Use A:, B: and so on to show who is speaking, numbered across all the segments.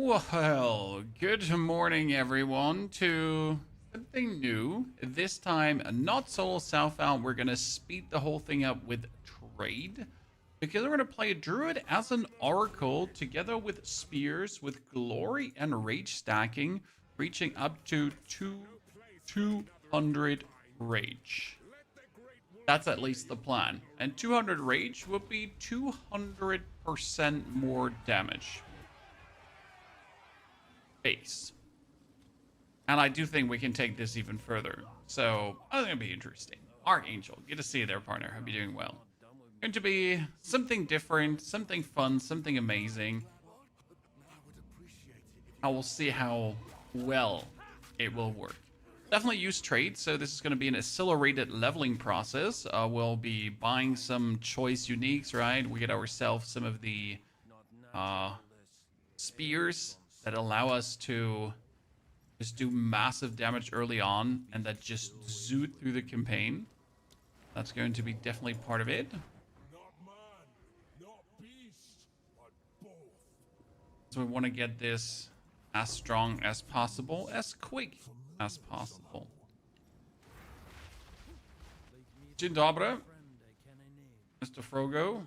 A: Well, good morning, everyone, to something new. This time, not solo self-out. We're going to speed the whole thing up with trade. Because we're going to play a Druid as an Oracle together with Spears, with Glory and Rage stacking, reaching up to 200 Rage. That's at least the plan. And 200 Rage would be 200% more damage. Base. And I do think we can take this even further. So, I think it'll be interesting. Archangel, good to see you there, partner. Hope you're doing well. Going to be something different, something fun, something amazing. I will see how well it will work. Definitely use trade, so this is going to be an accelerated leveling process. We'll be buying some choice uniques, right? We get ourselves some of the spears that allow us to just do massive damage early on and that just zoot through the campaign. That's going to be definitely part of it. So we want to get this as strong as possible, as quick as possible. Dzień dobry, Mr. Frogo.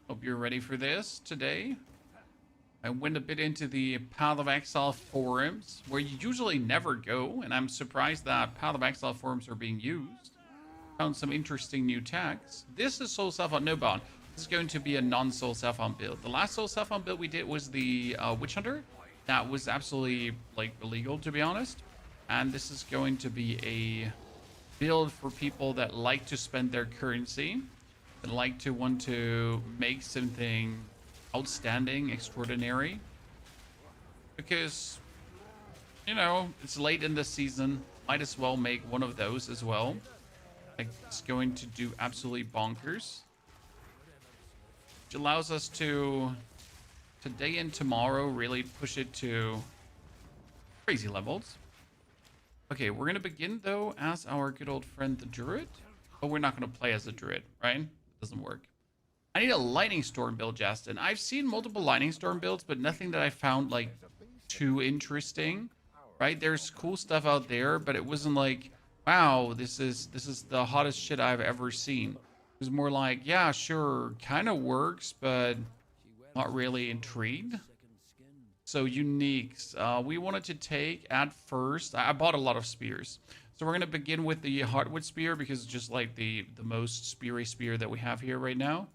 A: Hope you're ready for this today. I went a bit into the Path of Exile forums, where you usually never go, and I'm surprised that Path of Exile forums are being used. Found some interesting new tags. This is Soul Self-Hunt no bond. This is going to be a non-Soul Self-Hunt build. The last Soul Self-Hunt build we did was the Witch Hunter. That was absolutely, like, illegal, to be honest. And this is going to be a build for people that like to spend their currency, that like to want to make something outstanding, extraordinary. Because, you know, it's late in the season. Might as well make one of those as well. Like, it's going to do absolutely bonkers. Which allows us to, today and tomorrow, really push it to crazy levels. Okay, we're going to begin, though, as our good old friend, the Druid. But we're not going to play as a Druid, right? Doesn't work. I need a Lightning Storm build, Justin. I've seen multiple Lightning Storm builds, but nothing that I found, like, too interesting, right? There's cool stuff out there, but it wasn't like, wow, this is the hottest shit I've ever seen. It was more like, yeah, sure, kind of works, but not really intrigued. So uniques. We wanted to take at first. I bought a lot of spears. So we're going to begin with the Heartwood Spear because it's just like the most speary spear that we have here right now.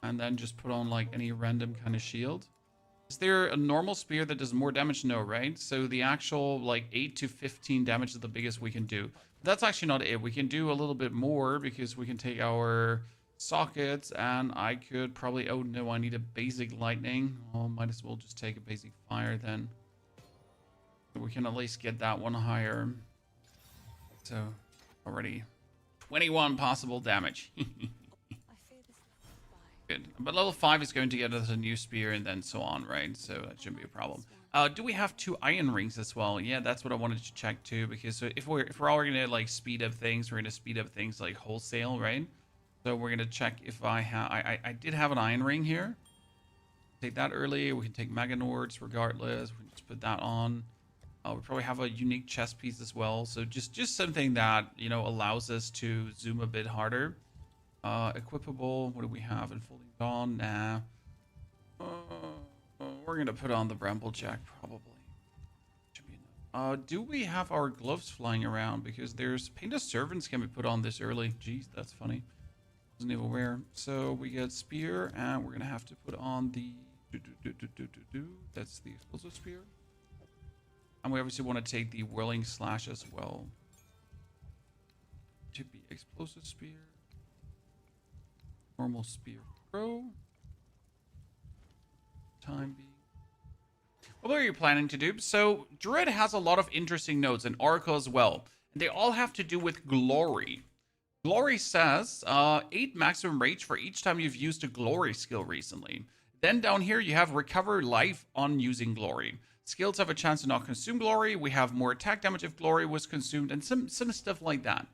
A: And then just put on like any random kind of shield. Is there a normal spear that does more damage? No, right? So the actual like 8 to 15 damage is the biggest we can do. That's actually not it. We can do a little bit more because we can take our sockets and I could probably... Oh no, I need a basic lightning. Oh, might as well just take a basic fire then. We can at least get that one higher. So, already 21 possible damage. Good. But level 5 is going to get us a new spear and then so on, right? So that shouldn't be a problem. Do we have 2 iron rings as well? Yeah, that's what I wanted to check too, because if we're all gonna like speed up things, we're gonna speed up things like wholesale, right? So we're gonna check if I have... I did have an iron ring here. Take that early. We can take Meganords regardless. We can just put that on. We probably have a unique chest piece as well. So just something that, you know, allows us to zoom a bit harder. Equipable. What do we have? Enfolding Dawn? Nah. We're gonna put on the Bramblejack probably. Should be enough. Do we have our gloves flying around? Because there's Painted Servants can be put on this early. Jeez, that's funny. Wasn't even aware. So we get Spear, and we're gonna have to put on the that's the Explosive Spear. And we obviously want to take the Whirling Slash as well. To be Explosive Spear. Normal Spear Pro. Time being. What are you planning to do? So, Druid has a lot of interesting nodes, and Oracle as well. And they all have to do with Glory. Glory says 8 maximum rage for each time you've used a Glory skill recently. Then down here you have Recover Life on using Glory. Skills have a chance to not consume Glory. We have more attack damage if Glory was consumed, and some stuff like that.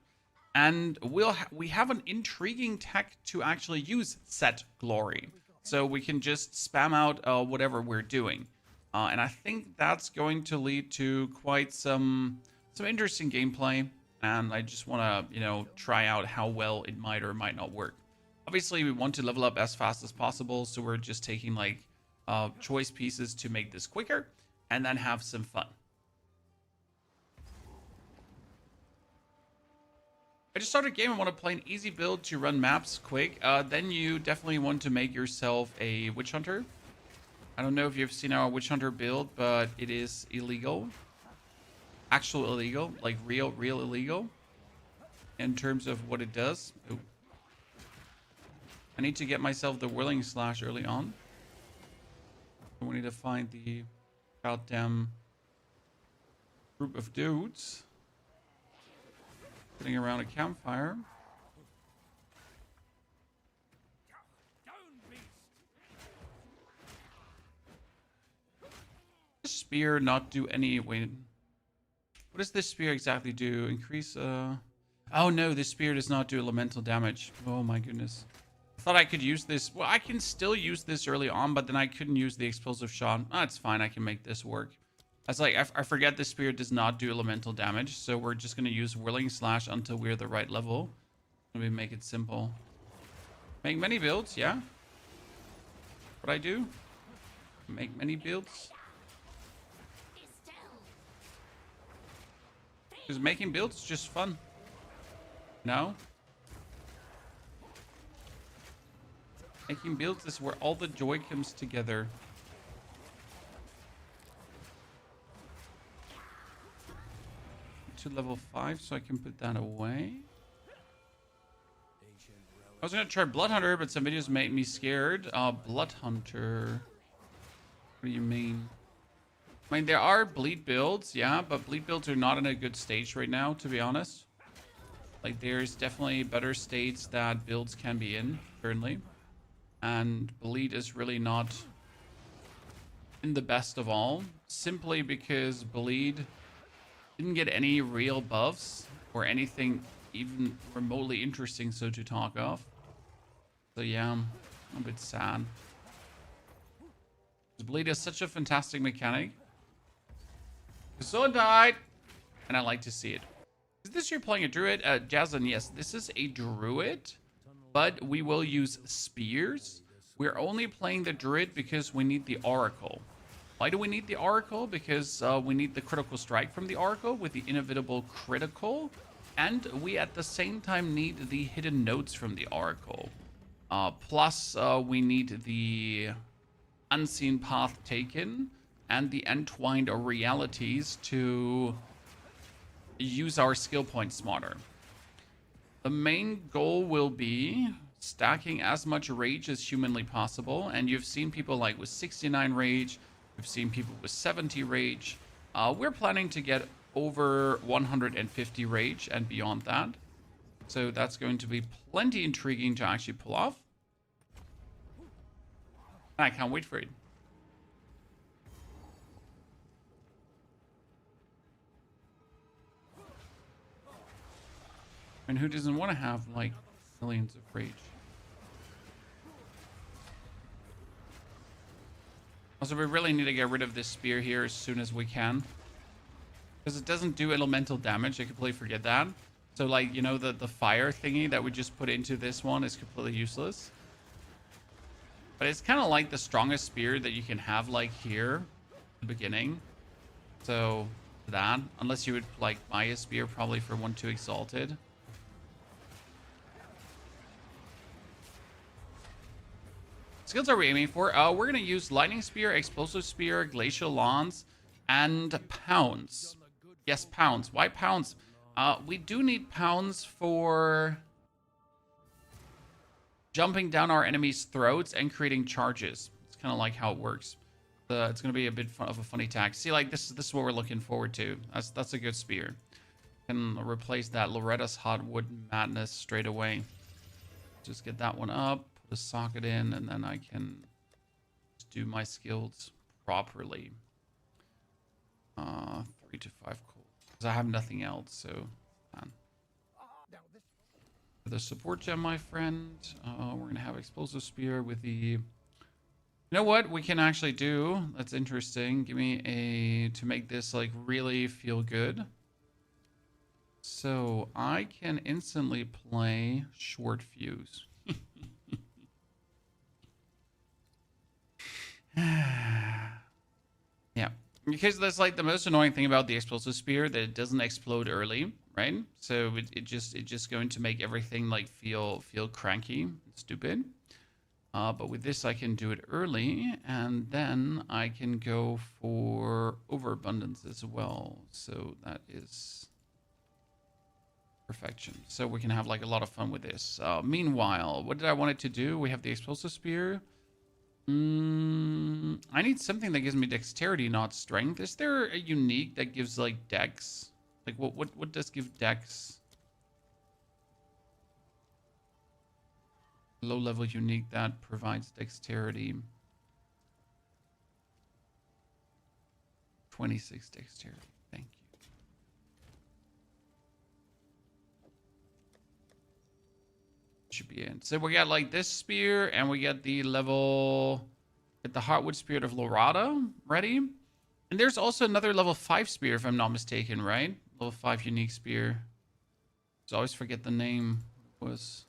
A: And we have an intriguing tech to actually use set glory. So we can just spam out whatever we're doing. And I think that's going to lead to quite some interesting gameplay. And I just want to, you know, try out how well it might or might not work. Obviously, we want to level up as fast as possible. So we're just taking like choice pieces to make this quicker and then have some fun. I just started a game. I want to play an easy build to run maps quick. Then you definitely want to make yourself a witch hunter. I don't know if you've seen our witch hunter build, but it is illegal. Actual illegal, like real illegal. In terms of what it does. Ooh. I need to get myself the whirling slash early on. We need to find the goddamn group of dudes sitting around a campfire. This spear not do any... Wait. What does this spear exactly do? Increase... Oh no, this spear does not do elemental damage. Oh my goodness. I thought I could use this. Well, I can still use this early on, but then I couldn't use the explosive shot. Oh, it's fine. I can make this work. I was like, I forget this spear does not do elemental damage, so we're just going to use whirling slash until we're the right level. Let me make it simple. Make many builds, yeah. What I do? Make many builds. Because making builds is just fun. No? Making builds is where all the joy comes together. To level 5 so I can put that away. I was gonna try Blood Hunter, but some videos made me scared. Blood Hunter. What do you mean? I mean, there are bleed builds, yeah, but bleed builds are not in a good stage right now, to be honest. Like, there's definitely better states that builds can be in, currently. And bleed is really not in the best of all, simply because bleed didn't get any real buffs or anything even remotely interesting so to talk of. So yeah, I'm a bit sad. Bleed is such a fantastic mechanic. Someone died, and I like to see it. Is this you're playing a druid? Jason, yes, this is a druid, but we will use spears. We're only playing the druid because we need the oracle. Why do we need the oracle? Because we need the critical strike from the oracle with the inevitable critical, and we at the same time need the hidden notes from the oracle. Plus, we need the unseen path taken and the entwined realities to use our skill points smarter. The main goal will be stacking as much rage as humanly possible, and you've seen people like with 69 rage, we've seen people with 70 rage. We're planning to get over 150 rage and beyond that, so that's going to be plenty intriguing to actually pull off. I can't wait for it. And who doesn't want to have like millions of rage? Also, we really need to get rid of this spear here as soon as we can, because it doesn't do elemental damage. I completely forget that. So like, you know, the fire thingy that we just put into this one is completely useless. But it's kind of like the strongest spear that you can have like here at the beginning. So that, unless you would like buy a spear probably for 1-2 exalted. Skills are we aiming for? We're going to use Lightning Spear, Explosive Spear, Glacial Lance, and Pounds. Yes, Pounds. Why Pounds? We do need Pounds for jumping down our enemies' throats and creating charges. It's kind of like how it works. It's going to be a bit of a funny tag. See, like, this is what we're looking forward to. That's a good spear. Can replace that Loretta's Hot Wood Madness straight away. Just get that one up. The socket in, and then I can just do my skills properly. 3 to 5 cool. Because I have nothing else, so man. The support gem, my friend. We're gonna have explosive spear with the. You know what we can actually do? That's interesting. Give me a to make this like really feel good. So I can instantly play short fuse. Yeah, because that's like the most annoying thing about the explosive spear, that it doesn't explode early, right? So it's just going to make everything like feel cranky and stupid. But with this I can do it early, and then I can go for overabundance as well. So that is perfection. So we can have like a lot of fun with this. Meanwhile, what did I want it to do? We have the explosive spear. I need something that gives me dexterity, not strength. Is there a unique that gives like dex? Like what does give dex? Low level unique that provides dexterity. 26 dexterity. Thank you. Should be in. So we got like this spear, and we got the level. Get the Heartwood Spirit of Lorada ready. And there's also another level 5 spear, if I'm not mistaken, right? Level 5 unique spear. I always forget the name. Was.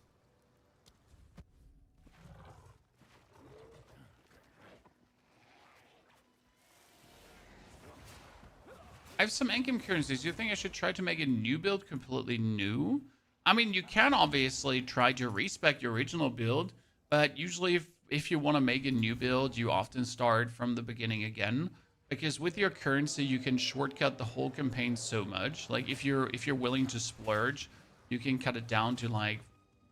A: I have some Endgame currencies. Do you think I should try to make a new build completely new? I mean, you can obviously try to respec your original build, but usually if you want to make a new build, you often start from the beginning again. Because with your currency, you can shortcut the whole campaign so much. Like if you're willing to splurge, you can cut it down to like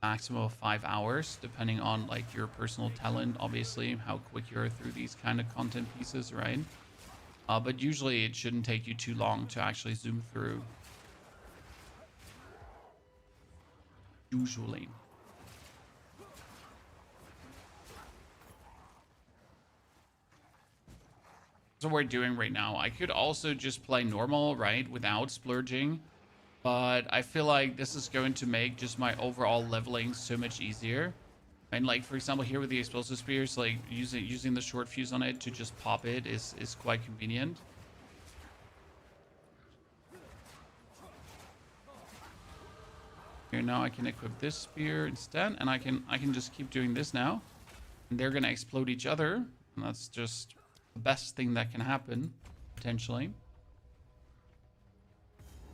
A: maximum of 5 hours, depending on like your personal talent, obviously, how quick you're through these kind of content pieces, right? But usually it shouldn't take you too long to actually zoom through. Usually. That's what we're doing right now. I could also just play normal, right? Without splurging. But I feel like this is going to make just my overall leveling so much easier. And like, for example, here with the explosive spears, like using the short fuse on it to just pop it is quite convenient. Here now I can equip this spear instead, and I can just keep doing this now. And they're gonna explode each other, and that's just the best thing that can happen, potentially.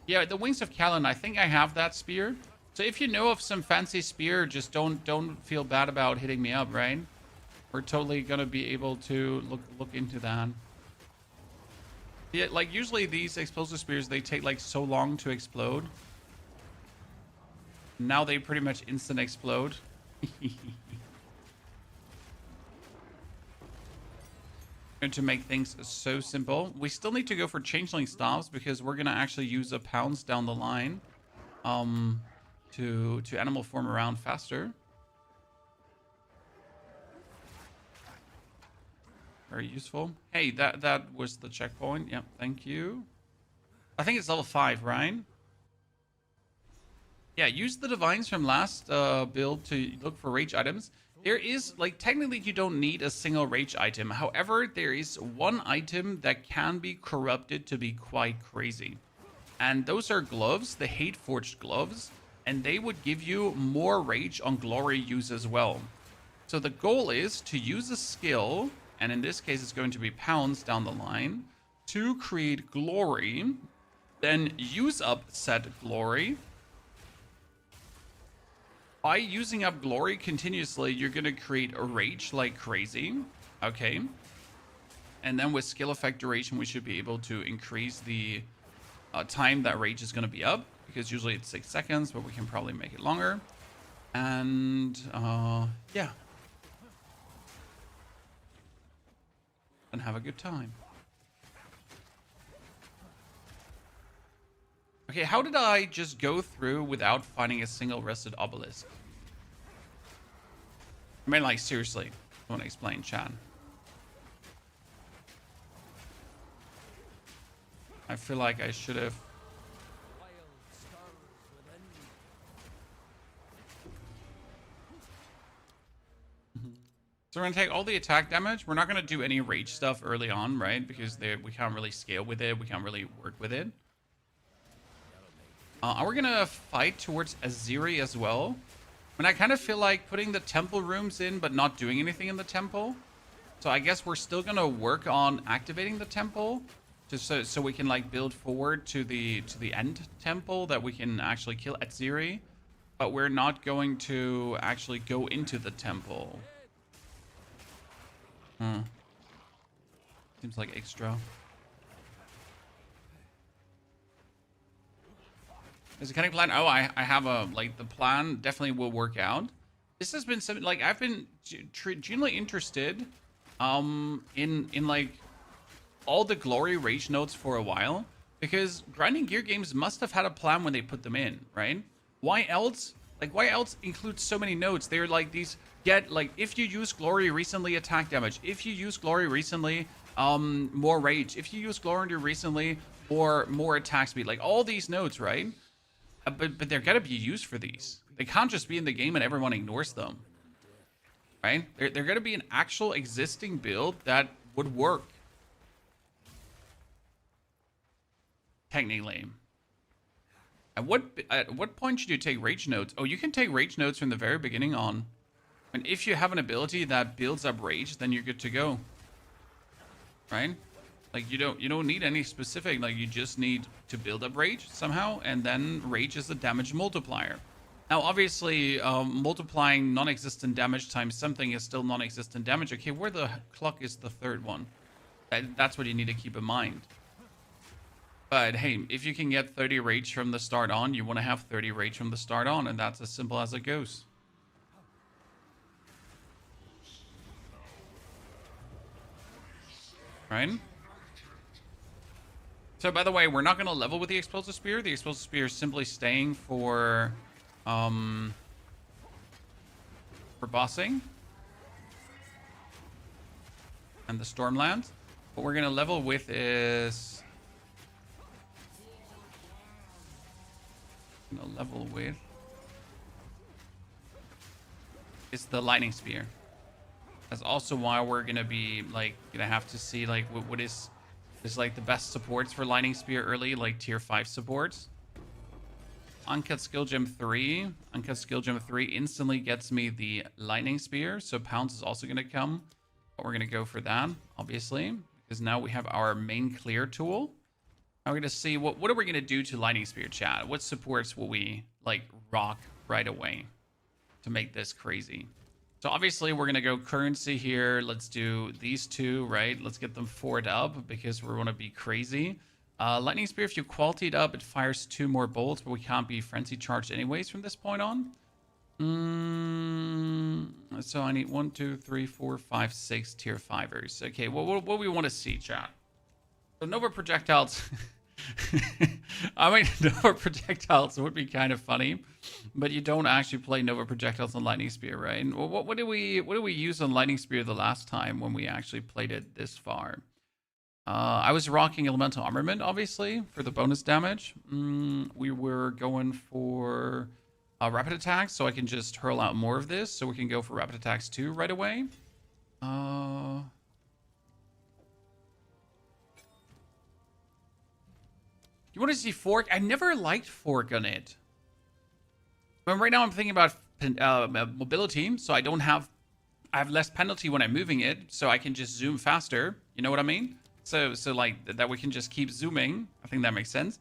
A: Yeah, the Wings of Callan, I think I have that spear. So if you know of some fancy spear, just don't feel bad about hitting me up, right? We're totally gonna be able to look into that. Yeah, like usually these explosive spears, they take like so long to explode. Now they pretty much instant explode. Going to make things so simple. We still need to go for changeling stops because we're gonna actually use a pounce down the line to animal form around faster. Very useful. Hey, that was the checkpoint. Yep, thank you. I think it's level 5, right? Yeah, use the divines from last build to look for rage items. There is, like, technically you don't need a single rage item. However, there is one item that can be corrupted to be quite crazy. And those are gloves, the hate forged gloves. And they would give you more rage on glory use as well. So the goal is to use a skill, and in this case it's going to be pounds down the line, to create glory, then use up said glory. By using up glory continuously, you're going to create a rage like crazy. Okay. And then with skill effect duration, we should be able to increase the time that rage is going to be up. Because usually it's 6 seconds, but we can probably make it longer. And yeah. And have a good time. Okay, how did I just go through without finding a single rested obelisk? I mean, like, seriously. I want to explain, chat. I feel like I should have... So we're going to take all the attack damage. We're not going to do any rage stuff early on, right? Because we can't really scale with it. We can't really work with it. We're going to fight towards Aziri as well. And I kind of feel like putting the temple rooms in, but not doing anything in the temple. So I guess we're still going to work on activating the temple. Just so we can like build forward to the end temple that we can actually kill Aziri. But we're not going to actually go into the temple. Seems like extra. Is it cunning plan? Oh, I have a, like, the plan definitely will work out. This has been something, like, I've been genuinely interested in like all the glory rage nodes for a while, because grinding gear games must have had a plan when they put them in, right? Why else? Like, why else include so many nodes? They're like these, like, if you use glory recently, attack damage. If you use glory recently, more rage. If you use glory recently, more attack speed. Like, all these nodes, right? But they're gotta be used for these. They can't just be in the game and everyone ignores them, right? They're gonna be an actual existing build that would work. Technically. At what point should you take rage nodes? Oh, you can take rage nodes from the very beginning on. And if you have an ability that builds up rage, then you're good to go. Right? Like, you don't need any specific, like, you just need to build up rage somehow, and then rage is the damage multiplier. Now, obviously, multiplying non-existent damage times something is still non-existent damage. Okay, where the clock is the third one? That's what you need to keep in mind. But hey, if you can get 30 rage from the start on, you want to have 30 rage from the start on, and that's as simple as it goes. Right? So, by the way, we're not going to level with the Explosive Spear. The Explosive Spear is simply staying for bossing. And the Stormland. What we're going to level with is... level with is the Lightning Spear. That's also why we're gonna be like gonna have to see like what is like the best supports for Lightning Spear early, like tier 5 supports. Uncut Skill Gem 3. Uncut Skill Gem 3 instantly gets me the Lightning Spear, so Pounce is also gonna come. But we're gonna go for that, obviously, because now we have our main clear tool. Now we're going to see what are we going to do to Lightning Spear, chat? What supports will we, like, rock right away to make this crazy? So obviously we're going to go currency here. Let's do these two, right? Let's get them 4'd up because we want to be crazy. Lightning Spear, if you quality it up, it fires 2 more bolts, but we can't be frenzy charged anyways from this point on. So I need 1, 2, 3, 4, 5, 6 tier 5ers. Okay, what we want to see, chat? So Nova Projectiles, I mean, Nova Projectiles would be kind of funny, but you don't actually play Nova Projectiles on Lightning Spear, right? Well, what did we use on Lightning Spear the last time when we actually played it this far? I was rocking Elemental Armament, obviously, for the bonus damage. We were going for Rapid Attacks, so I can just hurl out more of this, so we can go for Rapid Attacks 2 right away. You want to see fork? I never liked fork on it. But right now I'm thinking about mobility, so I have less penalty when I'm moving it, so I can just zoom faster. You know what I mean? So like that we can just keep zooming. I think that makes sense.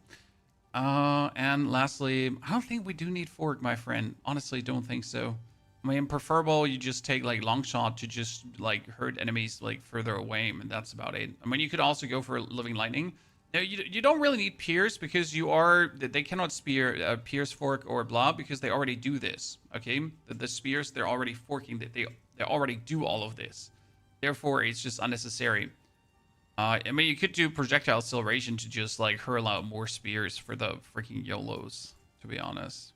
A: And lastly, I don't think we do need fork, my friend. Honestly, don't think so. I mean, preferable you just take like long shot to just like hurt enemies like further away, and that's about it. I mean, you could also go for Living Lightning. No, you don't really need Pierce because they cannot spear Pierce, Fork, or blah because they already do this. Okay, the spears they're already forking. They already do all of this. Therefore, it's just unnecessary. I mean, you could do Projectile Acceleration to just like hurl out more spears for the freaking YOLOs. To be honest.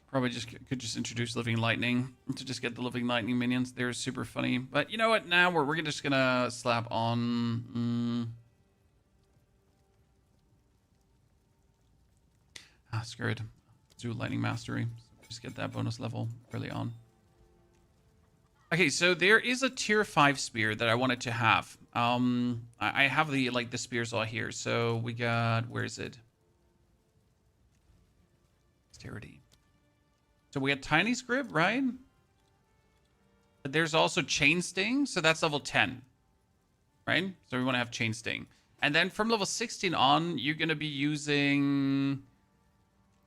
A: Probably could just introduce Living Lightning to just get the Living Lightning minions. They're super funny. But you know what? Now we're just gonna slap on. Ah, screwed. Let's do lightning mastery. Just get that bonus level early on. Okay, so there is a tier 5 spear that I wanted to have. I have the the spears all here. So we got, where is it? Dexterity. So we had Tiny Script, right? But there's also Chain Sting, so that's level 10. Right? So we want to have Chain Sting. And then from level 16 on, you're going to be using...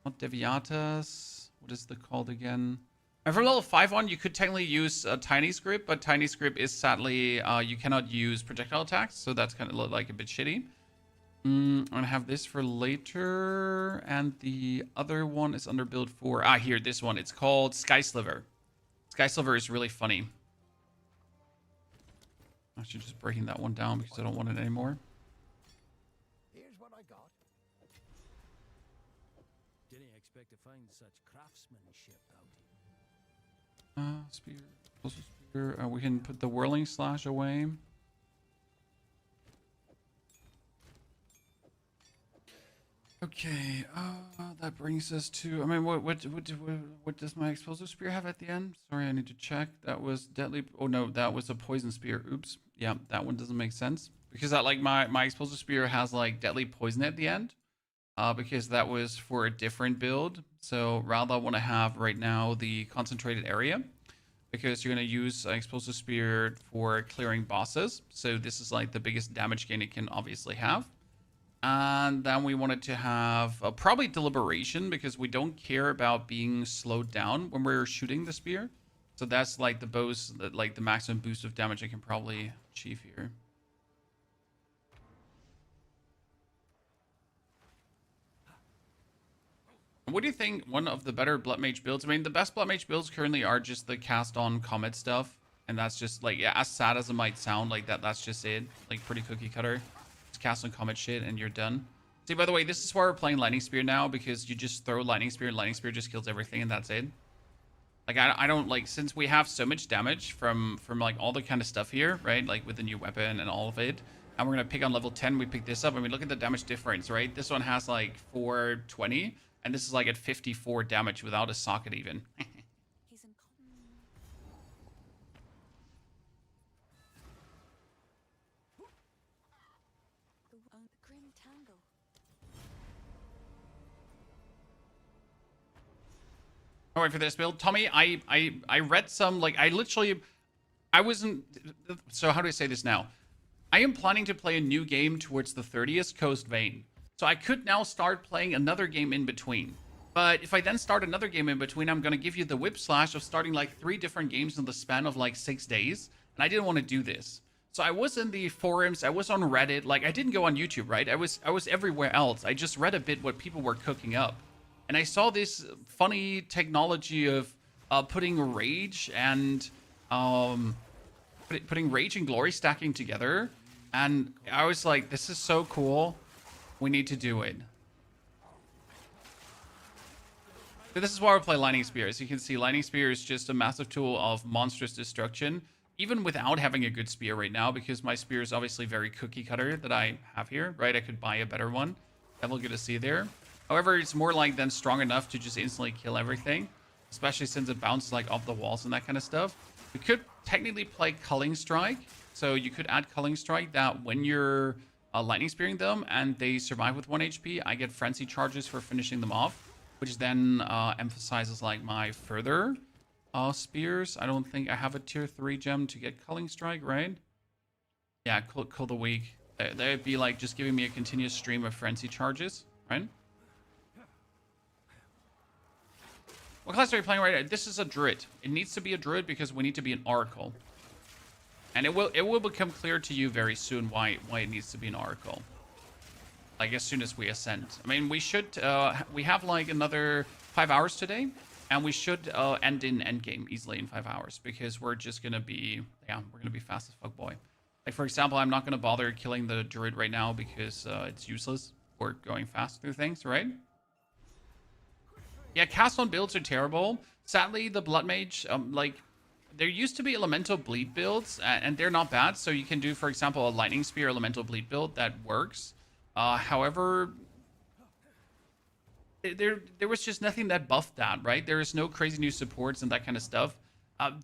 A: Not Deviatas. What is the called again? And from level 5 on, you could technically use Tiny Script, but Tiny Script is sadly, you cannot use projectile attacks, so that's kind of like a bit shitty. I'm going to have this for later, and the other one is under build for... here, this one. It's called Sky Sliver. Sky Sliver is really funny. I'm actually just breaking that one down because I don't want it anymore.
B: Here's what I got. Didn't expect to find such craftsmanship out here.
A: Spear. Also spear. We can put the whirling slash away. Okay, that brings us to... I mean, what does my explosive spear have at the end? Sorry, I need to check. That was deadly... Oh, no, that was a poison spear. Oops. Yeah, that one doesn't make sense. Because that, like, my explosive spear has, like, deadly poison at the end. Because that was for a different build. So, rather, I want to have, right now, the concentrated area. Because you're going to use explosive spear for clearing bosses. So, this is, like, the biggest damage gain it can obviously have. And then we wanted to have probably deliberation because we don't care about being slowed down when we're shooting the spear. So that's like the the maximum boost of damage I can probably achieve here. What do you think one of the better Blood Mage builds? I mean, the best Blood Mage builds currently are just the cast on Comet stuff. And that's just like, yeah, as sad as it might sound, like that's just it. Like pretty cookie cutter. Cast on Comet shit and you're done. See, by the way, this is why we're playing Lightning Spear now, because you just throw Lightning Spear and Lightning Spear just kills everything and that's it. Like, I don't, like, since we have so much damage from like, all the kind of stuff here, right? Like, with the new weapon and all of it, and we're going to pick on level 10, we pick this up. I mean, look at the damage difference, right? This one has, like, 420, and this is, like, at 54 damage without a socket even. I'll wait for this build. Tommy, I read some, like, I wasn't, so how do I say this now? I am planning to play a new game towards the 30th Coast vein. So I could now start playing another game in between. But if I then start another game in between, I'm going to give you the whip slash of starting like 3 different games in the span of like 6 days. And I didn't want to do this. So I was in the forums, I was on Reddit, like I didn't go on YouTube, right? I was everywhere else. I just read a bit what people were cooking up. And I saw this funny technology of putting rage and putting rage and glory stacking together. And I was like, this is so cool. We need to do it. So this is why we play Lightning Spear. As you can see, Lightning Spear is just a massive tool of monstrous destruction, even without having a good spear right now, because my spear is obviously very cookie cutter that I have here, right? I could buy a better one. That we'll get to see there. However, it's more like then strong enough to just instantly kill everything, especially since it bounces like off the walls and that kind of stuff. We could technically play Culling Strike. So you could add Culling Strike that when you're lightning spearing them and they survive with 1 HP, I get frenzy charges for finishing them off, which then emphasizes like my further spears. I don't think I have a tier 3 gem to get Culling Strike, right? Yeah, Kill the Weak. They'd be like just giving me a continuous stream of frenzy charges, right? What class are you playing right now? This is a Druid. It needs to be a Druid because we need to be an Oracle. And it will become clear to you very soon why it needs to be an Oracle. Like as soon as we ascend. I mean, we should we have like another 5 hours today, and we should end in Endgame easily in 5 hours because we're just gonna be we're gonna be fast as fuck, boy. Like for example, I'm not gonna bother killing the Druid right now because it's useless. We're going fast through things, right? Yeah, cast on builds are terrible. Sadly, the Blood Mage, like, there used to be Elemental Bleed builds, and they're not bad. So you can do, for example, a Lightning Spear Elemental Bleed build that works. However, there was just nothing that buffed that, right? There is no crazy new supports and that kind of stuff.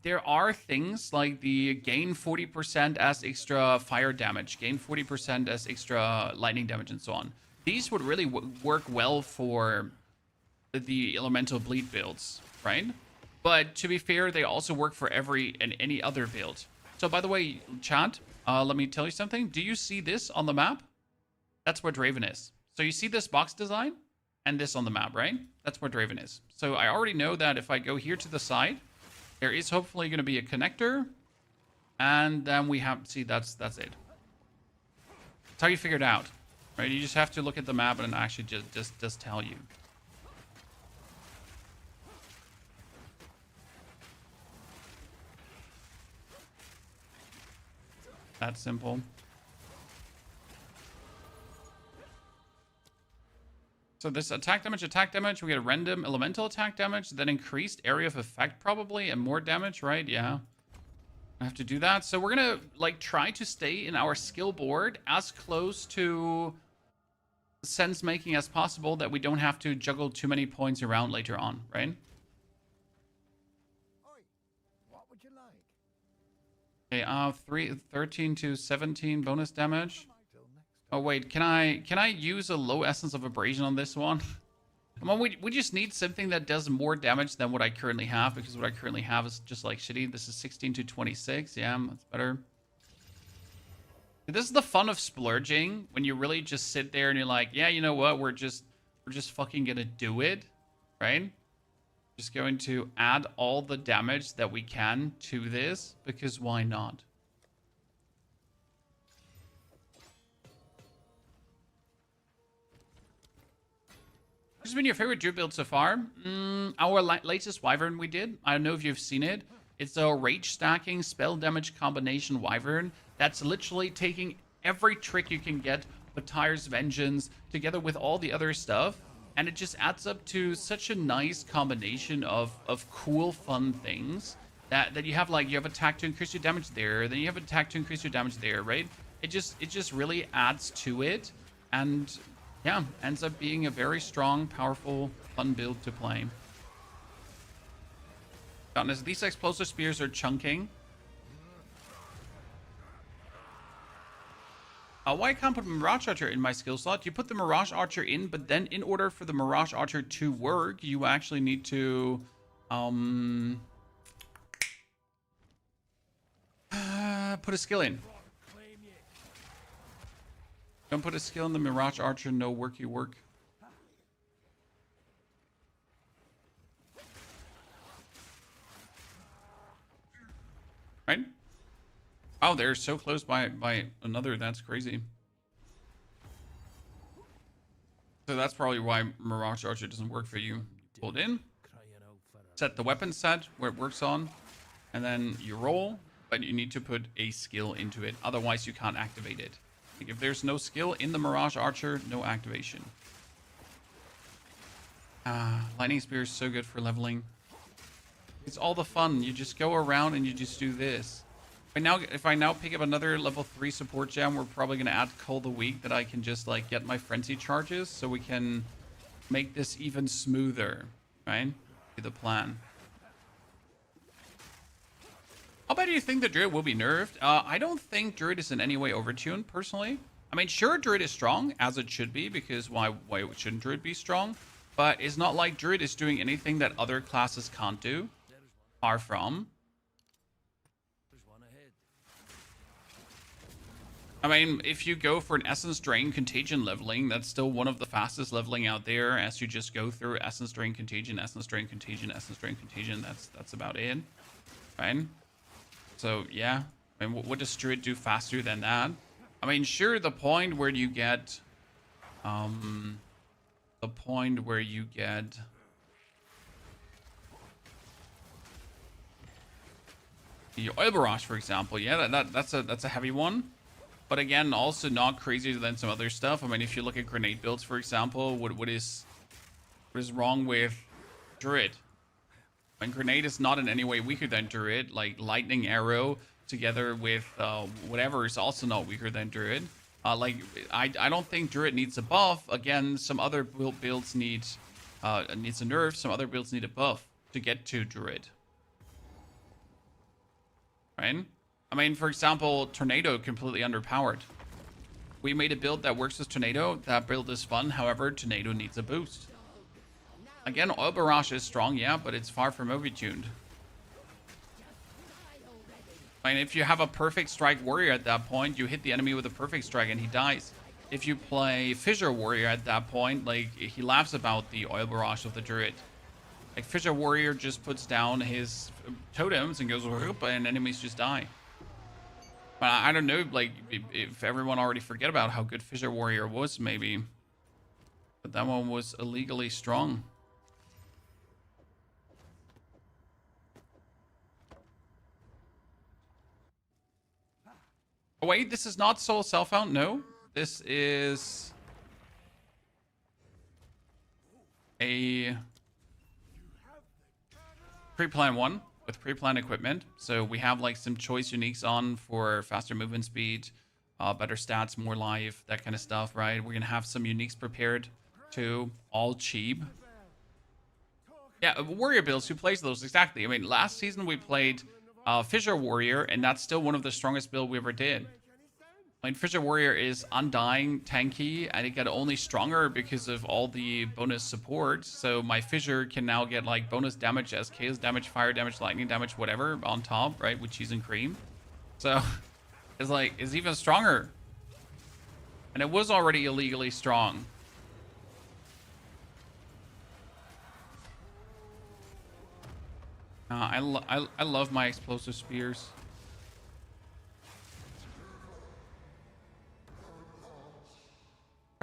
A: There are things like the gain 40% as extra fire damage, gain 40% as extra lightning damage, and so on. These would really work well for the elemental bleed builds, right? But to be fair, they also work for every and any other build. So by the way, chat, let me tell you something. Do you see this on the map? That's where Draven is. So you see this box design and this on the map, right? That's where Draven is. So I already know that if I go here to the side, there is hopefully going to be a connector. And then we have, see, that's it. That's how you figure it out, right? You just have to look at the map and actually just tell you. That's simple. So this attack damage, we get a random elemental attack damage, then increased area of effect probably, and more damage, right? Yeah. I have to do that. So we're gonna like try to stay in our skill board as close to sense making as possible, that we don't have to juggle too many points around later on, right?
B: What would you like?
A: Okay, 13 to 17 bonus damage. Oh wait, can I use a low essence of abrasion on this one? Come on, we just need something that does more damage than what I currently have, because what I currently have is just like shitty. This is 16 to 26. Yeah, that's better. This is the fun of splurging, when you really just sit there and you're like, yeah, you know what? We're just fucking gonna do it, right? Just going to add all the damage that we can to this, because why not? What's been your favorite Druid build so far? Our latest Wyvern we did. I don't know if you've seen it. It's a rage stacking spell damage combination Wyvern that's literally taking every trick you can get with Tyre's Vengeance together with all the other stuff. And it just adds up to such a nice combination of cool, fun things that you have, like, you have attack to increase your damage there, then you have attack to increase your damage there, right? It just really adds to it. And yeah, ends up being a very strong, powerful, fun build to play. Honest, these explosive spears are chunking. Why I can't put Mirage Archer in my skill slot? You put the Mirage Archer in, but then in order for the Mirage Archer to work, you actually need to put a skill in. Don't put a skill in the Mirage Archer, no worky work. Right? Oh, they're so close by another. That's crazy. So that's probably why Mirage Archer doesn't work for you. Hold in. Set the weapon set where it works on. And then you roll. But you need to put a skill into it. Otherwise, you can't activate it. Like, if there's no skill in the Mirage Archer, no activation. Lightning Spear is so good for leveling. It's all the fun. You just go around and you just do this. If I now pick up another level 3 support gem, we're probably going to add Cull the Weak, that I can just like get my frenzy charges, so we can make this even smoother, right? Be the plan. How bad do you think the Druid will be nerfed? I don't think Druid is in any way overtuned, personally. I mean, sure, Druid is strong, as it should be, because why shouldn't Druid be strong? But it's not like Druid is doing anything that other classes can't do. Far from. I mean, if you go for an Essence Drain Contagion leveling, that's still one of the fastest leveling out there, as you just go through Essence Drain Contagion, Essence Drain Contagion, Essence Drain Contagion. That's about it, right? So, yeah. I mean, what does Druid do faster than that? I mean, sure, the point where you get... the Oil Barrage, for example. Yeah, that's a heavy one. But again, also not crazier than some other stuff. I mean, if you look at grenade builds, for example, what is wrong with Druid? And grenade is not in any way weaker than Druid. Like lightning arrow together with whatever is also not weaker than Druid. I don't think Druid needs a buff. Again, some other builds need needs a nerf. Some other builds need a buff to get to Druid. Right? I mean, for example, Tornado completely underpowered. We made a build that works with Tornado. That build is fun. However, Tornado needs a boost. Again, Oil Barrage is strong, yeah, but it's far from overtuned. I mean, if you have a perfect strike warrior at that point, you hit the enemy with a perfect strike and he dies. If you play Fissure Warrior at that point, like, he laughs about the Oil Barrage of the Druid. Like, Fissure Warrior just puts down his totems and goes, and enemies just die. But I don't know, like, if everyone already forget about how good Fissure Warrior was, maybe. But that one was illegally strong. Oh, wait, this is not Soul Self-Found? No. This is a pre-plan one with pre-plan equipment. So we have like some choice uniques on for faster movement speed, better stats, more life, that kind of stuff, right? We're gonna have some uniques prepared too, all cheap. Yeah, warrior builds, who plays those? Exactly. I mean, last season we played Fissure Warrior, and that's still one of the strongest builds we ever did. I mean, Fissure Warrior is undying, tanky, and it got only stronger because of all the bonus support. So my Fissure can now get like bonus damage as chaos damage, fire damage, lightning damage, whatever on top, right? With cheese and cream. So it's like, it's even stronger. And it was already illegally strong. I love my explosive spears.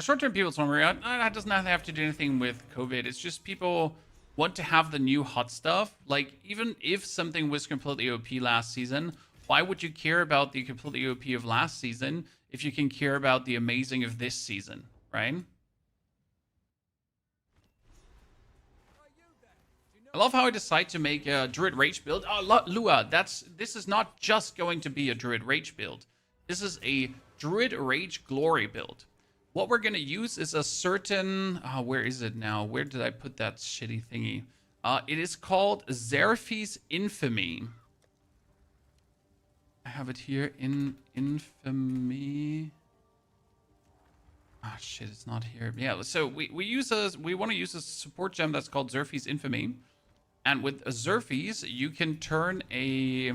A: Short-term people told me that doesn't have to do anything with COVID. It's just people want to have the new hot stuff. Like, even if something was completely OP last season, why would you care about the completely OP of last season if you can care about the amazing of this season, right? I love how I decide to make a Druid Rage build. Oh, Lua, this is not just going to be a Druid Rage build. This is a Druid Rage Glory build. What we're going to use is a certain... where is it now? Where did I put that shitty thingy? It is called Xerfes Infamy. I have it here in Infamy. Ah, shit, it's not here. Yeah, so we want to use a support gem that's called Xerfes Infamy. And with Xerfes, you can turn a...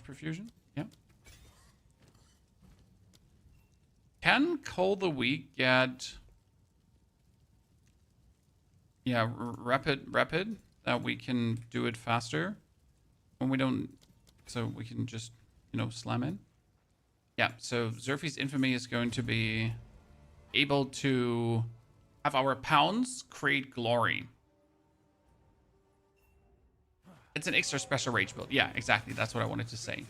A: Perfusion? Yep. Can Cull the Weak get... Yeah, rapid. That we can do it faster. When we don't... So we can just, you know, slam in. Yeah, so Xerfes Infamy is going to be able to have our pounds create glory. It's an extra special rage build. Yeah, exactly. That's what I wanted to say.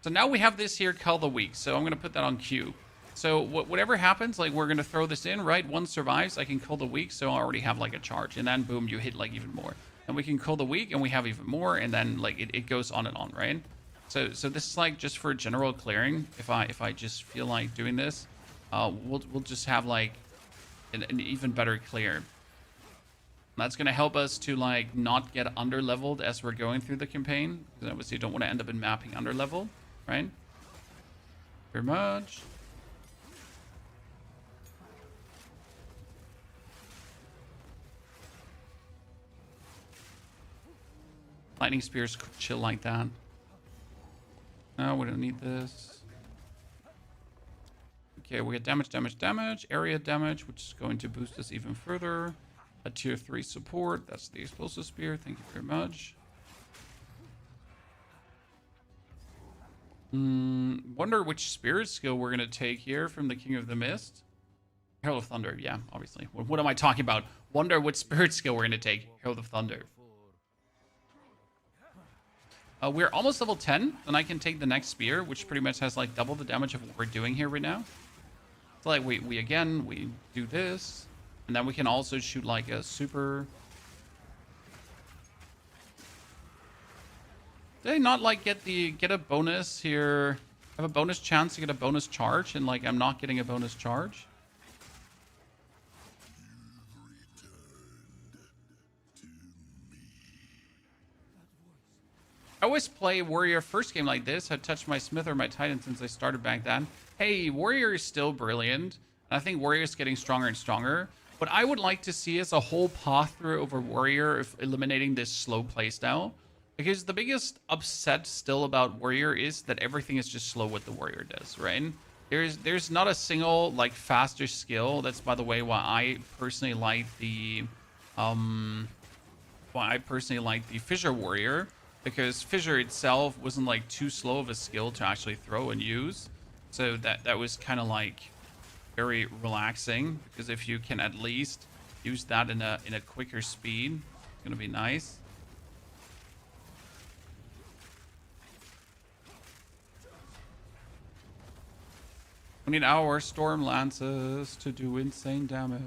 A: So now we have this here, Cull the Weak. So I'm going to put that on Q. So whatever happens, like, we're going to throw this in, right? One survives, I can Cull the Weak, so I already have, like, a charge. And then, boom, you hit, like, even more. And we can Cull the Weak, and we have even more. And then, like, it goes on and on, right? So this is, like, just for general clearing. If I just feel like doing this, we'll just have, like, an even better clear. That's going to help us to, like, not get under-leveled as we're going through the campaign. Because obviously you don't want to end up in mapping under-level, right? Very much. Lightning Spears chill like that. No, we don't need this. Okay, we get damage, area damage, which is going to boost us even further. A tier 3 support. That's the explosive spear. Thank you very much. Wonder which spirit skill we're going to take here from the King of the Mist. Herald of Thunder. Yeah, obviously. What am I talking about? Wonder what spirit skill we're going to take. Herald of Thunder. We're almost level 10, and I can take the next spear, which pretty much has like double the damage of what we're doing here right now. So like we do this. And then we can also shoot like a super... Did I not like get a bonus here have a bonus chance to get a bonus charge, and like I'm not getting a bonus charge. I always play Warrior first game like this. I touched my Smith or my Titan since I started back then. Hey, Warrior is still brilliant. And I think Warrior is getting stronger and stronger. What I would like to see is a whole path through over Warrior of eliminating this slow playstyle. Because the biggest upset still about Warrior is that everything is just slow what the Warrior does, right? There's not a single like faster skill. That's, by the way, why I personally like the Fissure Warrior, because Fissure itself wasn't like too slow of a skill to actually throw and use. So that was kind of like very relaxing, because if you can at least use that in a quicker speed, it's gonna be nice. We need our Storm Lances to do insane damage.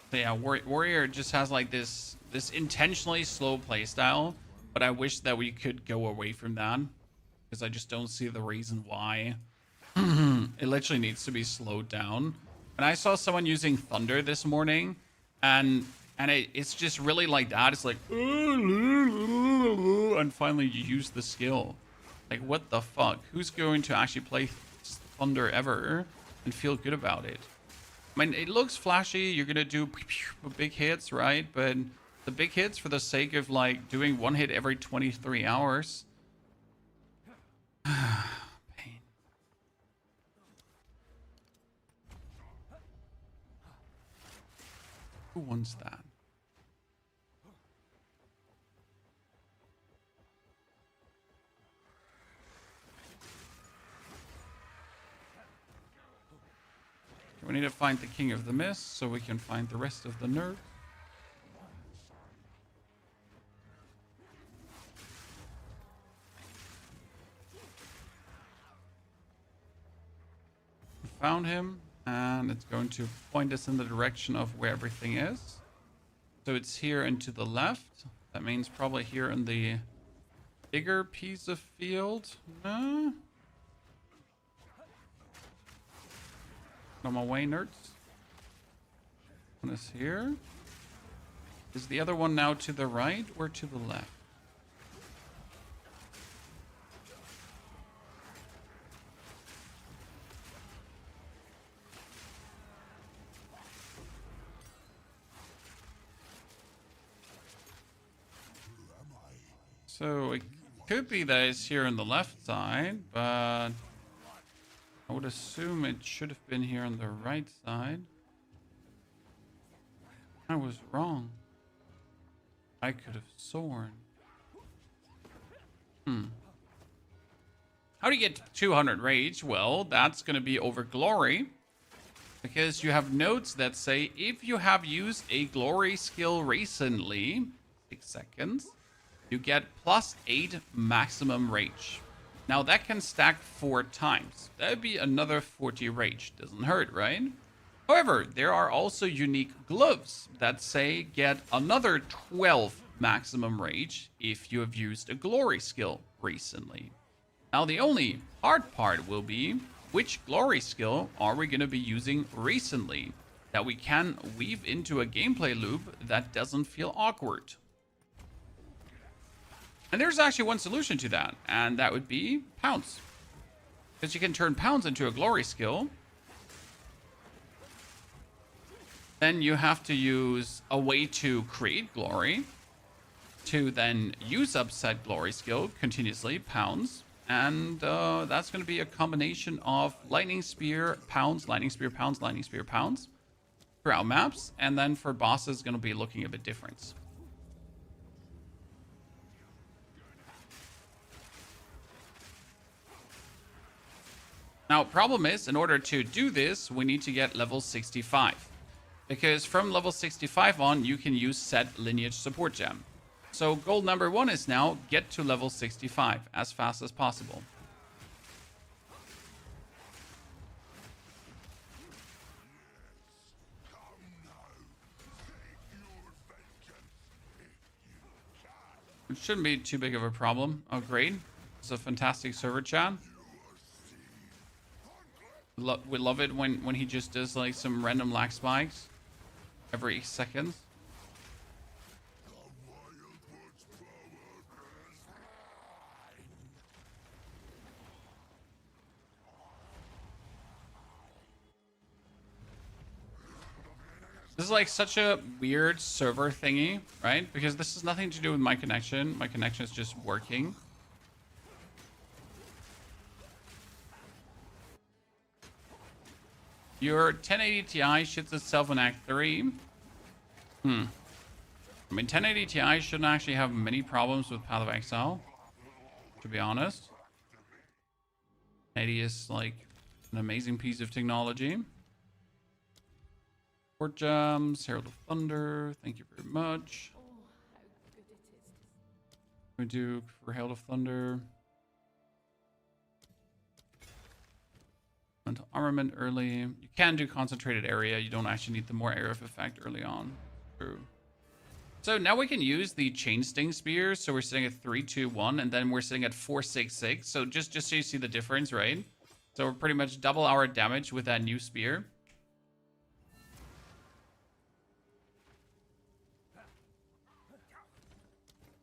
A: So yeah, Warrior just has like this intentionally slow playstyle, but I wish that we could go away from that, because I just don't see the reason why. It literally needs to be slowed down. And I saw someone using Thunder this morning, and it's just really like that. It's like, and finally you use the skill. Like, what the fuck? Who's going to actually play Thunder ever and feel good about it? I mean, it looks flashy. You're gonna do big hits, right? But the big hits for the sake of like doing one hit every 23 hours. Pain. Who wants that? We need to find the King of the Mist so we can find the rest of the nerds. We found him, and it's going to point us in the direction of where everything is. So it's here and to the left. That means probably here in the bigger piece of field. No? On my way, nerds. One is here. Is the other one now to the right or to the left? So it could be that it's here on the left side, but I would assume it should have been here on the right side. I was wrong. I could have sworn. How do you get 200 rage? Well, that's going to be over glory. Because you have notes that say if you have used a glory skill recently, 6 seconds, you get +8 maximum rage. Now that can stack 4 times. That'd be another 40 rage. Doesn't hurt, right? However, there are also unique gloves that say get another 12 maximum rage if you have used a glory skill recently. Now the only hard part will be which glory skill are we going to be using recently that we can weave into a gameplay loop that doesn't feel awkward. And there's actually one solution to that, and that would be Pounce. Because you can turn Pounce into a glory skill. Then you have to use a way to create glory to then use up said glory skill continuously, Pounce. And that's going to be a combination of Lightning Spear, Pounce, Lightning Spear, Pounce, Lightning Spear, Pounce throughout maps. And then for bosses, it's going to be looking a bit different. Now, problem is, in order to do this, we need to get level 65. Because from level 65 on, you can use said lineage support gem. So goal number 1 is now get to level 65 as fast as possible. It shouldn't be too big of a problem. Oh, great. It's a fantastic server chat. We love it when he just does like some random lag spikes every second. This is like such a weird server thingy, right? Because this has nothing to do with my connection. My connection is just working. Your 1080 Ti shits itself in Act 3. I mean, 1080 Ti shouldn't actually have many problems with Path of Exile, to be honest. 1080 is like an amazing piece of technology. Port Gems, Herald of Thunder, thank you very much.
C: Oh, how good it is.
A: We do for Herald of Thunder. Mental armament early. You can do concentrated area. You don't actually need the more area of effect early on. True. So now we can use the chain sting spears. So we're sitting at 3-2-1, and then we're sitting at 4-6-6. So just so you see the difference, right? So we're pretty much double our damage with that new spear.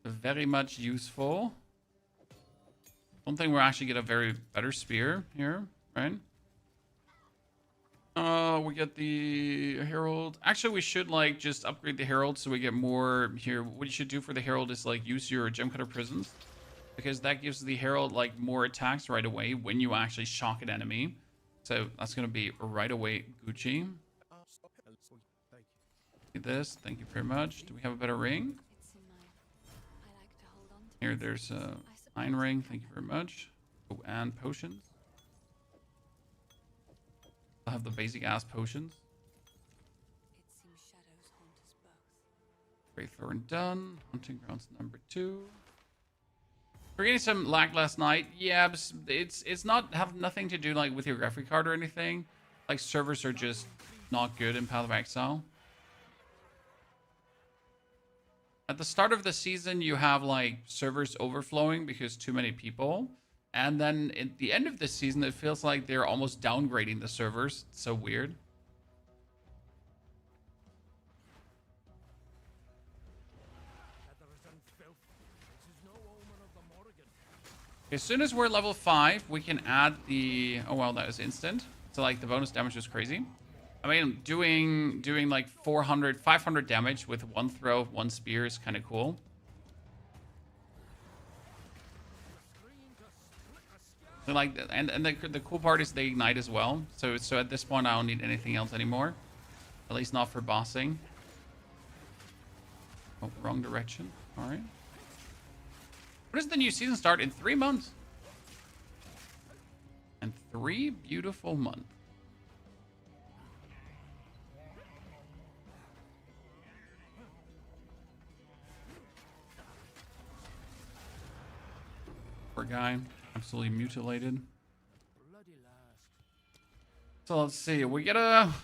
A: Very much useful. One thing we're actually get a very better spear here, right? We get the Herald. Actually, we should like just upgrade the Herald so we get more here. What you should do for the Herald is like use your Gem Cutter Prisons, because that gives the Herald like more attacks right away when you actually shock an enemy. So that's gonna be right away Gucci. This, thank you very much. Do we have a better ring?
C: It's in mine. I like to hold on to
A: Here,
C: it.
A: there's a
C: I suppose.
A: iron ring. Thank you very much. Oh, and potions. I'll have the basic ass potions.
C: It seems shadows haunt us both.
A: Wraiththorn done. Hunting grounds number 2. We're getting some lag last night. Yeah, but it's not have nothing to do like with your graphic card or anything. Like servers are just not good in Path of Exile. At the start of the season, you have like servers overflowing because too many people. And then at the end of the season, it feels like they're almost downgrading the servers. It's so weird. As soon as we're level 5, we can add the... Oh, well, that was instant. So, like, the bonus damage was crazy. I mean, doing like 400, 500 damage with one throw, one spear is kind of cool. So like, and the cool part is they ignite as well. So at this point, I don't need anything else anymore. At least not for bossing. Oh, wrong direction. All right. When does the new season start? In 3 months. And 3 beautiful months. Poor guy. Absolutely mutilated. So let's see. We're gonna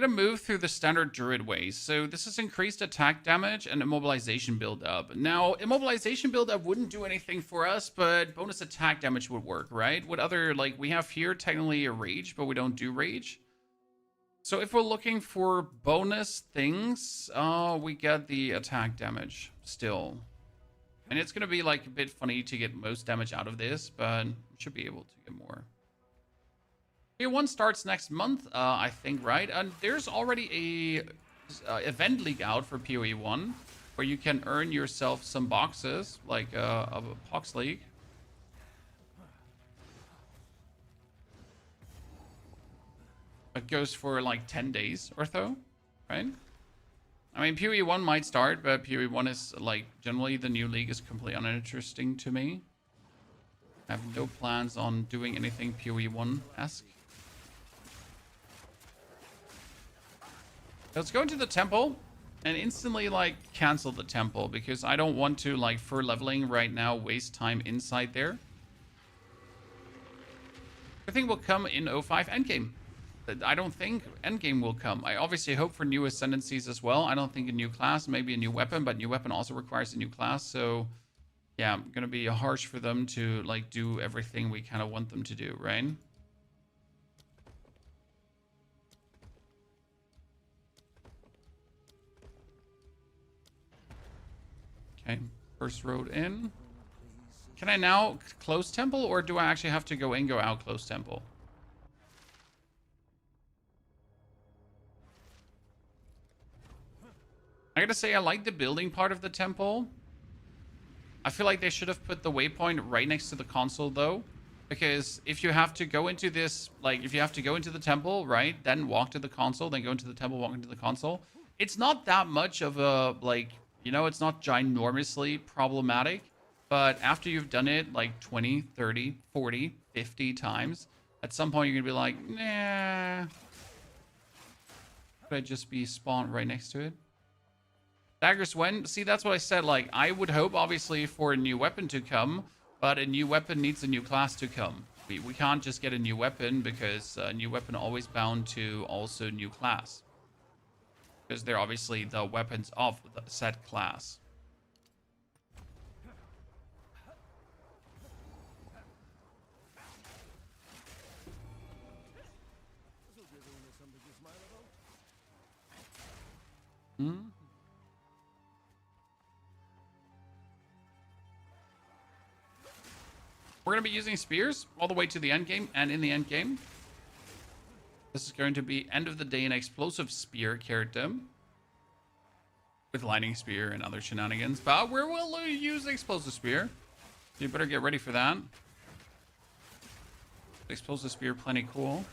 A: move through the standard Druid ways. So this is increased attack damage and immobilization build-up. Now, immobilization build-up wouldn't do anything for us, but bonus attack damage would work, right? What other, like, we have here technically a rage, but we don't do rage. So if we're looking for bonus things, we get the attack damage still. And it's gonna be like a bit funny to get most damage out of this, but we should be able to get more. POE 1 starts next month, I think, right? And there's already a event league out for POE 1 where you can earn yourself some boxes, like of a Pox League. It goes for like 10 days or so, right? I mean, POE 1 might start, but POE 1 is like, generally the new league is completely uninteresting to me. I have no plans on doing anything POE 1-esque. Let's go into the temple and instantly like cancel the temple because I don't want to, like, for leveling right now, waste time inside there. I think will come in 05 Endgame. I don't think Endgame will come. I obviously hope for new ascendancies as well. I don't think a new class, maybe a new weapon, but new weapon also requires a new class. So yeah, gonna be harsh for them to like do everything we kind of want them to do, right? Okay, first road in. Can I now close temple, or do I actually have to go in, go out, close temple? I gotta say, I like the building part of the temple. I feel like they should have put the waypoint right next to the console, though. Because if you have to go into this, like, if you have to go into the temple, right, then walk to the console, then go into the temple, walk into the console, it's not that much of a, like, you know, it's not ginormously problematic. But after you've done it, like, 20, 30, 40, 50 times, at some point you're going to be like, nah. Could I just be spawned right next to it? Daggers when? See, that's what I said. Like, I would hope, obviously, for a new weapon to come, but a new weapon needs a new class to come. We can't just get a new weapon because a new weapon always bound to also new class. Because they're obviously the weapons of the said class. Hmm? We're going to be using spears all the way to the end game and in the end game. This is going to be end of the day an explosive spear character with lightning spear and other shenanigans. But we will use explosive spear. You better get ready for that. Explosive spear, plenty cool.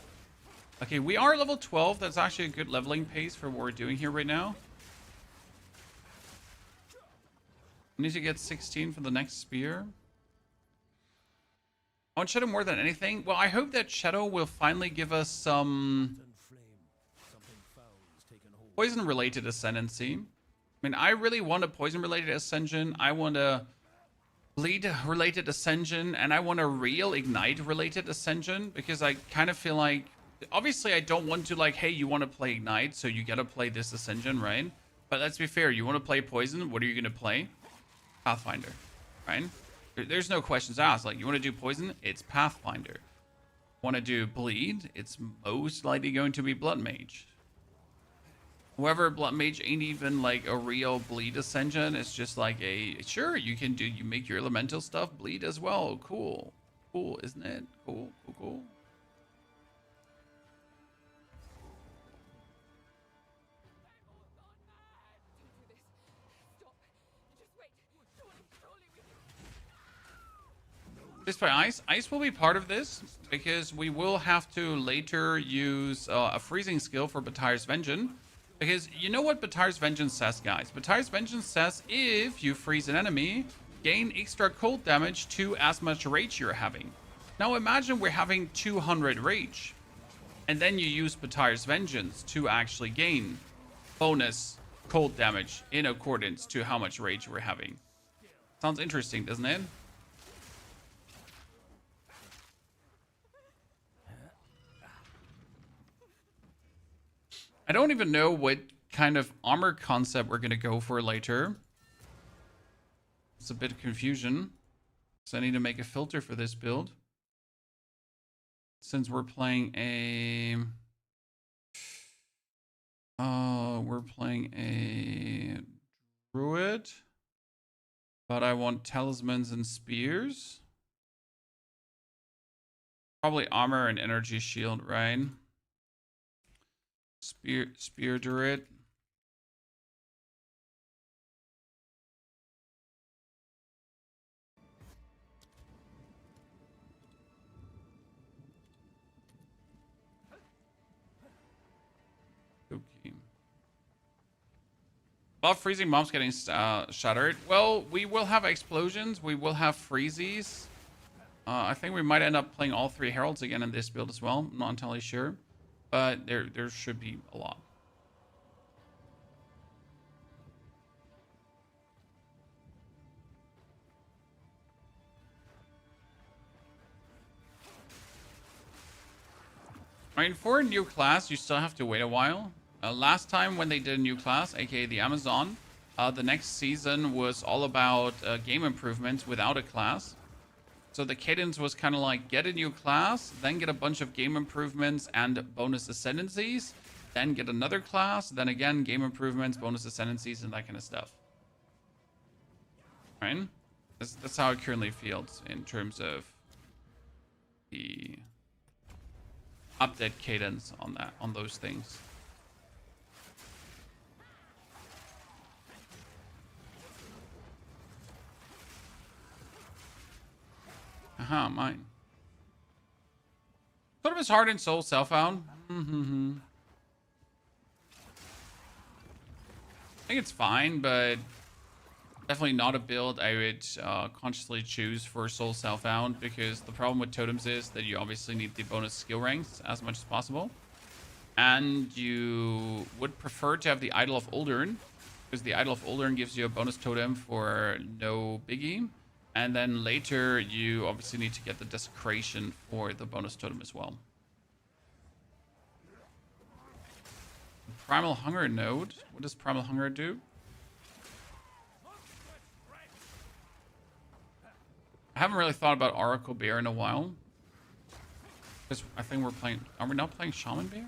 A: Okay, we are level 12. That's actually a good leveling pace for what we're doing here right now. We need to get 16 for the next spear. I want Shadow more than anything. Well, I hope that Shadow will finally give us some poison-related ascendancy. I mean, I really want a poison-related ascension. I want a bleed-related ascension, and I want a real ignite-related ascension, because I kind of feel like, obviously, I don't want to, like, hey, you want to play ignite, so you gotta play this ascension, right? But let's be fair. You want to play poison, what are you gonna play? Pathfinder, right? There's no questions asked. Like, you want to do poison? It's Pathfinder. Want to do bleed? It's most likely going to be Blood Mage. However, Blood Mage ain't even like a real bleed ascension. It's just like a, sure, you can do, you make your elemental stuff bleed as well. Cool. Cool, isn't it? Cool, cool, cool. This by ice. Ice will be part of this because we will have to later use a freezing skill for Batyre's Vengeance. Because you know what Batyre's Vengeance says, guys? Batyre's Vengeance says if you freeze an enemy, gain extra cold damage to as much rage you're having. Now imagine we're having 200 rage. And then you use Batyre's Vengeance to actually gain bonus cold damage in accordance to how much rage we're having. Sounds interesting, doesn't it? I don't even know what kind of armor concept we're going to go for later. It's a bit of confusion. So I need to make a filter for this build. Since we're playing a... we're playing a Druid. But I want talismans and spears. Probably armor and energy shield, right? Spear Druid. Okay. About freezing mobs getting shattered. Well, we will have explosions. We will have freezies. I think we might end up playing all 3 heralds again in this build as well. I'm not entirely sure. But there should be a lot. I mean, for a new class, you still have to wait a while. Last time when they did a new class, aka the Amazon, the next season was all about game improvements without a class. So the cadence was kind of like get a new class, then get a bunch of game improvements and bonus ascendancies, then get another class, then again game improvements, bonus ascendancies, and that kind of stuff. Right? That's how it currently feels in terms of the update cadence on those things. Aha, mine. Totem is hard in Soul Self-Found. I think it's fine, but definitely not a build I would consciously choose for Soul Self-Found, because the problem with totems is that you obviously need the bonus skill ranks as much as possible. And you would prefer to have the Idol of Uldern, because the Idol of Uldern gives you a bonus totem for no biggie. And then later, you obviously need to get the Desecration for the bonus totem as well. Primal Hunger node. What does Primal Hunger do? I haven't really thought about Oracle Bear in a while. Because I think we're playing... Are we not playing Shaman Bear?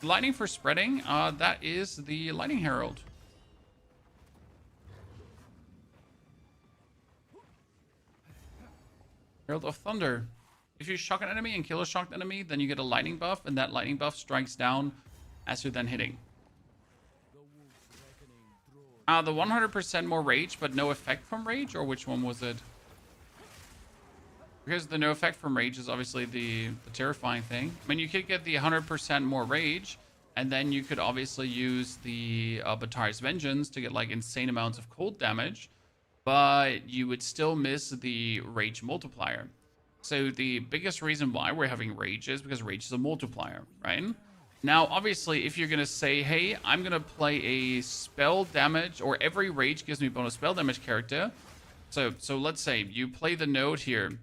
A: Lightning for spreading, that is the Lightning Herald. Herald of Thunder. If you shock an enemy and kill a shocked enemy, then you get a lightning buff, and that lightning buff strikes down as you're then hitting. The 100% more rage, but no effect from rage, or which one was it? Because the no effect from rage is obviously the terrifying thing. I mean, you could get the 100% more rage, and then you could obviously use the Batari's Vengeance to get like insane amounts of cold damage, but you would still miss the rage multiplier. So the biggest reason why we're having rage is because rage is a multiplier, right? Now, obviously, if you're going to say, hey, I'm going to play a spell damage, or every rage gives me bonus spell damage character. So let's say you play the node here.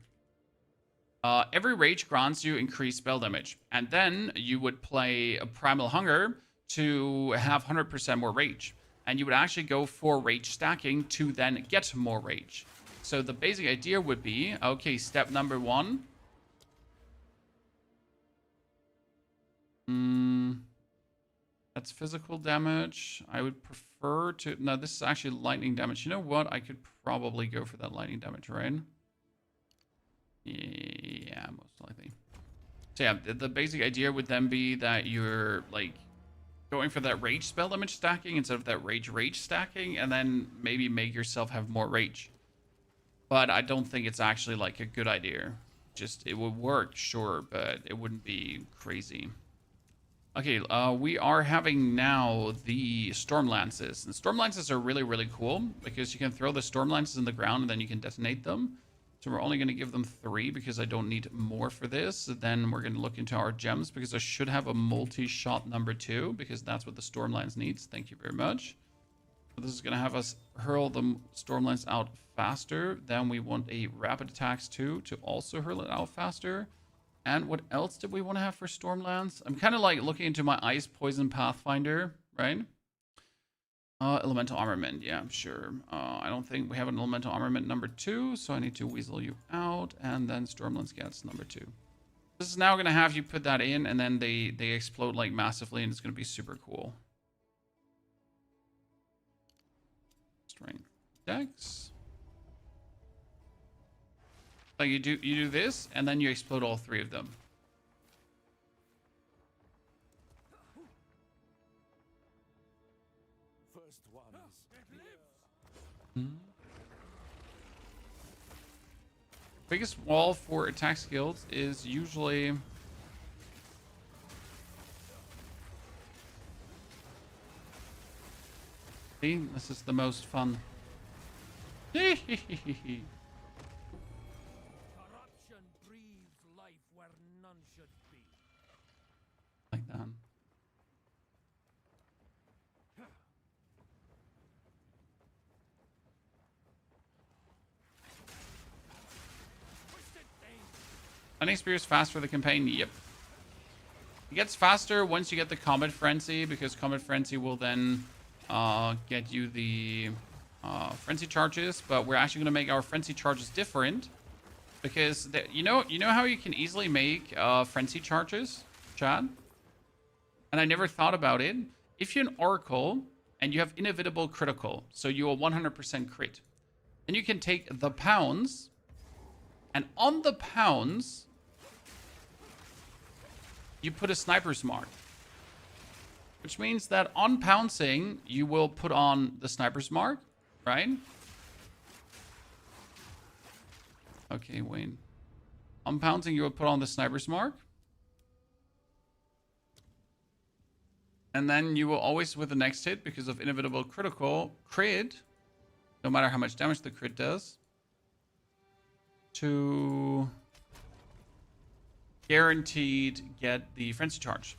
A: Every rage grants you increased spell damage. And then you would play a Primal Hunger to have 100% more rage. And you would actually go for rage stacking to then get more rage. So the basic idea would be, okay, step number 1. That's physical damage. I would prefer to... No, this is actually lightning damage. You know what? I could probably go for that lightning damage, right? Yeah, most likely. So yeah, the basic idea would then be that you're like going for that rage spell damage stacking instead of that rage stacking, and then maybe make yourself have more rage. But I don't think it's actually like a good idea. Just, it would work, sure, but it wouldn't be crazy. Okay, we are having now the Storm Lances. And Storm Lances are really, really cool because you can throw the Storm Lances in the ground and then you can detonate them. So we're only going to give them 3 because I don't need more for this. Then we're going to look into our gems because I should have a multi-shot number 2 because that's what the Stormlance needs. Thank you very much. So this is going to have us hurl the Stormlance out faster. Then we want a rapid attacks 2 to also hurl it out faster. And what else did we want to have for Stormlance? I'm kind of like looking into my Ice Poison Pathfinder, right? Elemental Armament, yeah, sure. I don't think we have an Elemental Armament number 2, so I need to weasel you out, and then Stormlance gets number 2. This is now going to have you put that in, and then they explode like massively, and it's going to be super cool. Strength Dex. Like you do this, and then you explode all 3 of them. Biggest wall for attack skills is usually see, this is the most fun.
B: Corruption breathes life where none should be.
A: Like that. Lightning Spear is fast for the campaign? Yep. It gets faster once you get the Comet Frenzy, because Comet Frenzy will then get you the Frenzy charges. But we're actually going to make our Frenzy charges different, because you know how you can easily make Frenzy charges, Chad? And I never thought about it. If you're an Oracle and you have inevitable critical, so you are 100% crit, then you can take the pounds, and on the pounds, you put a sniper's mark. Which means that on pouncing, you will put on the sniper's mark, right? Okay, Wayne. On pouncing, you will put on the sniper's mark. And then you will always, with the next hit, because of inevitable critical, crit, no matter how much damage the crit does, to guaranteed get the frenzy charge.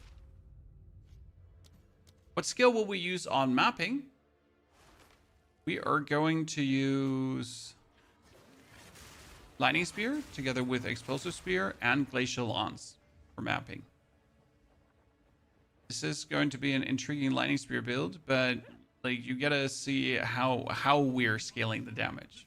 A: What skill will we use on mapping? We are going to use Lightning Spear together with Explosive Spear and Glacial Lance for mapping. This is going to be an intriguing Lightning Spear build, but like you gotta see how we're scaling the damage.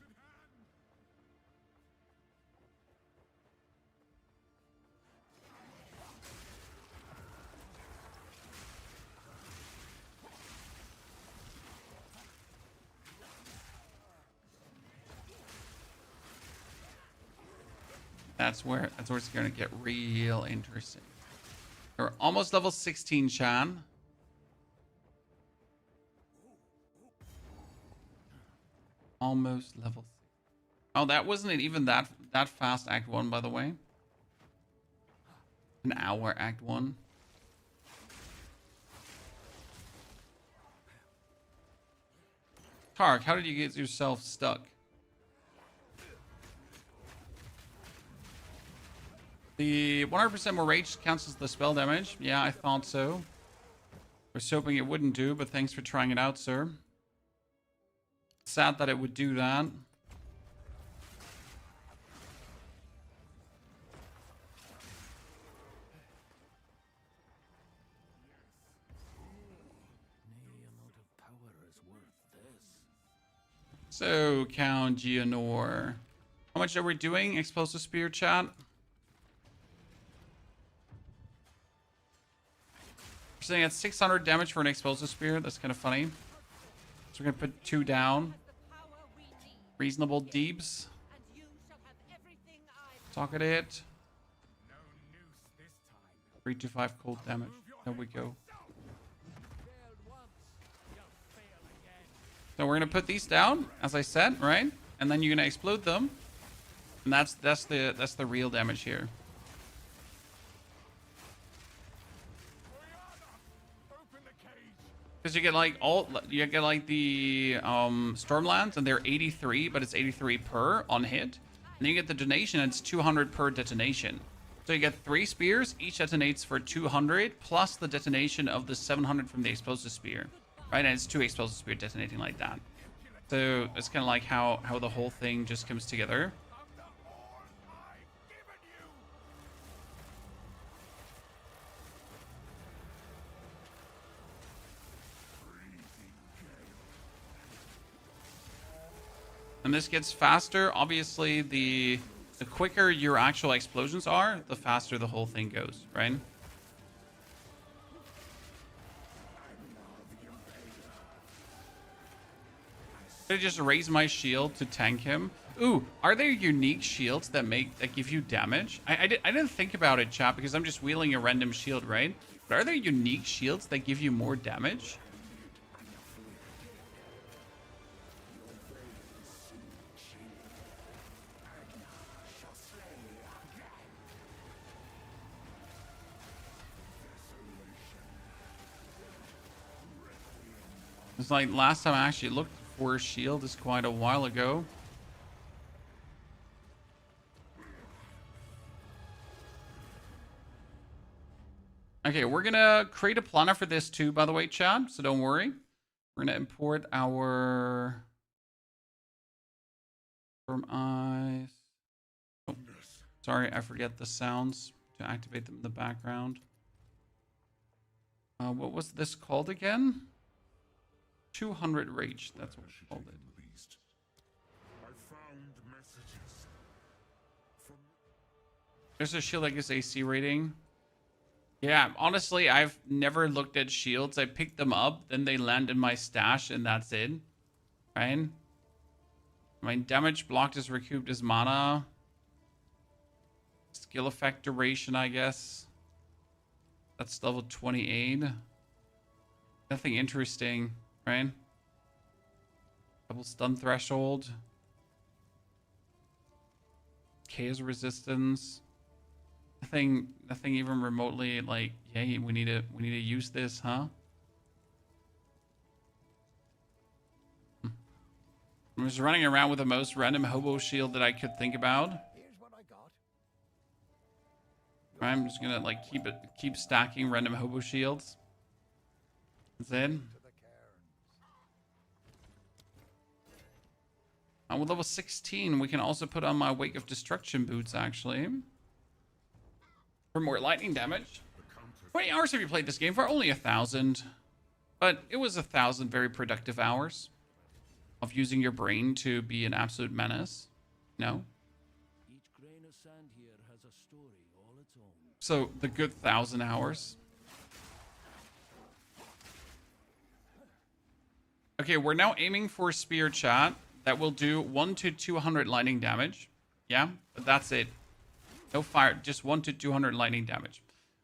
A: That's where it's gonna get real interesting. We're almost level 16, Shan. Almost level 6. Oh, that wasn't even that fast, Act 1, by the way. An hour, Act 1. Tark, how did you get yourself stuck? The 100% more rage cancels the spell damage. Yeah, I thought so. Was hoping it wouldn't do, but thanks for trying it out, sir. Sad that it would do that. So, Count Geonor. How much are we doing? Explosive Spear, chat? We're sitting at 600 damage for an Explosive Spear. That's kind of funny. So we're going to put 2 down. Reasonable deeps. Talk at it. 325 cold damage. There we go. So we're going to put these down, as I said, right? And then you're going to explode them. And that's the real damage here. Because you get like the Stormlands, and they're 83, but it's 83 per on hit. And then you get the detonation, and it's 200 per detonation. So you get 3 spears, each detonates for 200, plus the detonation of the 700 from the explosive spear, right? And it's 2 explosive spear detonating like that. So it's kind of like how the whole thing just comes together. And this gets faster. Obviously, the quicker your actual explosions are, the faster the whole thing goes, right? Should I just raise my shield to tank him? Ooh, are there unique shields that give you damage? I didn't think about it, chat, because I'm just wheeling a random shield, right? But are there unique shields that give you more damage? It's like last time I actually looked for a shield is quite a while ago. Okay, we're gonna create a planner for this too, by the way, chat, so don't worry. We're gonna import our Storm Eyes. Oh, sorry, I forget the sounds to activate them in the background. What was this called again? 200 rage. That's what we called it.
D: I found messages from
A: There's a shield that gives AC rating. Yeah, honestly, I've never looked at shields. I pick them up, then they land in my stash, and that's it. Right? I mean, damage blocked is recouped as mana. Skill effect duration, I guess. That's level 28. Nothing interesting, right? Double stun threshold. Chaos resistance. Nothing even remotely like, hey, we need to use this, huh? I was running around with the most random hobo shield that I could think about.
B: Here's what I got.
A: I'm just gonna like keep stacking random hobo shields. That's it.
B: To the cairns.
A: And with level 16, we can also put on my Wake of Destruction boots, actually. For more lightning damage. 20 hours have you played this game for? Only 1,000. But it was 1,000 very productive hours of using your brain to be an absolute menace. No?
B: Each grain of sand here has a story all its own.
A: So, the good 1,000 hours. Okay, we're now aiming for Spear Chat. That will do 1 to 200 lightning damage. Yeah, but that's it. No fire, just 1 to 200 lightning damage.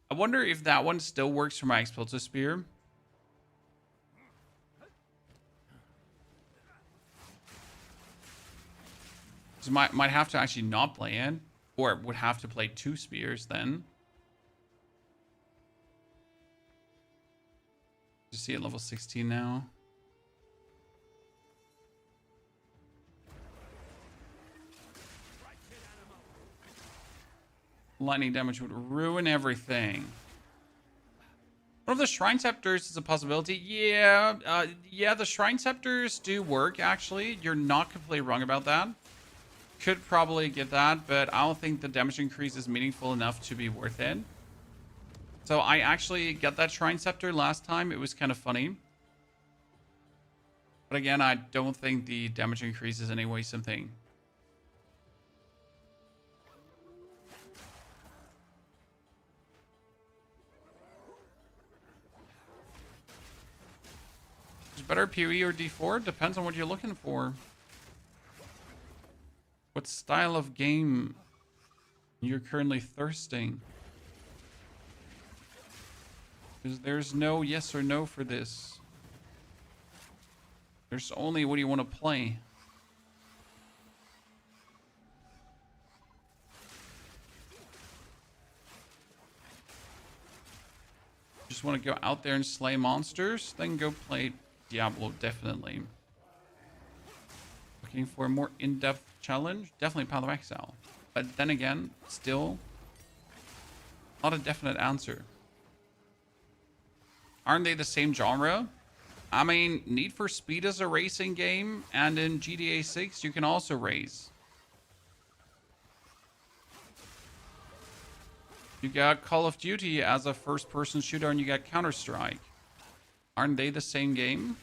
A: I wonder if that one still works for my Explosive Spear. So might have to actually not play it. Or would have to play 2 spears then. You see at level 16 now. Lightning damage would ruin everything. One of the Shrine Scepters is a possibility. Yeah, the Shrine Scepters do work, actually. You're not completely wrong about that. Could probably get that, but I don't think the damage increase is meaningful enough to be worth it. So I actually got that Shrine Scepter last time. It was kind of funny. But again, I don't think the damage increase is anyway something. Is better POE or D4? Depends on what you're looking for. What style of game you're currently thirsting? Because there's no yes or no for this. There's only what do you want to play. Just want to go out there and slay monsters? Then go play Diablo, definitely. Looking for a more in-depth challenge? Definitely Path of Exile. But then again, still not a definite answer. Aren't they the same genre? I mean, Need for Speed is a racing game, and in GTA 6 you can also race. You got Call of Duty as a first-person shooter, and you got Counter-Strike. Aren't they the same game?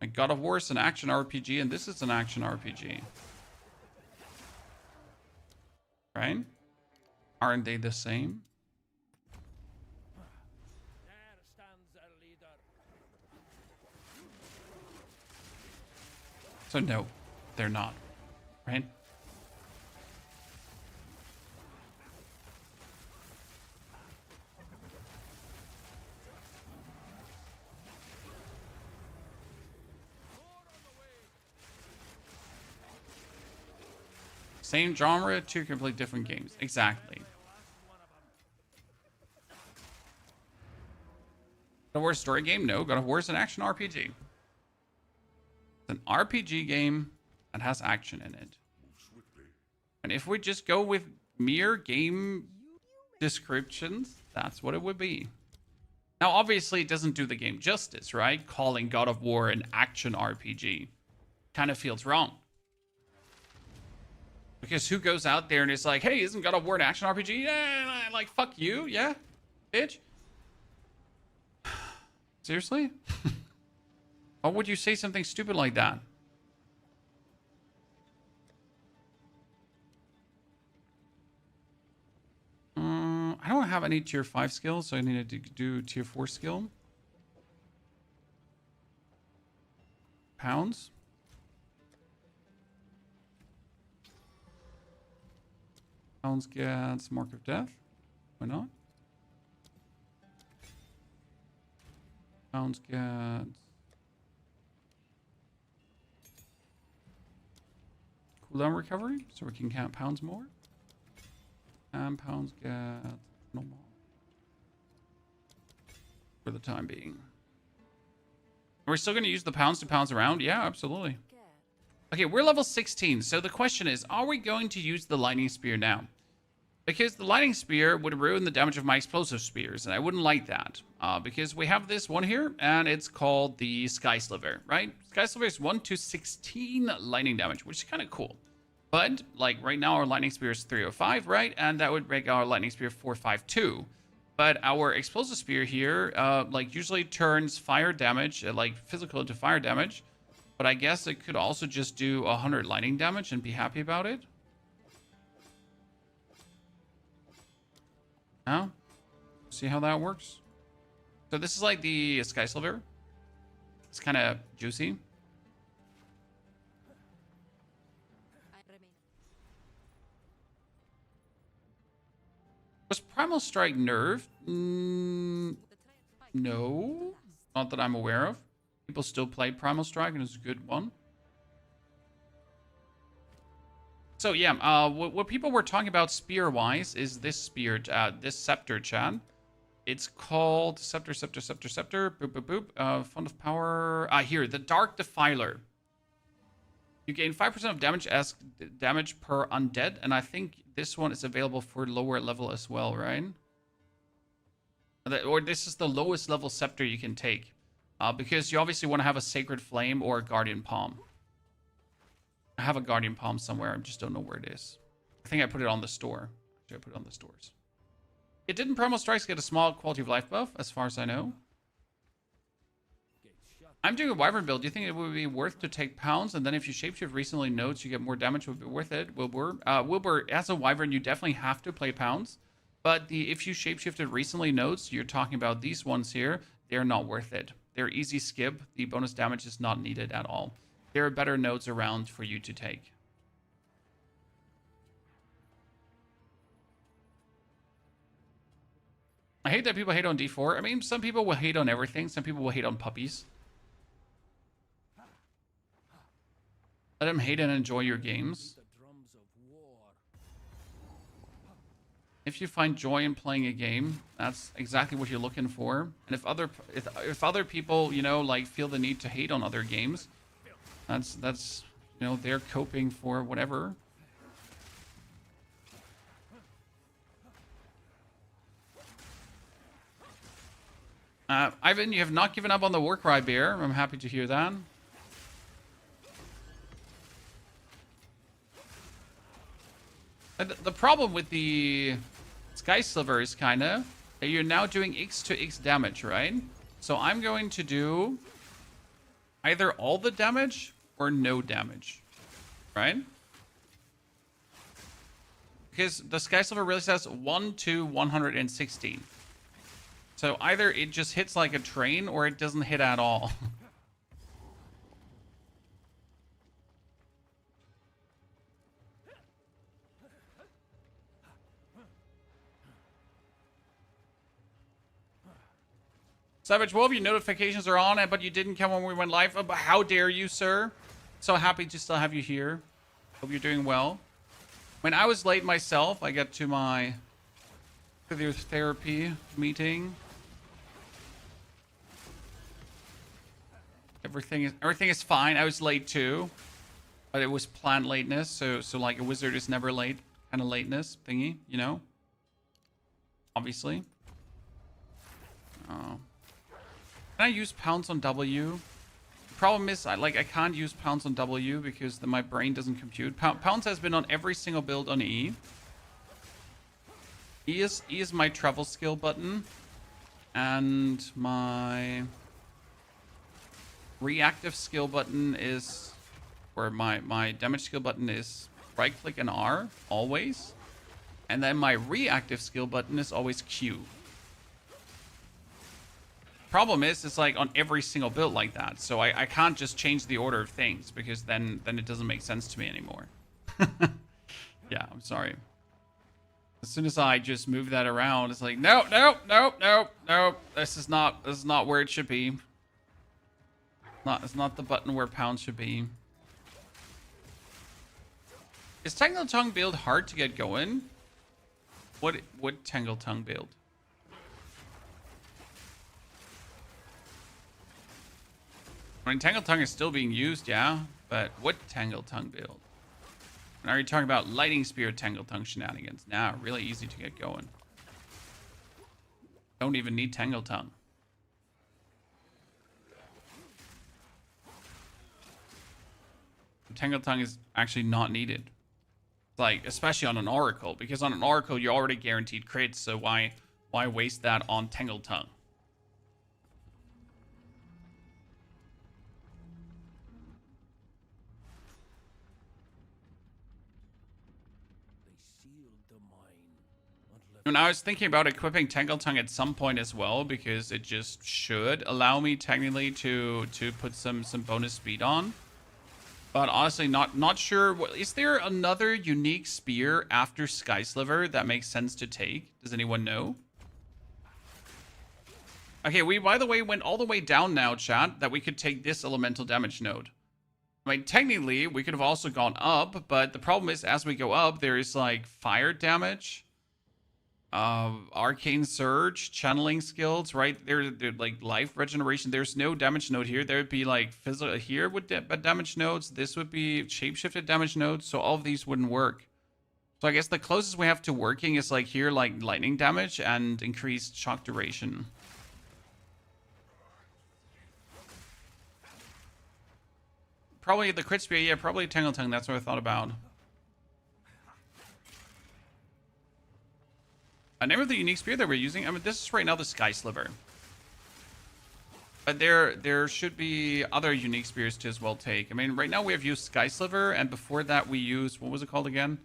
A: And God of War is an action RPG, and this is an action RPG. Right? Aren't they the same?
B: There stands our leader.
A: So no, they're not. Right? Same genre, 2 completely different games. Exactly. God of War story game? No, God of War is an action RPG. It's an RPG game that has action in it. And if we just go with mere game descriptions, that's what it would be. Now, obviously, it doesn't do the game justice, right? Calling God of War an action RPG kind of feels wrong. Because who goes out there and is like, hey, isn't God of War an action RPG? Yeah, like, fuck you, yeah, bitch. Seriously? Why would you say something stupid like that? I don't have any tier 5 skills, so I need to do tier 4 skill. Pounds. Pounds gets Mark of Death. Why not? Pounds gets cooldown recovery, so we can count pounds more. And pounds get normal for the time being. We're still going to use the pounds to pounds around? Yeah, absolutely. Okay, we're level 16. So the question is, are we going to use the lightning spear now? Because the lightning spear would ruin the damage of my explosive spears, and I wouldn't like that. Because we have this one here, and it's called the Sky Sliver, right? Sky Sliver is 1 to 16 lightning damage, which is kind of cool. But, like, right now our lightning spear is 305, right? And that would make our lightning spear 452. But our explosive spear here, like, usually turns fire damage, like, physical into fire damage. But I guess it could also just do 100 lightning damage and be happy about it. Now, see how that works? So this is like the Sky Sliver. It's kind of juicy. Was Primal Strike nerfed? No. Not that I'm aware of. People still play Primal Strike and it's a good one. So yeah, what people were talking about spear-wise is this spear, this scepter, Chad. It's called scepter. Boop, boop, boop. Font of power. Here, the Dark Defiler. You gain 5% of damage as damage per undead, and I think this one is available for lower level as well, right? Or this is the lowest level scepter you can take, because you obviously want to have a Sacred Flame or a Guardian Palm. I have a Guardian Palm somewhere. I just don't know where it is. I think I put it on the store. Actually, I put it on the stores. It didn't Primal Strikes get a small quality of life buff, as far as I know. I'm doing a Wyvern build. Do you think it would be worth to take pounds? And then if you shapeshift recently nodes, you get more damage. Would be worth it, Wilbur? Wilbur, as a Wyvern, you definitely have to play pounds. But if you shapeshifted recently nodes, you're talking about these ones here. They're not worth it. They're easy skip. The bonus damage is not needed at all. There are better nodes around for you to take. I hate that people hate on D4. I mean, some people will hate on everything. Some people will hate on puppies. Let them hate and enjoy your games. If you find joy in playing a game, that's exactly what you're looking for. And if other people, you know, like feel the need to hate on other games, that's you know, they're coping for whatever. Ivan, you have not given up on the Warcry bear. I'm happy to hear that. The problem with the Sky Sliver is kind of that you're now doing X to X damage, right? So I'm going to do either all the damage or no damage, right? Because the Sky Sliver really says 1 to 116. So either it just hits like a train or it doesn't hit at all. Savage Wolf, your notifications are on, but you didn't come when we went live. How dare you, sir? So happy to still have you here. Hope you're doing well. When I was late myself, I got to my physiotherapy meeting. Everything is fine. I was late too, but it was planned lateness. So like a wizard is never late, kind of lateness thingy, you know. Obviously. Oh. Can I use pounds on W? Problem is, I can't use pounce on W because my brain doesn't compute. Pounce has been on every single build on E. E is my travel skill button, and my reactive skill button is, or my damage skill button is right click and R always, and then my reactive skill button is always Q. Problem is, it's like on every single build like that, so I can't just change the order of things because then it doesn't make sense to me anymore. Yeah, I'm sorry. As soon as I just move that around, it's like no. This is not where it should be. It's not the button where pound should be. Is Tangle Tongue build hard to get going? What Tangle Tongue build? I mean, Tangle Tongue is still being used, yeah, but what Tangle Tongue build? And are you talking about Lightning Spear Tangle Tongue shenanigans? Nah, really easy to get going. Don't even need Tangle Tongue. Tangle Tongue is actually not needed. Like, especially on an Oracle, because on an Oracle you're already guaranteed crits, so why waste that on Tangle Tongue?
B: They sealed the mine and left
A: And I was thinking about equipping Tangle Tongue at some point as well, because it just should allow me technically to put some bonus speed on. But honestly, not sure. Is there another unique spear after Sky Sliver that makes sense to take? Does anyone know? Okay, we, by the way, went all the way down now, chat, that we could take this elemental damage node. I mean, technically, we could have also gone up, but the problem is, as we go up, there is, like, fire damage, arcane surge, channeling skills, right? They're like life regeneration. There's no damage node here. There would be like physical here with damage nodes. This would be shapeshifted damage nodes. So all of these wouldn't work. So I guess the closest we have to working is like here, like lightning damage and increased shock duration. Probably the crit spear. Yeah, probably Tangle Tongue. That's what I thought about. Name of the unique spear that we're using. I mean, this is right now the Sky Sliver. But there should be other unique spears to as well take. I mean, right now we have used Sky Sliver, and before that we used, what was it called again?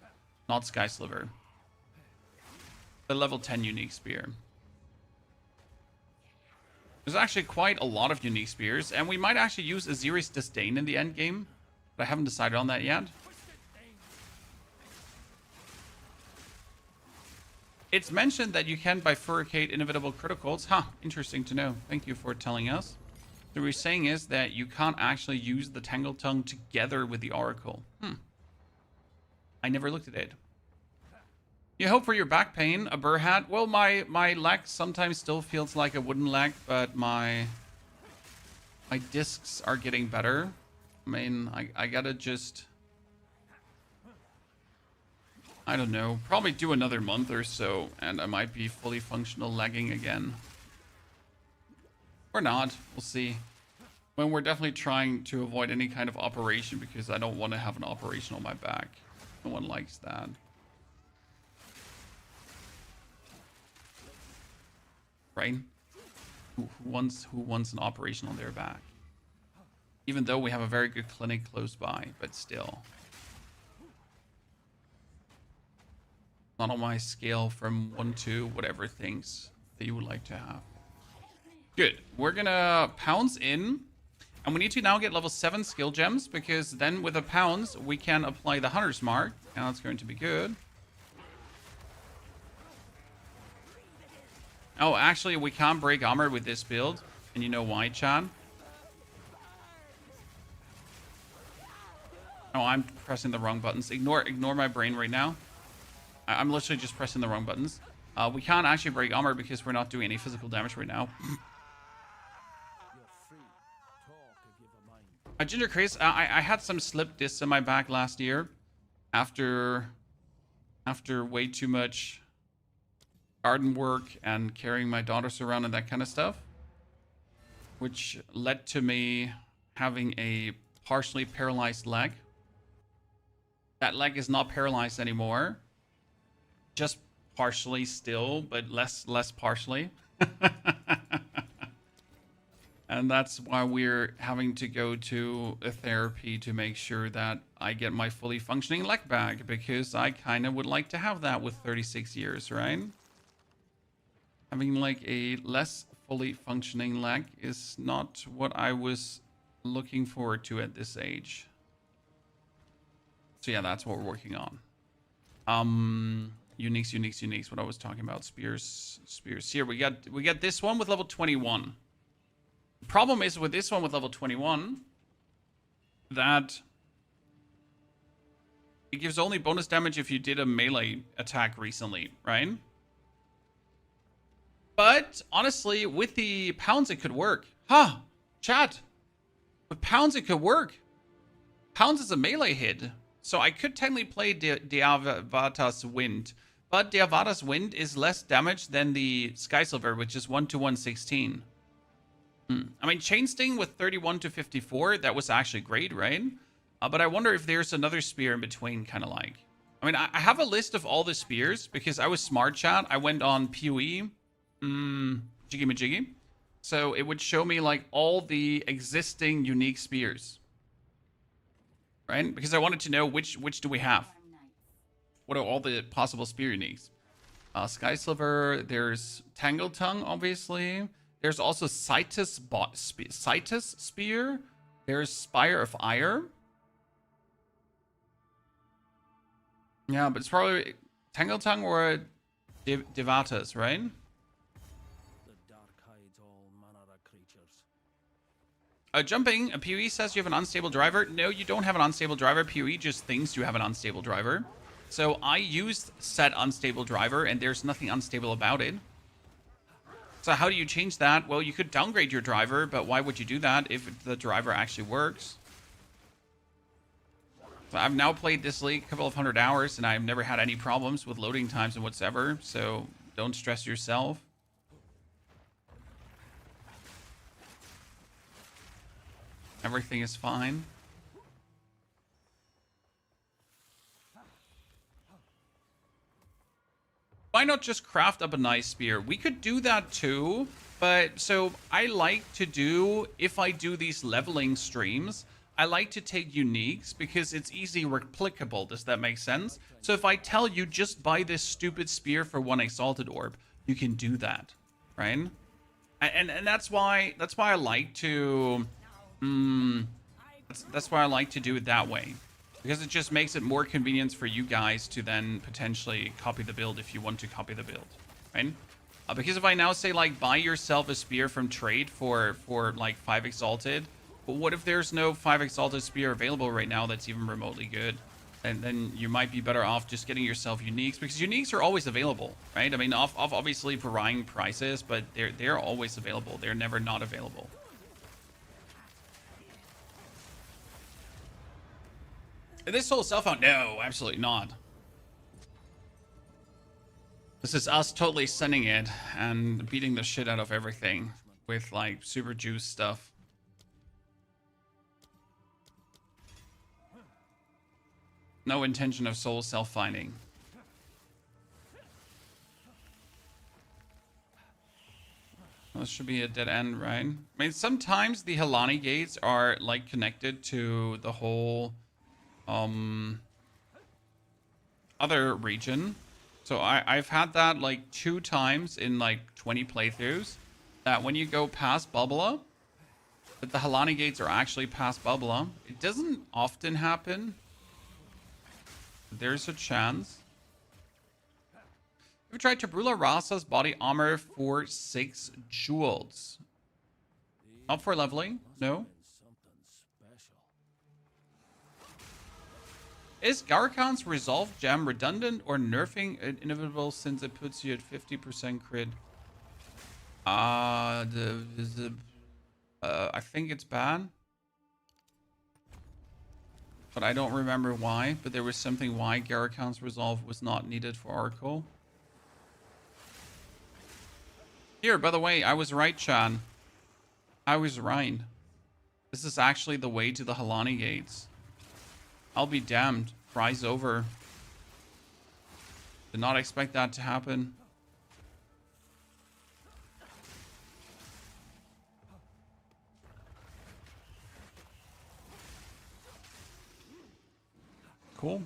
A: Not Sky Sliver. The level 10 unique spear. There's actually quite a lot of unique spears, and we might actually use Aziri's Disdain in the end game, but I haven't decided on that yet. It's mentioned that you can bifurcate inevitable criticals. Huh, interesting to know. Thank you for telling us. So what we're saying is that you can't actually use the Tangle Tongue together with the Oracle. I never looked at it. You hope for your back pain, a burr hat. Well, my leg sometimes still feels like a wooden leg, but my discs are getting better. I mean, I gotta just... I don't know, probably do another month or so, and I might be fully functional lagging again. Or not, we'll see. When we're definitely trying to avoid any kind of operation, because I don't want to have an operation on my back. No one likes that. Right? Who wants an operation on their back? Even though we have a very good clinic close by, but still. Not on my scale from 1 to whatever things that you would like to have. Good. We're gonna pounce in. And we need to now get level 7 skill gems, because then with a pounce, we can apply the Hunter's Mark. And that's going to be good. Oh, actually, we can't break armor with this build. And you know why, Chan? Oh, I'm pressing the wrong buttons. Ignore my brain right now. I'm literally just pressing the wrong buttons. We can't actually break armor because we're not doing any physical damage right now.
B: You're free. Talk if you've a mind.
A: Ginger Chris, I had some slip discs in my back last year after way too much garden work and carrying my daughters around and that kind of stuff, which led to me having a partially paralyzed leg. That leg is not paralyzed anymore. Just partially still, but less partially. And that's why we're having to go to a therapy to make sure that I get my fully functioning leg back, because I kind of would like to have that with 36 years, right? Having like a less fully functioning leg is not what I was looking forward to at this age. So yeah, that's what we're working on. Uniques, what I was talking about. Spears. Here we got this one with level 21. The problem is with this one with level 21 that it gives only bonus damage if you did a melee attack recently, right? But honestly, with the pounds it could work. Huh, chat. With pounds it could work. Pounds is a melee hit. So I could technically play Deavata's Wind. But Deavata's Wind is less damage than the Sky Silver, which is 1 to 116. I mean, Chain Sting with 31 to 54, that was actually great, right? But I wonder if there's another spear in between, kind of like. I mean, I have a list of all the spears because I was smart, chat. I went on POE, Jiggy Majiggy. So it would show me like all the existing unique spears. Right? Because I wanted to know which do we have. What are all the possible spear uniques? Sky Silver, there's Tangle Tongue, obviously. There's also Citus Spear. There's Spire of Ire. Yeah, but it's probably Tangle Tongue or Devatas, right?
B: The dark hides all manner of creatures.
A: Jumping, POE says you have an unstable driver. No, you don't have an unstable driver. POE just thinks you have an unstable driver. So I used set unstable driver, and there's nothing unstable about it. So how do you change that? Well, you could downgrade your driver, but why would you do that if the driver actually works? So I've now played this league a couple of 100 hours, and I've never had any problems with loading times and whatsoever. So don't stress yourself. Everything is fine. Why not just craft up a nice spear? We could do that too, but so I like to do, if I do these leveling streams, I like to take uniques because it's easy replicable. Does that make sense? So if I tell you just buy this stupid spear for 1 exalted orb, you can do that, right? And that's why I like to that's why I like to do it that way. Because it just makes it more convenient for you guys to then potentially copy the build if you want to copy the build, right? Because if I now say, like, buy yourself a spear from trade for like 5 exalted, but what if there's no 5 exalted spear available right now that's even remotely good? And then you might be better off just getting yourself uniques, because uniques are always available, right? I mean, off obviously varying prices, but they're always available. They're never not available. Is this whole self-found? No, absolutely not. This is us totally sending it and beating the shit out of everything with like super juice stuff. No intention of soul self-finding. This should be a dead end, right? I mean, sometimes the Helani gates are like connected to the whole other region. So I've had that like 2 times in like 20 playthroughs, that when you go past Bubula, that the Helani gates are actually past Bubula. It doesn't often happen. There's a chance. Have you tried Tabula Rasa's body armor for 6 jewels? Not for leveling, no. Is Garkan's Resolve Gem redundant or nerfing inevitable since it puts you at 50% crit? I think it's bad. But I don't remember why. But there was something why Garkan's Resolve was not needed for Oracle. Here, by the way, I was right, Chan. I was right. This is actually the way to the Halani gates. I'll be damned. Fry's over. Did not expect that to happen. Cool.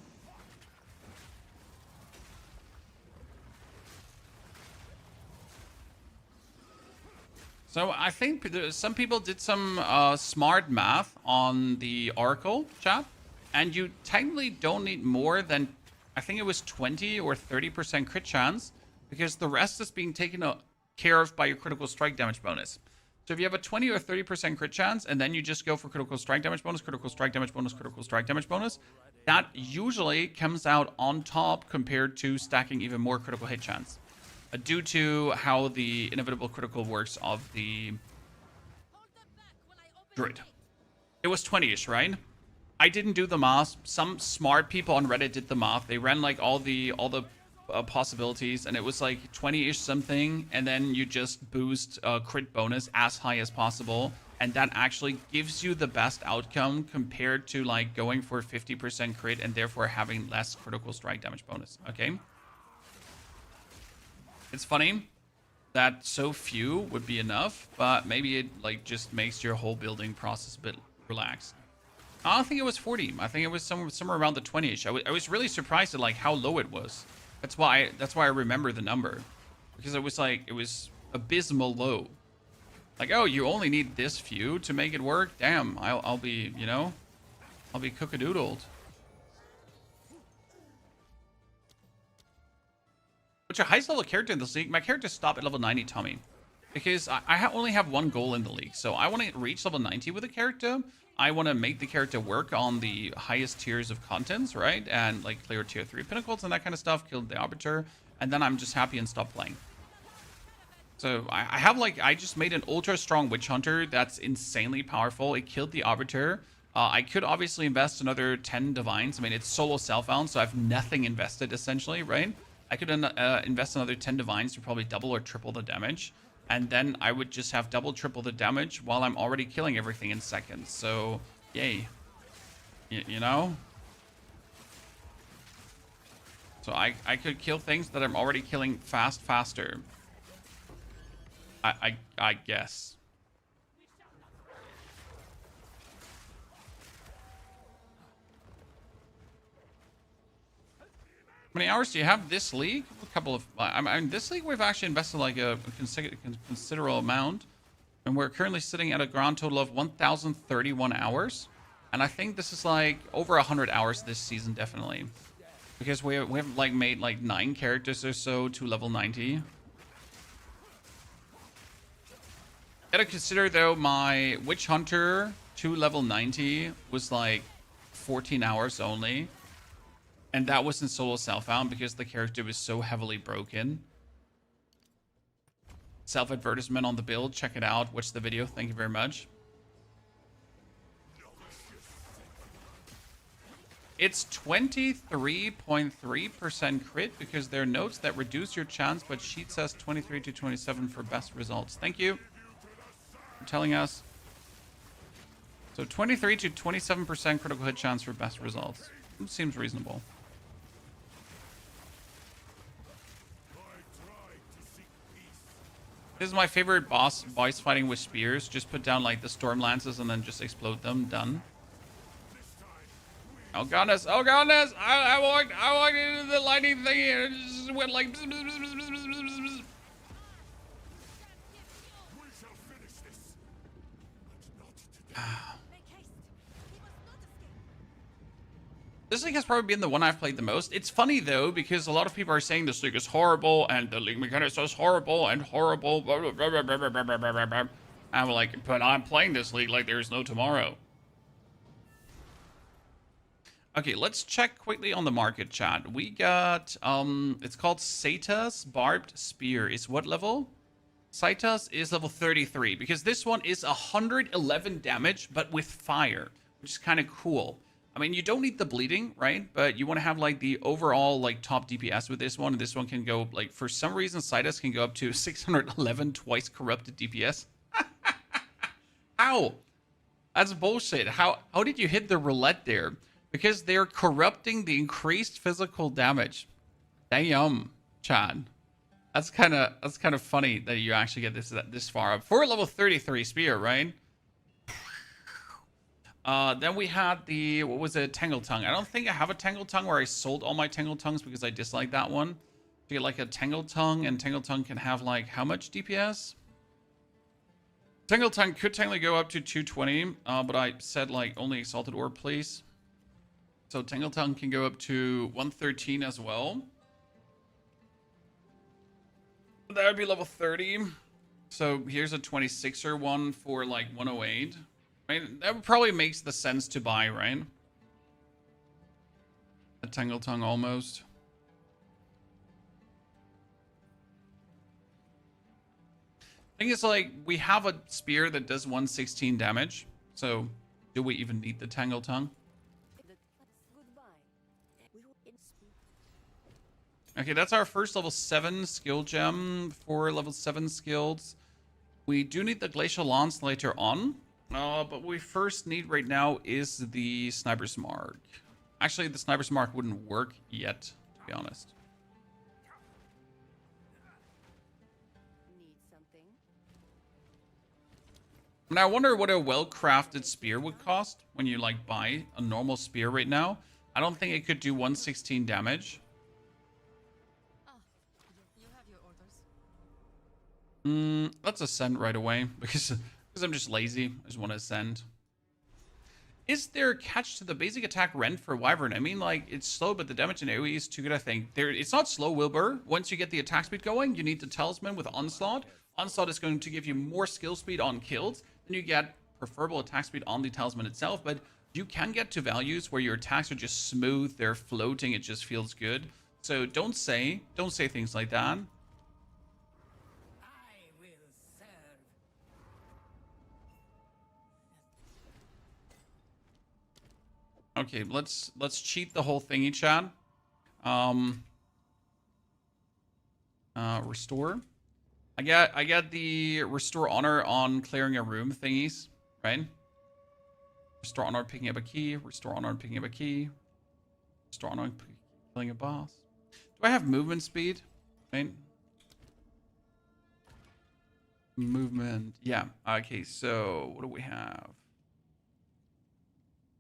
A: So I think some people did some smart math on the Oracle chat, and you technically don't need more than, I think it was 20 or 30% crit chance, because the rest is being taken care of by your critical strike damage bonus. So if you have a 20 or 30% crit chance, and then you just go for critical strike damage bonus, critical strike damage bonus, critical strike damage bonus, that usually comes out on top compared to stacking even more critical hit chance. Due to how the inevitable critical works of the Druid. It was 20-ish, right? I didn't do the math. Some smart people on Reddit did the math. They ran like all the possibilities, and it was like 20-ish something, and then you just boost crit bonus as high as possible, and that actually gives you the best outcome compared to like going for 50% crit and therefore having less critical strike damage bonus. Okay. It's funny that so few would be enough, but maybe it like just makes your whole building process a bit relaxed. I don't think it was 40. I think it was somewhere around the 20-ish. I was really surprised at like how low it was. That's why I remember the number, because it was abysmal low. Like, oh, you only need this few to make it work. Damn, I'll be, you know, I'll be cook-a-doodled. Which a highest level character in this league, my character stopped at level 90, Tommy. Because I only have one goal in the league. So I want to reach level 90 with a character. I want to make the character work on the highest tiers of contents, right? And like clear tier 3 pinnacles and that kind of stuff, kill the Arbiter. And then I'm just happy and stop playing. So I have like, I just made an ultra strong Witch Hunter that's insanely powerful. It killed the Arbiter. I could obviously invest another 10 Divines. I mean, it's solo self-bound, so I have nothing invested essentially, right? I could invest another 10 Divines to probably double or triple the damage. And then I would just have double, triple the damage while I'm already killing everything in seconds. So, yay. You know? So I could kill things that I'm already killing faster. I guess. How many hours do you have this league? A couple of, I mean, this league we've actually invested like a considerable amount, and we're currently sitting at a grand total of 1,031 hours, and I think this is like over 100 hours this season definitely, because we have like made like 9 characters or so to level 90. Gotta consider though, my Witch Hunter to level 90 was like 14 hours only. And that was in solo self-found because the character was so heavily broken. Self-advertisement on the build. Check it out. Watch the video. Thank you very much. It's 23.3% crit because there are notes that reduce your chance, but sheet says 23 to 27 for best results. Thank you for telling us. So 23 to 27% critical hit chance for best results. It seems reasonable. This is my favorite boss fighting with spears. Just put down like the storm lances and then just explode them. Done. Oh goodness! Oh goodness! I walked into the lightning thingy and it just went like. This league has probably been the one I've played the most. It's funny though, because a lot of people are saying this league is horrible and the league mechanics is horrible and horrible. Blah, blah, blah, blah, blah, blah, blah, blah, blah. I'm like, but I'm playing this league like there's no tomorrow. Okay, let's check quickly on the market chat. We got, it's called Saita's Barbed Spear. Is what level? Saita's is level 33, because this one is 111 damage, but with fire, which is kind of cool. I mean, you don't need the bleeding, right? But you want to have like the overall like top DPS with this one. And this one can go like, for some reason, Saita's can go up to 611 twice corrupted DPS. How? That's bullshit. How did you hit the roulette there? Because they're corrupting the increased physical damage. Damn, Chad. That's kind of funny that you actually get this far up for a level 33 spear, right? Then we had the, what was it, Tangle Tongue. I don't think I have a Tangle Tongue where I sold all my Tangle Tongues because I dislike that one. To get like a Tangle Tongue, and Tangle Tongue can have like how much DPS? Tangle Tongue could technically go up to 220, but I said like only Exalted Orb, please. So Tangle Tongue can go up to 113 as well. That would be level 30. So here's a 26er one for like 108. I mean, that probably makes the sense to buy, right? A Tangle Tongue almost. Thing is, like, we have a spear that does 116 damage. So do we even need the Tangle Tongue? Okay, that's our first level 7 skill gem for level 7 skills. We do need the Glacial Lance later on. But what we first need right now is the Sniper's Mark. Actually, the Sniper's Mark wouldn't work yet, to be honest.
C: Need something?
A: And I wonder what a well-crafted spear would cost when you, like, buy a normal spear right now. I don't think it could do 116 damage.
C: You have your orders.
A: Let's ascend right away because I'm just lazy. I just want to ascend. Is there a catch to the basic attack rend for Wyvern? I mean, like, it's slow, but the damage in AoE is too good, I think. It's not slow, Wilbur. Once you get the attack speed going, you need the Talisman with Onslaught. Onslaught is going to give you more skill speed on kills. Then you get preferable attack speed on the Talisman itself, but you can get to values where your attacks are just smooth, they're floating, it just feels good. So don't say things like that.
B: I will serve.
A: Okay, let's cheat the whole thingy, Chad. Restore. I got the restore honor on clearing a room thingies, right? Restore honor picking up a key, restore honor picking up a key, restore honor killing a boss. Do I have movement speed? Right? Movement. Yeah. Okay, so what do we have?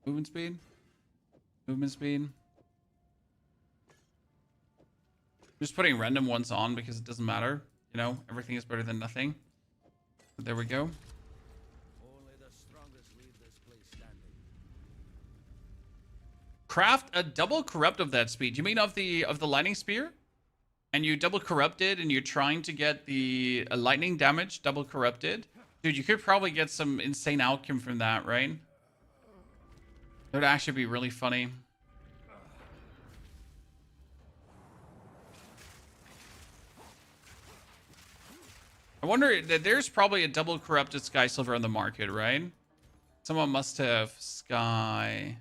A: Movement speed? Movement speed. Just putting random ones on because it doesn't matter. You know, everything is better than nothing. But there we go.
B: Only the strongest leave this place standing.
A: Craft a double corrupt of that speed. You mean of the lightning spear? And you double corrupted and you're trying to get the lightning damage double corrupted? Dude, you could probably get some insane outcome from that, right? That would actually be really funny. I wonder that there's probably a double corrupted Sky Sliver on the market, right? Someone must have Sky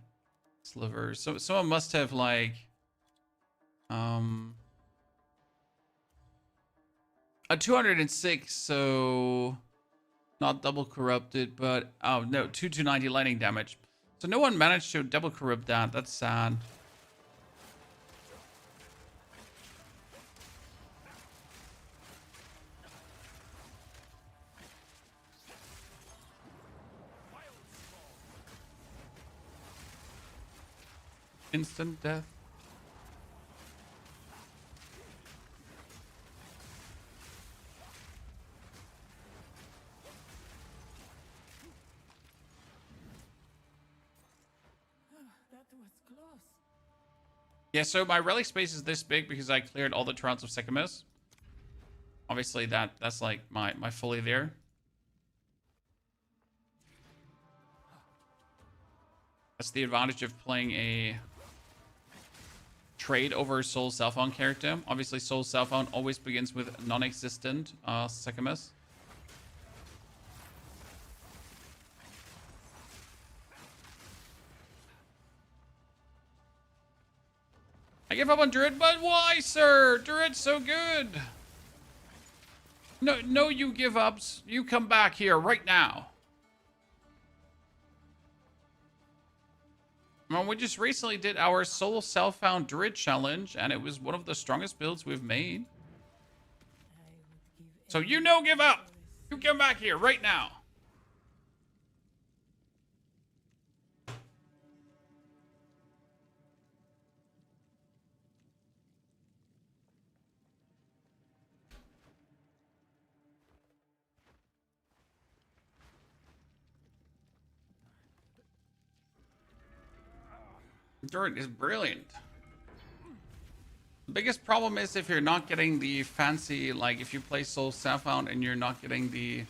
A: Sliver. So someone must have like a 206, so not double corrupted, but oh no, 290 lightning damage. So no one managed to double corrupt that. That's sad. Instant death.
B: That was close.
A: Yeah, so my relic space is this big because I cleared all the Trounce of Secamus. Obviously that's like my fully there. That's the advantage of playing a trade over Soul Cellphone character. Obviously, Soul Cellphone always begins with non-existent Secamus. I give up on Druid, but why, sir? Druid's so good. No, you give ups. You come back here right now. Well, we just recently did our solo self-found Druid challenge, and it was one of the strongest builds we've made. So you no give up. You come back here right now. Druid is brilliant. The biggest problem is if you're not getting the fancy, like if you play Soul Self-Found and you're not getting the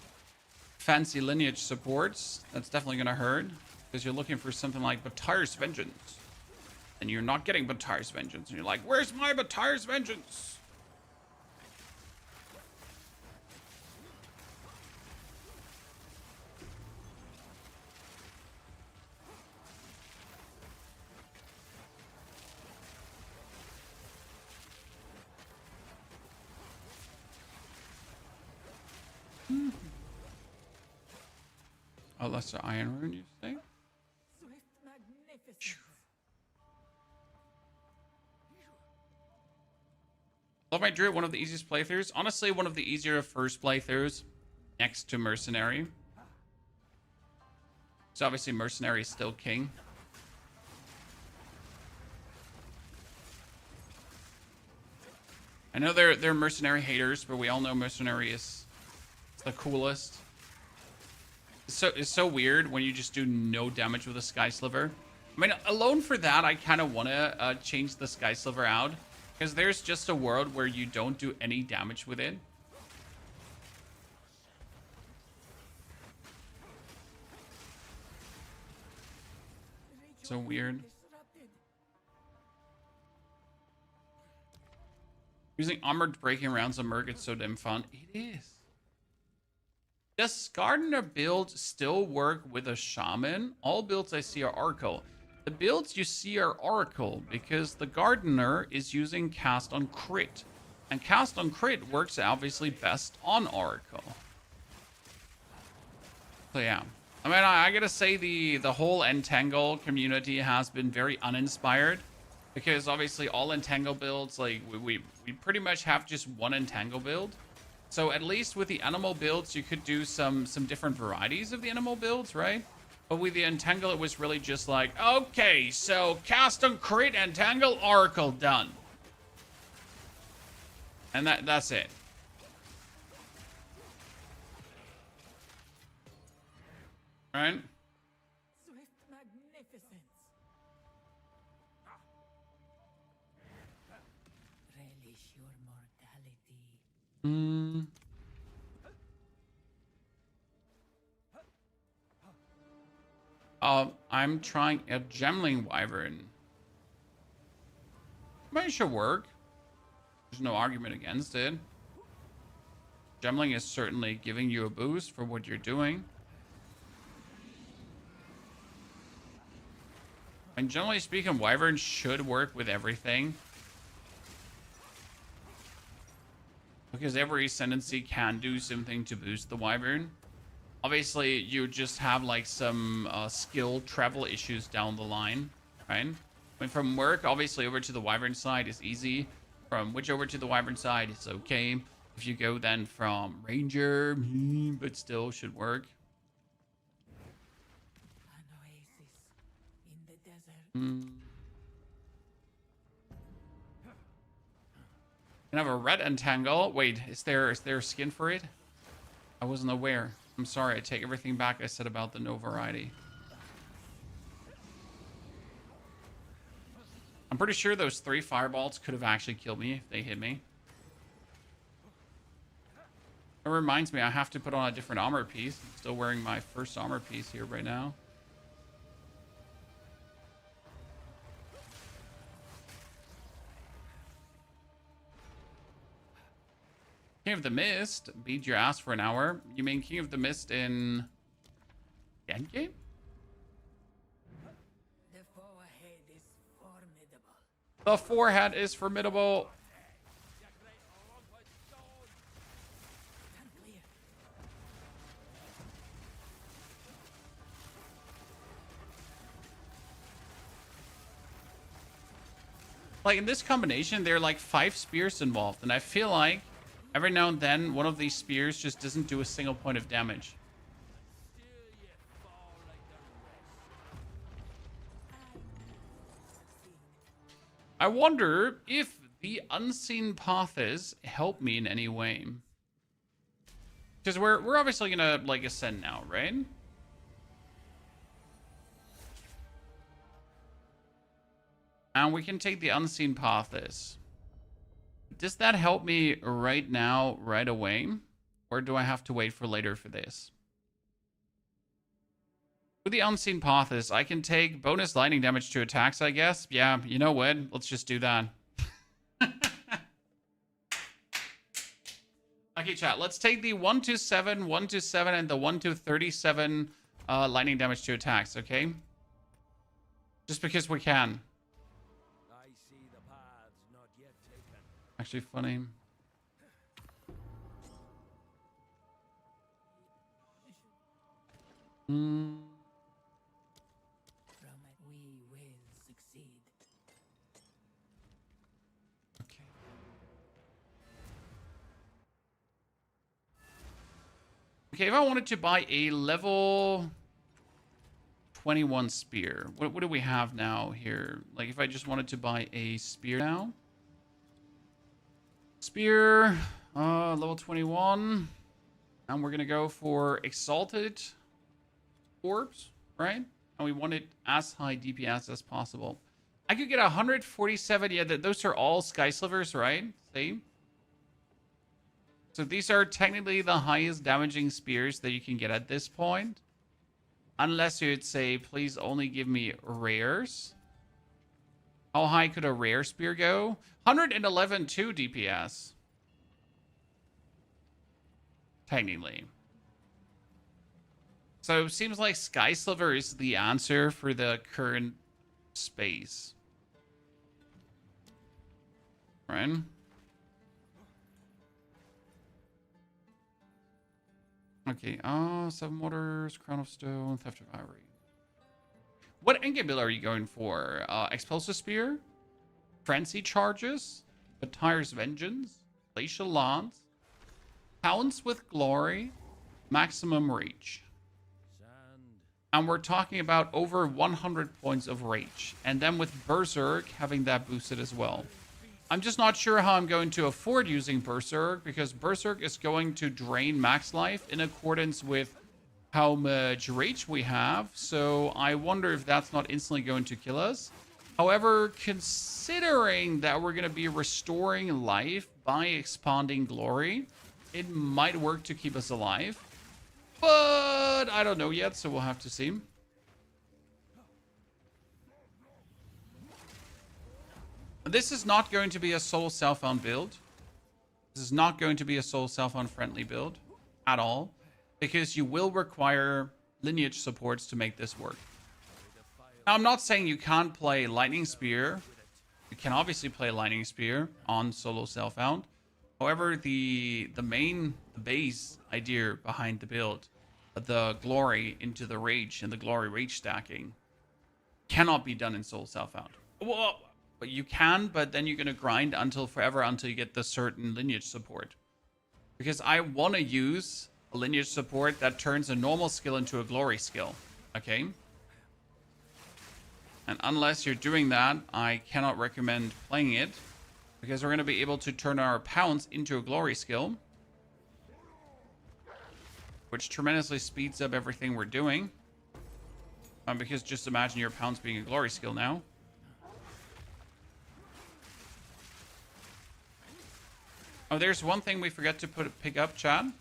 A: fancy lineage supports, that's definitely going to hurt. Because you're looking for something like Batar's Vengeance. And you're not getting Batar's Vengeance. And you're like, where's my Batar's Vengeance? Oh, that's the Iron Rune, you say?
B: Swift magnificence.
A: Love my Druid, one of the easiest playthroughs. Honestly, one of the easier first playthroughs next to Mercenary. So obviously Mercenary is still king. I know they're Mercenary haters, but we all know Mercenary is the coolest. It's so weird when you just do no damage with a Sky Sliver. I mean, alone for that, I kind of want to change the Sky Sliver out. Because there's just a world where you don't do any damage with it. So weird.
B: Disrupted.
A: Using armored breaking rounds of Merc, it's so damn fun. It is. Does Gardener build still work with a Shaman? All builds I see are Oracle. The builds you see are Oracle because the Gardener is using Cast on Crit. And Cast on Crit works obviously best on Oracle. So yeah. I mean, I gotta say the whole Entangle community has been very uninspired. Because obviously all Entangle builds, like, we pretty much have just one Entangle build. So at least with the animal builds, you could do some different varieties of the animal builds, right? But with the Entangle, it was really just like, okay, so Cast on Crit, Entangle, Oracle, done. And that's it. Right?
B: Swift magnificence. Relish your mortality.
A: I'm trying a Gemling Wyvern. Might should work. There's no argument against it. Gemling is certainly giving you a boost for what you're doing. And generally speaking, Wyvern should work with everything. Because every Ascendancy can do something to boost the Wyvern. Obviously, you just have like some skill travel issues down the line, right? I mean, from Merc, obviously, over to the Wyvern side is easy. From Witch over to the Wyvern side, it's okay. If you go then from Ranger, but still should work.
B: An oasis in the desert.
A: Can have a red Entangle. Wait, is there a skin for it? I wasn't aware. I'm sorry, I take everything back I said about the no variety. I'm pretty sure those 3 fireballs could have actually killed me if they hit me. It reminds me, I have to put on a different armor piece. I'm still wearing my first armor piece here right now. King of the Mist beat your ass for an hour. You mean King of the Mist in Endgame?
B: The forehead is formidable.
A: The forehead is formidable.
B: Stand clear.
A: Like in this combination, there are like 5 spears involved, and I feel like every now and then one of these spears just doesn't do a single point of damage.
B: Still you fall like the rest.
A: I wonder if the unseen paths help me in any way. Because we're obviously gonna like ascend now, right? And we can take the unseen paths. Does that help me right now, right away? Or do I have to wait for later for this? With the unseen paths, I can take bonus lightning damage to attacks, I guess. Yeah, you know what? Let's just do that. Okay, chat. Let's take the 127, 127, and the 1-37 lightning damage to attacks, okay? Just because we can.
B: I see the paths not yet taken.
A: Actually funny. Hmm.
B: From it we will succeed.
A: Okay. Okay, if I wanted to buy a level 21 spear, what do we have now here? Like if I just wanted to buy a spear now. Spear, level 21. And we're gonna go for Exalted Orbs, right? And we want it as high DPS as possible. I could get 147. Yeah, those are all Sky Slivers, right? See? So these are technically the highest damaging spears that you can get at this point. Unless you'd say, please only give me rares. How high could a rare spear go? 111 2 DPS. Technically. So it seems like Sky Sliver is the answer for the current space. Right? Okay, 7 Waters, Crown of Stone, Theft of Ivory. What endgame build are you going for? Explosive Spear? Frenzy Charges? Batire's Vengeance? Glacial Lance? Pounce with Glory? Maximum Reach?
B: Sand.
A: And we're talking about over 100 points of Rage. And then with Berserk, having that boosted as well. I'm just not sure how I'm going to afford using Berserk, because Berserk is going to drain max life in accordance with how much Rage we have. So I wonder if that's not instantly going to kill us. However, considering that we're going to be restoring life by expanding Glory, it might work to keep us alive. But I don't know yet, so we'll have to see. This is not going to be a solo self-found build. This is not going to be a solo self-found friendly build at all, because you will require lineage supports to make this work. Now, I'm not saying you can't play Lightning Spear. You can obviously play Lightning Spear on solo self-found. However, the base idea behind the build, the Glory into the Rage and the Glory Rage stacking, cannot be done in solo self-found. Well, but you can, but then you're going to grind until forever until you get the certain lineage support. Because I want to use a lineage support that turns a normal skill into a glory skill. Okay? And unless you're doing that, I cannot recommend playing it. Because we're going to be able to turn our pounce into a glory skill. Which tremendously speeds up everything we're doing. Because just imagine your pounce being a glory skill now. Oh, there's one thing we forgot to pick up, Chad. Let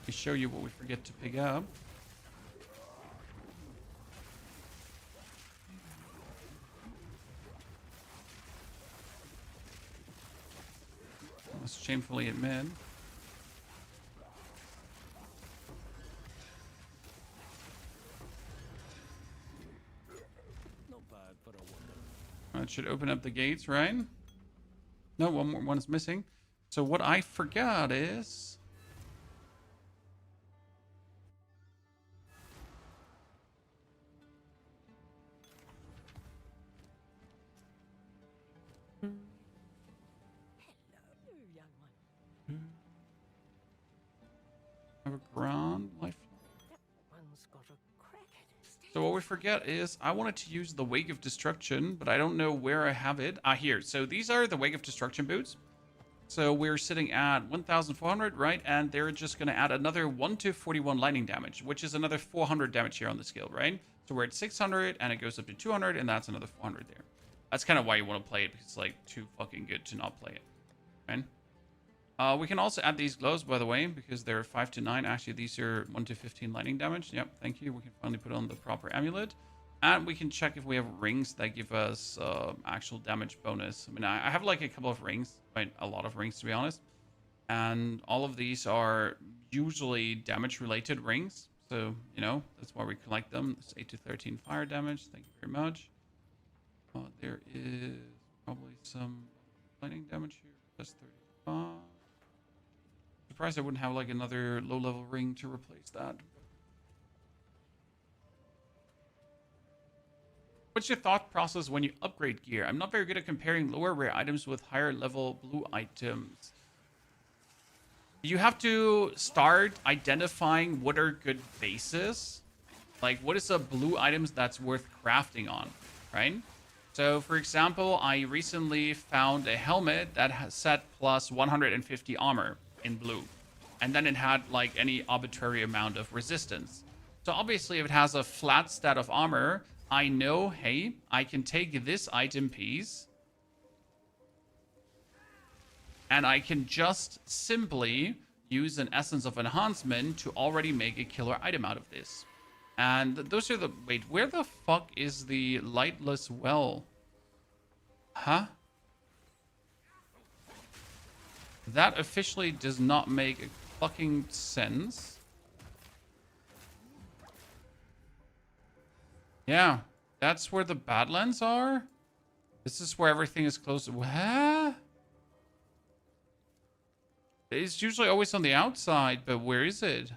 A: me show you what we forget to pick up. I must shamefully admit.
B: Not bad for a wonder.
A: That should open up the gates, right? No, one is missing. So what I forgot is... around life.
B: One's got a crackhead.
A: So what we forget is I wanted to use the Wake of Destruction, but I don't know where I have it. Here. So these are the Wake of Destruction boots. So we're sitting at 1,400, right? And they're just going to add another 1 to 41 lightning damage, which is another 400 damage here on the skill, right? So we're at 600, and it goes up to 200, and that's another 400 there. That's kind of why you want to play it, because it's like too fucking good to not play it, right? We can also add these gloves, by the way, because they're 5 to 9. Actually, these are 1 to 15 lightning damage. Yep, thank you. We can finally put on the proper amulet. And we can check if we have rings that give us actual damage bonus. I mean, I have like a couple of rings, right? A lot of rings, to be honest. And all of these are usually damage-related rings. So, you know, that's why we collect them. It's 8 to 13 fire damage. Thank you very much. There is probably some lightning damage here. That's 35. Surprised I wouldn't have like another low-level ring to replace that. What's your thought process when you upgrade gear? I'm not very good at comparing lower rare items with higher level blue items. You have to start identifying what are good bases. Like, what is a blue items that's worth crafting on, right? So, for example, I recently found a helmet that has set plus 150 armor in blue. And then it had, like, any arbitrary amount of resistance. So, obviously, if it has a flat stat of armor, I know, hey, I can take this item piece and I can just simply use an Essence of Enhancement to already make a killer item out of this. And those are the... Wait, where the fuck is the Lightless Well? Huh? That officially does not make a fucking sense. Yeah, that's where the Badlands are? This is where everything is close. What? It's usually always on the outside, but where is it?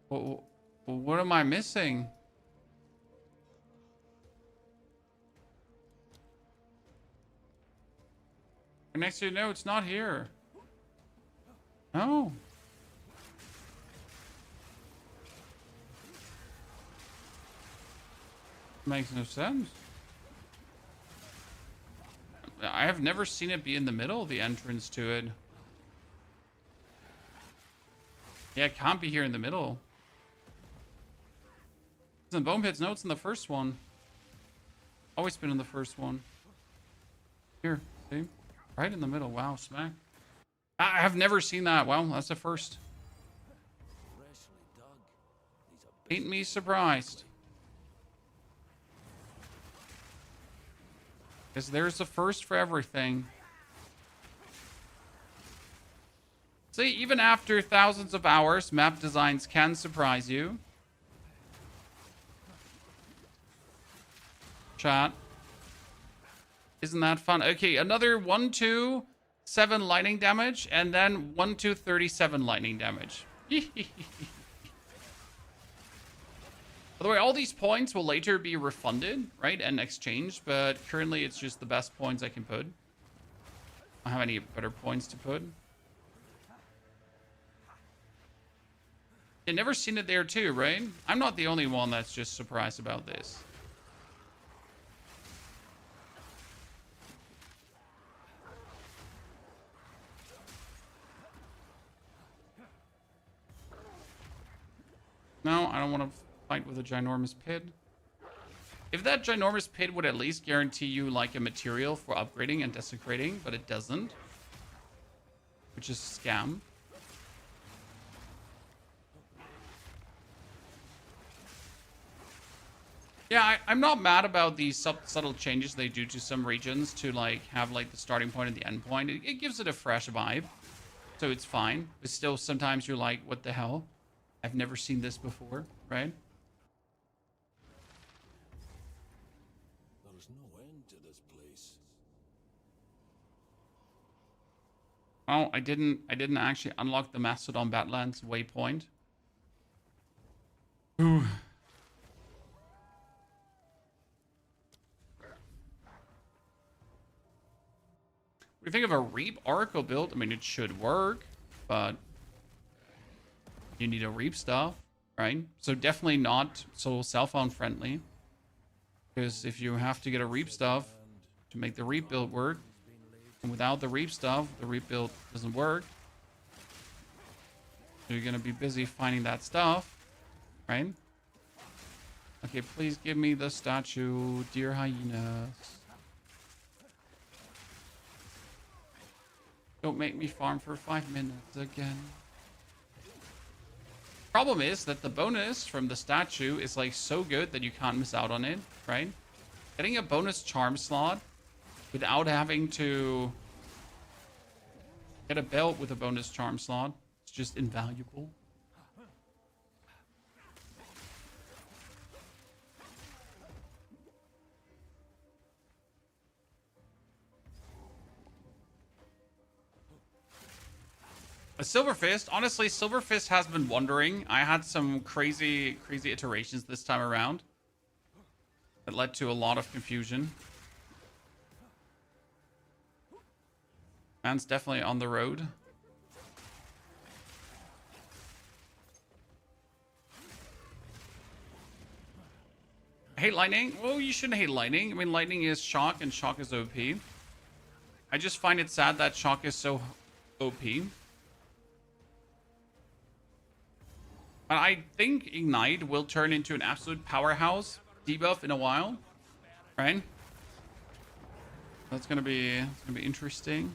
A: What am I missing? And next thing you know, it's not here. No. Makes no sense. I have never seen it be in the middle of the entrance to it. Yeah, it can't be here in the middle. It's in Bone Pits. No, it's in the first one. Always been in the first one. Here, see? Right in the middle. Wow, smack. I have never seen that. Wow, that's the first.
B: Freshly dug. These are
A: Ain't me surprised. Because there's a first for everything. See, even after thousands of hours, map designs can surprise you. Chat. Isn't that fun? Okay, another 1, 2, 7 lightning damage, and then 1, 2, 37 lightning damage. By the way, all these points will later be refunded, right, and exchanged, but currently it's just the best points I can put. I don't have any better points to put. I've never seen it there too, right? I'm not the only one that's just surprised about this. No, I don't want to fight with a ginormous pit. If that ginormous pit would at least guarantee you like a material for upgrading and desecrating, but it doesn't, which is a scam. Yeah, I'm not mad about the subtle changes they do to some regions to like have like the starting point and the end point. It gives it a fresh vibe, so it's fine. But still, sometimes you're like, what the hell? I've never seen this before, right?
B: There's no end to this place.
A: Oh, I didn't actually unlock the Mastodon Badlands waypoint. Ooh. What do you think of a Reap Oracle build? I mean, it should work. but you need to reap stuff, right? So definitely not so cell phone friendly. Because if you have to get a reap stuff to make the reap build work, and without the reap stuff, the reap build doesn't work. So you're gonna be busy finding that stuff, right? Okay, please give me the statue, dear hyenas. Don't make me farm for 5 minutes again. Problem is that the bonus from the statue is like so good that you can't miss out on it, right? Getting a bonus charm slot without having to get a belt with a bonus charm slot, it's just invaluable. A Silverfist, honestly, Silverfist has been wondering. I had some crazy iterations this time around that led to a lot of confusion. Man's definitely on the road. I hate lightning. Well, you shouldn't hate lightning. I mean, lightning is shock and shock is OP. I just find it sad that shock is so OP. I think Ignite will turn into an absolute powerhouse debuff in a while, right? That's gonna be interesting.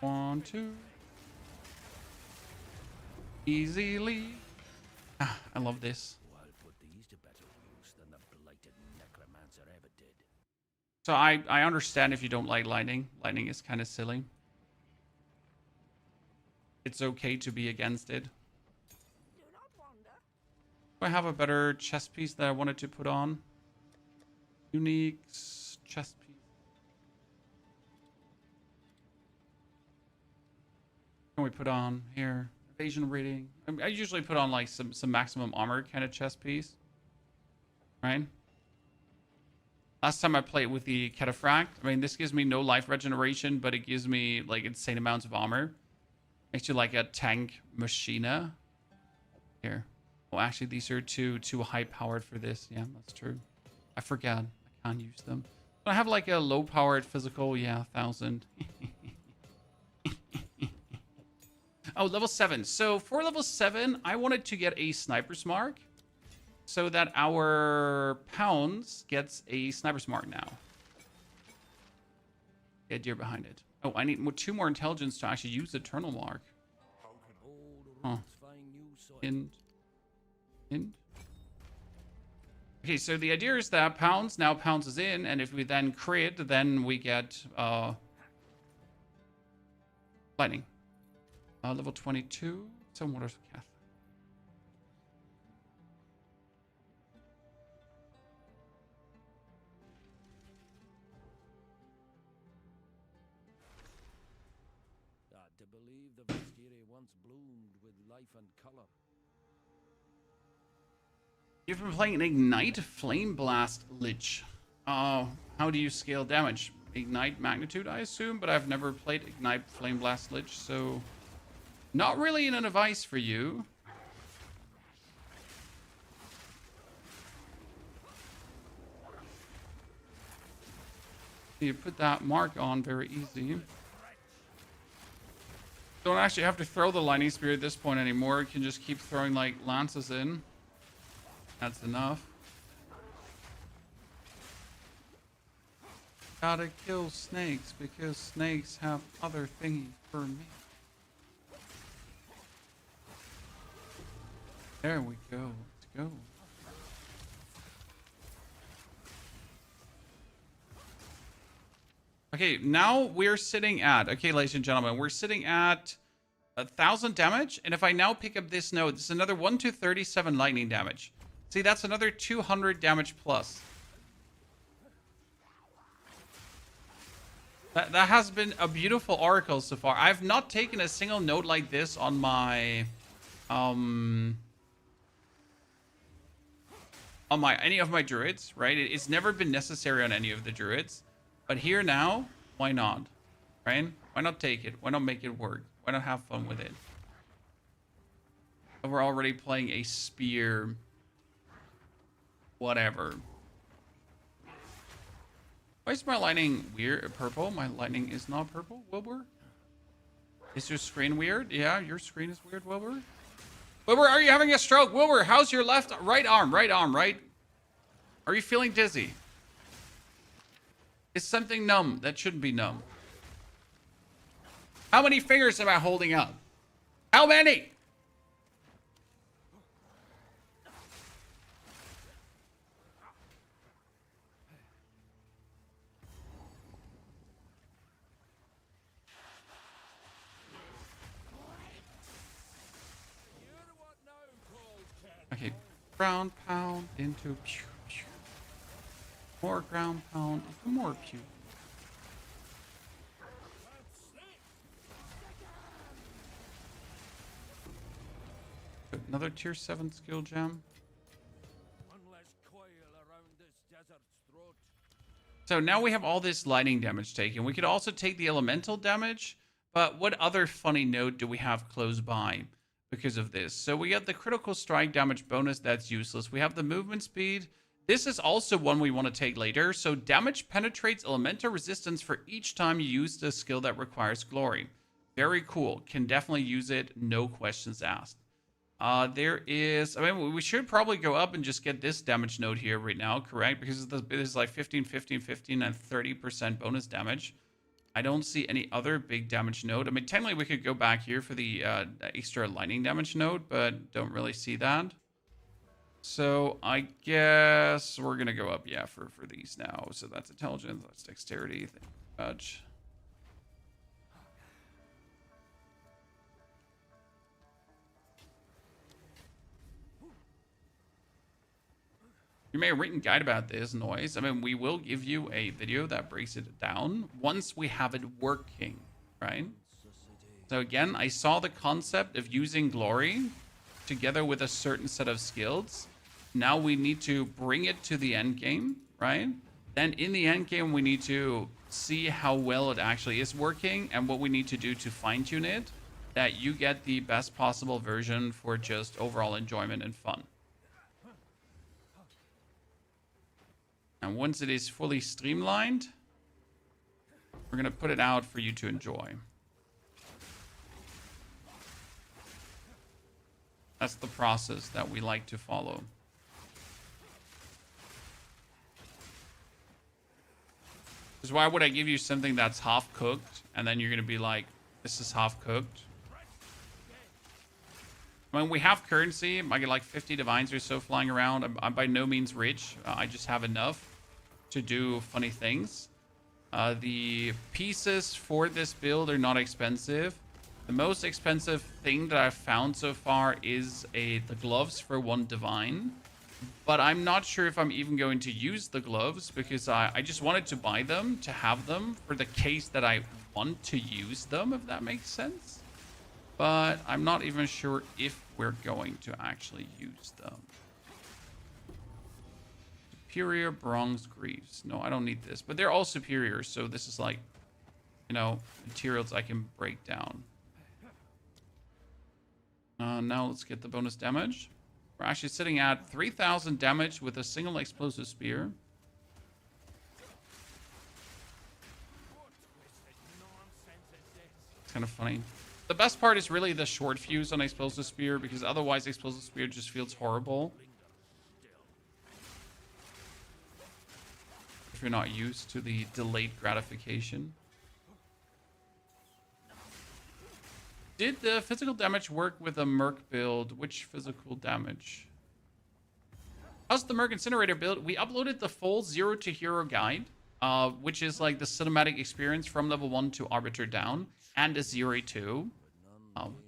A: One, two. Easily. Ah, I love this.
B: I'll put these to better use than the blighted necromancer ever did.
A: So I understand if you don't like lightning. Lightning is kind of silly. It's okay to be against it.
C: Do not wander.
A: Do I have a better chest piece that I wanted to put on? Unique chest piece. What can we put on here? Evasion rating. I usually put on like some maximum armor kind of chest piece. Right? Last time I played with the Cataphract, I mean, this gives me no life regeneration, but it gives me like insane amounts of armor. Makes you like a tank machina. Here. Oh, actually, these are too high powered for this. Yeah, that's true. I forgot. I can't use them. But I have like a low powered physical. Yeah, 1,000. Oh, level 7. So for level 7, I wanted to get a sniper's mark, so that our Pounds gets a sniper's mark now. The idea behind it. Oh, I need 2 more intelligence to actually use Eternal Mark.
B: Old
A: Huh.
B: roots find new soil.
A: Hint. Okay, so the idea is that Pounds is in, and if we then crit, then we get lightning. Level 22. Some waters of Cath.
B: To believe the Vestiria once bloomed with life and color.
A: You've been playing an Ignite Flame Blast Lich. How do you scale damage? Ignite Magnitude, I assume, but I've never played Ignite Flame Blast Lich, so not really an advice for you. You put that mark on very easy. Don't actually have to throw the lightning spear at this point anymore. You can just keep throwing like lances in. That's enough. Gotta kill snakes because snakes have other thingies for me. There we go. Let's go. Okay, now we're sitting at, okay, ladies and gentlemen, we're sitting at 1,000 damage. And if I now pick up this node, this is another 1 to 37 lightning damage. See, that's another 200 damage plus. That has been a beautiful oracle so far. I've not taken a single node like this on my on my any of my druids, right? It's never been necessary on any of the druids. But here now, why not? Right? Why not take it? Why not make it work? Why not have fun with it? We're already playing a spear. Whatever. Why is my lightning weird? Purple? My lightning is not purple, Wilbur? Is your screen weird? Yeah, your screen is weird, Wilbur. Wilbur, are you having a stroke? Wilbur, how's your right arm? Right arm, right? Are you feeling dizzy? Is something numb that shouldn't be numb? How many fingers am I holding up? How many? Okay, ground pound into pew pew. More ground pound into more pew. Another tier 7 skill gem.
B: One less coil around this desert's throat.
A: So now we have all this lightning damage taken. We could also take the elemental damage, but what other funny node do we have close by because of this? So we got the critical strike damage bonus, that's useless. We have the movement speed. This is also one we want to take later. So damage penetrates elemental resistance for each time you use the skill that requires glory. Very cool. Can definitely use it, no questions asked. There is, I mean, we should probably go up and just get this damage node here right now, correct? Because this is like 15, 15, 15, and 30% bonus damage. I don't see any other big damage node. I mean, technically we could go back here for the extra lightning damage node, but don't really see that. So I guess we're going to go up, yeah, for these now. So that's intelligence, that's dexterity, thank you very much. You may have written guide about this noise. I mean, we will give you a video that breaks it down once we have it working, right? So again, I saw the concept of using glory together with a certain set of skills. Now we need to bring it to the end game, right? Then in the end game, we need to see how well it actually is working and what we need to do to fine tune it, that you get the best possible version for just overall enjoyment and fun. And once it is fully streamlined, we're going to put it out for you to enjoy. That's the process that we like to follow. Because why would I give you something that's half cooked and then you're going to be like, this is half cooked? I mean, we have currency. I get like 50 divines or so flying around. I'm by no means rich. I just have enough to do funny things. The pieces for this build are not expensive. The most expensive thing that I've found so far is the gloves for 1 divine. But I'm not sure if I'm even going to use the gloves because I just wanted to buy them, to have them for the case that I want to use them, if that makes sense. But I'm not even sure if we're going to actually use them. Superior bronze greaves. No, I don't need this. But they're all superior, so this is like, you know, materials I can break down. Now let's get the bonus damage. We're actually sitting at 3,000 damage with a single explosive spear. It's kind of funny. The best part is really the short fuse on explosive spear, because otherwise explosive spear just feels horrible if you're not used to the delayed gratification. Did the physical damage work with a Merc build? Which physical damage? How's the Merc Incinerator build? We uploaded the full Zero to Hero guide, which is like the cinematic experience from level 1 to Arbiter down, and a Zero 2.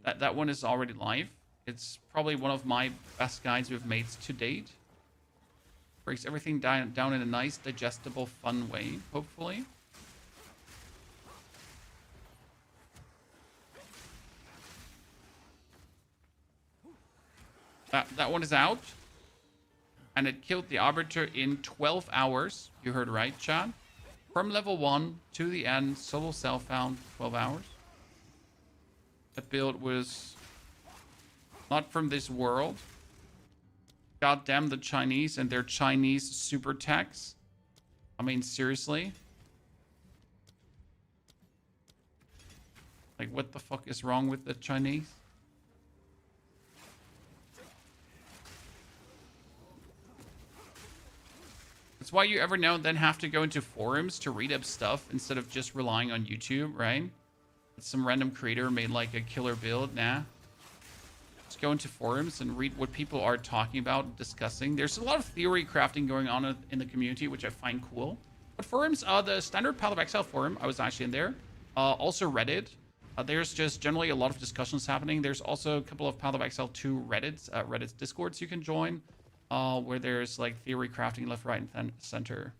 A: That one is already live. It's probably one of my best guides we've made to date. Breaks everything down in a nice, digestible, fun way, hopefully. That one is out. and it killed the Arbiter in 12 hours. You heard right, Chad. From level 1 to the end, solo self-found, 12 hours. That build was not from this world. God damn the Chinese and their Chinese super techs. I mean, seriously. Like, what the fuck is wrong with the Chinese? That's why you every now and then have to go into forums to read up stuff instead of just relying on YouTube, right? Some random creator made like a killer build. Nah. Just go into forums and read what people are talking about and discussing. There's a lot of theory crafting going on in the community, which I find cool. But forums, the standard Path of Exile forum, I was actually in there. Also Reddit. There's just generally a lot of discussions happening. There's also a couple of Path of Exile 2 Reddit's Discords you can join, where there's like theory crafting left, right, and center.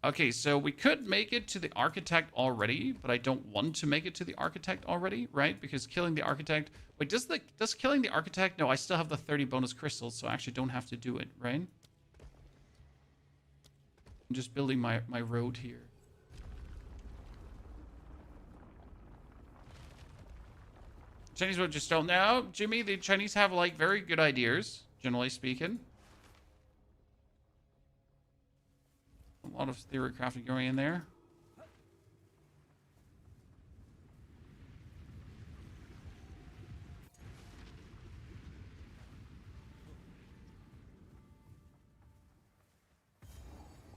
A: Okay, so we could make it to the Architect already, but I don't want to make it to the Architect already, right? Because killing the Architect... Wait, does killing the Architect... No, I still have the 30 bonus crystals, so I actually don't have to do it, right? I'm just building my road here. Chinese would just don't know. Jimmy, the Chinese have like very good ideas, generally speaking. A lot of theory crafting going in there.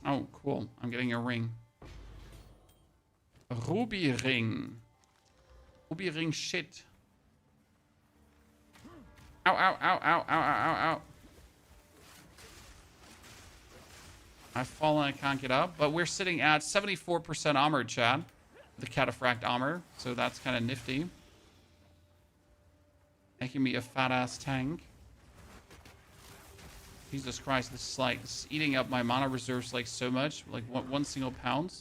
A: Oh, cool. I'm getting a ring. A ruby ring. Ruby ring shit. Ow, ow, ow, ow, ow, ow, ow. I've fallen, I can't get up. But we're sitting at 74% armor, Chad. The cataphract armor. So that's kind of nifty. Making me a fat-ass tank. Jesus Christ, this is like it's eating up my mana reserves like so much. Like one single pound.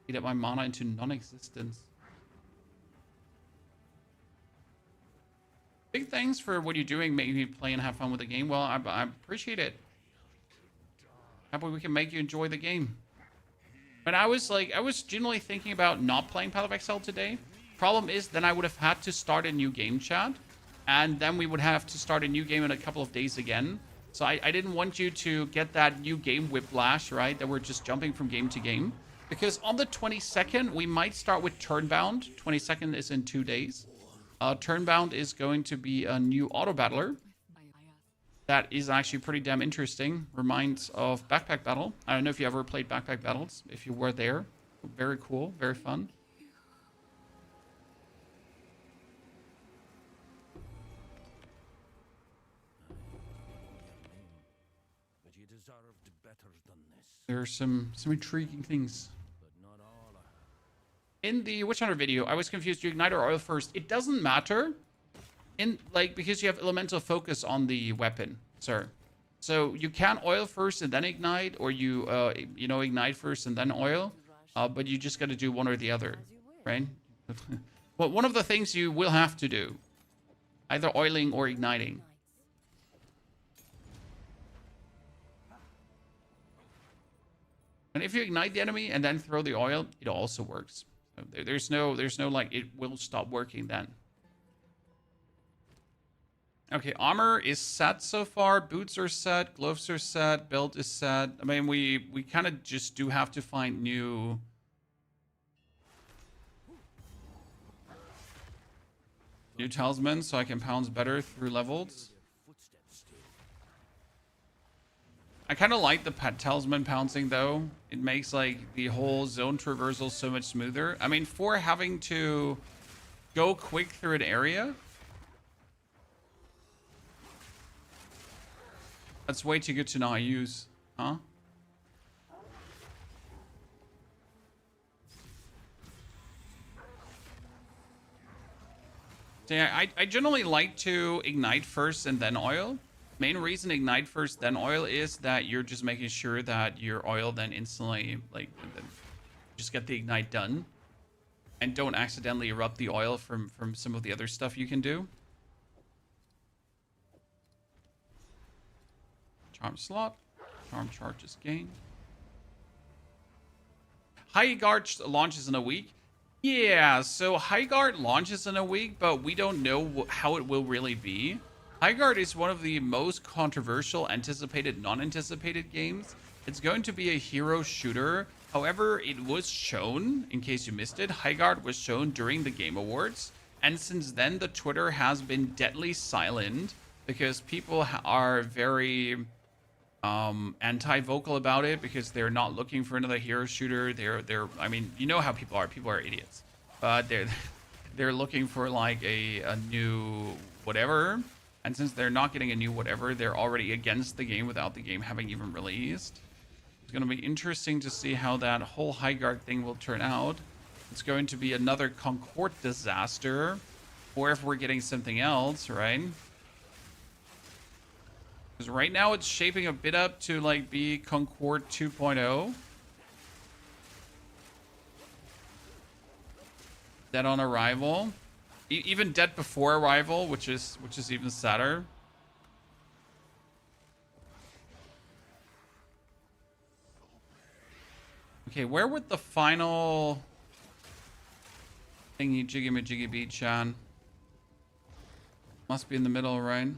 A: Eat up my mana into non-existence. Big thanks for what you're doing, making me play and have fun with the game. Well, I appreciate it. Happy we can make you enjoy the game. But I was genuinely thinking about not playing Path of Exile today. Problem is, then I would have had to start a new game, Chad. And then we would have to start a new game in a couple of days again. So I didn't want you to get that new game whiplash, right? That we're just jumping from game to game. Because on the 22nd, we might start with Turnbound. 22nd is in 2 days. Turnbound is going to be a new auto battler. That is actually pretty damn interesting. Reminds of Backpack Battle. I don't know if you ever played Backpack Battles. If you were there. Very cool. Very fun.
B: But you deserved better than this.
A: There are some intriguing things.
B: But not all.
A: In the Witch Hunter video, I was confused. Do you ignite or oil first? It doesn't matter. Because you have elemental focus on the weapon, sir. So you can oil first and then ignite, or you ignite first and then oil. But you just got to do one or the other, right? Well, one of the things you will have to do, either oiling or igniting. And if you ignite the enemy and then throw the oil, it also works. So there's no like it will stop working then. Okay, armor is set so far. Boots are set. Gloves are set. Belt is set. I mean, we kind of just do have to find new talismans so I can pounce better through levels. I kind of like the talisman pouncing though. It makes like the whole zone traversal so much smoother. I mean, for having to go quick through an area, that's way too good to not use, huh? So yeah, I generally like to ignite first and then oil. Main reason ignite first then oil is that you're just making sure that your oil then instantly just get the ignite done, and don't accidentally erupt the oil from some of the other stuff you can do. Charm slot. Charm charges gained. High Guard launches in a week. Yeah, so High Guard launches in a week, but we don't know how it will really be. High Guard is one of the most controversial, anticipated, non-anticipated games. It's going to be a hero shooter. However, it was shown, in case you missed it, High Guard was shown during the Game Awards. And since then, the Twitter has been deadly silent because people are very anti-vocal about it because they're not looking for another hero shooter. They're I mean, you know how people are. People are idiots. But they're looking for like a new whatever. And since they're not getting a new whatever, they're already against the game without the game having even released. It's going to be interesting to see how that whole High Guard thing will turn out. It's going to be another Concord disaster, or if we're getting something else, right? Because right now it's shaping a bit up to like be Concord 2.0. Dead on arrival. Even dead before arrival, which is even sadder. Okay, where would the final thingy jiggy majiggy be, Chan? Must be in the middle, right?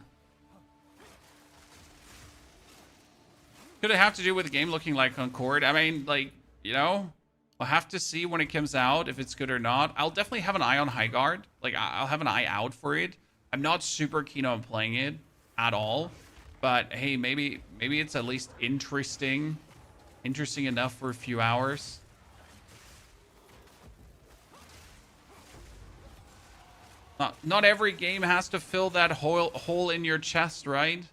A: Could it have to do with the game looking like Concord? I mean, like, you know, we'll have to see when it comes out if it's good or not. I'll definitely have an eye on High Guard. Like, I'll have an eye out for it. I'm not super keen on playing it at all. But, hey, maybe it's at least interesting enough for a few hours. Not every game has to fill that hole in your chest, right?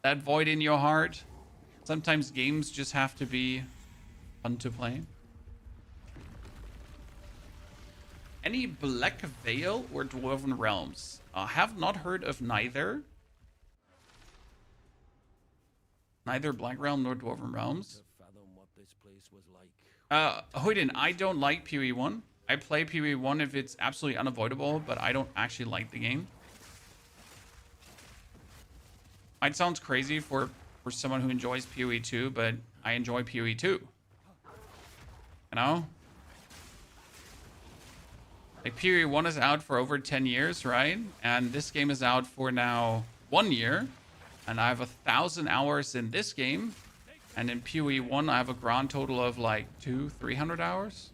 A: That void in your heart. Sometimes games just have to be fun to play. Any Black Veil or Dwarven Realms? I have not heard of neither. Neither Black Realm nor Dwarven Realms. Hoyden, I don't like POE 1. I play POE 1 if it's absolutely unavoidable, but I don't actually like the game. It sounds crazy for someone who enjoys POE 2, but I enjoy POE 2. You know? Like, POE 1 is out for over 10 years, right? And this game is out for now 1 year. And I have 1,000 hours in this game. And in POE 1, I have a grand total of like 200-300 hours.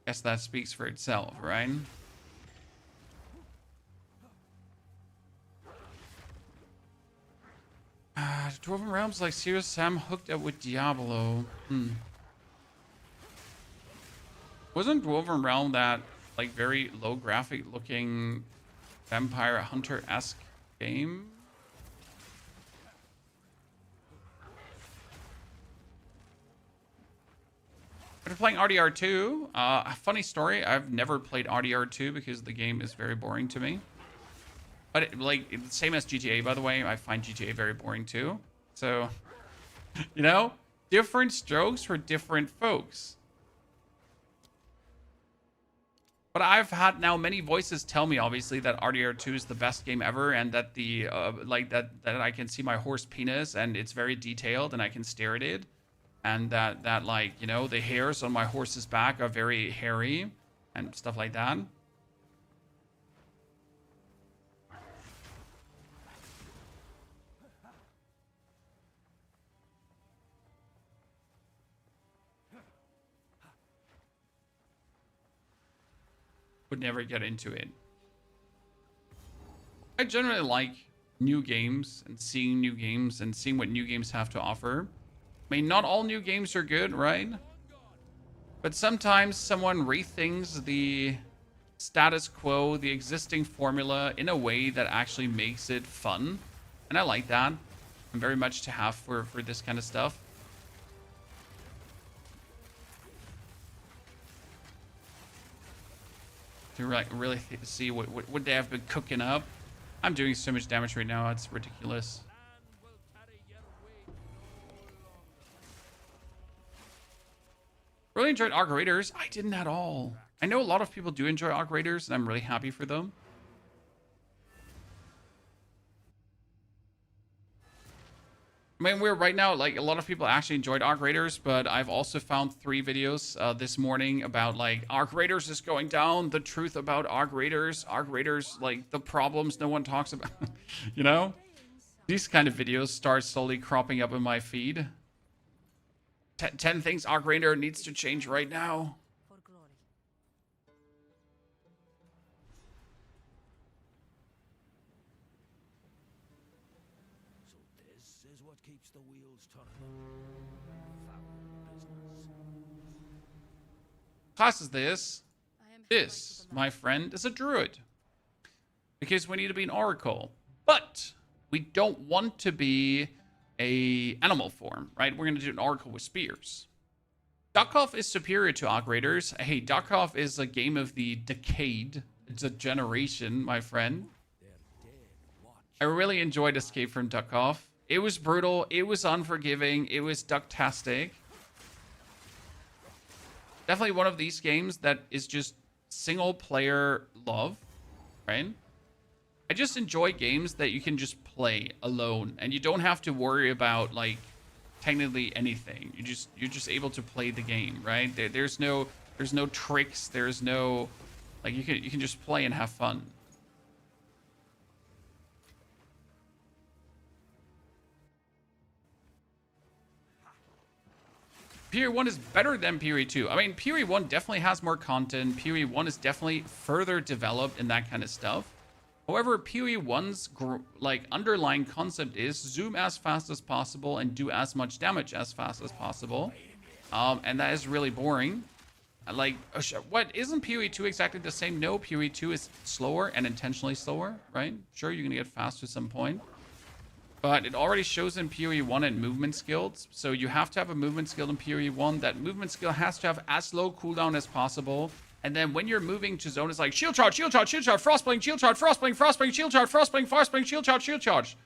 A: Guess that speaks for itself, right? Dwarven Realms like Serious Sam hooked up with Diablo. Wasn't Dwarven Realm that like very low graphic looking Vampire Hunter-esque game? After playing RDR2, a funny story, I've never played RDR2 because the game is very boring to me. But same as GTA, by the way, I find GTA very boring too. So, you know, different strokes for different folks. But I've had now many voices tell me, obviously, that RDR2 is the best game ever, and that the that I can see my horse penis and it's very detailed and I can stare at it, and that like, you know, the hairs on my horse's back are very hairy and stuff like that. Would never get into it. I generally like new games and seeing new games and seeing what new games have to offer. I mean, not all new games are good, right? But sometimes someone rethinks the status quo, the existing formula in a way that actually makes it fun. And I like that. I'm very much to have for this kind of stuff. To really see what they have been cooking up. I'm doing so much damage right now, it's ridiculous. Really enjoyed Arc Raiders. I didn't at all. I know a lot of people do enjoy Arc Raiders, and I'm really happy for them. I mean, we're right now, like, a lot of people actually enjoyed Arc Raiders, but I've also found 3 videos this morning about, like, Arc Raiders is going down, the truth about Arc Raiders, like, the problems no one talks about, you know? These kind of videos start slowly cropping up in my feed. 10 things Arc Raider needs to change right now.
C: For glory.
B: So this is what keeps the wheels turning. Foul business.
A: Class is this.
C: I am
A: This, my friend, is a druid. Because we need to be an oracle. But we don't want to be a animal form, right? We're going to do an oracle with spears. Duckoff is superior to Arc Raiders. Hey, Duckoff is a game of the decade. It's a generation, my friend.
B: They're dead. Watch.
A: I really enjoyed Escape from Duckoff. It was brutal. It was unforgiving. It was ducktastic. Definitely one of these games that is just single player love, right? I just enjoy games that you can just play alone and you don't have to worry about like technically anything. You're just able to play the game, right? There's no tricks. There's no like you can just play and have fun. POE 1 is better than POE 2. I mean, POE 1 definitely has more content. POE 1 is definitely further developed in that kind of stuff. However, POE 1's like underlying concept is zoom as fast as possible and do as much damage as fast as possible. And that is really boring. Like, what, isn't POE 2 exactly the same? No, POE 2 is slower and intentionally slower, right? Sure, you're gonna get fast to some point. But it already shows in POE 1 and movement skills. So you have to have a movement skill in POE 1. That movement skill has to have as low cooldown as possible. And then when you're moving to zone, it's like shield charge, shield charge, shield charge, frostblink, shield charge, frostblink, frostblink, shield charge, frostblink, frostblink, shield charge, shield charge.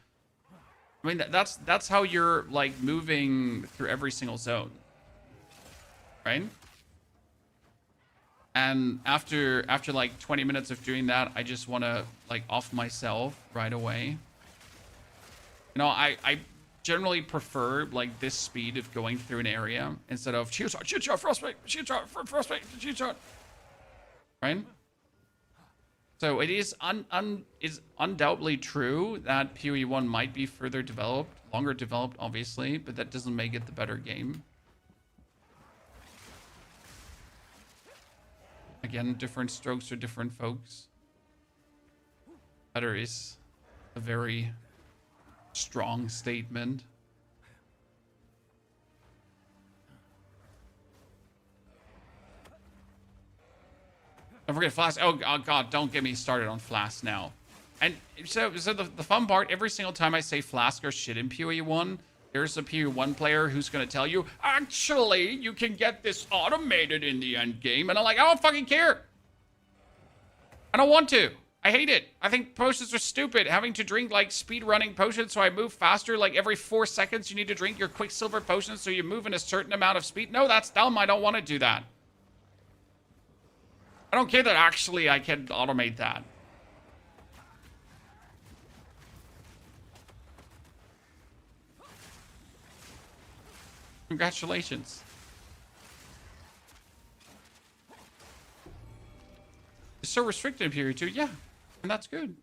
A: I mean, that's how you're like moving through every single zone, right? And after like 20 minutes of doing that, I just want to like off myself right away. You know, I generally prefer like this speed of going through an area instead of shield charge, frostblink, shield charge, frostblink, shield charge. Right? So it is undoubtedly true that POE 1 might be further developed, longer developed, obviously, but that doesn't make it the better game. Again, different strokes for different folks. Better is a very strong statement. Don't forget Flask. Oh God, don't get me started on Flask now. And so the fun part, every single time I say Flask or shit in POE 1, there's a POE 1 player who's going to tell you, actually, you can get this automated in the end game. And I'm like, I don't fucking care. I don't want to. I hate it. I think potions are stupid. Having to drink like speed running potions so I move faster. Like every 4 seconds you need to drink your Quicksilver potions so you move in a certain amount of speed. No, that's dumb. I don't want to do that. I don't care that actually I can automate that. Congratulations. It's so restricted in period 2, yeah. And that's good.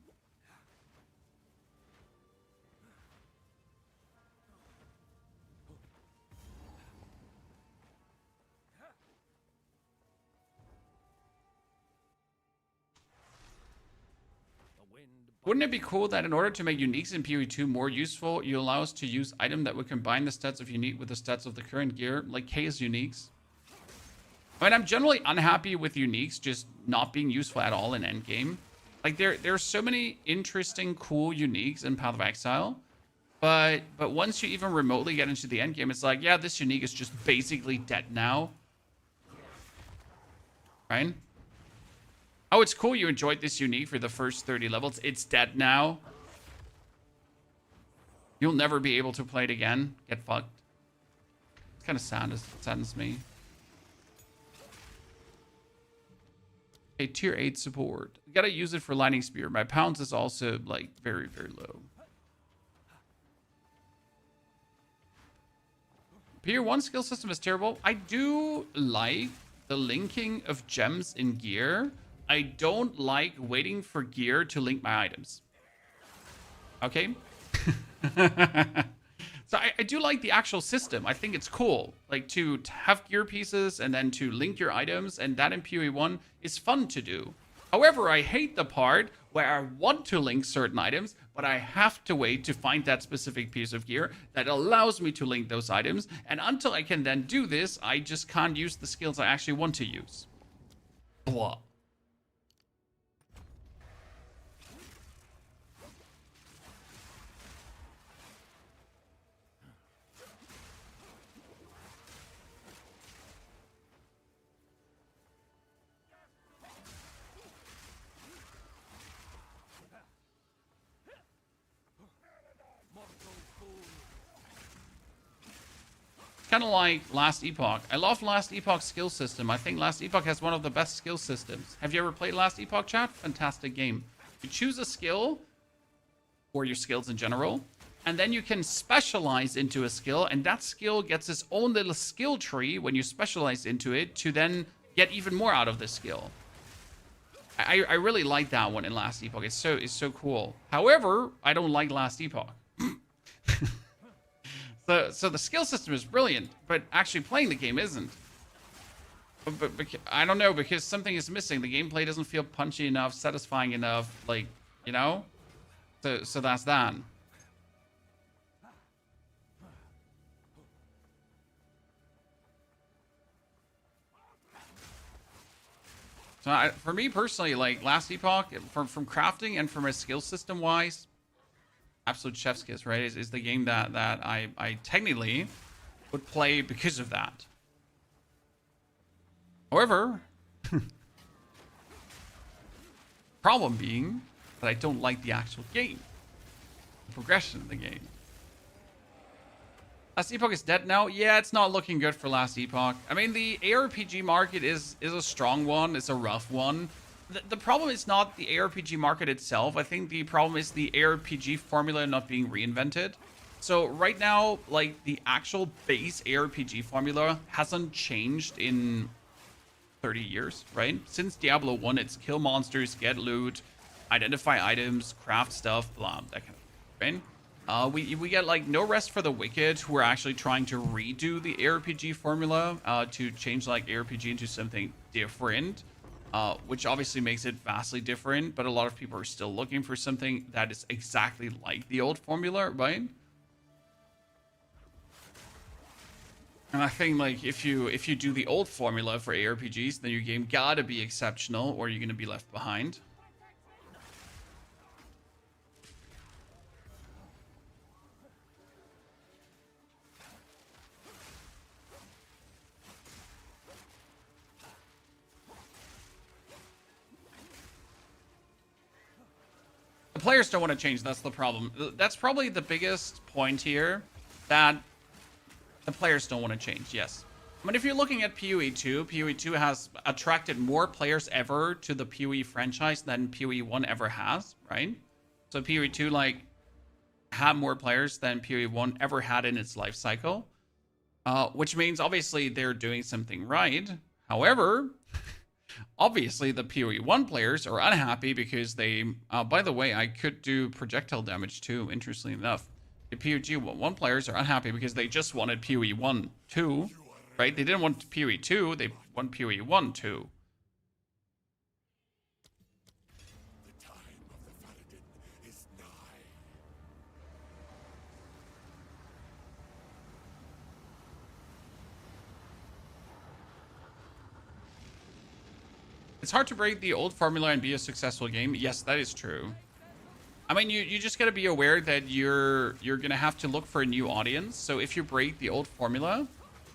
A: Wouldn't it be cool that in order to make uniques in PoE 2 more useful, you allow us to use item that would combine the stats of unique with the stats of the current gear, like K's uniques? I mean, I'm generally unhappy with uniques just not being useful at all in endgame. Like, there are so many interesting, cool uniques in Path of Exile, but once you even remotely get into the endgame, it's like, yeah, this unique is just basically dead now. Right? Oh, it's cool you enjoyed this unique for the first 30 levels. It's dead now. You'll never be able to play it again. Get fucked. It's kind of sad. It saddens me. A tier 8 support. Gotta use it for lightning spear. My pounds is also like very, very low. Tier 1 skill system is terrible. I do like the linking of gems in gear. I don't like waiting for gear to link my items. Okay? So I do like the actual system. I think it's cool. Like to have gear pieces and then to link your items, and that in PoE 1 is fun to do. However, I hate the part where I want to link certain items, but I have to wait to find that specific piece of gear that allows me to link those items. And until I can then do this, I just can't use the skills I actually want to use. Blah. Kind of like Last Epoch. I love Last Epoch's skill system. I think Last Epoch has one of the best skill systems. Have you ever played Last Epoch, chat? Fantastic game. You choose a skill, or your skills in general, and then you can specialize into a skill, and that skill gets its own little skill tree when you specialize into it to then get even more out of the skill. I really like that one in Last Epoch. It's so cool. However, I don't like Last Epoch. So the skill system is brilliant, but actually playing the game isn't. But I don't know, because something is missing. The gameplay doesn't feel punchy enough, satisfying enough, like, you know? So that's that. So for me personally, like Last Epoch, from crafting and from a skill system wise, absolute chef's kiss, right? Is the game that I technically would play because of that. However, problem being that I don't like the actual game, the progression of the game. Last Epoch is dead now. Yeah, it's not looking good for Last Epoch. I mean, the ARPG market is a strong one. It's a rough one. The problem is not the ARPG market itself. I think the problem is the ARPG formula not being reinvented. So right now, like, the actual base ARPG formula hasn't changed in 30 years, right? Since Diablo 1, it's kill monsters, get loot, identify items, craft stuff, blah, that kind of thing, right? We get, like, no rest for the wicked, who are actually trying to redo the ARPG formula to change, like, ARPG into something different. Which obviously makes it vastly different, but a lot of people are still looking for something that is exactly like the old formula, right? And I think, like, if you do the old formula for ARPGs, then your game gotta be exceptional, or you're gonna be left behind. The players don't want to change. That's the problem. That's probably the biggest point here, that the players don't want to change. Yes. I mean, if you're looking at PoE 2, PoE 2 has attracted more players ever to the PoE franchise than PoE 1 ever has, right? So PoE 2, like, had more players than PoE 1 ever had in its life cycle, which means obviously they're doing something right. However, obviously the PoE 1 players are unhappy because they, by the way, I could do projectile damage too, interestingly enough. The PoE 1 players are unhappy because they just wanted PoE 1 2, right? They didn't want PoE 2, they want PoE 1 2.
D: The time of the Paladin is nigh.
A: It's hard to break the old formula and be a successful game. Yes, that is true. I mean, you just gotta be aware that you're gonna have to look for a new audience. So if you break the old formula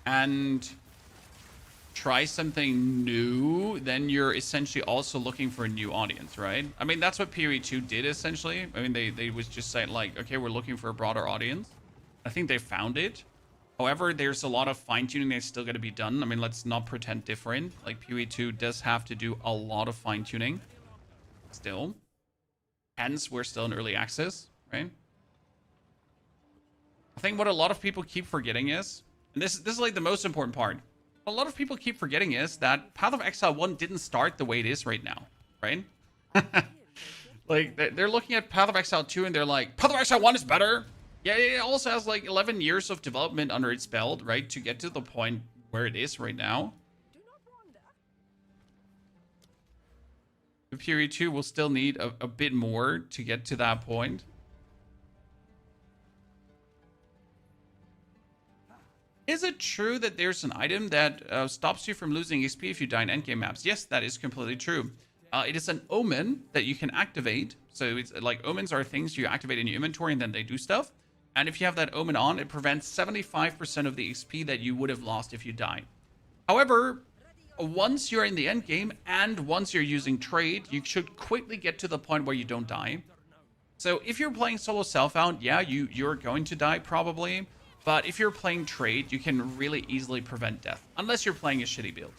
A: and try something new, then you're essentially also looking for a new audience, right? I mean, that's what PoE 2 did essentially. I mean, they was just saying, like, okay, we're looking for a broader audience. I think they found it. However, there's a lot of fine-tuning that's still going to be done. I mean, let's not pretend different. Like, PoE 2 does have to do a lot of fine-tuning still. Hence, we're still in early access, right? I think what a lot of people keep forgetting is, and this is like the most important part, what a lot of people keep forgetting is that Path of Exile 1 didn't start the way it is right now, right? Like, they're looking at Path of Exile 2 and they're like, Path of Exile 1 is better. Yeah, it also has like 11 years of development under its belt, right? To get to the point where it is right now.
C: Do not wander.
A: The Period 2 will still need a bit more to get to that point. Is it true that there's an item that stops you from losing XP if you die in endgame maps? Yes, that is completely true. It is an omen that you can activate. So it's like omens are things you activate in your inventory and then they do stuff. And if you have that omen on, it prevents 75% of the XP that you would have lost if you die. However, once you're in the end game and once you're using trade, you should quickly get to the point where you don't die. So if you're playing solo self-found, yeah, you're going to die probably. But if you're playing trade, you can really easily prevent death. Unless you're playing a shitty build.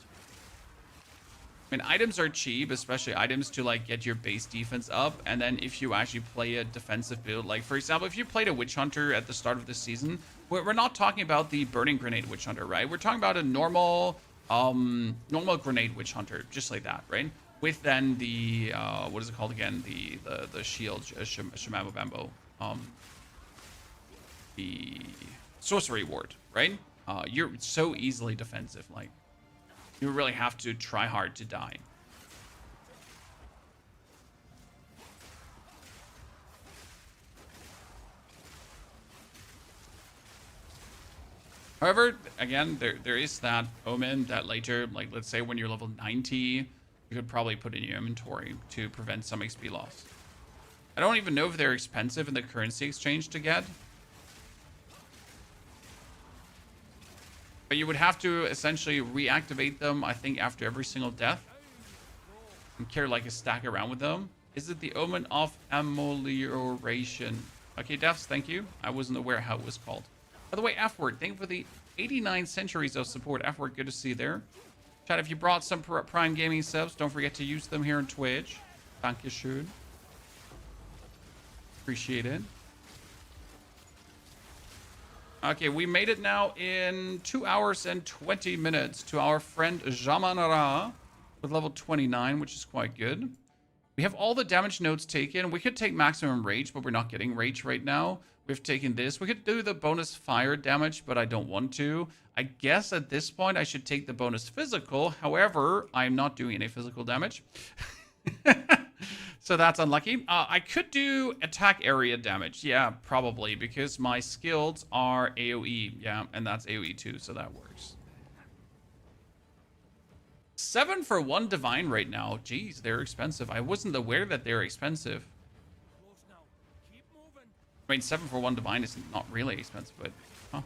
A: I mean, items are cheap, especially items to like get your base defense up. And then if you actually play a defensive build, like for example, if you played a Witch Hunter at the start of the season, we're not talking about the Burning Grenade Witch Hunter, right? We're talking about a normal grenade Witch Hunter, just like that, right? With then the, what is it called again? The shield, Shimamo Bambo. The sorcery ward, right? You're so easily defensive, like. You really have to try hard to die. However, again, there is that omen that later, like let's say when you're level 90, you could probably put in your inventory to prevent some XP loss. I don't even know if they're expensive in the currency exchange to get. But you would have to essentially reactivate them, I think, after every single death. And carry like a stack around with them. Is it the Omen of Amelioration? Okay, Devs, thank you. I wasn't aware how it was called. By the way, F-Word, thank you for the 89 centuries of support. F-Word, good to see you there. Chat, if you brought some Prime Gaming subs, don't forget to use them here on Twitch. Dankeschön. Appreciate it. Okay, we made it now in 2 hours and 20 minutes to our friend Jamanara with level 29, which is quite good. We have all the damage nodes taken. We could take maximum rage, but we're not getting rage right now. We've taken this. We could do the bonus fire damage, but I don't want to. I guess at this point I should take the bonus physical. However, I'm not doing any physical damage. So that's unlucky. I could do attack area damage. Yeah, probably, because my skills are AoE. Yeah, and that's AoE too, so that works. 7 for 1 divine right now. Jeez, they're expensive. I wasn't aware that they're expensive.
B: Close now. Keep moving.
A: I mean, 7 for 1 divine is not really expensive, but... Huh.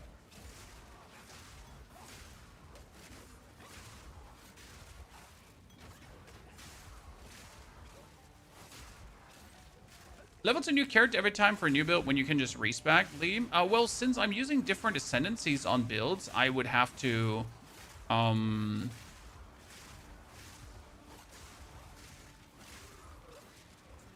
A: Levels a new character every time for a new build when you can just respec, Lee? Well, since I'm using different ascendancies on builds, I would have to...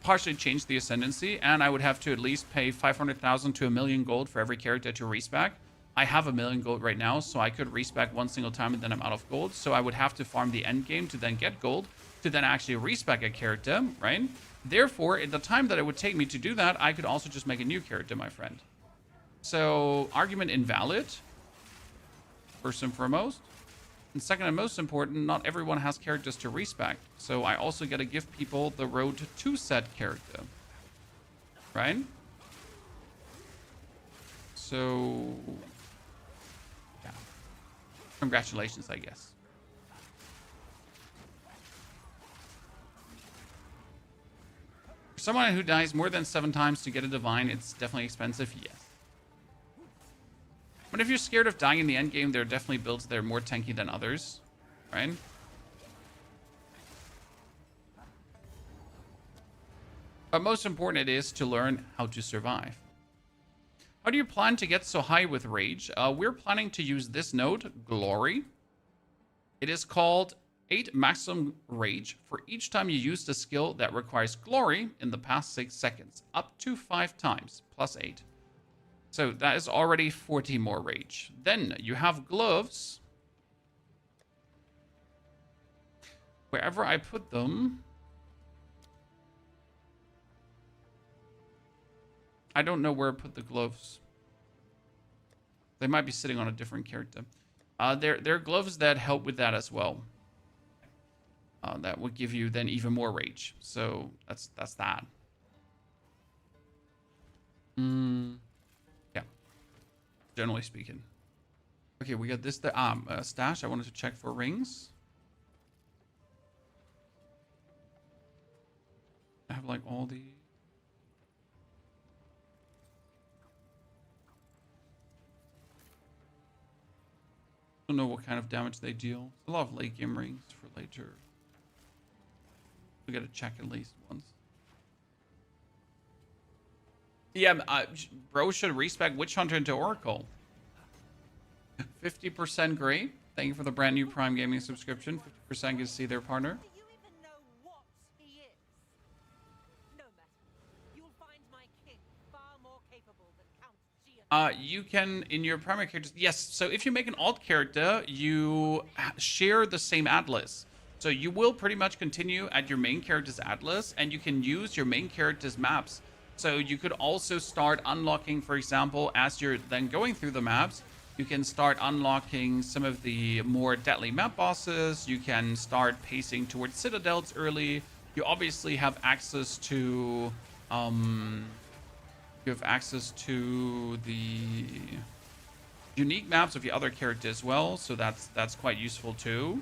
A: partially change the ascendancy, and I would have to at least pay 500,000 to 1 million gold for every character to respec. I have 1 million gold right now, so I could respec one single time and then I'm out of gold. So I would have to farm the end game to then get gold, to then actually respec a character, right? Therefore, at the time that it would take me to do that, I could also just make a new character, my friend. So, argument invalid, first and foremost. And second and most important, not everyone has characters to respec. So I also got to give people the road to set character. Right? So, yeah. Congratulations, I guess. For someone who dies more than 7 times to get a divine, it's definitely expensive, yes. But if you're scared of dying in the end game, there are definitely builds that are more tanky than others, right? But most important it is to learn how to survive. How do you plan to get so high with Rage? We're planning to use this node, Glory. It is called 8 maximum Rage for each time you use the skill that requires Glory in the past 6 seconds, up to 5 times, plus 8. So that is already 40 more Rage. Then you have Gloves. Wherever I put them, I don't know where I put the gloves. They might be sitting on a different character. They're gloves that help with that as well. That would give you then even more rage. So that's that. Yeah. Generally speaking. Okay, we got this stash. I wanted to check for rings. I have like all the. Don't know what kind of damage they deal. A lot of late game rings for later. We gotta check at least once. Yeah, bro should respec Witch Hunter into Oracle. 50% great. Thank you for the brand new Prime Gaming subscription. 50% gets to see their partner.
C: Do you even know what he is? No matter. You'll find my king far more capable than Count Gian.
A: You can, in your primary characters, yes. So if you make an alt character, you share the same atlas. So you will pretty much continue at your main character's atlas, and you can use your main character's maps. So you could also start unlocking, for example, as you're then going through the maps, you can start unlocking some of the more deadly map bosses. You can start pacing towards citadels early. You obviously have access to the unique maps of your other character as well, so that's quite useful too.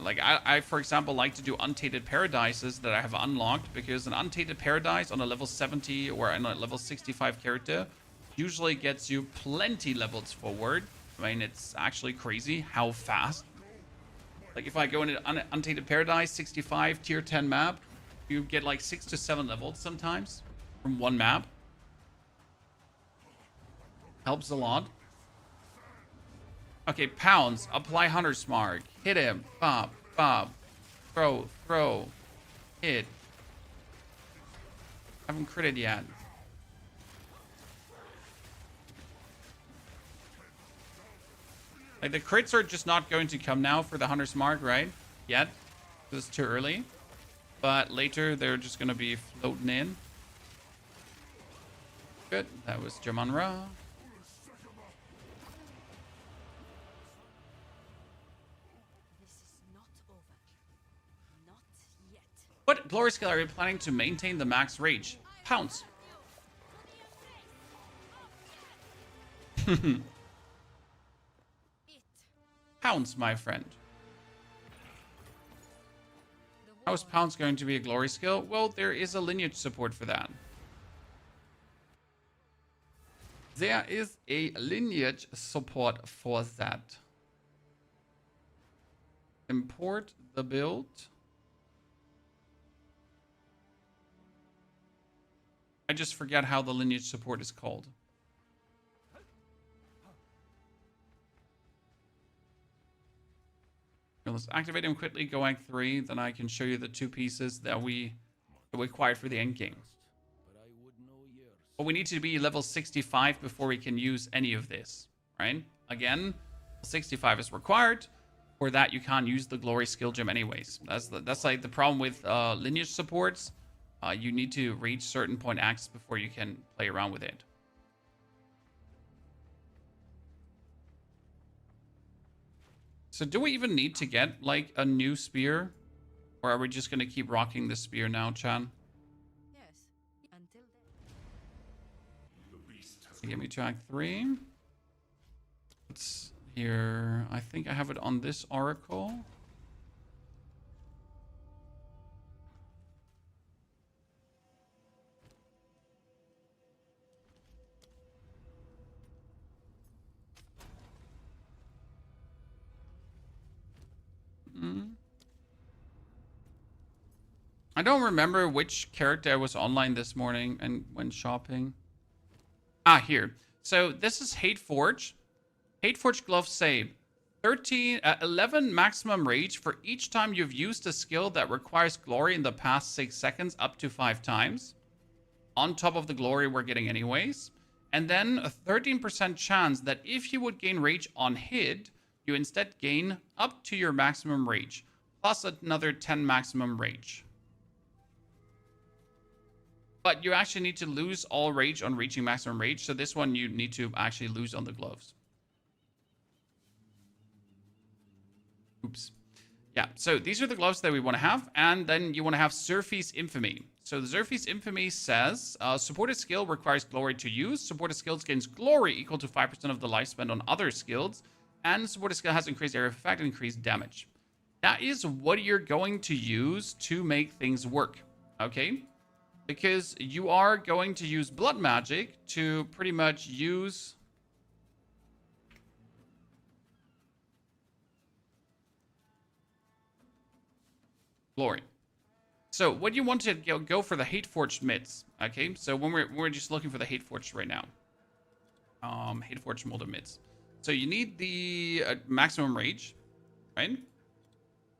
A: Like I for example like to do untainted paradises that I have unlocked, because an untainted paradise on a level 70 or on a level 65 character usually gets you plenty levels forward. I mean, it's actually crazy how fast. Like if I go into untainted paradise 65 tier 10 map, you get like 6 to 7 levels sometimes from one map. Helps a lot. Okay, pounds. Apply Hunter's Mark. Hit him. Bob. Bob. Throw. Hit. Haven't critted yet. Like, the crits are just not going to come now for the Hunter's Mark, right? Yet. This is too early. But later, they're just going to be floating in. Good. That was Jaman Ra. What glory skill are you planning to maintain the max rage? Pounce. Pounce, my friend. How is Pounce going to be a glory skill? Well, there is a lineage support for that. There is a lineage support for that. Import the build. I just forget how the lineage support is called. Here, let's activate him quickly, go Act 3, then I can show you the 2 pieces that we acquired for the endgame. But we need to be level 65 before we can use any of this, right? Again, 65 is required. For that, you can't use the glory skill gem anyways. That's like the problem with lineage supports. You need to reach certain point X before you can play around with it. So do we even need to get like a new spear? Or are we just going to keep rocking the spear now, Chan?
C: Yes. Until then.
A: Get me to Act 3. It's here. I think I have it on this oracle. I don't remember which character I was online this morning and when shopping. Ah, here. So this is Hateforge. Hateforge gloves say 11 maximum rage for each time you've used a skill that requires glory in the past 6 seconds up to 5 times. On top of the glory we're getting anyways. And then a 13% chance that if you would gain rage on hit, you instead gain up to your maximum rage. Plus another 10 maximum rage. But you actually need to lose all rage on reaching maximum rage. So this one you need to actually lose on the gloves. Oops. Yeah, so these are the gloves that we want to have. And then you want to have Zerfi's Infamy. So the Zerfi's Infamy says, supported skill requires glory to use. Supported skills gains glory equal to 5% of the life spent on other skills. And supported skill has increased area of effect and increased damage. That is what you're going to use to make things work. Okay? Because you are going to use blood magic to pretty much use... glory. So what you want to go for the Hateforged mitts, okay? So when we're just looking for the Hateforged right now. Hateforged molded mitts. So you need the maximum rage, right?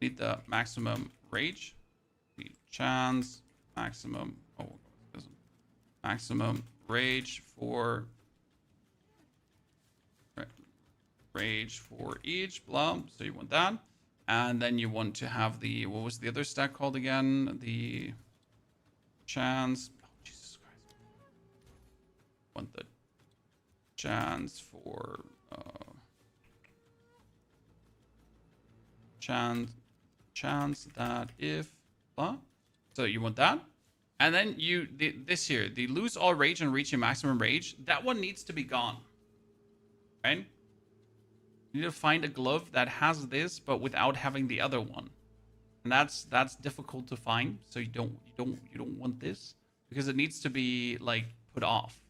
A: Need the maximum rage. The chance, maximum, maximum rage for each, blah. So you want that. And then you want to have the, what was the other stack called again? The chance. Oh, Jesus Christ. Want the chance for chance that if blah. So you want that. And then this here, the lose all rage and reach your maximum rage, that one needs to be gone. Right? You need to find a glove that has this, but without having the other one, and that's difficult to find. So you don't want this because it needs to be like put off.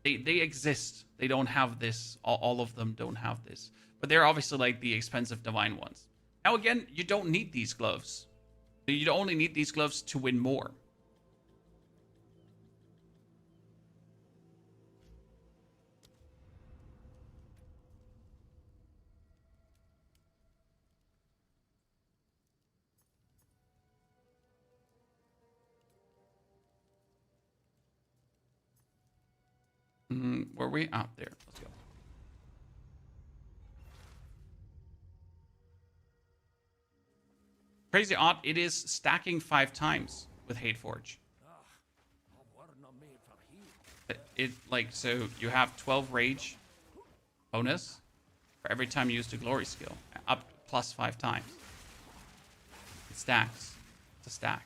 A: They exist. They don't have this. All of them don't have this, but they're obviously like the expensive divine ones. Now again, you don't need these gloves. You only need these gloves to win more. Were we out there? Let's go. Crazy odd. It is stacking 5 times with Hateforge. So you have 12 rage bonus for every time you use the glory skill, up plus 5 times. It stacks. It's a stack.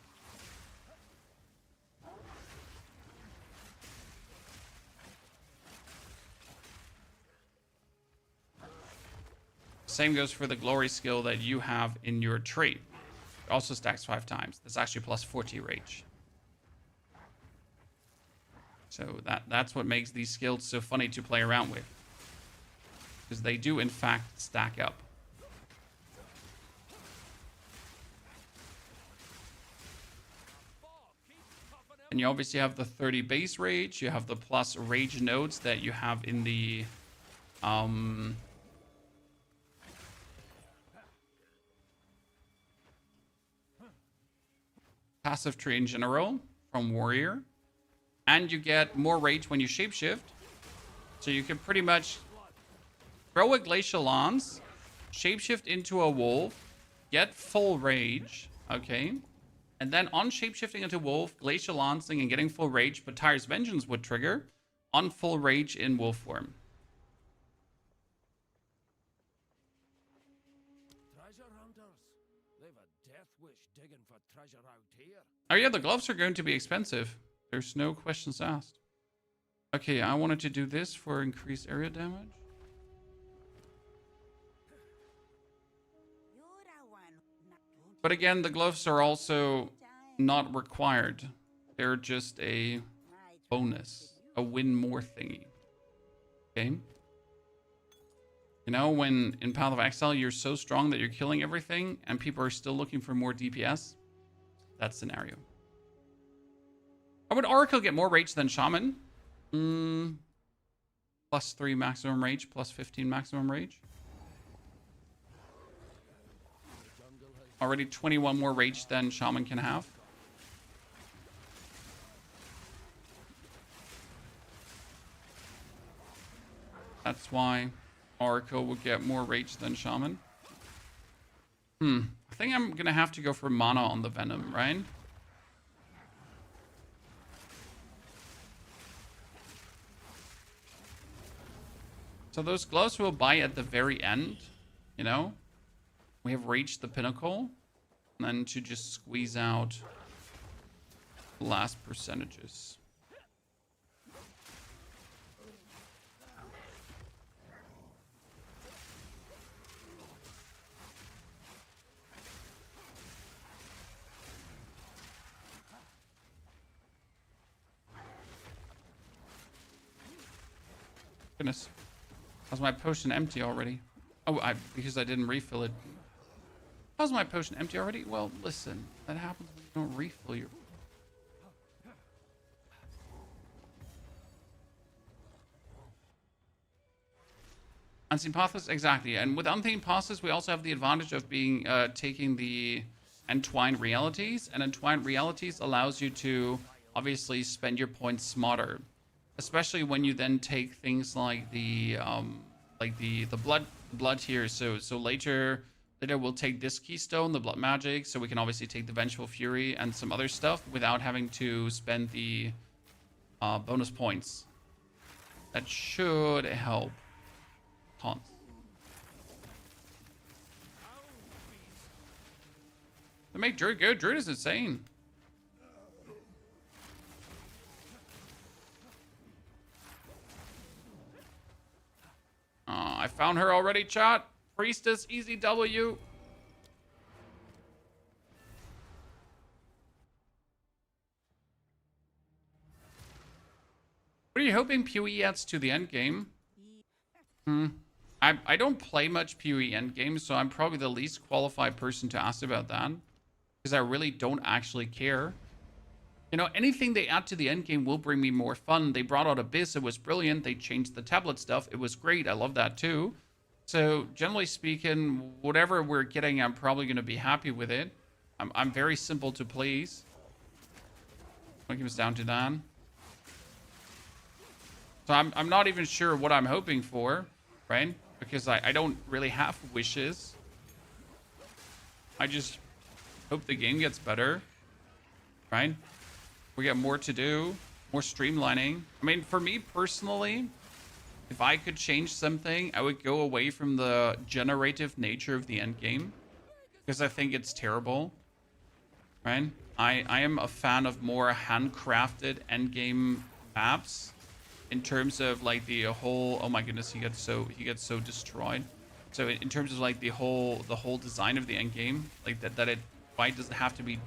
A: Same goes for the glory skill that you have in your trait. It also stacks 5 times. That's actually plus 40 rage. So that's what makes these skills so funny to play around with. Because they do, in fact, stack up. And you obviously have the 30 base rage. You have the plus rage nodes that you have in the... passive tree in general from warrior, and you get more rage when you shapeshift, so you can pretty much throw a glacial lance, shapeshift into a wolf, get full rage, okay, and then on shapeshifting into wolf, glacial lancing and getting full rage, but Tyre's Vengeance would trigger on full rage in wolf form. Oh yeah, the gloves are going to be expensive. There's no questions asked. Okay, I wanted to do this for increased area damage. But again, the gloves are also not required. They're just a bonus, a win more thingy. Okay? You know, when in Path of Exile you're so strong that you're killing everything and people are still looking for more DPS? That scenario. Or would Oracle get more rage than Shaman? Plus 3 maximum rage, plus 15 maximum rage. Already 21 more rage than Shaman can have. That's why Oracle will get more rage than Shaman. I think I'm gonna have to go for mana on the Venom, right? So those gloves we'll buy at the very end, you know? We have reached the pinnacle. And then to just squeeze out the last percentages. Goodness. How's my potion empty already? Oh, because I didn't refill it. How's my potion empty already? Well, listen. That happens when you don't refill your... Unseen Pathos? Exactly. And with Unseen Pathos, we also have the advantage of being taking the Entwined Realities. And Entwined Realities allows you to obviously spend your points smarter. Especially when you then take things like the blood here. So later we'll take this keystone, the blood magic, so we can obviously take the Vengeful Fury and some other stuff without having to spend the bonus points. That should help tons. They make Druid good. Druid is insane. I found her already, chat. Priestess, easy W. What are you hoping POE adds to the end game? I don't play much POE end game, so I'm probably the least qualified person to ask about that. Because I really don't actually care. You know, anything they add to the end game will bring me more fun. They brought out Abyss, it was brilliant. They changed the tablet stuff, it was great. I love that too. So, generally speaking, whatever we're getting, I'm probably going to be happy with it. I'm very simple to please. When it comes down to that. So, I'm not even sure what I'm hoping for, right? Because I don't really have wishes. I just hope the game gets better, right? We got more to do, more streamlining. I mean, for me personally, if I could change something, I would go away from the generative nature of the end game, because I think it's terrible, right? I am a fan of more handcrafted end game maps in terms of like the whole. Oh my goodness, he gets so destroyed. So in terms of like the whole design of the end game, like why does it have to be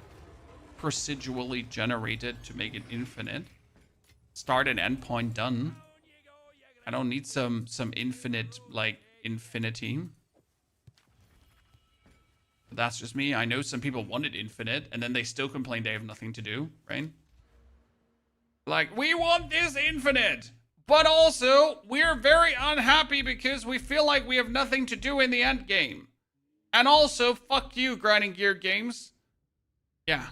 A: procedurally generated to make it infinite? Start and end point done. I don't need some infinite, like, infinity. But that's just me. I know some people wanted infinite, and then they still complain they have nothing to do, right? Like, we want this infinite, but also, we're very unhappy because we feel like we have nothing to do in the end game. And also, fuck you, Grinding Gear Games. Yeah.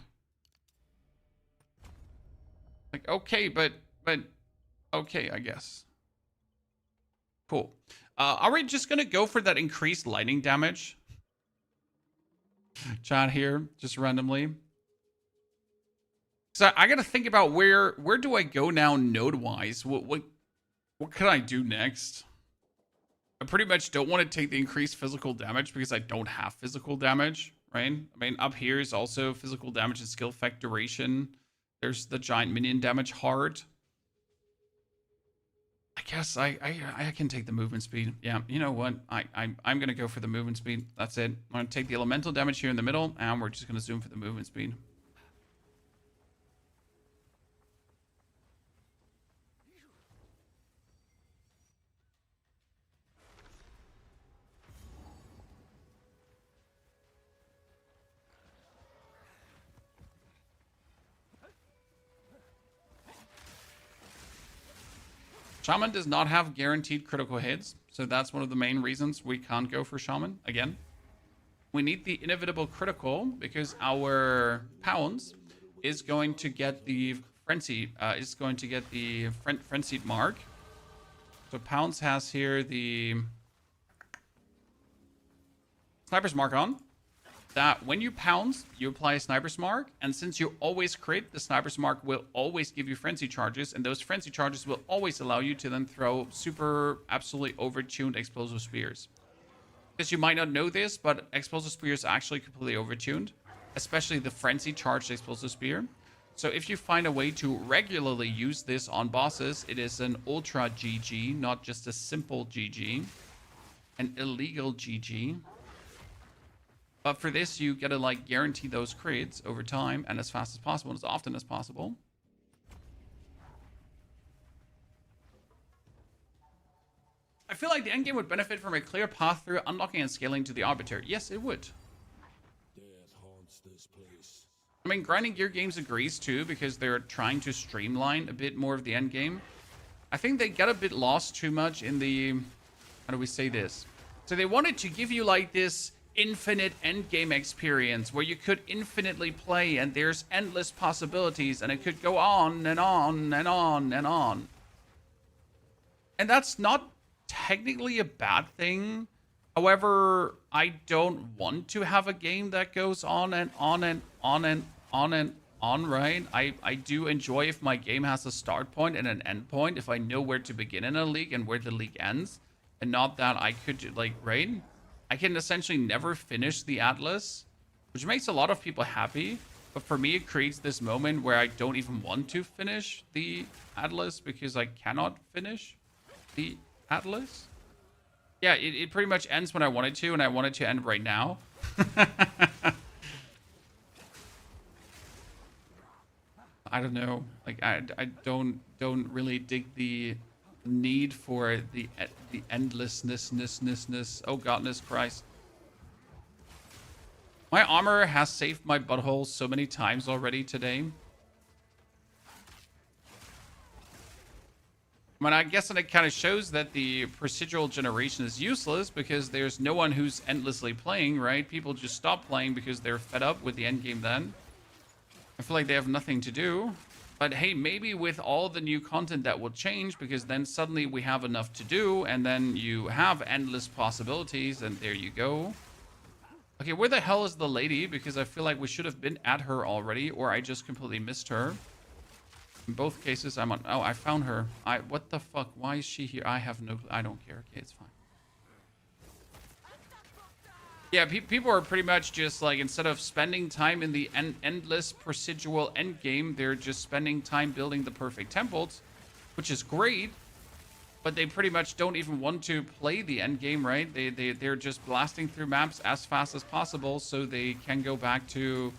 A: Like, okay, but okay, I guess. Cool. Are we just gonna go for that increased lightning damage? Chat here, just randomly. So I gotta think about where do I go now node-wise? What can I do next? I pretty much don't want to take the increased physical damage because I don't have physical damage, right? I mean, up here is also physical damage and skill effect duration. There's the giant minion damage heart. I guess I can take the movement speed. Yeah, you know what? I'm gonna go for the movement speed. That's it. I'm gonna take the elemental damage here in the middle, and we're just gonna zoom for the movement speed. Shaman does not have guaranteed critical hits, so that's one of the main reasons we can't go for Shaman again. We need the inevitable critical because our Pounds is going to get the frenzied mark. So Pounds has here the Sniper's Mark on. That when you pounce, you apply a Sniper's Mark, and since you always crit, the Sniper's Mark will always give you frenzy charges, and those frenzy charges will always allow you to then throw super absolutely overtuned explosive spears. Because you might not know this, but explosive spears are actually completely overtuned, especially the frenzy charged explosive spear. So if you find a way to regularly use this on bosses, it is an ultra GG, not just a simple GG, an illegal GG. But for this, you gotta like guarantee those crits over time and as fast as possible, and as often as possible. I feel like the endgame would benefit from a clear path through unlocking and scaling to the Arbiter. Yes, it would.
D: Death haunts this place.
A: I mean, Grinding Gear Games agrees too, because they're trying to streamline a bit more of the endgame. I think they got a bit lost too much in the... How do we say this? So they wanted to give you like this infinite endgame experience where you could infinitely play and there's endless possibilities and it could go on and on and on and on. And that's not technically a bad thing. However, I don't want to have a game that goes on and on and on and on and on, right? I do enjoy if my game has a start point and an end point, if I know where to begin in a league and where the league ends, and not that I could, like, right? I can essentially never finish the Atlas, which makes a lot of people happy. But for me, it creates this moment where I don't even want to finish the Atlas because I cannot finish the Atlas. Yeah, it pretty much ends when I want it to, and I want it to end right now. I don't know. Like, I don't really dig the need for the endlessness. Oh godness Christ. My armor has saved my butthole so many times already today. I mean, I guess that it kind of shows that the procedural generation is useless because there's no one who's endlessly playing, right? People just stop playing because they're fed up with the endgame then. I feel like they have nothing to do. But hey, maybe with all the new content that will change, because then suddenly we have enough to do, and then you have endless possibilities, and there you go. Okay, where the hell is the lady? Because I feel like we should have been at her already, or I just completely missed her. In both cases, I'm on... Oh, I found her. What the fuck? Why is she here? I have no... I don't care. Okay, it's fine. Yeah, people are pretty much just like, instead of spending time in the endless procedural endgame, they're just spending time building the perfect temples, which is great. But they pretty much don't even want to play the endgame, right? They're just blasting through maps as fast as possible so they can go back to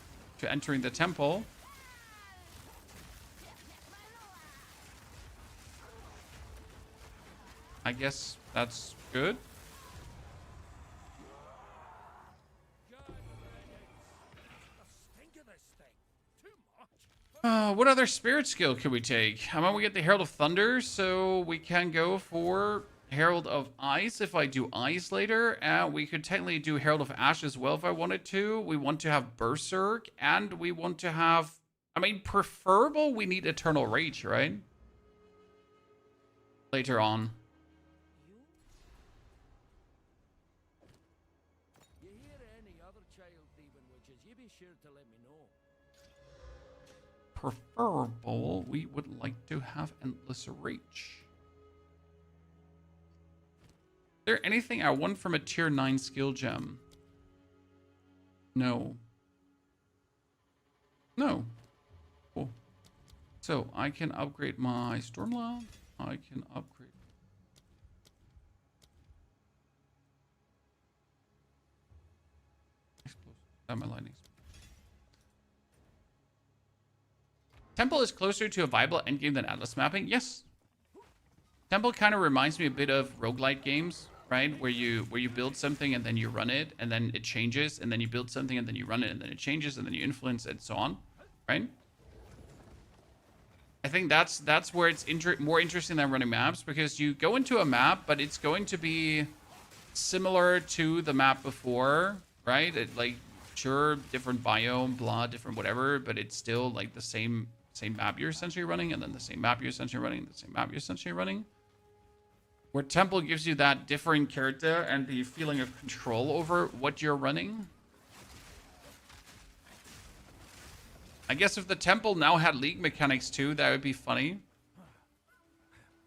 A: entering the temple. I guess that's good. What other spirit skill can we take? How about we get the Herald of Thunder, so we can go for Herald of Ice if I do Ice later. We could technically do Herald of Ash as well if I wanted to. We want to have Berserk, and we want to have... I mean, preferable, we need Eternal Rage, right? Later on.
B: You hear any other child thieving witches, you be sure to let me know.
A: Preferable, we would like to have Endless Reach. Is there anything I want from a tier 9 skill gem? No. No. Cool. So I can upgrade my Stormloud. I can upgrade. My lightning. Temple is closer to a viable endgame than Atlas mapping. Yes. Temple kind of reminds me a bit of roguelite games, right? Where you build something and then you run it and then it changes, and then you build something and then you run it and then it changes and then you influence and so on, right? I think that's where it's more interesting than running maps, because you go into a map, but it's going to be similar to the map before, right? Like, sure, different biome, blah, different whatever, but it's still like the same map you're essentially running, and then the same map you're essentially running, the same map you're essentially running. Where Temple gives you that different character and the feeling of control over what you're running. I guess if the Temple now had League mechanics too, that would be funny.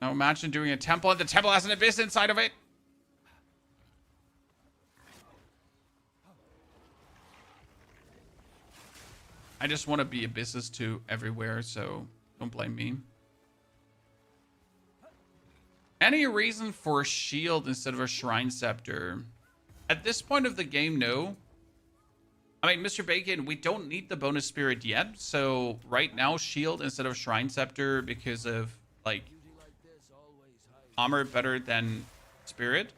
A: Now imagine doing a Temple and the Temple has an Abyss inside of it. I just want to be Abysses too everywhere, so don't blame me. Any reason for a shield instead of a Shrine Scepter? At this point of the game, no. I mean, Mr. Bacon, we don't need the bonus spirit yet, so right now, shield instead of Shrine Scepter because of, like, armor better than spirit.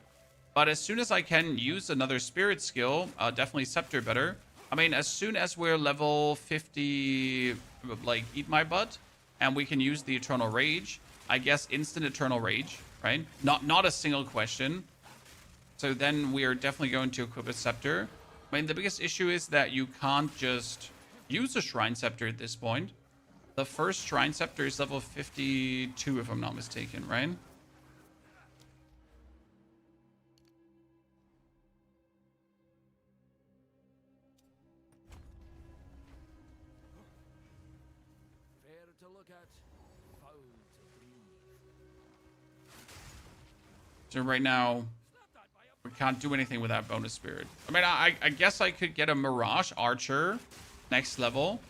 A: But as soon as I can use another spirit skill, definitely Scepter better. I mean, as soon as we're level 50, like, eat my butt, and we can use the Eternal Rage, I guess instant Eternal Rage, right? Not a single question. So then we are definitely going to equip a Scepter. I mean, the biggest issue is that you can't just use a Shrine Scepter at this point. The first Shrine Scepter is level 52, if I'm not mistaken, right?
B: Fair to look at, foul to breathe.
A: So right now, we can't do anything with that bonus spirit. I mean, I guess I could get a Mirage Archer next level.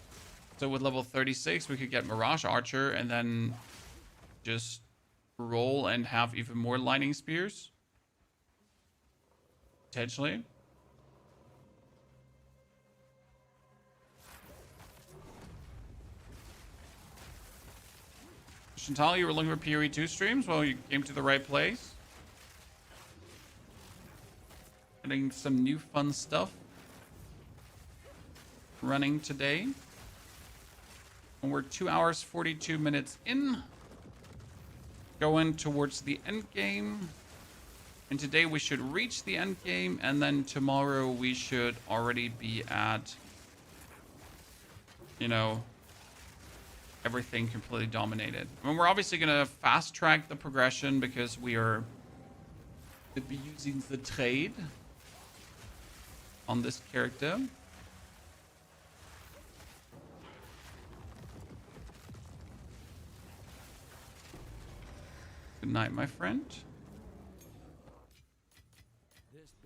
A: So with level 36, we could get Mirage Archer and then just roll and have even more Lightning Spears. Potentially. Chantal, you were looking for POE 2 streams? Well, you came to the right place. Getting some new fun stuff running today. And we're 2 hours, 42 minutes in. Going towards the end game. And today we should reach the end game. And then tomorrow we should already be at, you know, everything completely dominated. I mean, we're obviously going to fast track the progression because we are going to be using the trade on this character. Good night, my friend.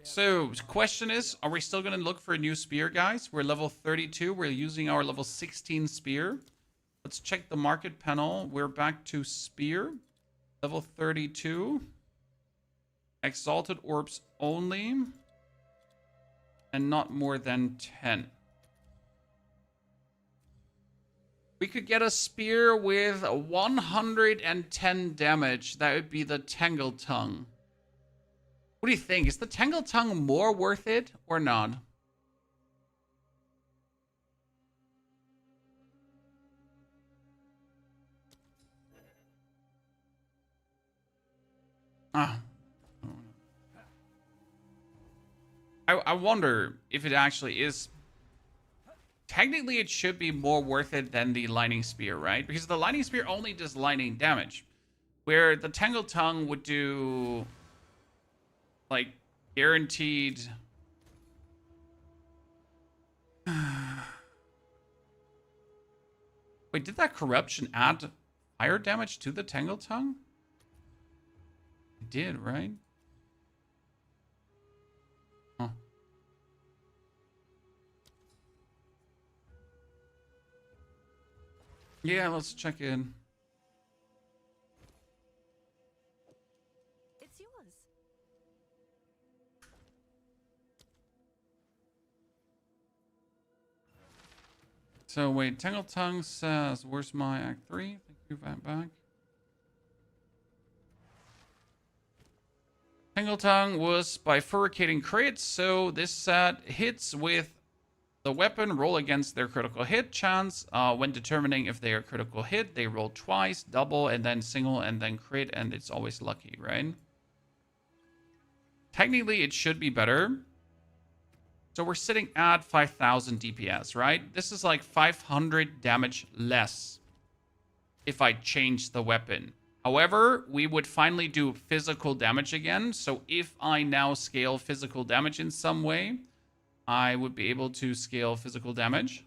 A: So, question is, are we still going to look for a new spear, guys? We're level 32. We're using our level 16 spear. Let's check the market panel. We're back to spear. Level 32. Exalted orbs only. And not more than 10. We could get a spear with 110 damage. That would be the Tangle Tongue. What do you think? Is the Tangle Tongue more worth it or not? I wonder if it actually is. Technically, it should be more worth it than the Lightning Spear, right? Because the Lightning Spear only does lightning damage. Where the Tangle Tongue would do, like, guaranteed... Wait, did that Corruption add fire damage to the Tangle Tongue? It did, right? Huh. Yeah, let's check in.
C: It's yours.
A: So wait, Tangle Tongue says, where's my Act 3? Thank you, back. Tangle Tongue was bifurcating crits, so this set hits with The weapon roll against their critical hit chance. When determining if they are critical hit, they roll twice, double, and then single, and then crit, and it's always lucky, right? Technically, it should be better. So we're sitting at 5,000 DPS, right? This is like 500 damage less if I change the weapon. However, we would finally do physical damage again. So if I now scale physical damage in some way, I would be able to scale physical damage.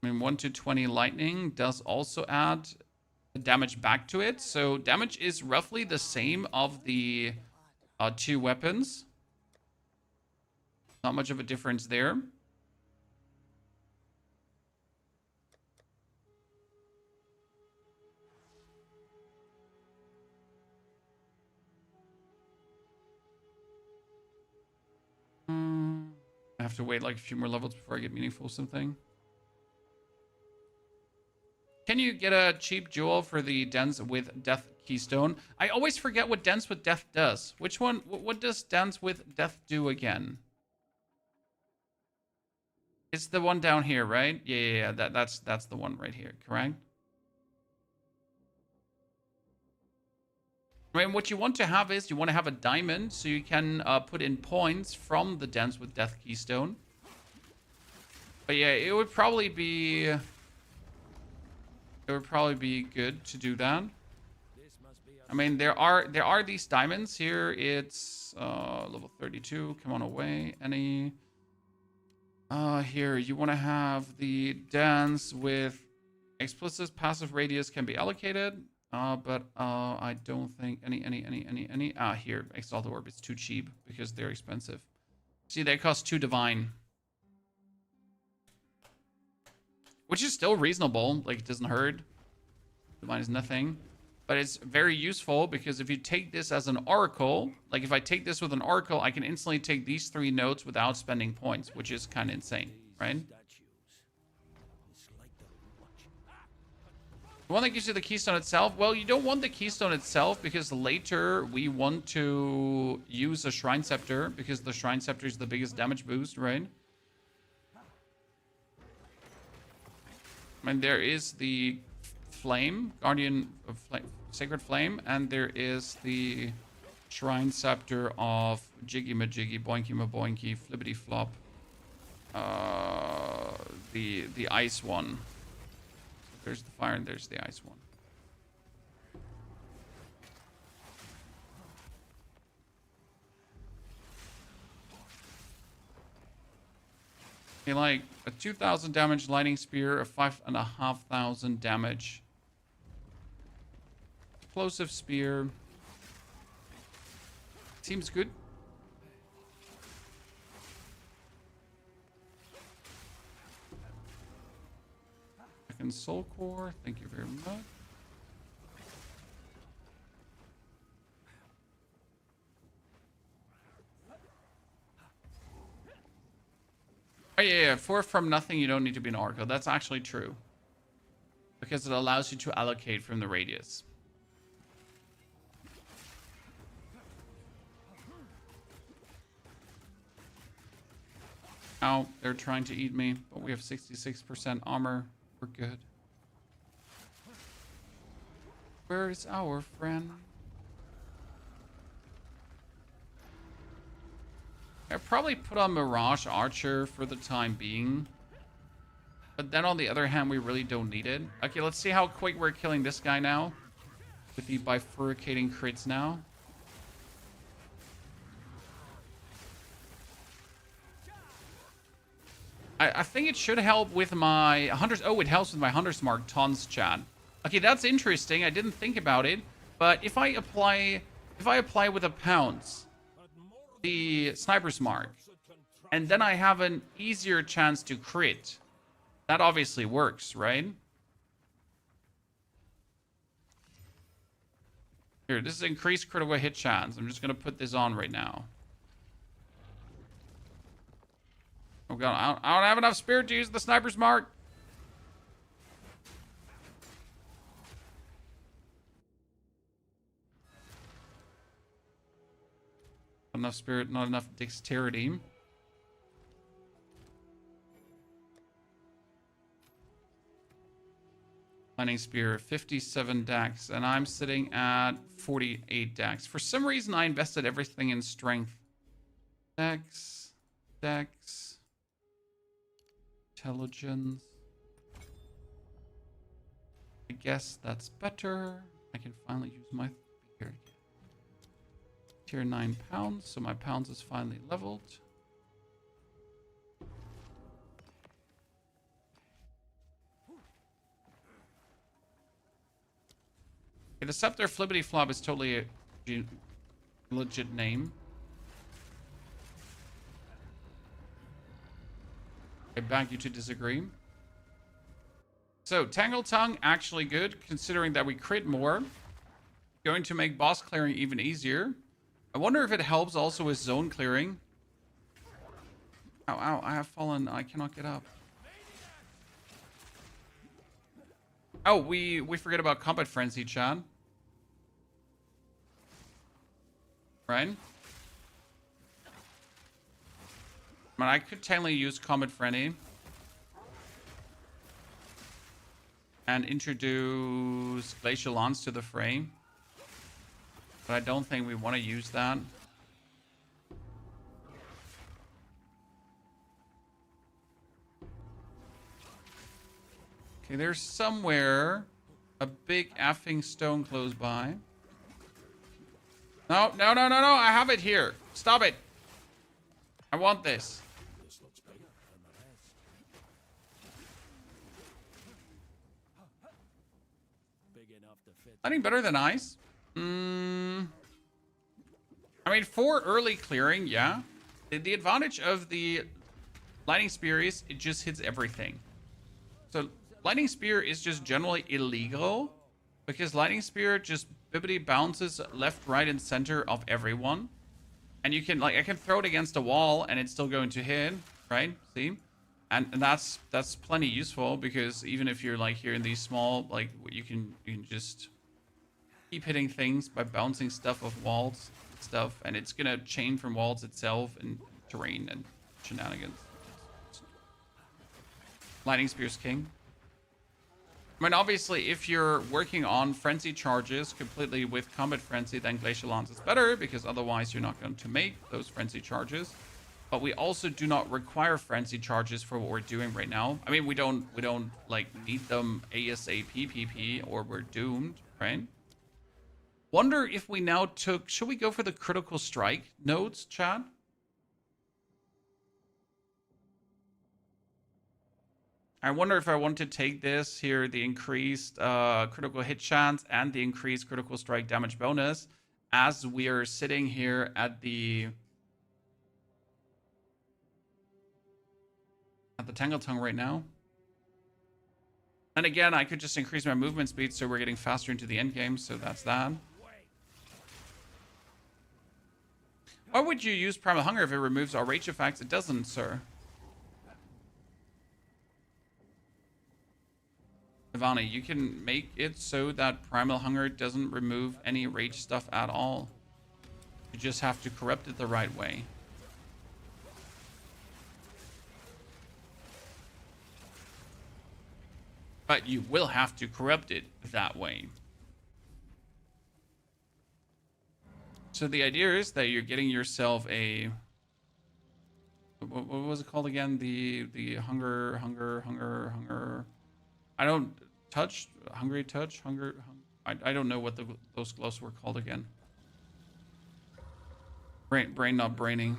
A: I mean, 1 to 20 lightning does also add damage back to it. So damage is roughly the same of the two weapons. Not much of a difference there. I have to wait like a few more levels before I get meaningful something. Can you get a cheap jewel for the Dance with Death Keystone? I always forget what Dance with Death does. Which one? What does Dance with Death do again? It's the one down here, right? Yeah. That's the one right here, correct? I mean, what you want to have is you want to have a diamond so you can put in points from the Dance with Death Keystone. But yeah, it would probably be good to do that. I mean, there are these diamonds here. It's level 32. Come on away. Any here you want to have the Dance with explicit passive radius can be allocated. But I don't think any. Here, Exalted Orb is too cheap because they're expensive. See, they cost 2 divine. Which is still reasonable. Like, it doesn't hurt. Divine is nothing. But it's very useful because if you take this as an oracle, like if I take this with an oracle, I can instantly take these 3 nodes without spending points, which is kind of insane, right? The one that gives you the keystone itself? Well, you don't want the keystone itself because later we want to use a shrine scepter because the shrine scepter is the biggest damage boost, right? And there is the flame, guardian of sacred flame, and there is the shrine scepter of jiggy majiggy, boinky maboinky, flippity flop. The ice one. There's the fire and there's the ice one. Okay, like a 2,000 damage lightning spear, a 5,500 damage explosive spear. Seems good. Second soul core, thank you very much. Oh yeah, 4 from nothing, you don't need to be an oracle. That's actually true. Because it allows you to allocate from the radius. Ow, they're trying to eat me, but we have 66% armor. We're good. Where is our friend? I'd probably put on Mirage Archer for the time being. But then on the other hand, we really don't need it. Okay, let's see how quick we're killing this guy now. With the bifurcating crits now. I think it should help with my Hunter's... Oh, it helps with my Hunter's Mark tons, chat. Okay, that's interesting. I didn't think about it. But if I apply with a Pounce the Sniper's Mark, and then I have an easier chance to crit, that obviously works, right? Here, this is increased critical hit chance. I'm just going to put this on right now. Oh god, I don't have enough spirit to use the Sniper's Mark. Not enough spirit, not enough dexterity. Lightning Spear, 57 dex, and I'm sitting at 48 dex. For some reason, I invested everything in strength. Dex, dex, intelligence. I guess that's better. I can finally use my spear again. Tier 9 pounds, so my pounds is finally leveled. Okay, the Scepter Flippity Flop is totally a legit name. I beg you to disagree. So, Tangle Tongue, actually good, considering that we crit more. Going to make boss clearing even easier. I wonder if it helps also with zone clearing. Ow, ow, I have fallen. I cannot get up. Oh, we forget about Combat Frenzy, Chad. Right? I mean, I could technically use Combat Frenzy. And introduce Glacial Lance to the fray. But I don't think we want to use that. Okay, there's somewhere a big effing stone close by. No, no, no, no, no. I have it here. Stop it. I want this.
B: This looks bigger than the rest. Big enough to fit.
A: Anything better than ice? I mean, for early clearing, yeah. The advantage of the Lightning Spear is it just hits everything. So Lightning Spear is just generally illegal because Lightning Spear just bibbity bounces left, right, and center of everyone. And you can, like, I can throw it against a wall and it's still going to hit, right? See? And that's plenty useful because even if you're like here in these small, like, you can just keep hitting things by bouncing stuff off walls and stuff, and it's gonna chain from walls itself and terrain and shenanigans. Lightning Spear's king. I mean, obviously, if you're working on frenzy charges completely with combat frenzy, then Glacial Lance is better because otherwise you're not going to make those frenzy charges. But we also do not require frenzy charges for what we're doing right now. I mean, we don't like need them ASAP PP or we're doomed, right? Wonder if we now took... Should we go for the critical strike nodes, chat? I wonder if I want to take this here, the increased critical hit chance and the increased critical strike damage bonus, as we are sitting here at the Tangle Tongue right now. And again, I could just increase my movement speed so we're getting faster into the end game, so that's that. Why would you use Primal Hunger if it removes our rage effects? It doesn't, sir. Ivani, you can make it so that Primal Hunger doesn't remove any rage stuff at all. You just have to corrupt it the right way. But you will have to corrupt it that way. So the idea is that you're getting yourself a... What was it called again? The hunger... I don't... Touch? Hungry touch? I don't know what those gloves were called again. Brain not braining.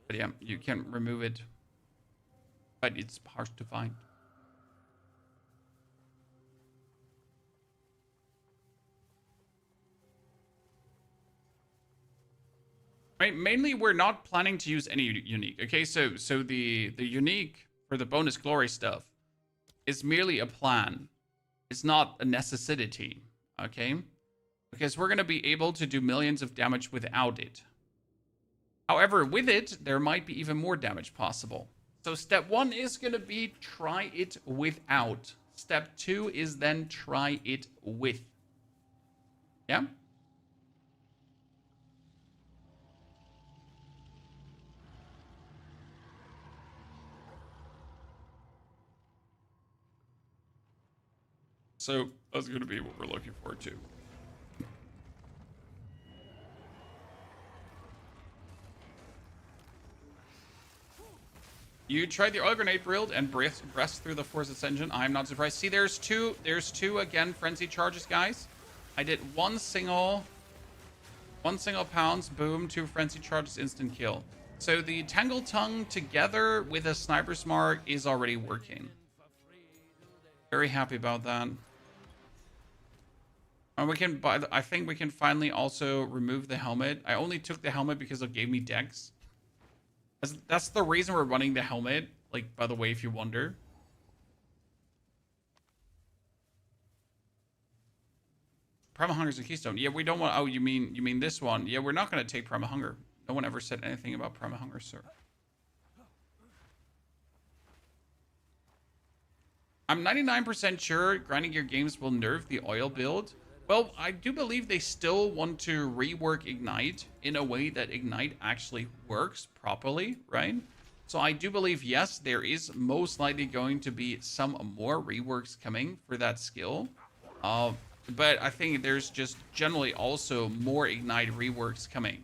A: But yeah, you can remove it. But it's hard to find. Right, mainly we're not planning to use any unique. Okay, so the unique for the bonus glory stuff is merely a plan. It's not a necessity. Okay, because we're gonna be able to do millions of damage without it. However, with it, there might be even more damage possible. So step 1 is gonna be try it without. Step 2 is then try it with. Yeah. So that's going to be what we're looking for too. You tried the oil grenade build and breast through the Force Ascension. I'm not surprised. See, there's two again frenzy charges, guys. I did one single pounds, boom, 2 frenzy charges, instant kill. So the Tangle Tongue together with a Sniper's Mark is already working. Very happy about that. And we can buy. I think we can finally also remove the helmet. I only took the helmet because it gave me dex. That's the reason we're running the helmet. Like, by the way, if you wonder. Primal Hunger is a keystone. Yeah, we don't want. Oh, you mean this one? Yeah, we're not going to take Primal Hunger. No one ever said anything about Primal Hunger, sir. I'm 99% sure Grinding Gear Games will nerf the oil build. Well, I do believe they still want to rework Ignite in a way that Ignite actually works properly, right? So I do believe, yes, there is most likely going to be some more reworks coming for that skill. But I think there's just generally also more Ignite reworks coming,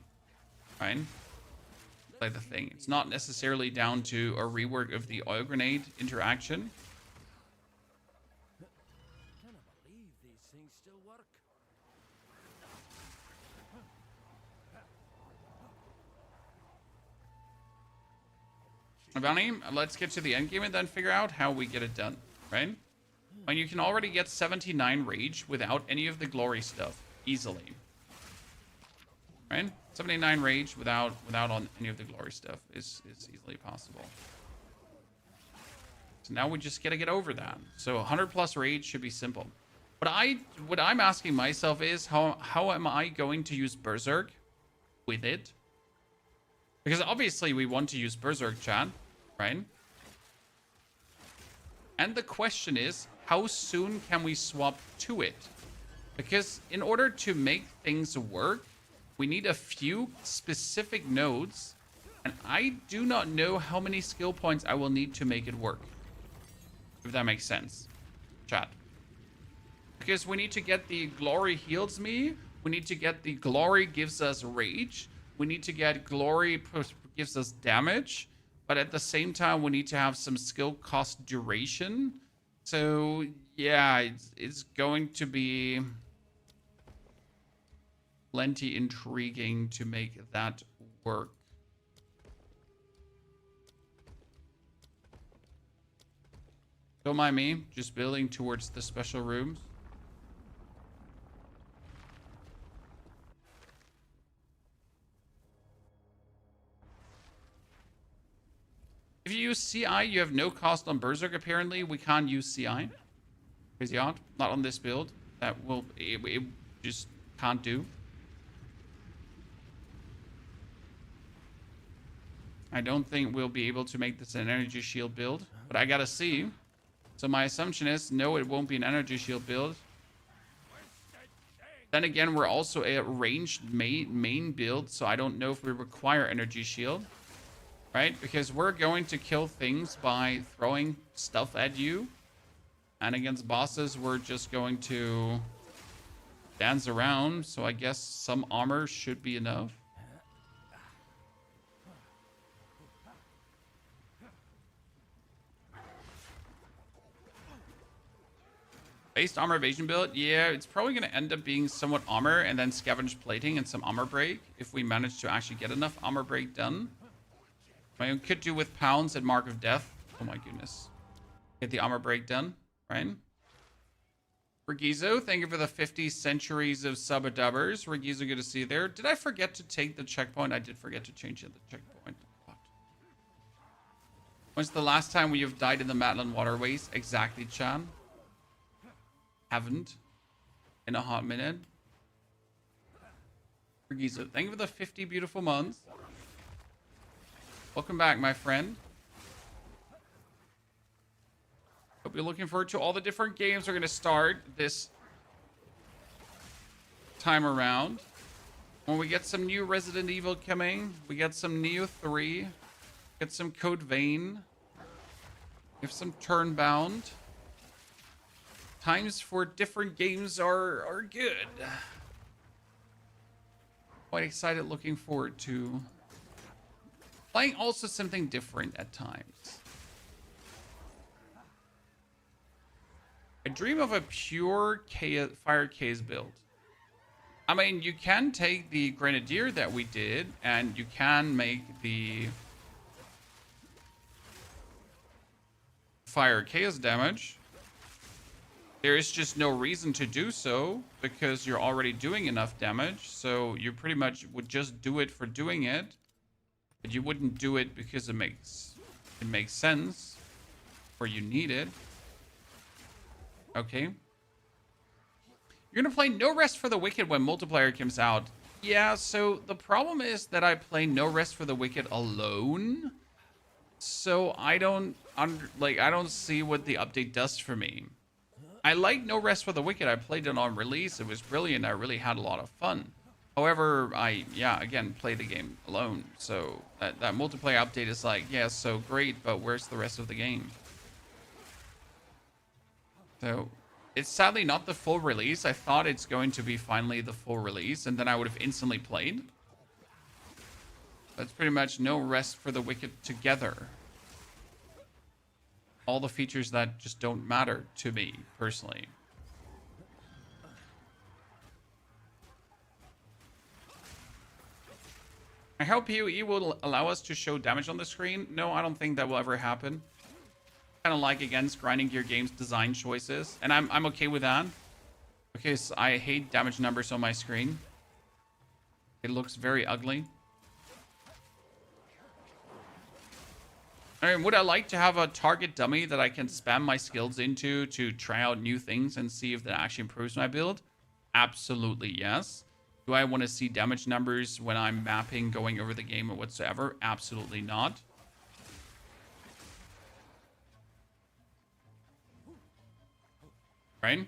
A: right? Like the thing. It's not necessarily down to a rework of the oil grenade interaction. Bounty, let's get to the end game and then figure out how we get it done, right? And you can already get 79 rage without any of the glory stuff easily, right? 79 rage without on any of the glory stuff is easily possible. So now we just gotta get over that. So 100 plus rage should be simple. What I'm asking myself is how am I going to use Berserk with it? Because obviously we want to use Berserk, chat, right? And the question is, how soon can we swap to it? Because in order to make things work, we need a few specific nodes. And I do not know how many skill points I will need to make it work. If that makes sense, chat. Because we need to get the glory heals me. We need to get the glory gives us rage. We need to get glory gives us damage. But at the same time, we need to have some skill cost duration. So yeah, it's going to be plenty intriguing to make that work. Don't mind me, just building towards the special rooms. If you use CI, you have no cost on Berserk, apparently. We can't use CI. Crazy odd. Not on this build. That will... It just can't do. I don't think we'll be able to make this an energy shield build. But I gotta see. So my assumption is, no, it won't be an energy shield build. Then again, we're also a ranged main build. So I don't know if we require energy shield. Right? Because we're going to kill things by throwing stuff at you. And against bosses, we're just going to dance around. So I guess some armor should be enough. Based armor evasion build? Yeah, it's probably going to end up being somewhat armor and then scavenge plating and some armor break. If we manage to actually get enough armor break done. I could do with pounds and Mark of Death. Oh my goodness. Get the armor break done, right? Regizo, thank you for the 50 centuries of sub-dubbers. Regizo, good to see you there. Did I forget to take the checkpoint? I did forget to change the checkpoint. God. When's the last time you've died in the Matlan waterways? Exactly, Chan. Haven't. In a hot minute. Regizo, thank you for the 50 beautiful months. Welcome back, my friend. Hope you're looking forward to all the different games we're going to start this time around. When we get some new Resident Evil coming, we get some Neo 3, get some Code Vein, we have some Turnbound. Times for different games are good. Quite excited, looking forward to playing also something different at times. I dream of a pure fire case build. I mean, you can take the Grenadier that we did, and you can make the fire chaos damage. There is just no reason to do so because you're already doing enough damage. So you pretty much would just do it for doing it, but you wouldn't do it because it makes sense or you need it. Okay. You're gonna play No Rest for the Wicked when multiplayer comes out. Yeah, so the problem is that I play No Rest for the Wicked alone. So I don't see what the update does for me. I like No Rest for the Wicked. I played it on release. It was brilliant. I really had a lot of fun. However, again, play the game alone. So that multiplayer update is like, yeah, so great, but where's the rest of the game? So it's sadly not the full release. I thought it's going to be finally the full release, and then I would have instantly played. That's pretty much No Rest for the Wicked together. All the features that just don't matter to me, personally. I hope POE will allow us to show damage on the screen. No, I don't think that will ever happen. Kind of like against Grinding Gear Games design choices, and I'm okay with that because I hate damage numbers on my screen. It looks very ugly. I mean, would I like to have a target dummy that I can spam my skills into to try out new things and see if that actually improves my build? Absolutely yes. Do I want to see damage numbers when I'm mapping, going over the game or whatsoever? Absolutely not. Right?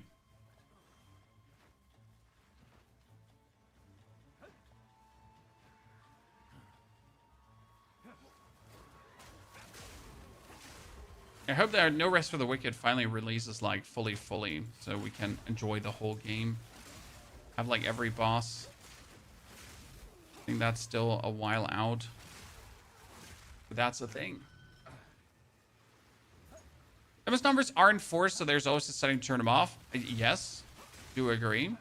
A: I hope that No Rest for the Wicked finally releases like fully, so we can enjoy the whole game. Have like every boss. I think that's still a while out. But that's the thing. Damage numbers are enforced, so there's always a setting to turn them off. Yes, do agree.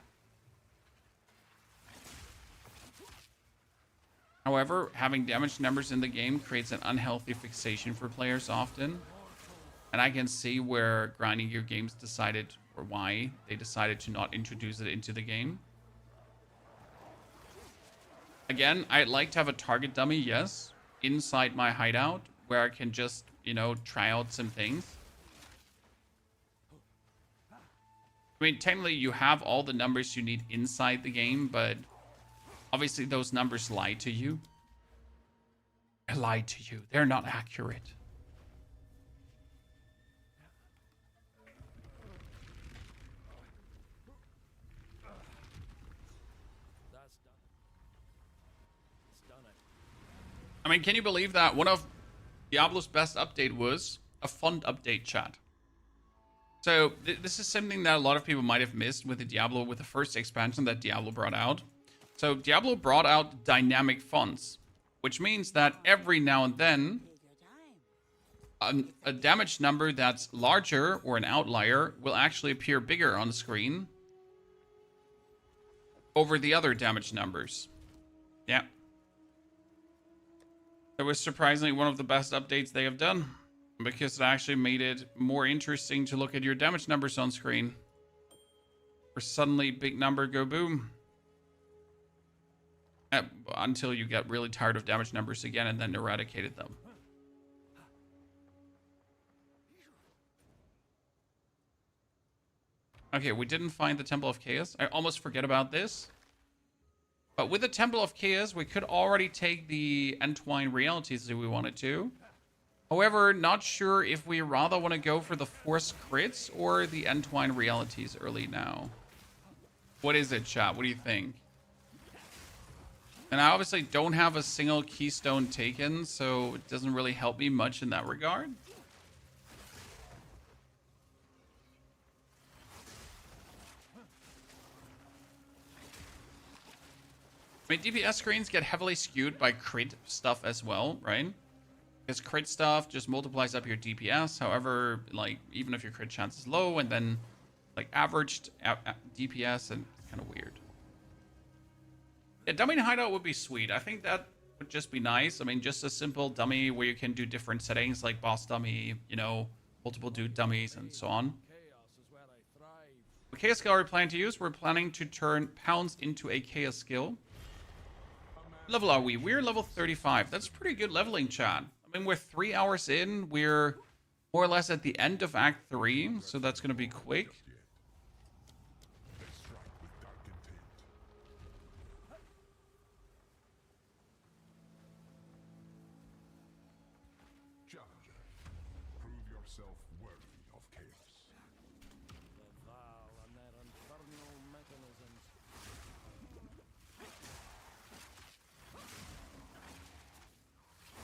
A: However, having damage numbers in the game creates an unhealthy fixation for players often. And I can see where Grinding Gear Games decided, or why they decided to not introduce it into the game. Again, I'd like to have a target dummy, yes, inside my hideout, where I can just, you know, try out some things. I mean, technically, you have all the numbers you need inside the game, but obviously those numbers lie to you. They lie to you. They're not accurate. I mean, can you believe that one of Diablo's best update was a font update, chat? So this is something that a lot of people might have missed with the first expansion that Diablo brought out. So Diablo brought out dynamic fonts, which means that every now and then a damage number that's larger or an outlier will actually appear bigger on the screen over the other damage numbers. Yeah. It was surprisingly one of the best updates they have done, because it actually made it more interesting to look at your damage numbers on screen. Or suddenly big number go boom. Until you get really tired of damage numbers again and then eradicated them. Okay, we didn't find the Temple of Chaos. I almost forget about this. But with the Temple of Chaos, we could already take the Entwine Realities if we wanted to. However, not sure if we rather want to go for the Force Crits or the Entwine Realities early now. What is it, chat? What do you think? And I obviously don't have a single keystone taken, so it doesn't really help me much in that regard. I mean, DPS screens get heavily skewed by crit stuff as well, right? Because crit stuff just multiplies up your DPS. However, like, even if your crit chance is low and then, like, averaged DPS, and it's kind of weird. Yeah, dummy hideout would be sweet. I think that would just be nice. I mean, just a simple dummy where you can do different settings, like boss dummy, you know, multiple dude dummies, and so on.
B: Chaos is where I thrive.
A: What chaos skill are we planning to use? We're planning to turn pounds into a chaos skill. Level are we? We're level 35. That's pretty good leveling, chat. I mean, we're 3 hours in. We're more or less at the end of Act 3, so that's going to be quick.
D: They strike with dark intent. Challenger, prove yourself worthy of chaos.
B: The Val and their infernal mechanisms.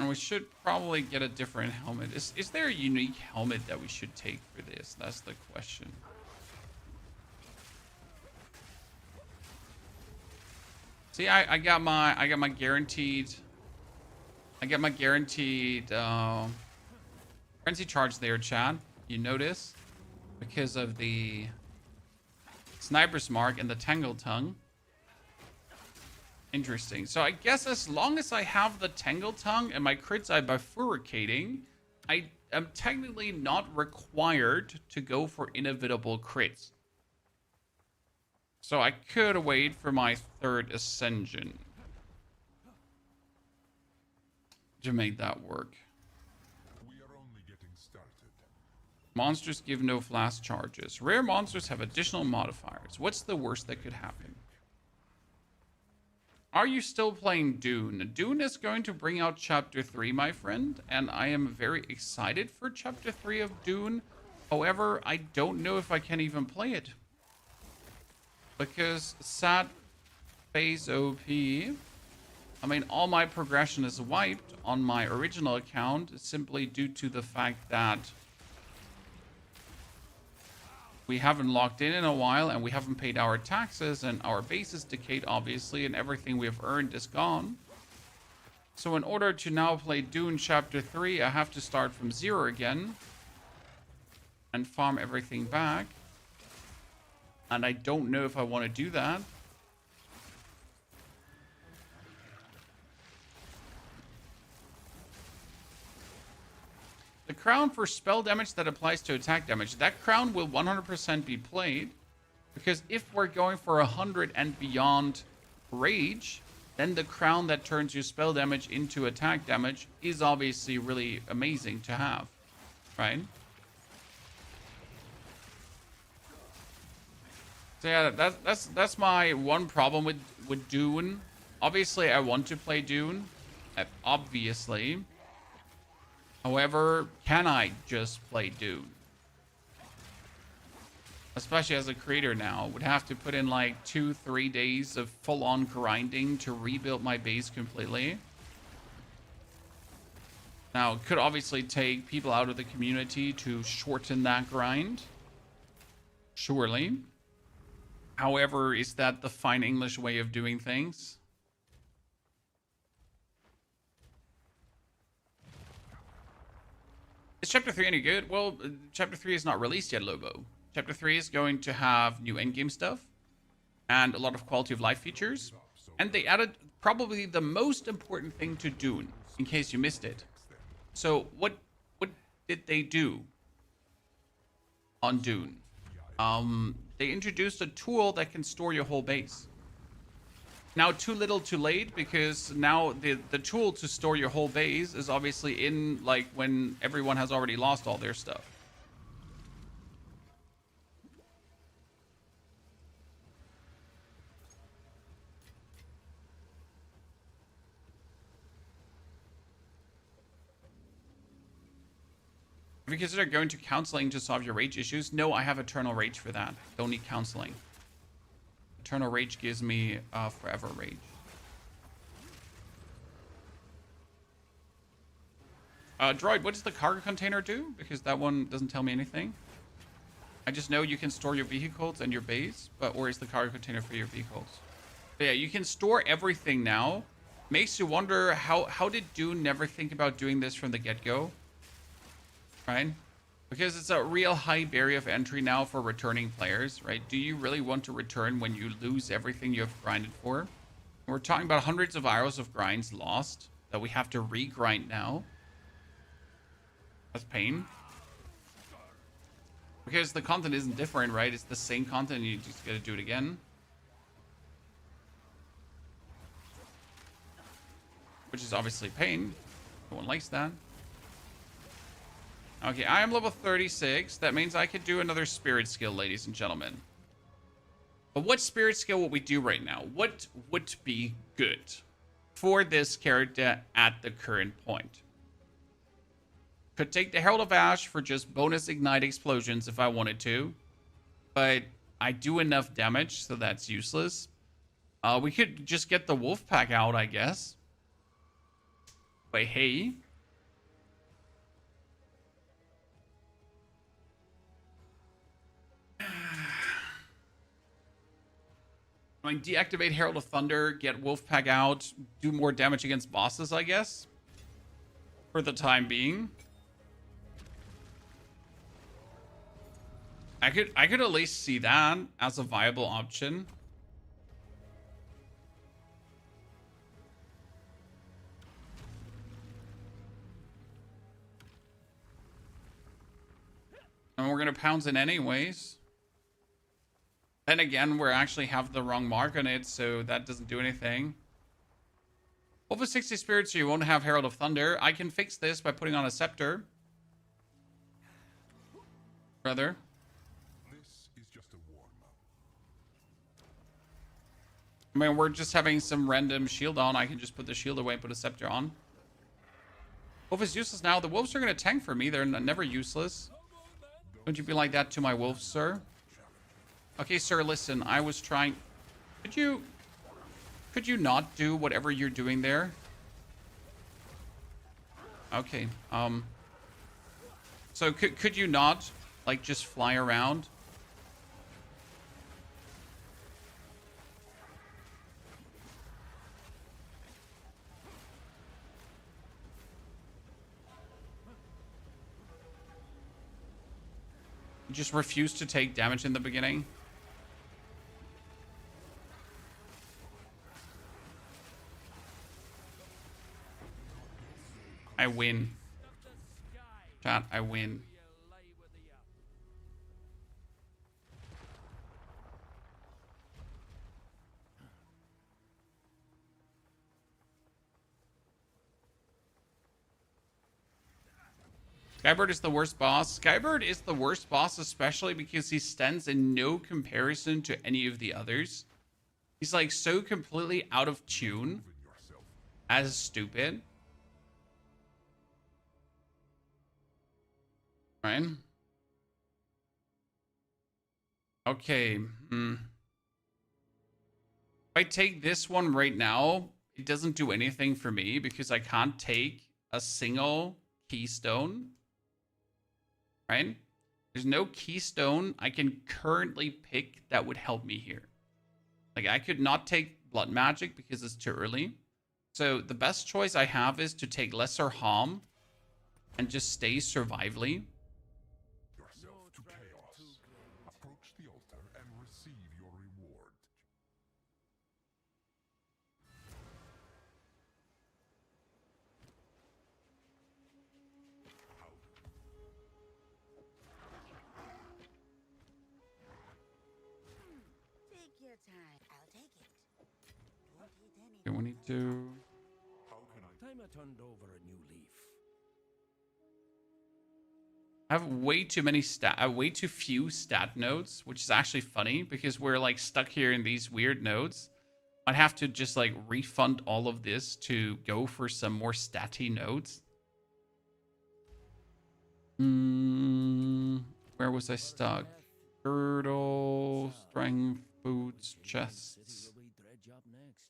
A: And we should probably get a different helmet. Is there a unique helmet that we should take for this? That's the question. See, I got my guaranteed guaranteed charge there, Chad. You notice because of the sniper's mark and the tangle tongue. Interesting. So I guess as long as I have the tangle tongue and my crits are bifurcating, I am technically not required to go for inevitable crits. So I could wait for my third ascension to make that work.
D: We are only getting started.
A: Monsters give no flash charges. Rare monsters have additional modifiers. What's the worst that could happen? Are you still playing Dune? Dune is going to bring out Chapter 3, my friend, and I am very excited for Chapter 3 of Dune. However, I don't know if I can even play it. Because SAT phase OP, I mean, all my progression is wiped on my original account simply due to the fact that we haven't logged in a while and we haven't paid our taxes and our base is decayed, obviously, and everything we have earned is gone. So in order to now play Dune Chapter 3, I have to start from 0 again and farm everything back. And I don't know if I want to do that. The crown for spell damage that applies to attack damage. That crown will 100% be played. Because if we're going for 100 and beyond rage, then the crown that turns your spell damage into attack damage is obviously really amazing to have. Right? So yeah, that's my one problem with Dune. Obviously, I want to play Dune. Obviously. However, can I just play Dune? Especially as a creator now. Would have to put in like 2-3 days of full-on grinding to rebuild my base completely. Now, it could obviously take people out of the community to shorten that grind. Surely. However, is that the fine English way of doing things? Is Chapter 3 any good? Well, Chapter 3 is not released yet, Lobo. Chapter 3 is going to have new endgame stuff and a lot of quality of life features. And they added probably the most important thing to Dune, in case you missed it. So what did they do on Dune? They introduced a tool that can store your whole base. Now, too little, too late, because now the tool to store your whole base is obviously in, like, when everyone has already lost all their stuff. If you consider going to counseling to solve your rage issues, no, I have Eternal Rage for that. Don't need counseling. Eternal Rage gives me forever rage. Droid, what does the cargo container do? Because that one doesn't tell me anything. I just know you can store your vehicles and your base, but where is the cargo container for your vehicles? But yeah, you can store everything now. Makes you wonder how did Dune never think about doing this from the get-go? Right? Because it's a real high barrier of entry now for returning players, right? Do you really want to return when you lose everything you have grinded for? We're talking about hundreds of hours of grinds lost that we have to re-grind now. That's pain. Because the content isn't different, right? It's the same content, you just gotta do it again. Which is obviously pain. No one likes that. Okay, I am level 36. That means I could do another spirit skill, ladies and gentlemen. But what spirit skill would we do right now? What would be good for this character at the current point? Could take the Herald of Ash for just bonus ignite explosions if I wanted to. But I do enough damage, so that's useless. We could just get the wolf pack out, I guess. But hey. I mean, deactivate Herald of Thunder, get Wolfpack out, do more damage against bosses, I guess. For the time being. I could at least see that as a viable option. And we're gonna pounce it anyways. Then again, we actually have the wrong mark on it, so that doesn't do anything. Over 60 spirits, so you won't have Herald of Thunder. I can fix this by putting on a scepter. Brother.
D: This is just a warm-up.
A: I mean, we're just having some random shield on. I can just put the shield away and put a scepter on. Wolf is useless now. The wolves are going to tank for me. They're never useless. Don't you be like that to my wolves, sir? Okay, sir, listen. I was trying... Could you not do whatever you're doing there? Okay, so could you not, like, just fly around? You just refuse to take damage in the beginning? I win. Chat, I win. Skybird is the worst boss. Skybird is the worst boss, especially because he stands in no comparison to any of the others. He's like so completely out of tune as stupid. Right? Okay. If I take this one right now, it doesn't do anything for me because I can't take a single keystone. Right? There's no keystone I can currently pick that would help me here. Like, I could not take blood magic because it's too early. So the best choice I have is to take lesser harm and just stay survivally.
D: Yourself to chaos. Approach the altar and receive your reward.
E: Take your time. I'll take it. Don't hit any.
A: Okay, we need to...
D: How can I...
B: Time I turned over a new leaf.
A: I have way too few stat nodes, which is actually funny because we're like stuck here in these weird nodes. I'd have to just like refund all of this to go for some more statty nodes. Where was I stuck? Girdle, strength, boots, chests.
B: City will be dredge up next.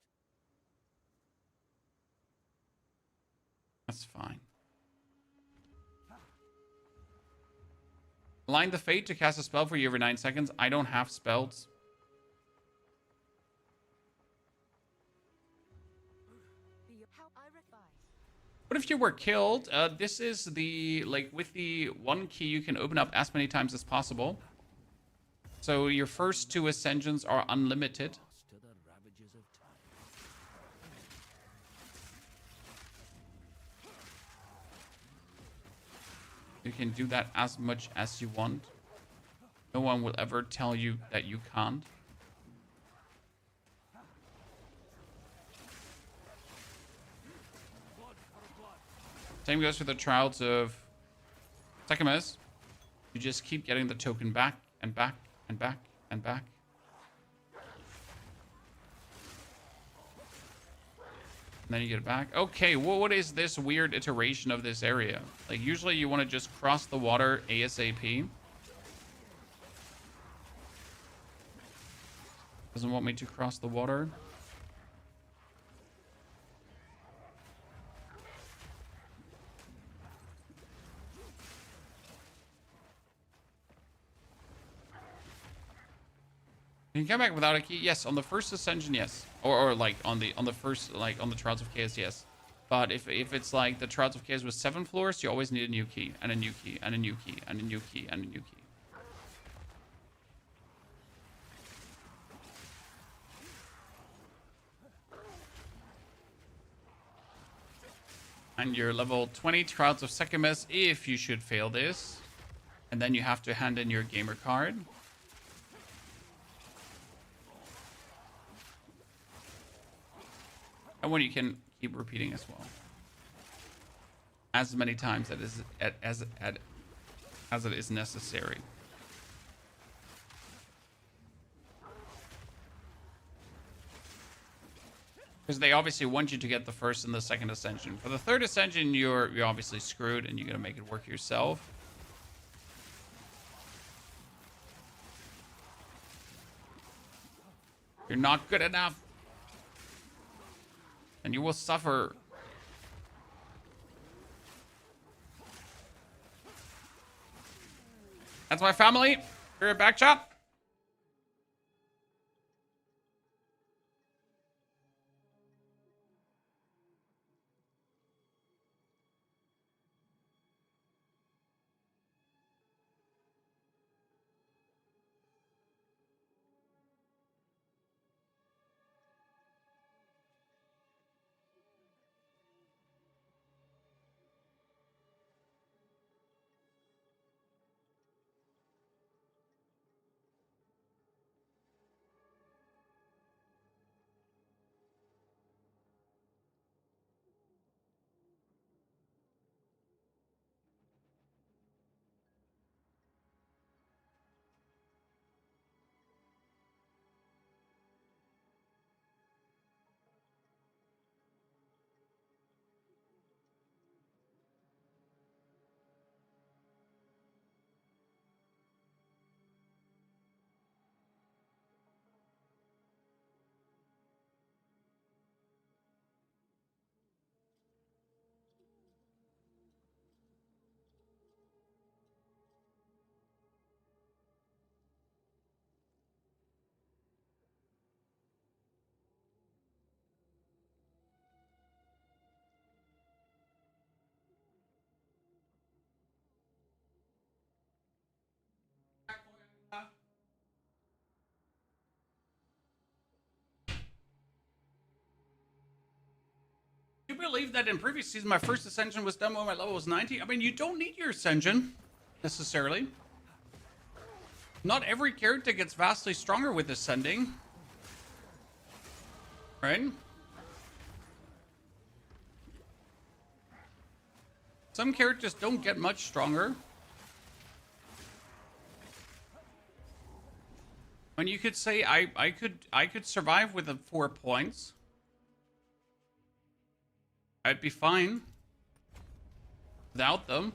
A: That's fine. Align the Fate to cast a spell for you every 9 seconds. I don't have spells. What if you were killed? This is the, like, with the one key, you can open up as many times as possible. So your first 2 ascensions are unlimited.
B: To the ravages of time.
A: You can do that as much as you want. No one will ever tell you that you can't. Same goes for the Trials of Sekimus. You just keep getting the token back and back and back and back. And then you get it back. Okay, well, what is this weird iteration of this area? Like, usually you want to just cross the water ASAP. Doesn't want me to cross the water. Can you come back without a key? Yes, on the first ascension, yes. Or like on the first, like on the Trials of Chaos, yes. But if it's like the Trials of Chaos with 7 floors, you always need a new key and a new key and a new key and a new key and a new key. And you're level 20 Trials of Sekimus if you should fail this. And then you have to hand in your gamer card. And one you can keep repeating as well. As many times as it is necessary. Because they obviously want you to get the first and the second ascension. For the third ascension, you're obviously screwed and you're gonna make it work yourself. You're not good enough. And you will suffer. That's my family. We're back, chop. You believe that in previous season, my first ascension was done when my level was 90? I mean, you don't need your ascension, necessarily. Not every character gets vastly stronger with ascending. Right? Some characters don't get much stronger. When you could say, I could survive with the 4 points. I'd be fine without them.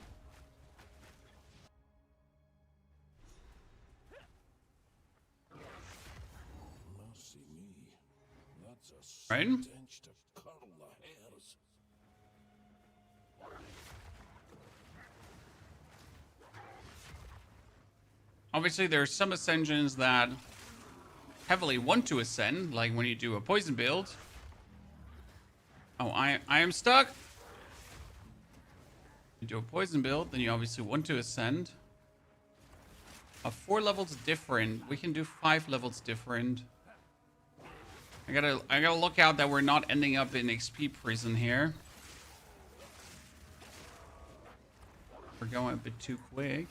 B: Mercy me. That's a
A: Right?
B: stench to curl the hairs.
A: Obviously, there are some ascensions that heavily want to ascend, like when you do a poison build. Oh, I am stuck. You do a poison build, then you obviously want to ascend. 4 levels different. We can do 5 levels different. I gotta look out that we're not ending up in XP prison here. We're going a bit too quick.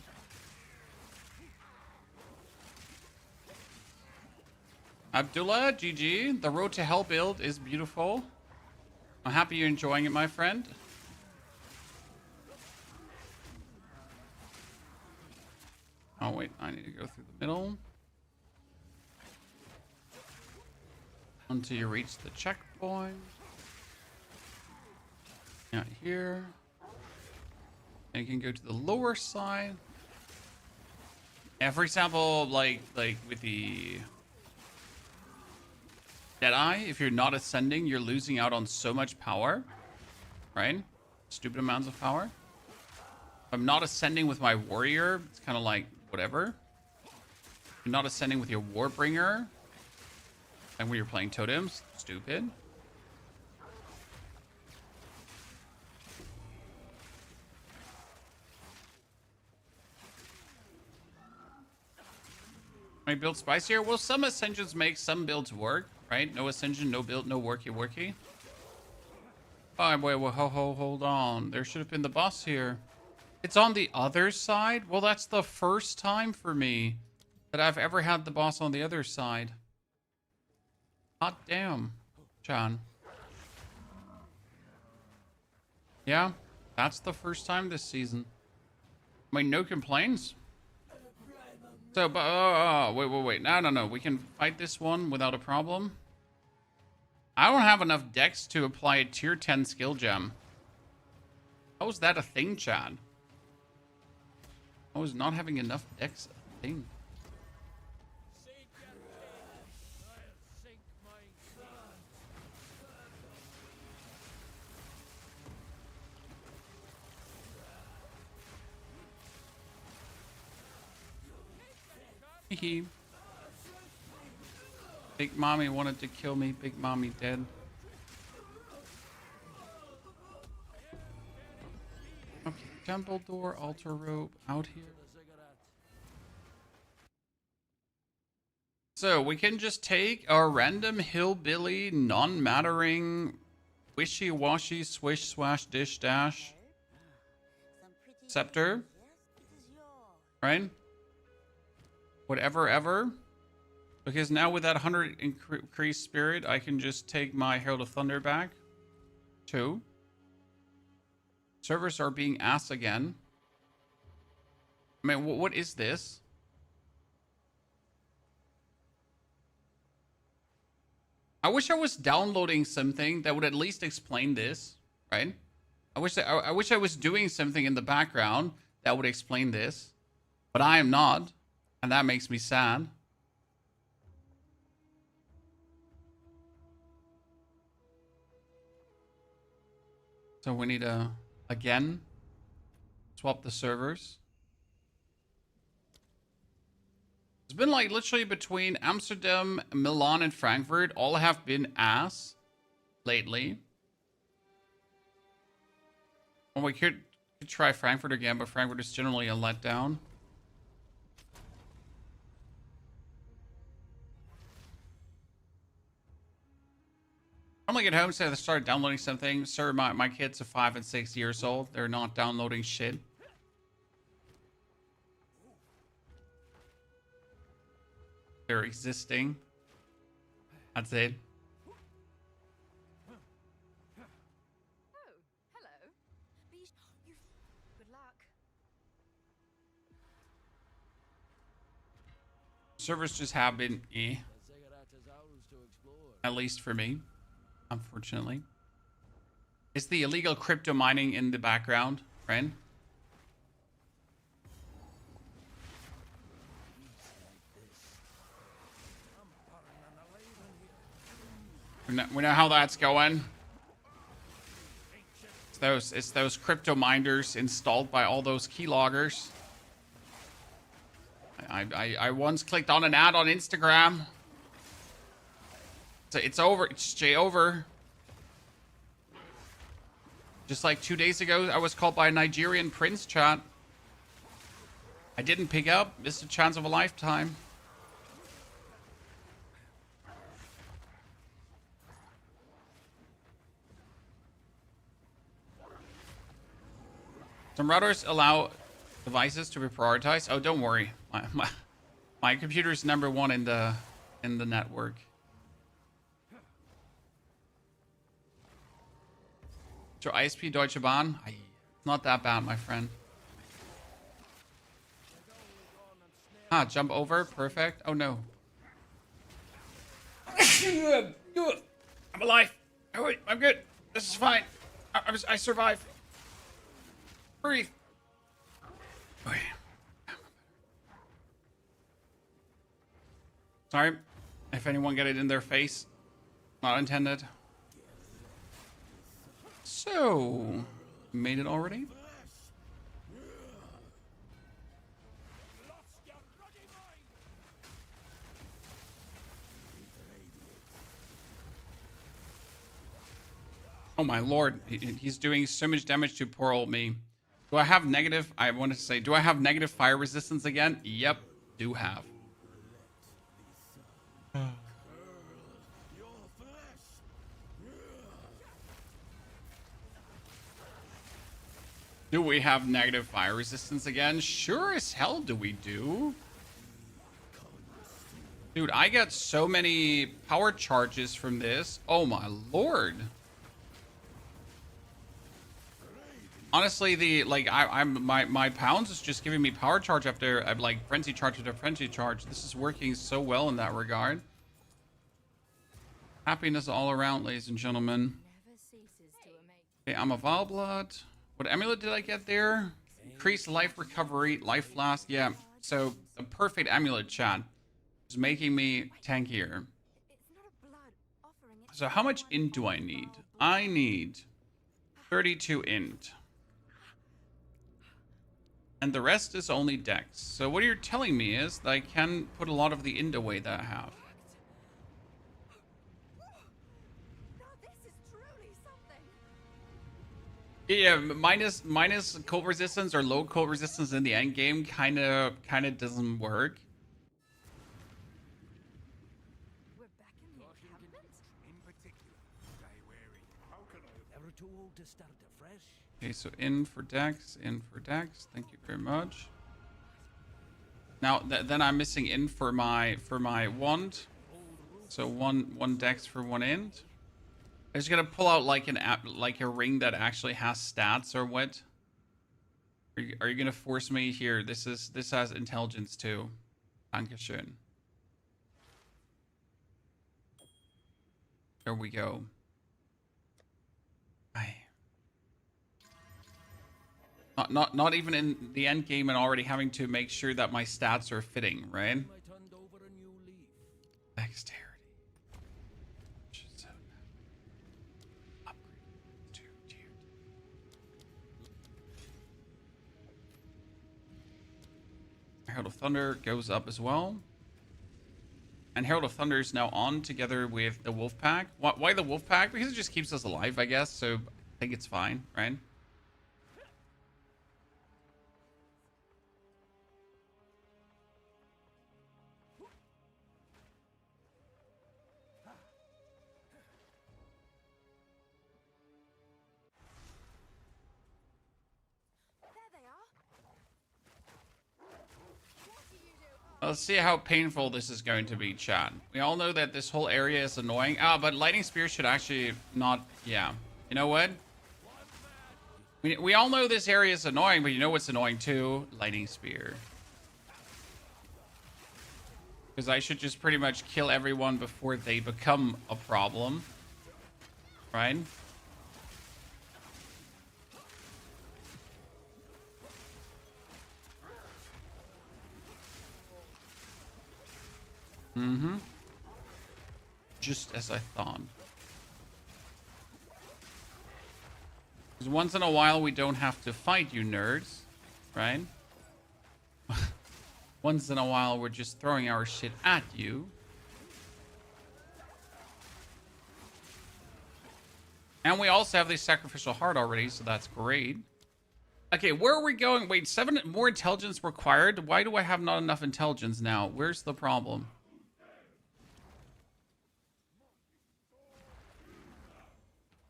A: Abdullah, GG. The road to hell build is beautiful. I'm happy you're enjoying it, my friend. Oh, wait. I need to go through the middle. Until you reach the checkpoint. Out here. And you can go to the lower side. Yeah, for example, like with the Deadeye, if you're not ascending, you're losing out on so much power. Right? Stupid amounts of power. If I'm not ascending with my warrior, it's kind of like whatever. If you're not ascending with your warbringer, and when you're playing totems, stupid. My build spicier? Well, some ascensions make some builds work, right? No ascension, no build, no worky. Oh, wait, hold on. There should have been the boss here. It's on the other side? Well, that's the first time for me that I've ever had the boss on the other side. Hot damn, John. Yeah, that's the first time this season. I mean, no complaints. So, wait. No. We can fight this one without a problem. I don't have enough dex to apply a tier 10 skill gem. How is that a thing, Chad? How is not having enough dex a thing? Big Mommy wanted to kill me. Big Mommy dead. Okay, temple door, altar rope, out here. So we can just take a random hillbilly, non-mattering, wishy-washy, swish, swash, dish, dash
E: Some pretty
A: scepter,
E: Yes, it is yours.
A: right? Whatever, ever. Because now with that 100 increased spirit, I can just take my Herald of Thunder back. 2. Servers are being asked again. I mean, what is this? I wish I was downloading something that would at least explain this, right? I wish I was doing something in the background that would explain this, but I am not, and that makes me sad. So we need to, again, swap the servers. It's been like literally between Amsterdam, Milan, and Frankfurt. All have been ass lately. Well, we could try Frankfurt again, but Frankfurt is generally a letdown. I'm like at home, so I started downloading something. Sir, my kids are 5 and 6 years old. They're not downloading shit. They're existing. That's it.
C: Oh, hello. You. Good luck.
A: Servers just have been at least for me, unfortunately. It's the illegal crypto mining in the background, right? We know how that's going. It's those crypto miners installed by all those keyloggers. I once clicked on an ad on Instagram. So it's over. It's Jay over. Just like 2 days ago, I was called by a Nigerian prince, chat. I didn't pick up. Missed a chance of a lifetime. Some routers allow devices to be prioritized. Oh, don't worry. My computer's #1 in the network. So ISP Deutsche Bahn? Not that bad, my friend. Ah, jump over. Perfect. Oh, no. I'm alive. Oh, wait. I'm good. This is fine. I survived. Breathe. Okay. Sorry if anyone got it in their face. Not intended. So, made it already? Oh my lord, he's doing so much damage to poor old me. Do I have negative, I wanted to say, do I have negative fire resistance again? Yep, do have. Do we have negative fire resistance again? Sure as hell do we do. Dude, I get so many power charges from this. Oh my lord. Honestly, my pounds is just giving me power charge after like frenzy charge after frenzy charge. This is working so well in that regard. Happiness all around, ladies and gentlemen. Okay, I'm a Vile Blood. What amulet did I get there? Increased life recovery, life flask. Yeah, so a perfect amulet, chat. Is making me tankier. So how much int do I need? I need 32 int. And the rest is only dex. So what you're telling me is that I can put a lot of the int away that I have. Yeah, minus cold resistance or low cold resistance in the end game kind of doesn't work.
C: We're back in the encampment?
B: In particular, stay wary. Never too old to start afresh.
A: Okay, so in for dex, in for dex. Thank you very much. Now then I'm missing in for my wand. So one dex for one int. I'm just gonna pull out like a ring that actually has stats or what? Are you gonna force me here? This has intelligence too. Dankeschön. There we go. Not even in the end game and already having to make sure that my stats are fitting, right?
B: I turned over a new leaf.
A: Dexterity. Upgrade to tier. Herald of Thunder goes up as well. And Herald of Thunder is now on together with the Wolf Pack. Why the Wolf Pack? Because it just keeps us alive, I guess. So I think it's fine, right? Let's see how painful this is going to be, chat. We all know that this whole area is annoying. Ah, but Lightning Spear should actually not... Yeah. You know what? We all know this area is annoying, but you know what's annoying too? Lightning Spear. Because I should just pretty much kill everyone before they become a problem. Right? Mm-hmm. Just as I thought. Because once in a while we don't have to fight you nerds, right? Once in a while we're just throwing our shit at you. And we also have the sacrificial heart already, so that's great. Okay, where are we going? Wait, 7 more intelligence required? Why do I have not enough intelligence now? Where's the problem?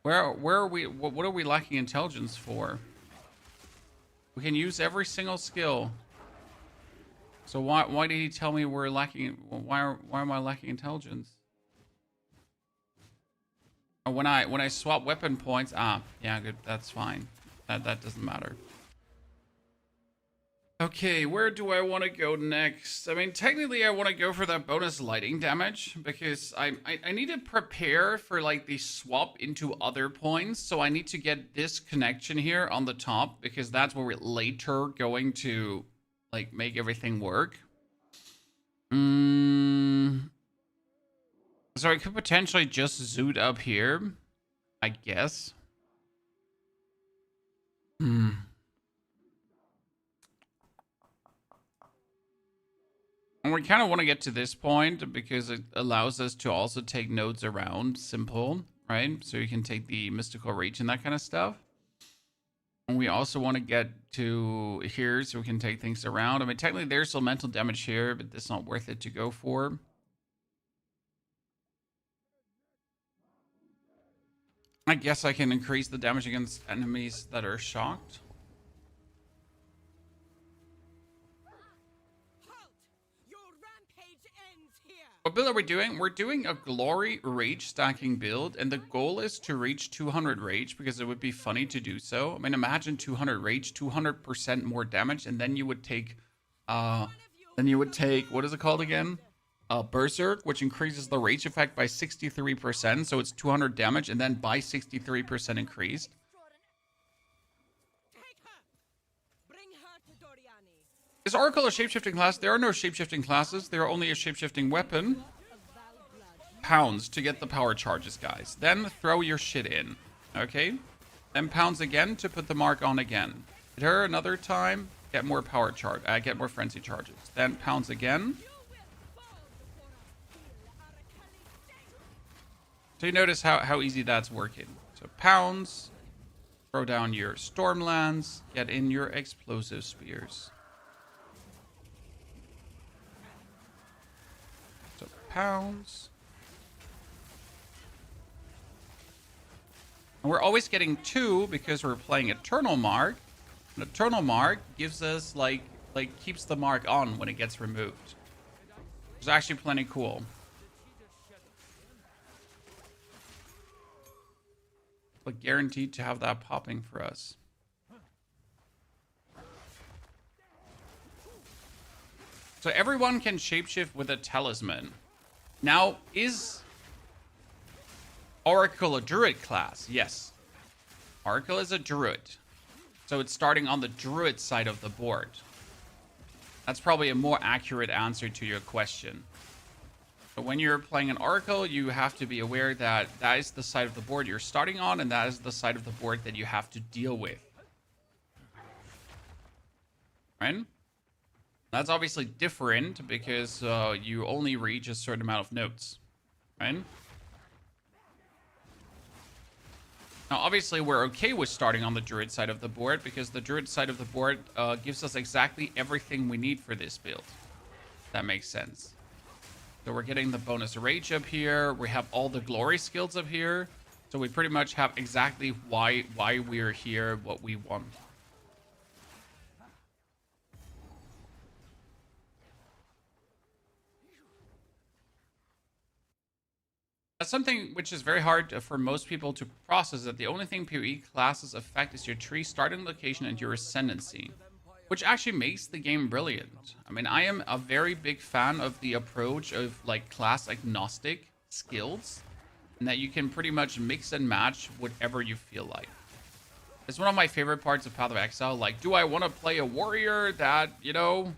A: Where are we? What are we lacking intelligence for? We can use every single skill. So why did he tell me we're lacking? Why am I lacking intelligence? When I swap weapon points, yeah, good, that's fine. That doesn't matter. Okay, where do I want to go next? I mean, technically I want to go for that bonus lighting damage because I need to prepare for like the swap into other points. So I need to get this connection here on the top because that's where we're later going to like make everything work. So I could potentially just zoot up here, I guess. And we kind of want to get to this point because it allows us to also take nodes around simple, right? So you can take the mystical reach and that kind of stuff. And we also want to get to here so we can take things around. I mean, technically there's elemental damage here, but it's not worth it to go for. I guess I can increase the damage against enemies that are shocked. What build are we doing? We're doing a glory rage stacking build, and the goal is to reach 200 rage because it would be funny to do so. I mean, imagine 200 rage, 200% more damage, and then you would take, what is it called again? Berserk, which increases the rage effect by 63%, so it's 200 damage, and then by 63% increased. Is Oracle a shapeshifting class? There are no shapeshifting classes. They are only a shapeshifting weapon. Pounds to get the power charges, guys. Then throw your shit in. Okay? Then pounds again to put the mark on again. Hit her another time. Get more power charge. Get more frenzy charges. Then pounds again. So you notice how easy that's working. So pounds. Throw down your stormlands. Get in your explosive spears. Pounds. And we're always getting 2 because we're playing Eternal Mark. And Eternal Mark gives us like keeps the mark on when it gets removed. It's actually plenty cool. But guaranteed to have that popping for us. So everyone can shapeshift with a talisman. Now, is Oracle a Druid class? Yes. Oracle is a Druid. So it's starting on the Druid side of the board. That's probably a more accurate answer to your question. But when you're playing an Oracle, you have to be aware that that is the side of the board you're starting on, and that is the side of the board that you have to deal with. Right? That's obviously different because you only reach a certain amount of nodes, right? Now, obviously, we're okay with starting on the Druid side of the board because the Druid side of the board gives us exactly everything we need for this build. That makes sense. So we're getting the bonus rage up here. We have all the glory skills up here. So we pretty much have exactly why we're here, what we want. That's something which is very hard for most people to process, that the only thing POE classes affect is your tree starting location and your ascendancy, which actually makes the game brilliant. I mean, I am a very big fan of the approach of like class agnostic skills, and that you can pretty much mix and match whatever you feel like. It's one of my favorite parts of Path of Exile. Like, do I want to play a warrior that, you know,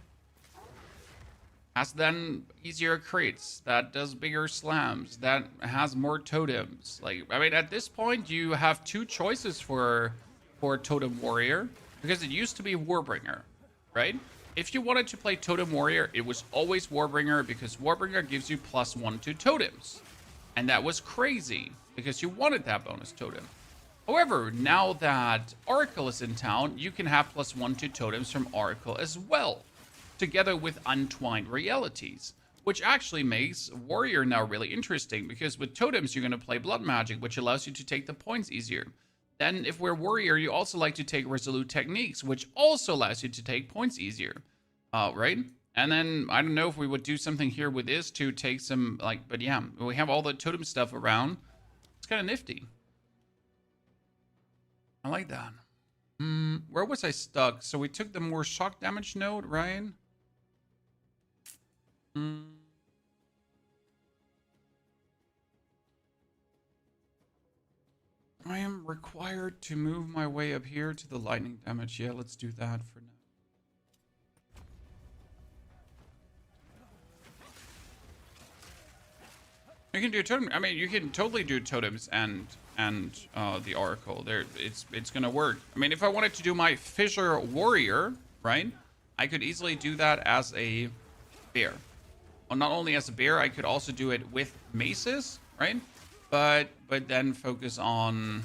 A: has then easier crates, that does bigger slams, that has more totems? Like, I mean, at this point, you have 2 choices for Totem Warrior, because it used to be Warbringer, right? If you wanted to play Totem Warrior, it was always Warbringer, because Warbringer gives you +1 to totems. And that was crazy, because you wanted that bonus totem. However, now that Oracle is in town, you can have +1 to totems from Oracle as well, together with Untwined Realities, which actually makes Warrior now really interesting, because with totems, you're going to play Blood Magic, which allows you to take the points easier. Then, if we're Warrior, you also like to take Resolute Techniques, which also allows you to take points easier, right? And then, I don't know if we would do something here with this to take some, like, but yeah, we have all the totem stuff around. It's kind of nifty. I like that. Where was I stuck? So we took the more shock damage node, right? I am required to move my way up here to the lightning damage. Yeah, let's do that for now. You can do totem. I mean, you can totally do totems and the Oracle. There, it's gonna work. I mean, if I wanted to do my Fissure Warrior, right, I could easily do that as a bear. Well, not only as a bear, I could also do it with maces, right? But then focus on.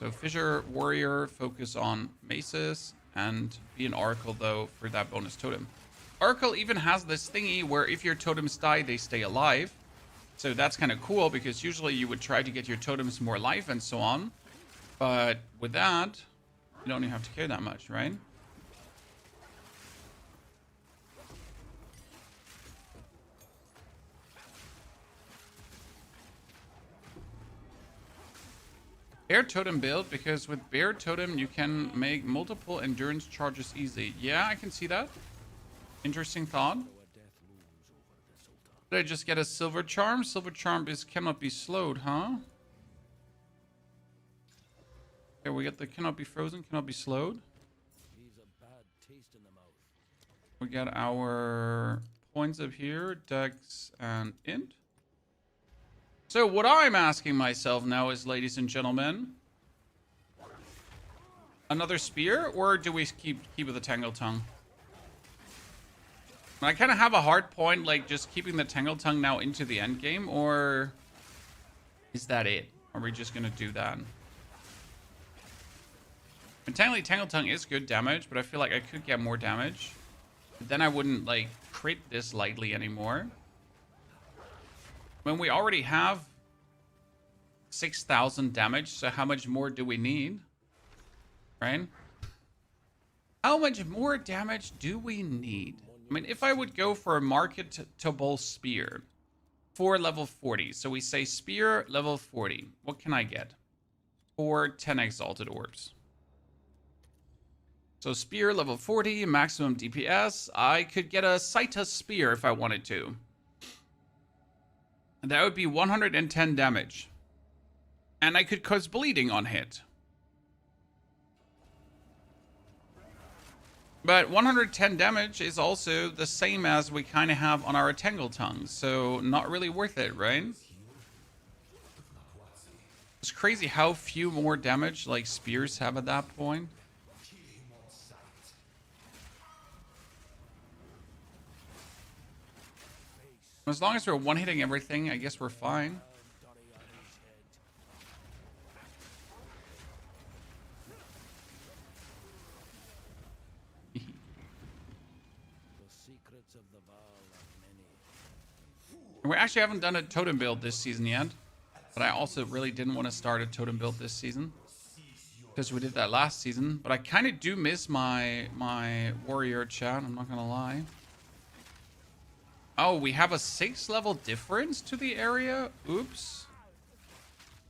A: So Fissure Warrior, focus on maces, and be an Oracle though for that bonus totem. Oracle even has this thingy where if your totems die, they stay alive. So that's kind of cool, because usually you would try to get your totems more life and so on. But with that, you don't even have to care that much, right? Bear totem build, because with bear totem you can make multiple endurance charges easy. Yeah, I can see that. Interesting thought. Did I just get a silver charm? Silver charm cannot be slowed, huh? Okay, we get the cannot be frozen, cannot be slowed. We got our points up here, dex and int. So what I'm asking myself now is, ladies and gentlemen, another spear, or do we keep with the Tangle Tongue? I kind of have a hard point, like, just keeping the Tangle Tongue now into the end game, or is that it? Are we just going to do that? And technically, Tangle Tongue is good damage, but I feel like I could get more damage. But then I wouldn't, like, crit this lightly anymore. When we already have 6,000 damage, so how much more do we need? Right? How much more damage do we need? I mean, if I would go for a marketable spear for level 40, so we say spear level 40, what can I get? For 10 exalted orbs. So spear level 40, maximum DPS. I could get a Saita spear if I wanted to. And that would be 110 damage. And I could cause bleeding on hit. But 110 damage is also the same as we kind of have on our Tangle Tongue. So not really worth it, right? It's crazy how few more damage like spears have at that point. As long as we're one-hitting everything, I guess we're fine. We actually haven't done a totem build this season yet, but I also really didn't want to start a totem build this season because we did that last season. But I kind of do miss my warrior chat, I'm not gonna lie. Oh, we have a 6 level difference to the area. Oops.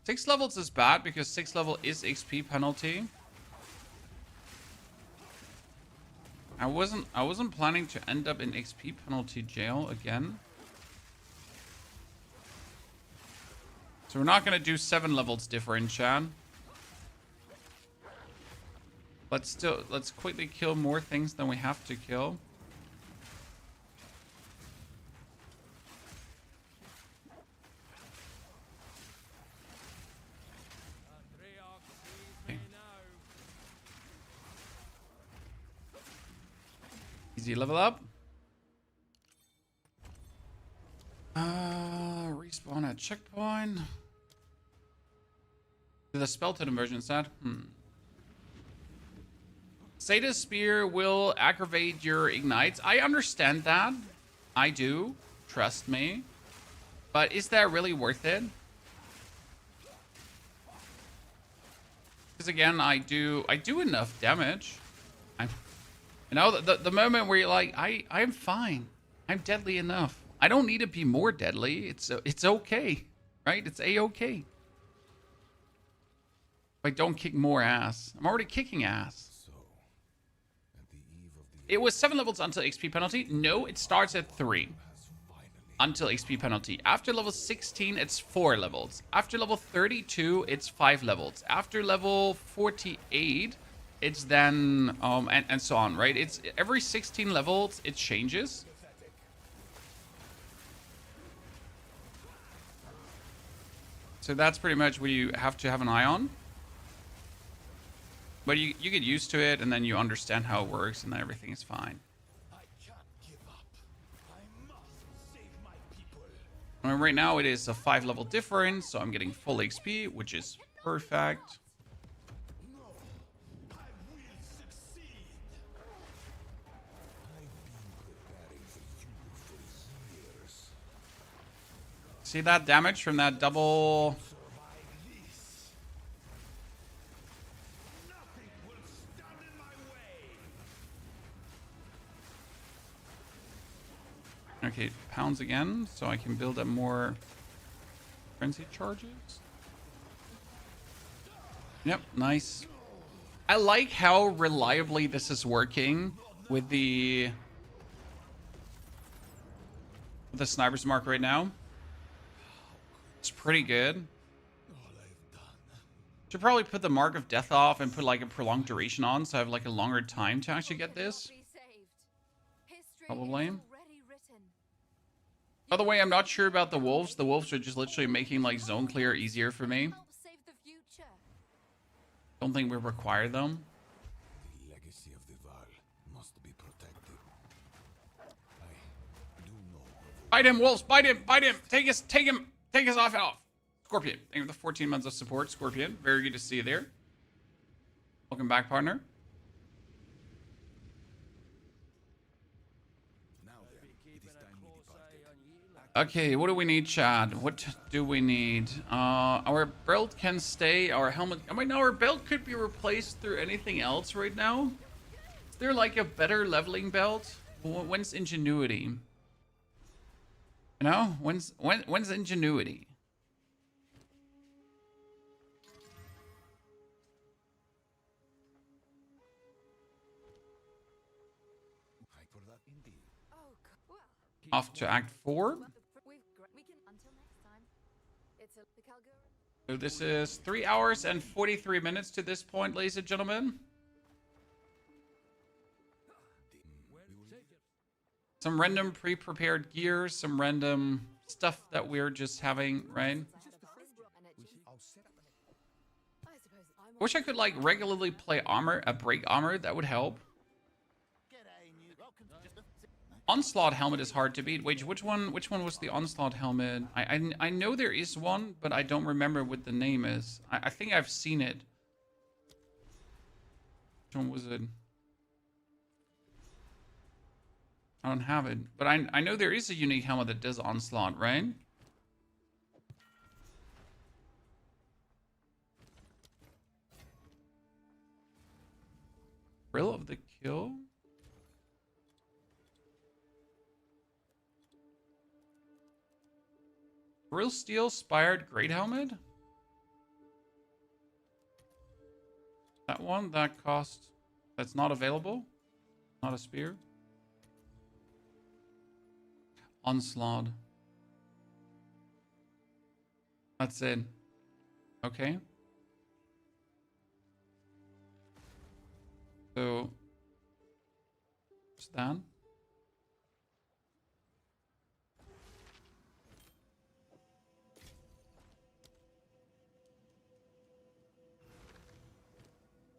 A: 6 levels is bad because 6 level is XP penalty. I wasn't planning to end up in XP penalty jail again. So we're not gonna do 7 levels different, chat. Let's quickly kill more things than we have to kill. Easy level up. Respawn at checkpoint. The spell totem version set. Sata's Spear will aggravate your ignites. I understand that. I do. Trust me. But is that really worth it? Because again, I do enough damage. You know, the moment where you're like, I'm fine. I'm deadly enough. I don't need to be more deadly. It's okay. Right? It's A-okay. If I don't kick more ass. I'm already kicking ass.
B: So, at the eve of the
A: It was 7 levels until XP penalty. No, it starts at 3.
B: has finally
A: Until XP penalty. After level 16, it's 4 levels. After level 32, it's 5 levels. After level 48, it's then and so on, right? It's every 16 levels it changes. So that's pretty much what you have to have an eye on. But you get used to it, and then you understand how it works, and then everything is fine.
B: I can't give up. I must save my people.
A: And right now it is a 5 level difference, so I'm getting full XP, which is perfect.
B: No, I will succeed. I've been preparing for you for years.
A: See that damage from that double?
B: Survive this. Nothing will stand in my way.
A: Okay, pounds again, so I can build up more frenzy charges. Yep, nice. I like how reliably this is working with the sniper's mark right now. It's pretty good.
B: All I've done.
A: Should probably put the mark of death off and put like a prolonged duration on, so I have like a longer time to actually get this. Probably. By the way, I'm not sure about the wolves. The wolves are just literally making like zone clear easier for me. Don't think we require them.
B: The legacy of the Val must be protected. I do know of
A: Bite him, wolves! Bite him! Bite him! Take us off! Scorpion. Thank you for the 14 months of support, Scorpion. Very good to see you there. Welcome back, partner.
B: now then, it is time we departed.
A: Okay, what do we need, Chad? What do we need? Our belt can stay. Our helmet. I mean, our belt could be replaced through anything else right now. Is there like a better leveling belt? When's ingenuity? You know, when's ingenuity?
B: I for that indeed.
A: Off to Act 4. So this is 3 hours and 43 minutes to this point, ladies and gentlemen. Some random pre-prepared gear, some random stuff that we're just having, right? Wish I could like regularly play armor, break armor. That would help. Onslaught helmet is hard to beat. Wait, which one was the Onslaught helmet? I know there is one, but I don't remember what the name is. I think I've seen it. Which one was it? I don't have it, but I know there is a unique helmet that does Onslaught, right? Thrill of the Kill? Real Steel Spired Great Helmet? That one, that cost, that's not available? Not a spear? Onslaught. That's it. Okay. So, stand.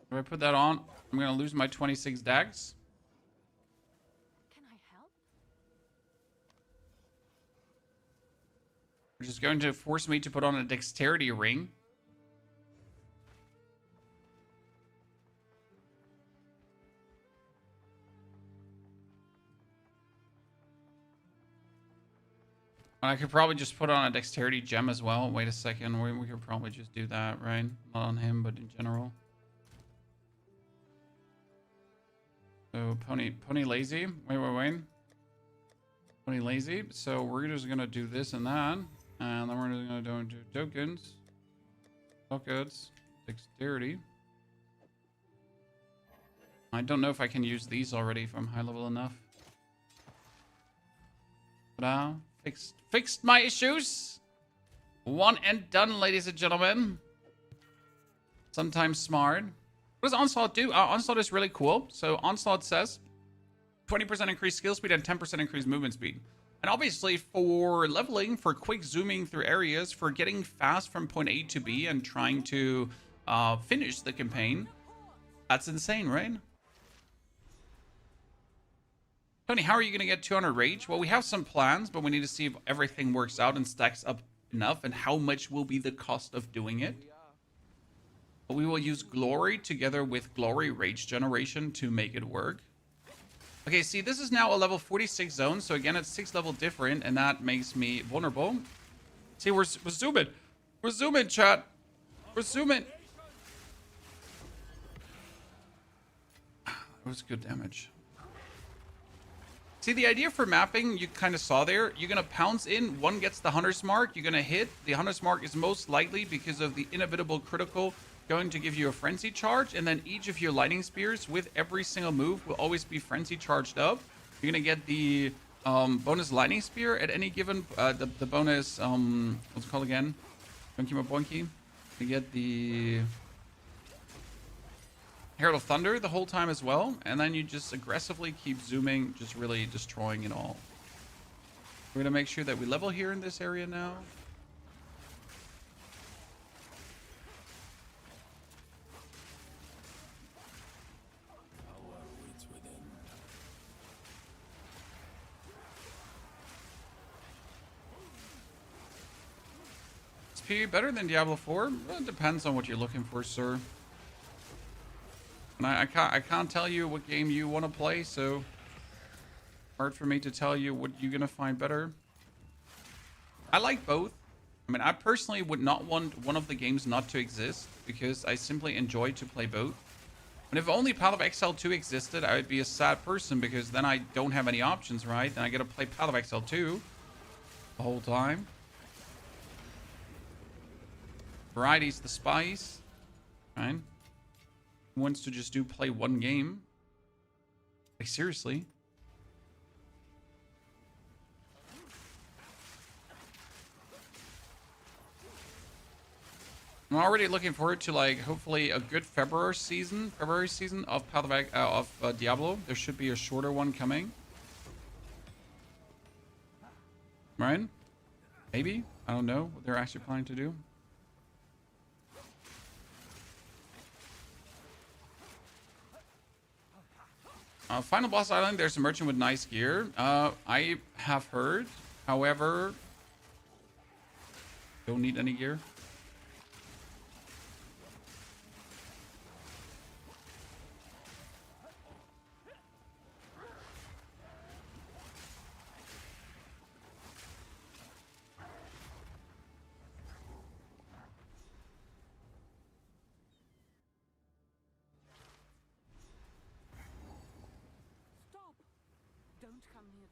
A: If I put that on, I'm gonna lose my 26 dags.
C: Can I help?
A: Which is going to force me to put on a dexterity ring. I could probably just put on a dexterity gem as well. Wait a second. We could probably just do that, right? Not on him, but in general. So pony lazy. Wait. Pony lazy. So we're just gonna do this and that. And then we're just gonna do tokens. Tokens. Dexterity. I don't know if I can use these already if I'm high level enough. Ta-da. Fixed my issues. One and done, ladies and gentlemen. Sometimes smart. What does Onslaught do? Onslaught is really cool. So Onslaught says 20% increased skill speed and 10% increased movement speed. And obviously for leveling, for quick zooming through areas, for getting fast from point A to B and trying to finish the campaign, that's insane, right? Tony, how are you going to get 200 rage? Well, we have some plans, but we need to see if everything works out and stacks up enough and how much will be the cost of doing it. But we will use glory together with glory rage generation to make it work. Okay, see, this is now a level 46 zone. So again, it's 6 level different, and that makes me vulnerable. See, we're zooming. We're zooming, chat. We're zooming. That was good damage. See, the idea for mapping, you kind of saw there. You're going to pounce in. One gets the Hunter's Mark. You're going to hit. The Hunter's Mark is most likely, because of the inevitable critical, going to give you a Frenzy charge. And then each of your Lightning Spears, with every single move, will always be Frenzy charged up. You're going to get the bonus Lightning Spear at any given... the bonus... what's it called again? Boinky Boinky. You get the... Herald of Thunder the whole time as well, and then you just aggressively keep zooming, just really destroying it all. We're gonna make sure that we level here in this area now. Is POE better than Diablo 4? Well, it depends on what you're looking for, sir. And I can't tell you what game you want to play, so hard for me to tell you what you're gonna find better. I like both. I mean, I personally would not want one of the games not to exist, because I simply enjoy to play both. And if only Path of Exile 2 existed, I would be a sad person, because then I don't have any options, right? Then I gotta play Path of Exile 2 the whole time. Variety's the spice, right? Who wants to just play one game? Like, seriously? I'm already looking forward to, like, hopefully a good February season of Diablo. There should be a shorter one coming. Right? Maybe? I don't know what they're actually planning to do. Final Boss Island, there's a merchant with nice gear. I have heard, however, don't need any gear.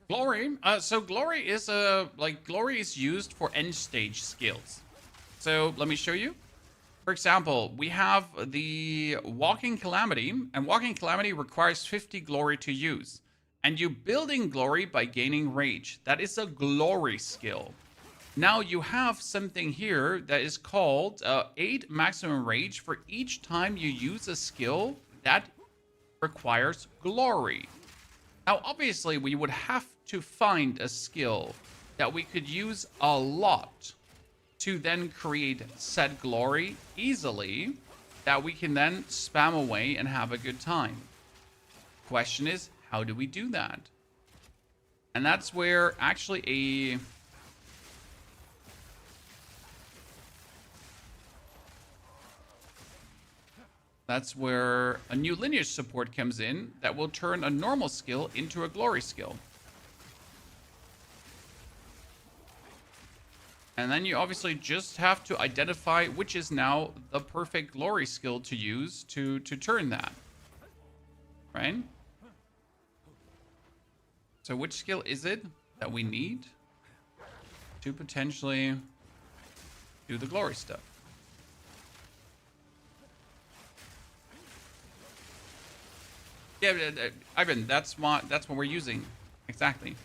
A: Glory. So glory is glory is used for end stage skills. So let me show you. For example, we have the Walking Calamity, and Walking Calamity requires 50 glory to use. And you building glory by gaining rage. That is a glory skill. Now you have something here that is called 8 maximum rage for each time you use a skill that requires glory. Now, obviously, we would have to find a skill that we could use a lot to then create said glory easily, that we can then spam away and have a good time. Question is, how do we do that? And that's where actually That's where a new lineage support comes in that will turn a normal skill into a glory skill. And then you obviously just have to identify which is now the perfect glory skill to use to turn that. Right? So which skill is it that we need to potentially do the glory stuff? Yeah, Ivan, that's what we're using. Exactly.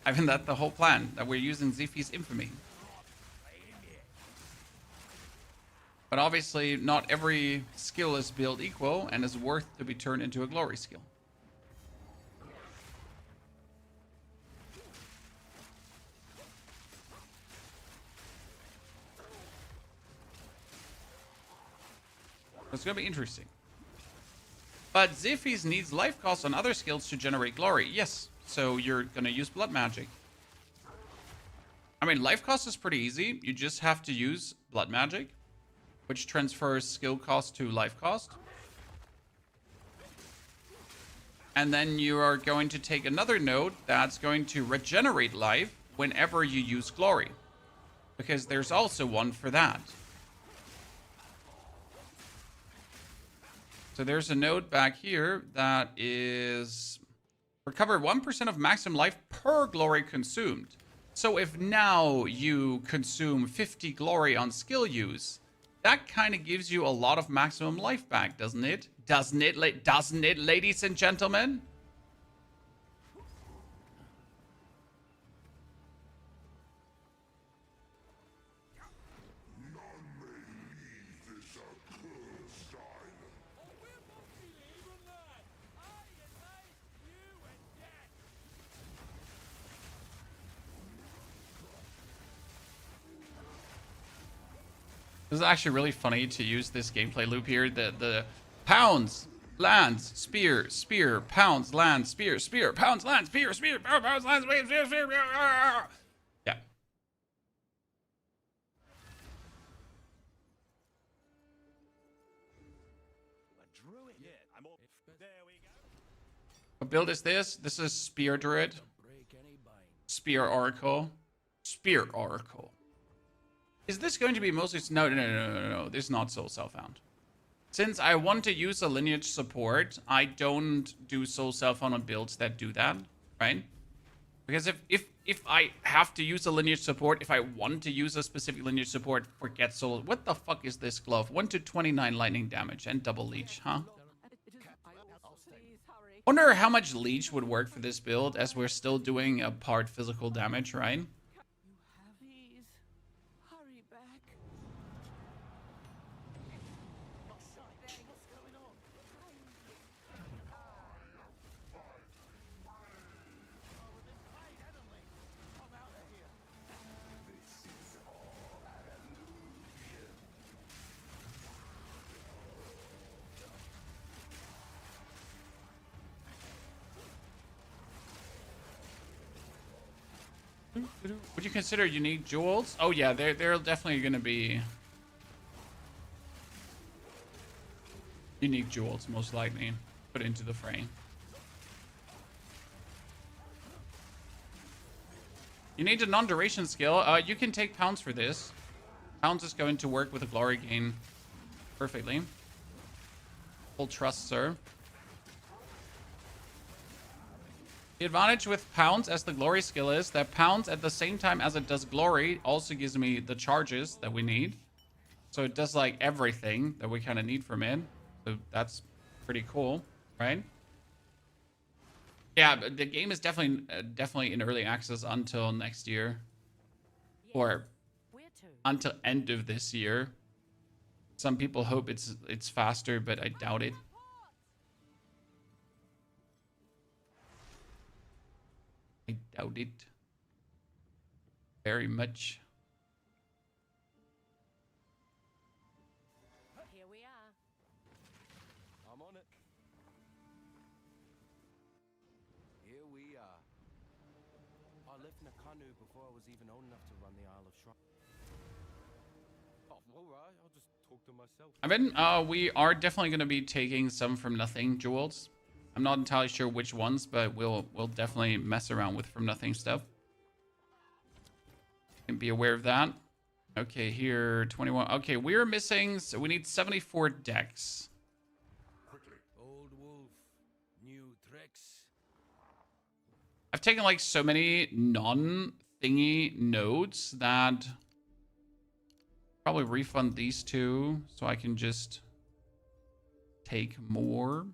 A: Ivan, that's the whole plan, that we're using Ziphi's infamy. But obviously, not every skill is built equal and is worth to be turned into a glory skill. It's going to be interesting. But Ziphi's needs life costs on other skills to generate glory. Yes, so you're going to use blood magic. I mean, life cost is pretty easy. You just have to use blood magic, which transfers skill cost to life cost. And then you are going to take another node that's going to regenerate life whenever you use glory, because there's also one for that. So there's a node back here that is recover 1% of maximum life per glory consumed. So if now you consume 50 glory on skill use, that kind of gives you a lot of maximum life back, doesn't it? Doesn't it, ladies and gentlemen? This is actually really funny to use this gameplay loop here. The pounds, lands, spear, spear, pounds, lands, spear, spear, pounds, lands, spear, spear, pounds, lands, spear, spear, spear. Yeah.
B: A druid. Yeah, I'm all. There we go.
A: What build is this? This is Spear Druid.
B: Break any bind.
A: Spear Oracle. Spear Oracle. Is this going to be mostly... No. This is not Soul Self-Found. Since I want to use a lineage support, I don't do Soul Self-Found on builds that do that, right? Because if I have to use a lineage support, if I want to use a specific lineage support, forget Soul... What the fuck is this glove? 1 to 29 lightning damage and double leech, huh?
C: Please hurry.
A: Wonder how much leech would work for this build, as we're still doing a part physical damage, right?
C: Please hurry back.
A: Would you consider unique jewels? Oh yeah, they're definitely gonna be unique jewels, most likely, put into the frame. You need a non-duration skill. You can take pounds for this. Pounds is going to work with a glory gain perfectly. Full trust, sir. The advantage with pounds as the glory skill is that pounds at the same time as it does glory also gives me the charges that we need. So it does like everything that we kind of need from it. So that's pretty cool, right? Yeah, but the game is definitely in early access until next year. Or
C: Where to?
A: until end of this year. Some people hope it's faster, but I doubt it. I doubt it. Very much.
C: Here we are.
B: I'm on it. Here we are. I left Nakanu before I was even old enough to run the Isle of Shrine. Oh, alright, I'll just talk to myself.
A: I mean, we are definitely going to be taking some from nothing jewels. I'm not entirely sure which ones, but we'll definitely mess around with from nothing stuff. And be aware of that. Okay, here, 21. Okay, we're missing, so we need 74 decks.
B: Old wolf, new tricks.
A: I've taken like so many non-thingy nodes that probably refund these two so I can just take more.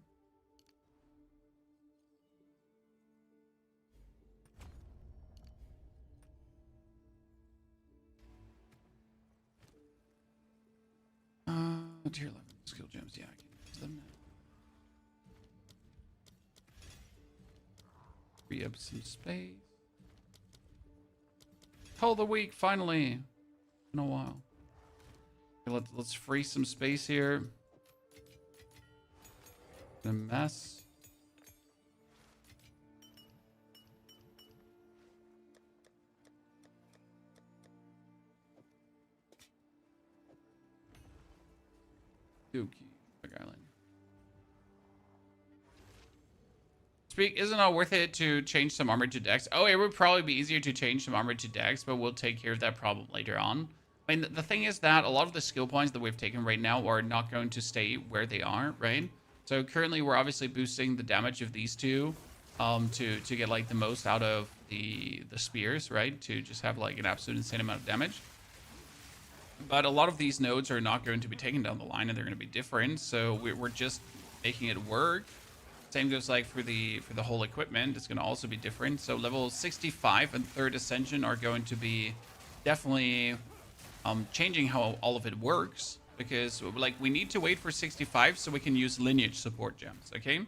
A: Tier 11 skill gems. Yeah, I can use them now. Free up some space. Call the week, finally. In a while. Okay, let's free some space here. A mess. Dookie. Island. Speak, isn't it worth it to change some armor to Dex? Oh, it would probably be easier to change some armor to Dex, but we'll take care of that problem later on. I mean, the thing is that a lot of the skill points that we've taken right now are not going to stay where they are, right? So currently we're obviously boosting the damage of these two to get like the most out of the spears, right? To just have like an absolute insane amount of damage. But a lot of these nodes are not going to be taken down the line, and they're going to be different. So we're just making it work. Same goes like for the whole equipment. It's going to also be different. So level 65 and 3rd Ascension are going to be definitely changing how all of it works. Because like we need to wait for 65 so we can use lineage support gems, okay?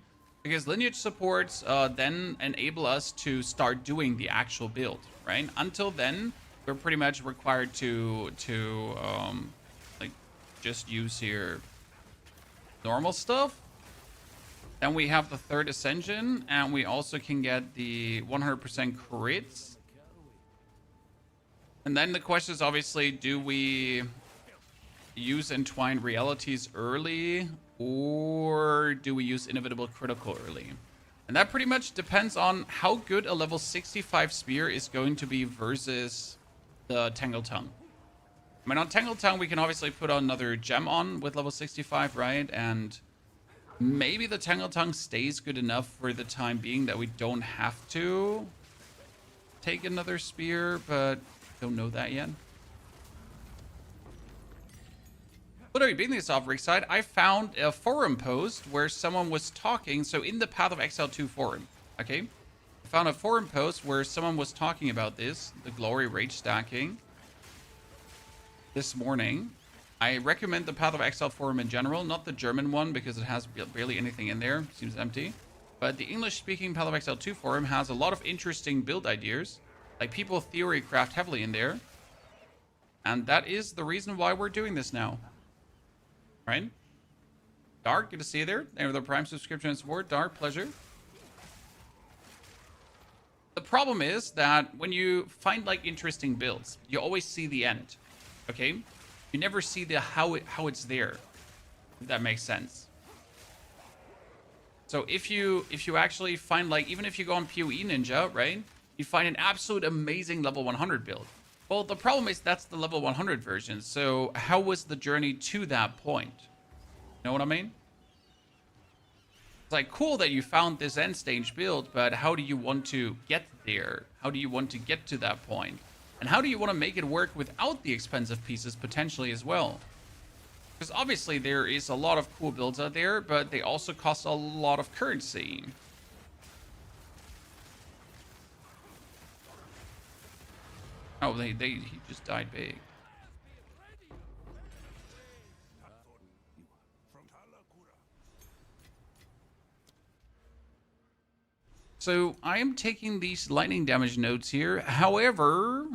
A: Because lineage supports then enable us to start doing the actual build, right? Until then, we're pretty much required to like just use here normal stuff. Then we have the 3rd Ascension, and we also can get the 100% crits. And then the question is obviously, do we use Entwined Realities early, or do we use Inevitable Critical early? And that pretty much depends on how good a level 65 spear is going to be versus the Tangled Tongue. I mean, on Tangled Tongue, we can obviously put another gem on with level 65, right? And maybe the Tangled Tongue stays good enough for the time being that we don't have to take another spear, but don't know that yet. Literally being this off Rickside, I found a forum post where someone was talking. So in the Path of Exile 2 forum, okay? I found a forum post where someone was talking about this, the Glory Rage stacking, this morning. I recommend the Path of Exile forum in general, not the German one because it has barely anything in there. Seems empty. But the English-speaking Path of Exile 2 forum has a lot of interesting build ideas. Like, people theory craft heavily in there. And that is the reason why we're doing this now. Right? Dark, good to see you there. Thank you for the Prime subscription and support. Dark, pleasure. The problem is that when you find, like, interesting builds, you always see the end. Okay? You never see the how it's there, if that makes sense. So if you actually find, like, even if you go on POE Ninja, right, you find an absolute amazing level 100 build. Well, the problem is that's the level 100 version. So how was the journey to that point? You know what I mean? It's like cool that you found this end stage build, but how do you want to get there? How do you want to get to that point? And how do you want to make it work without the expensive pieces potentially as well? Because obviously there is a lot of cool builds out there, but they also cost a lot of currency. Oh, he just died big. So I am taking these lightning damage notes here. However,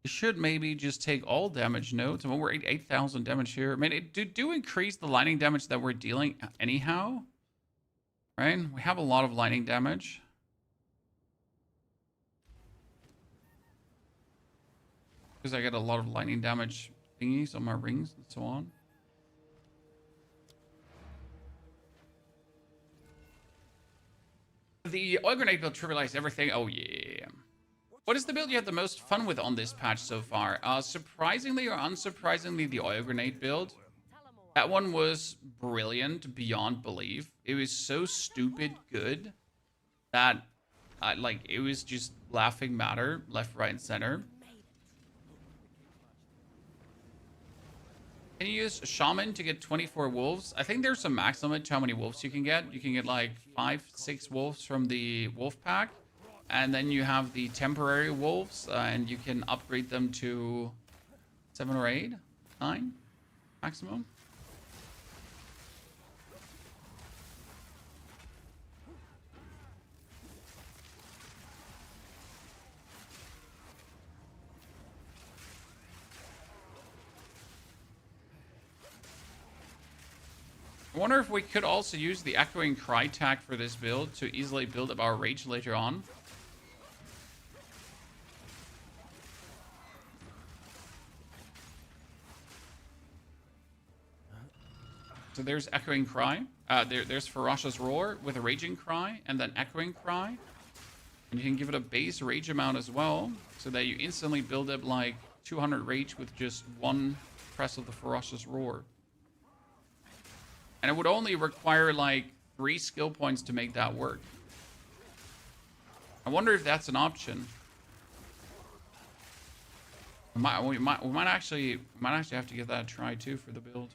A: you should maybe just take all damage notes. I mean, we're 8,000 damage here. I mean, it do increase the lightning damage that we're dealing anyhow. Right? We have a lot of lightning damage. Because I get a lot of lightning damage thingies on my rings and so on. The oil grenade will trivialize everything. Oh, yeah. What is the build you had the most fun with on this patch so far? Surprisingly or unsurprisingly, the oil grenade build. That one was brilliant beyond belief. It was so stupid good that, like, it was just laughing matter, left, right, and center. Can you use Shaman to get 24 wolves? I think there's a maximum to how many wolves you can get. You can get like 5, 6 wolves from the wolf pack. And then you have the temporary wolves, and you can upgrade them to 7 or 8, 9 maximum. I wonder if we could also use the Echoing Cry tag for this build to easily build up our rage later on. So there's Echoing Cry. There's Ferocious Roar with a Raging Cry, and then Echoing Cry. And you can give it a base rage amount as well, so that you instantly build up like 200 rage with just one press of the Ferocious Roar. And it would only require like 3 skill points to make that work. I wonder if that's an option. We might actually have to give that a try too for the build.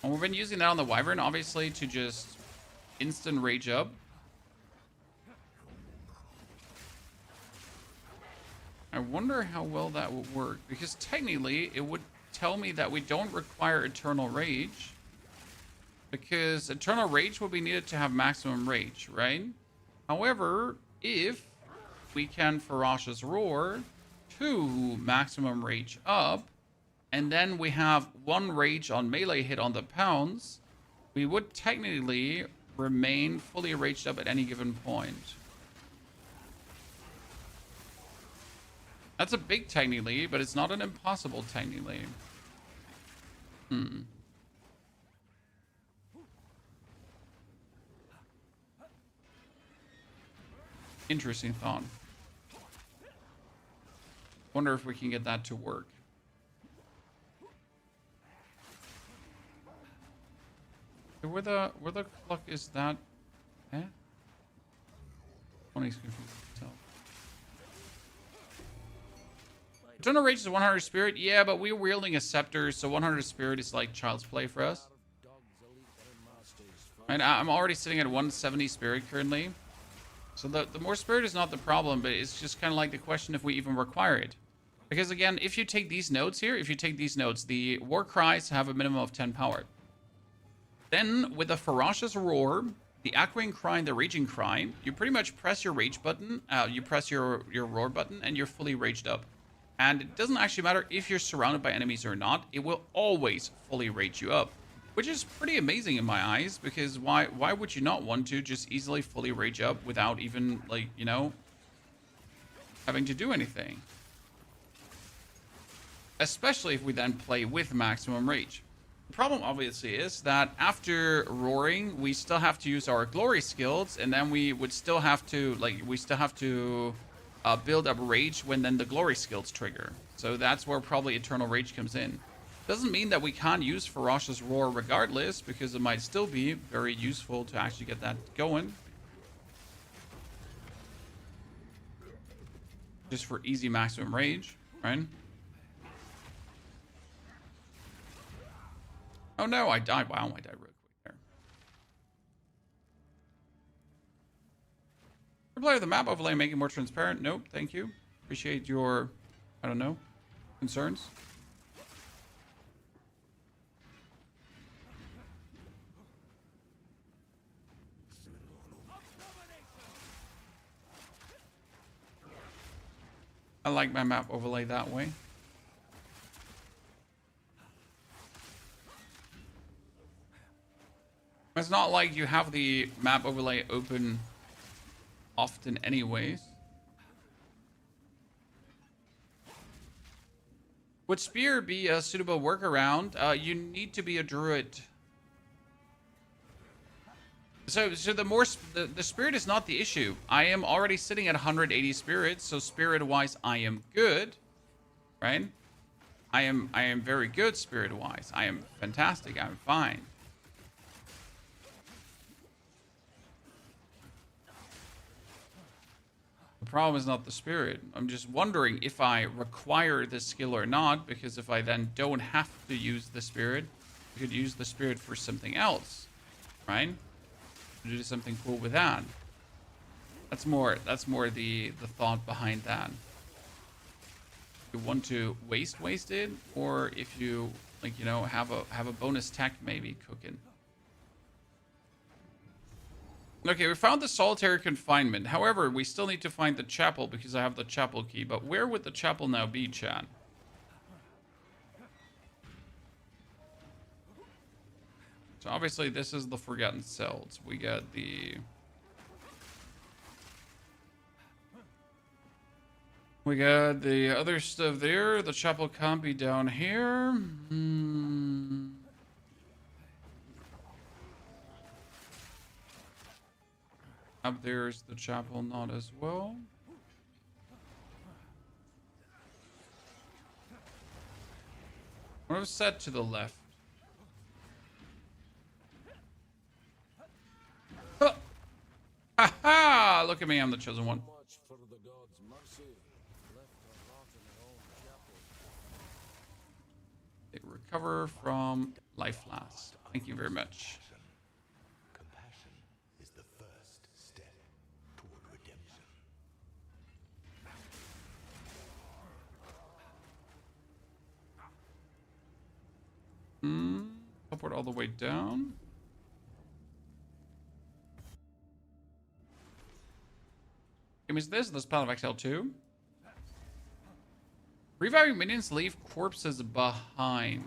A: And we've been using that on the Wyvern, obviously, to just instant rage up. I wonder how well that would work, because technically it would tell me that we don't require Eternal Rage, because Eternal Rage will be needed to have maximum rage, right? However, if we can Ferocious Roar to maximum rage up, and then we have 1 rage on melee hit on the pounds, we would technically remain fully raged up at any given point. That's a big technically, but it's not an impossible technically. Interesting thought. Wonder if we can get that to work. Where the fuck is that? Eh? Funny screen to tell. Eternal Rage is 100 spirit. Yeah, but we're wielding a scepter, so 100 spirit is like child's play for us. And I'm already sitting at 170 spirit currently. So the more spirit is not the problem, but it's just kind of like the question if we even require it. Because again, if you take these nodes here, the war cries have a minimum of 10 power. Then with the Ferocious Roar, the Echoing Cry, and the Raging Cry, you pretty much press your rage button, you press your roar button, and you're fully raged up. And it doesn't actually matter if you're surrounded by enemies or not, it will always fully rage you up. Which is pretty amazing in my eyes, because why would you not want to just easily fully rage up without even, like, you know, having to do anything? Especially if we then play with maximum rage. The problem obviously is that after roaring, we still have to use our glory skills, and then we would still have to, build up rage when then the glory skills trigger. So that's where probably Eternal Rage comes in. Doesn't mean that we can't use Ferocious Roar regardless, because it might still be very useful to actually get that going. Just for easy maximum rage, right? Oh no, I died. Wow, I died real quick there. Replay of the map overlay, make it more transparent. Nope, thank you. Appreciate your, I don't know, concerns. I like my map overlay that way. It's not like you have the map overlay open often anyways. Would Spear be a suitable workaround? You need to be a druid. So the spirit is not the issue. I am already sitting at 180 spirits, so spirit wise I am good, right? I am very good spirit wise. I am fantastic. I'm fine. The problem is not the spirit. I'm just wondering if I require this skill or not, because if I then don't have to use the spirit, I could use the spirit for something else, right? Do something cool with that. That's more the thought behind that. You want to waste it, or if you like, you know, have a bonus tech maybe cooking. Okay, we found the solitary confinement. However, we still need to find the chapel because I have the chapel key. But where would the chapel now be, Chad? So obviously this is the Forgotten Cells. We got the... We got the other stuff there. The chapel can't be down here. Up there's the chapel, not as well. What was set to the left? Huh. Ha ha! Look at me, I'm the chosen one.
B: Much for the gods' mercy. Left her rot in her own chapel.
A: They recover from life last. Thank you very much.
D: Compassion is the first step toward redemption.
A: Upward all the way down. Is this the spell of XL2? Reviving minions leave corpses behind.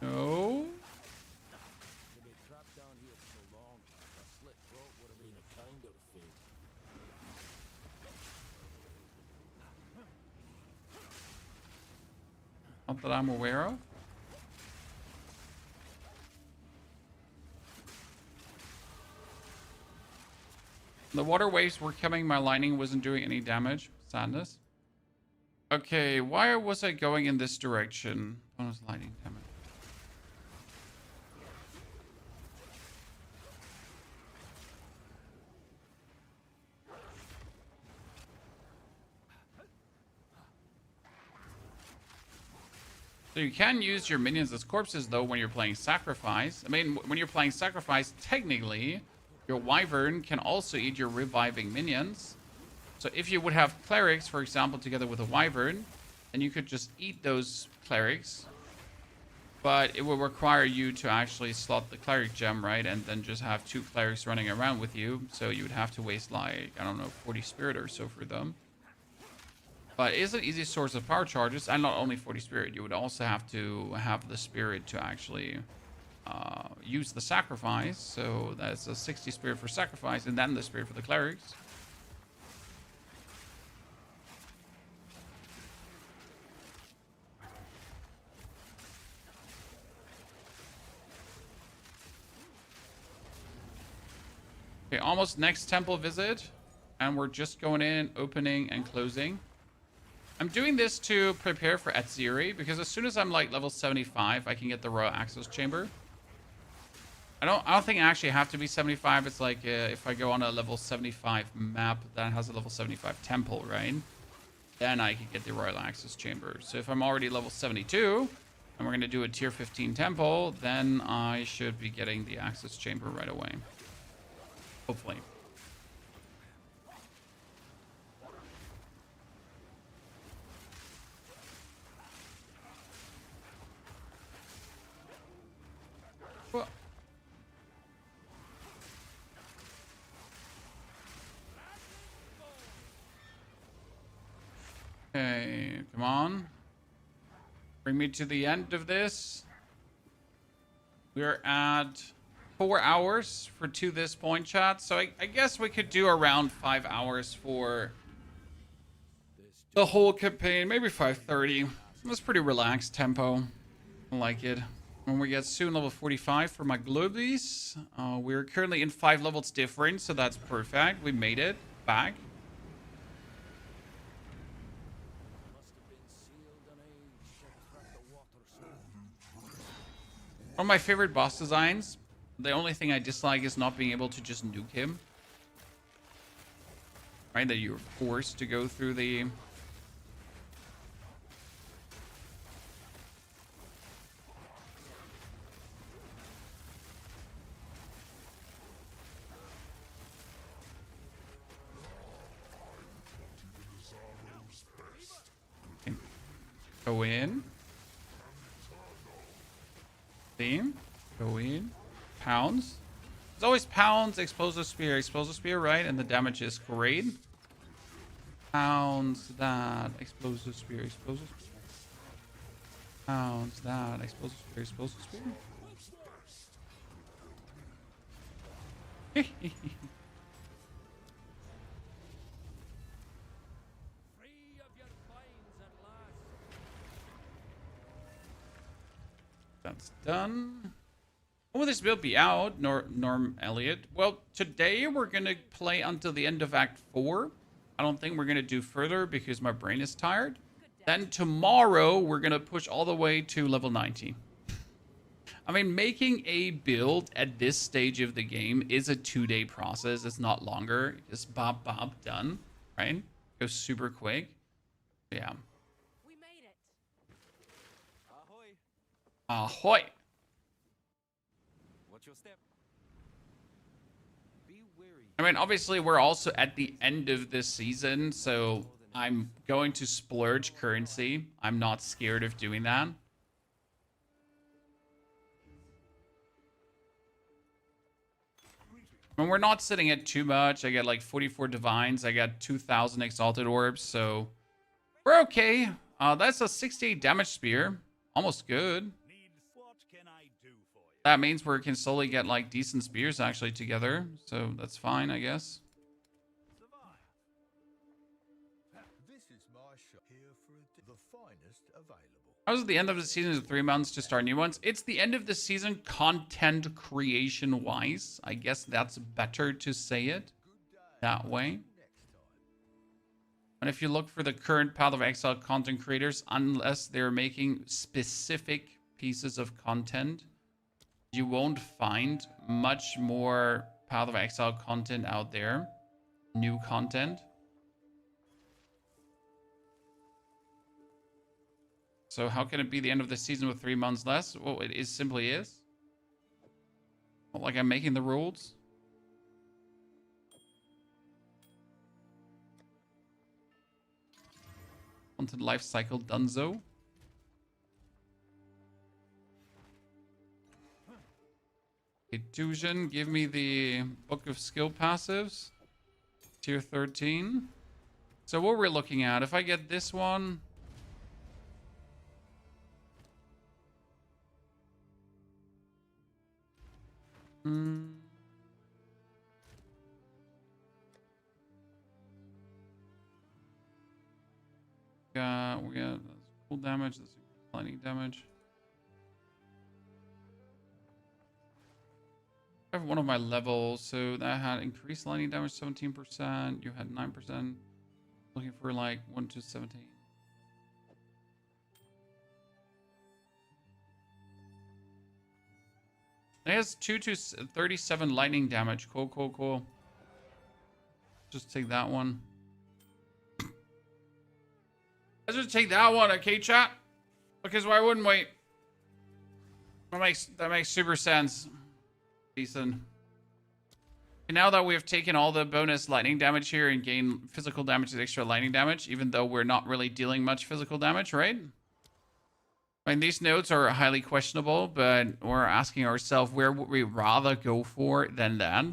A: No.
B: To be trapped down here for so long, a slit throat would have been a kind of fate.
A: Not that I'm aware of. The water waves were coming. My lightning wasn't doing any damage. Sadness. Okay, why was I going in this direction? Bonus lightning damage. So you can use your minions as corpses, though, when you're playing Sacrifice. I mean, when you're playing Sacrifice, technically, your Wyvern can also eat your reviving minions. So if you would have Clerics, for example, together with a Wyvern, then you could just eat those Clerics. But it will require you to actually slot the Cleric gem, right? And then just have 2 Clerics running around with you. So you would have to waste, like, I don't know, 40 Spirit or so for them. But it is an easy source of power charges, and not only 40 Spirit. You would also have to have the Spirit to actually use the Sacrifice. So that's a 60 Spirit for Sacrifice, and then the Spirit for the Clerics. Okay, almost next temple visit. And we're just going in, opening, and closing. I'm doing this to prepare for Etziri, because as soon as I'm like level 75, I can get the Royal Access Chamber. I don't think I actually have to be 75. It's like if I go on a level 75 map that has a level 75 temple, right? Then I can get the Royal Access Chamber. So if I'm already level 72, and we're going to do a tier 15 temple, then I should be getting the Access Chamber right away. Hopefully. Well, okay, come on. Bring me to the end of this. We're at 4 hours to this point, chat. So I guess we could do around 5 hours for the whole campaign. Maybe 5:30. It was pretty relaxed tempo. I like it. When we get soon level 45 for my globies. We're currently in 5 levels different, so that's perfect. We made it back. One of my favorite boss designs. The only thing I dislike is not being able to just nuke him. Right, that you're forced to go through the... Okay. Go in. See? Go in. Pounds. It's always pounds, explosive spear, right? And the damage is great. Pounds that, explosive spear. Pounds that, explosive spear. That's done. When will this build be out, Norm Elliott? Well, today we're going to play until the end of Act 4. I don't think we're going to do further because my brain is tired. Then tomorrow we're going to push all the way to level 19. I mean, making a build at this stage of the game is a 2-day process. It's not longer. Just bop, done, right? Goes super quick. Yeah.
C: We made it.
B: Ahoy.
A: Ahoy!
B: What's your step? Be wary.
A: I mean, obviously, we're also at the end of this season, so I'm going to splurge currency. I'm not scared of doing that. And we're not sitting at too much. I get like 44 divines. I got 2,000 exalted orbs, so we're okay. That's a 68 damage spear. Almost good. That means we can slowly get like decent spears actually together, so that's fine, I guess.
F: This is my shop here for the finest available.
A: How's at the end of the season of 3 months to start new ones? It's the end of the season content creation wise. I guess that's better to say it that way. And if you look for the current Path of Exile content creators, unless they're making specific pieces of content, you won't find much more Path of Exile content out there. New content. So how can it be the end of the season with 3 months less? Well, it is simply is. Not like I'm making the rules. Content life cycle donezo. Etusion, give me the Book of Skill passives. Tier 13. So what we're looking at, if I get this one... we got full damage, that's lightning damage. I have one of my levels, so that had increased lightning damage 17%. You had 9%. Looking for like 1 to 17. It has 2 to 37 lightning damage. Cool. Just take that one. Let's just take that one, okay, chat? Because why wouldn't we? That makes super sense. Decent. And now that we have taken all the bonus lightning damage here and gain physical damage with extra lightning damage, even though we're not really dealing much physical damage, right? I mean, these notes are highly questionable, but we're asking ourselves where would we rather go for than that?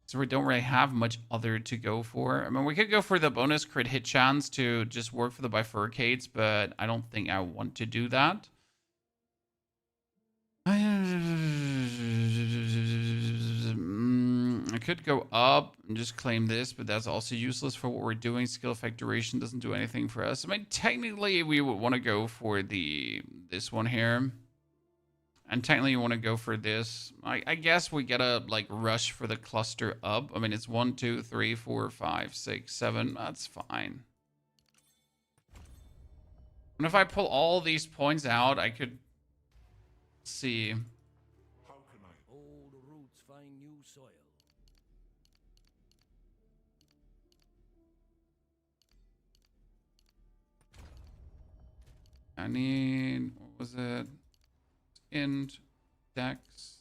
A: So we don't really have much other to go for. I mean, we could go for the bonus crit hit chance to just work for the bifurcates, but I don't think I want to do that. I could go up and just claim this, but that's also useless for what we're doing. Skill effect duration doesn't do anything for us. I mean, technically, we would want to go for this one here. And technically, you want to go for this. I guess we get a, like, rush for the cluster up. I mean, it's 1, 2, 3, 4, 5, 6, 7. That's fine. And if I pull all these points out, I could see.
D: How can I?
B: Old roots find new soil.
A: I need, what was it? Int, dex,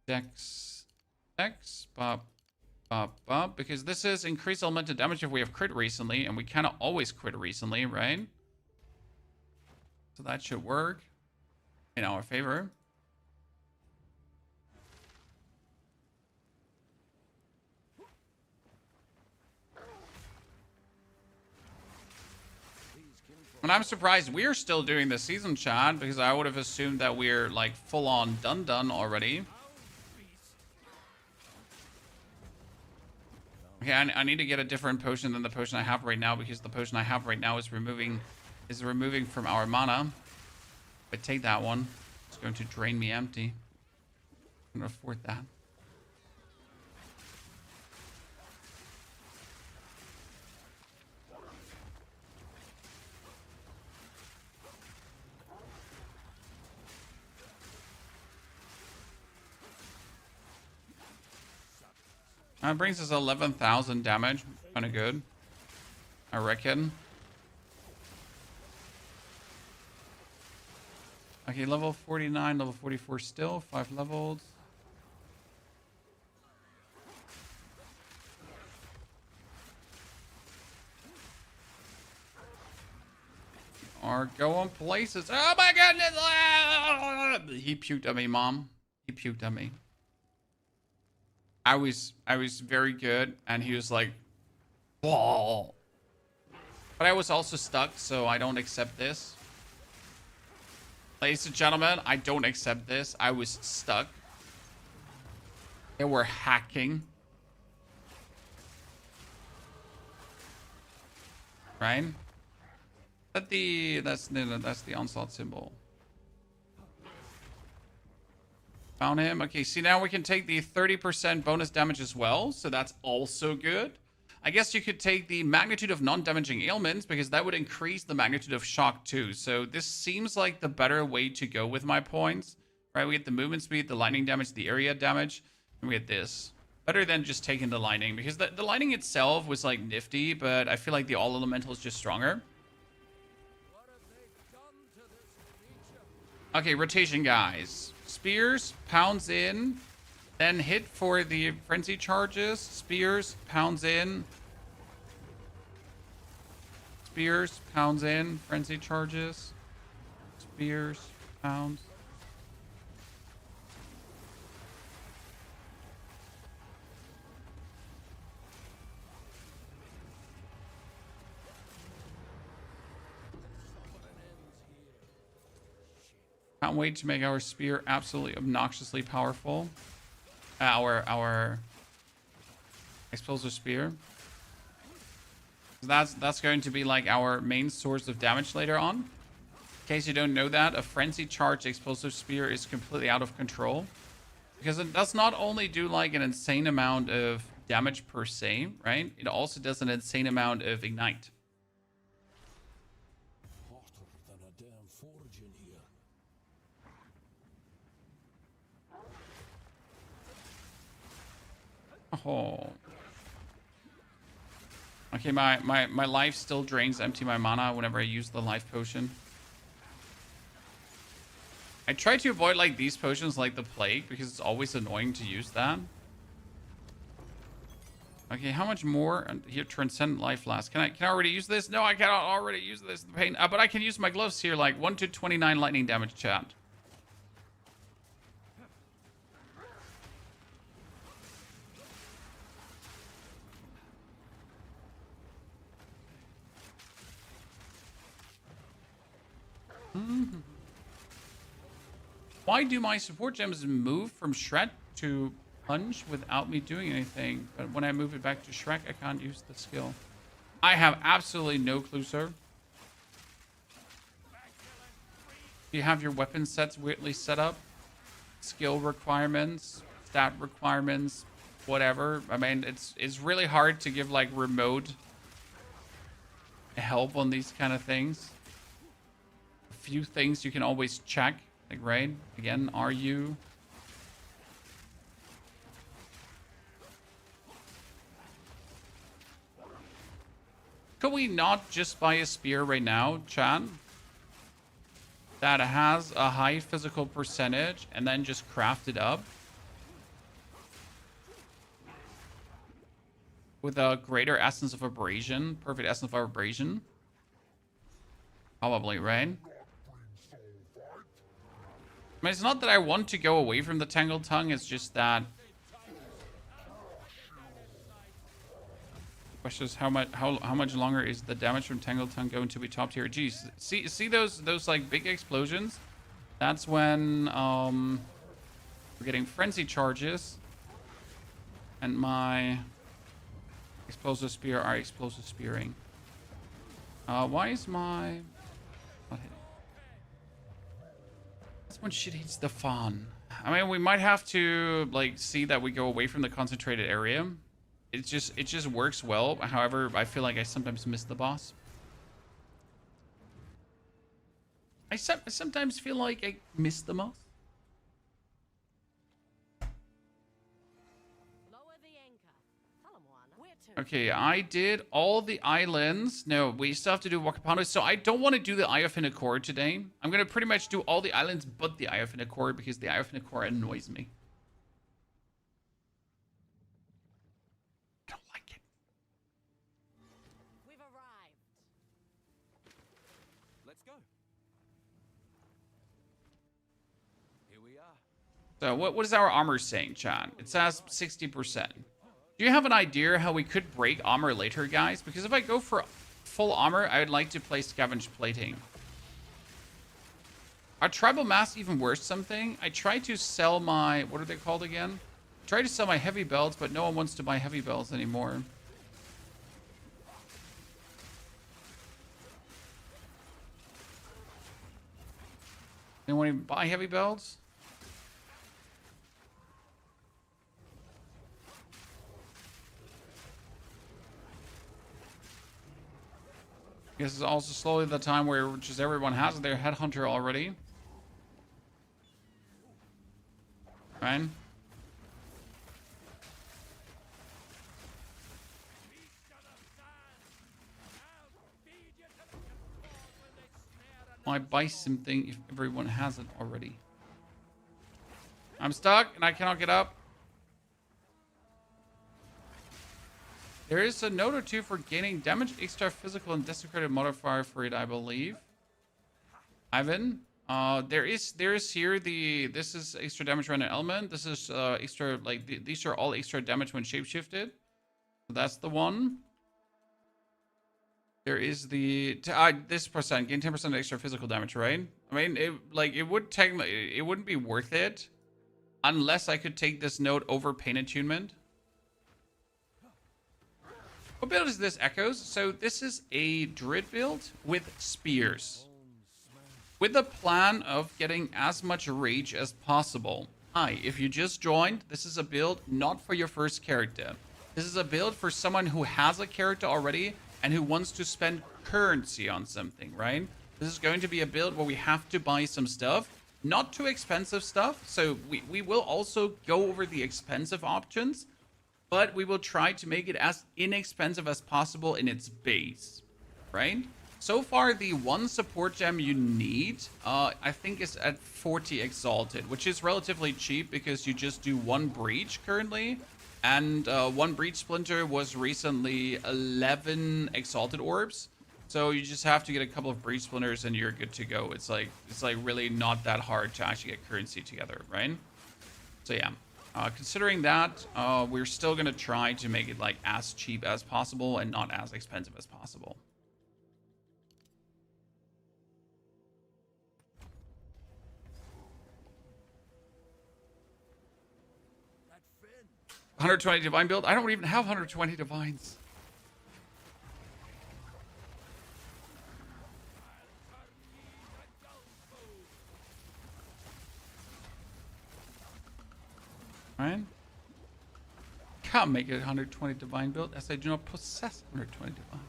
A: dex, bop, bop, bop. Because this is increased elemental damage if we have crit recently, and we kind of always crit recently, right? So that should work in our favor. And I'm surprised we're still doing the season chat, because I would have assumed that we're like full on done already. Okay, I need to get a different potion than the potion I have right now, because the potion I have right now is removing from our mana. But take that one. It's going to drain me empty. I'm gonna afford that. That brings us 11,000 damage. Kind of good, I reckon. Okay, level 49, level 44 still. 5 levels. Are going places. Oh my goodness! He puked at me, Mom. He puked at me. I was very good, and he was like, "Whoa!" But I was also stuck, so I don't accept this. Ladies and gentlemen, I don't accept this. I was stuck. They were hacking. Right? That's the onslaught symbol. Found him. Okay, see, now we can take the 30% bonus damage as well, so that's also good. I guess you could take the magnitude of non-damaging ailments, because that would increase the magnitude of shock too. So this seems like the better way to go with my points. Right, we get the movement speed, the lightning damage, the area damage, and we get this. Better than just taking the lightning, because the lightning itself was like nifty, but I feel like the all elemental is just stronger. Okay, rotation, guys. Spears, pounds in, then hit for the frenzy charges. Spears, pounds in. Spears, pounds in, frenzy charges. Spears, pounds. Can't wait to make our spear absolutely obnoxiously powerful. Our explosive spear. That's going to be like our main source of damage later on. In case you don't know that, a frenzy charge explosive spear is completely out of control, because it does not only do like an insane amount of damage per se, right? It also does an insane amount of ignite.
B: Hotter than a damn forge in here.
A: Oh. Okay, my life still drains empty my mana whenever I use the life potion. I try to avoid like these potions like the plague, because it's always annoying to use that. Okay, how much more? Here, transcendent life last. Can I already use this? No, I cannot already use this. The pain. But I can use my gloves here, like 1 to 29 lightning damage, chat. Why do my support gems move from Shred to Punch without me doing anything? But when I move it back to Shrek, I can't use the skill. I have absolutely no clue, sir. You have your weapon sets weirdly set up. Skill requirements, stat requirements, whatever. I mean, it's really hard to give like remote help on these kind of things. A few things you can always check, like, right? Again, are you? Could we not just buy a spear right now, chat? That has a high physical percentage and then just craft it up with a greater essence of abrasion, perfect essence of abrasion. Probably, right? I mean, it's not that I want to go away from the Tangled Tongue, it's just that question is how much longer is the damage from Tangled Tongue going to be top tier? Geez, see those like big explosions? That's when we're getting frenzy charges, and my explosive spear are explosive spearing. Why is my not hitting? That's when shit hits the fan. I mean, we might have to like see that we go away from the concentrated area. It just works well. However, I feel like I sometimes miss the boss. I sometimes feel like I miss the boss.
C: Lower the anchor. Tell 'em, Juana. Where to?
A: Okay, I did all the islands. No, we still have to do Wakapano. So I don't want to do the Eye of Hinakor today. I'm going to pretty much do all the islands but the Eye of Hinakor because the Eye of Hinakor annoys me. I don't like it.
C: We've arrived.
B: Let's go. Here we are.
A: So what is our armor saying, chat? It says 60%. Do you have an idea how we could break armor later, guys? Because if I go for full armor, I would like to play scavenge plating. Are tribal masks even worth something? I tried to sell my... What are they called again? I tried to sell my heavy belts, but no one wants to buy heavy belts anymore. Anyone even buy heavy belts? I guess it's also slowly the time where just everyone has their headhunter already. Right? Why buy something if everyone has it already? I'm stuck and I cannot get up. There is a note or two for gaining damage, extra physical, and desecrated modifier for it, I believe. Ivan, there is here this is extra damage when an element. This is extra these are all extra damage when shapeshifted. So that's the one. There is the this percent gain 10% extra physical damage, right? I mean, it wouldn't be worth it unless I could take this note over pain attunement. What build is this, Echoes? So this is a Druid build with spears. With the plan of getting as much rage as possible. Hi, if you just joined, this is a build not for your first character. This is a build for someone who has a character already and who wants to spend currency on something, right? This is going to be a build where we have to buy some stuff. Not too expensive stuff, so we will also go over the expensive options. But we will try to make it as inexpensive as possible in its base, right? So far, the one support gem you need, I think is at 40 Exalted, which is relatively cheap because you just do one breach currently. And one breach splinter was recently 11 Exalted orbs. So you just have to get a couple of breach splinters and you're good to go. It's like really not that hard to actually get currency together, right? So yeah. Considering that, we're still going to try to make it like as cheap as possible and not as expensive as possible. 120 divine build. I don't even have 120 divines. Right? Can't make it 120 divine build as I do not possess 120 divine.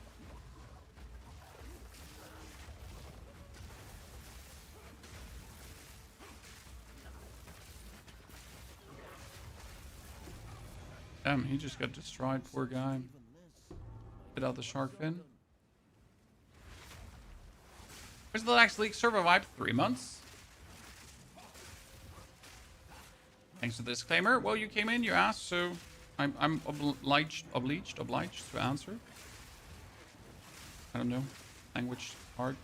A: Damn, he just got destroyed, poor guy. Get out the shark fin. Where's the next league server vibe? 3 months. Thanks for the disclaimer. Well, you came in, you asked, so I'm obliged to answer. I don't know. Language hard.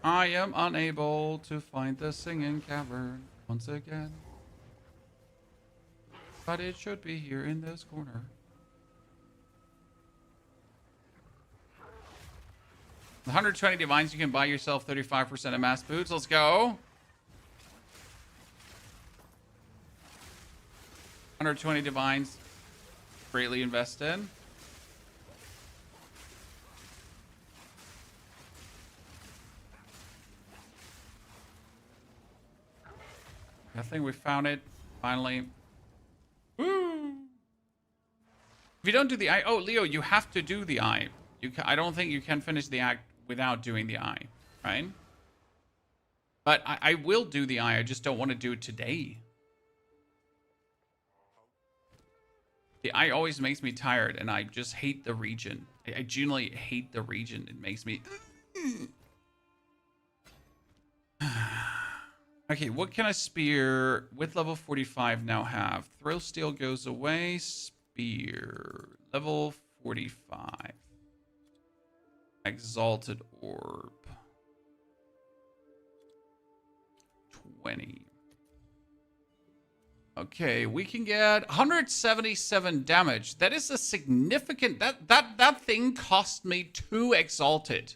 A: I am unable to find the singing cavern once again. But it should be here in this corner. The 120 divines, you can buy yourself 35% of mass boots. Let's go. 120 divines. Greatly invested. I think we found it. Finally. Woo! If you don't do the eye... Oh, Leo, you have to do the eye. I don't think you can finish the act without doing the eye, right? But I will do the eye. I just don't want to do it today. The eye always makes me tired, and I just hate the region. I genuinely hate the region. It makes me... Okay, what can a spear with level 45 now have? Thrill Steel goes away. Spear. Level 45. Exalted Orb. 20. Okay, we can get 177 damage. That is a significant... That thing cost me 2 Exalted.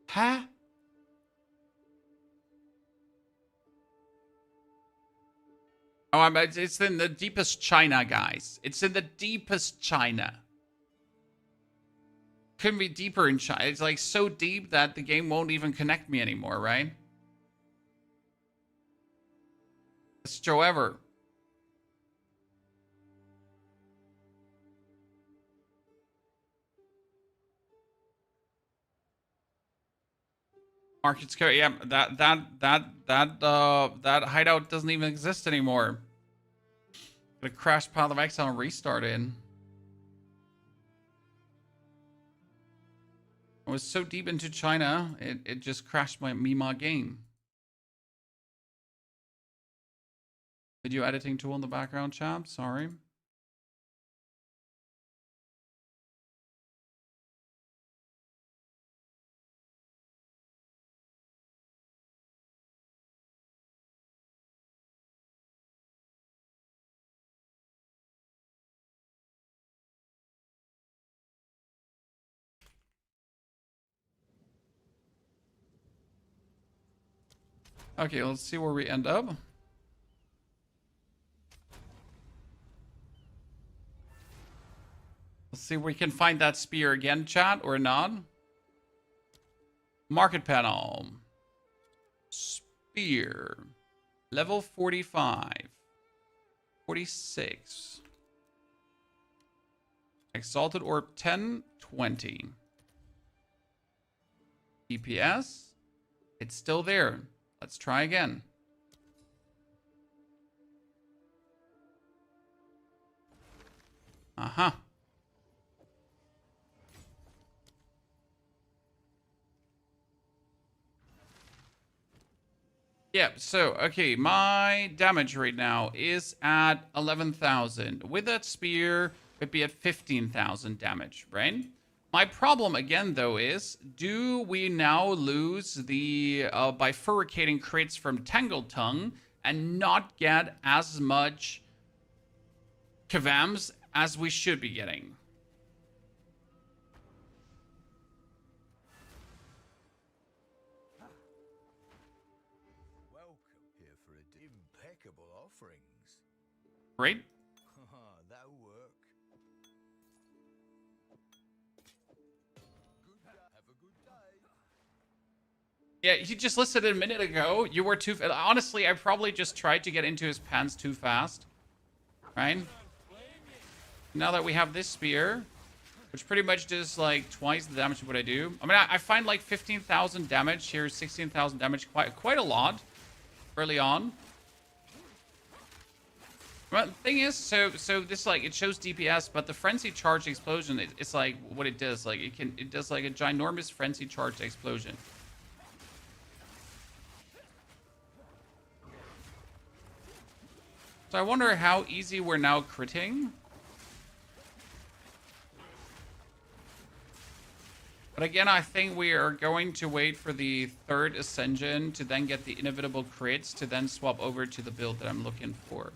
A: Huh? Oh, it's in the deepest China, guys. It's in the deepest China. Couldn't be deeper in China. It's like so deep that the game won't even connect me anymore, right? Best Joe ever. Market scare. Yeah, that hideout doesn't even exist anymore. Gonna crash Path of Exile and restart in. I was so deep into China, it just crashed my game. Video editing tool in the background, chap. Sorry. Okay, let's see where we end up. Let's see if we can find that spear again, chat, or not. Market panel. Spear. Level 45. 46. Exalted Orb 10, 20. DPS. It's still there. Let's try again. Uh-huh. Yeah, so, okay, my damage right now is at 11,000. With that spear, it'd be at 15,000 damage, right? My problem, again, though, is, do we now lose the bifurcating crits from Tangled Tongue and not get as much Kavams as we should be getting.
F: Welcome here for impeccable offerings.
A: Right?
F: That'll work. Good day. Have a good day.
A: Yeah, you just listed it a minute ago. You were too... Honestly, I probably just tried to get into his pants too fast. Right? Now that we have this spear, which pretty much does like twice the damage of what I do. I mean, I find like 15,000 damage here, 16,000 damage, quite a lot early on. But the thing is, so this like it shows DPS, but the frenzy charge explosion, it's like what it does. Like it does like a ginormous frenzy charge explosion. So I wonder how easy we're now critting. But again, I think we are going to wait for the third Ascension to then get the inevitable crits to then swap over to the build that I'm looking for.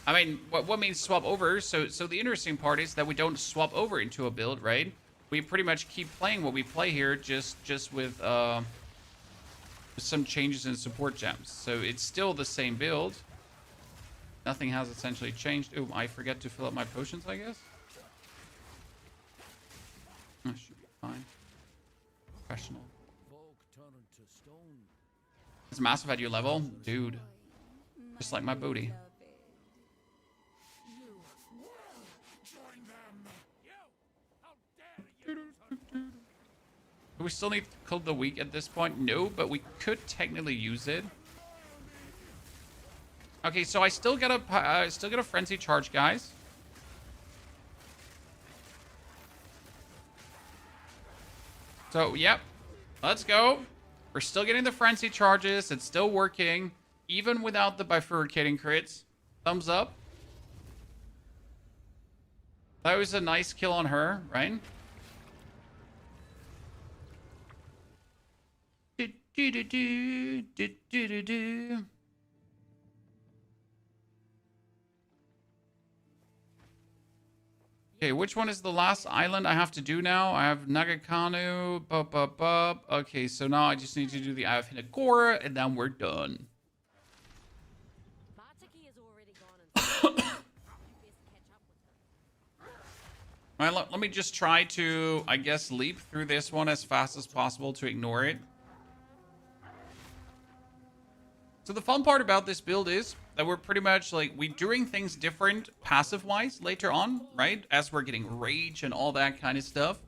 A: I mean, what means swap over? So the interesting part is that we don't swap over into a build, right? We pretty much keep playing what we play here, just with some changes in support gems. So it's still the same build. Nothing has essentially changed. Oh, I forget to fill up my potions, I guess. That should be fine. Professional. Is massive at your level? Dude. Just like my booty. Do we still need Cult of the Week at this point? No, but we could technically use it. Okay, so I still get a frenzy charge, guys. So, yep. Let's go. We're still getting the frenzy charges. It's still working. Even without the bifurcating crits. Thumbs up. That was a nice kill on her, right? Do, do, do, do, do, do, do, do. Okay, which one is the last island I have to do now? I have Nagakanu, Okay, so now I just need to do the Eye of Hinagora, and then we're done. Alright, let me just try to, I guess, leap through this one as fast as possible to ignore it. So the fun part about this build is that we're pretty much like, we're doing things different passive-wise later on, right? As we're getting rage and all that kind of stuff.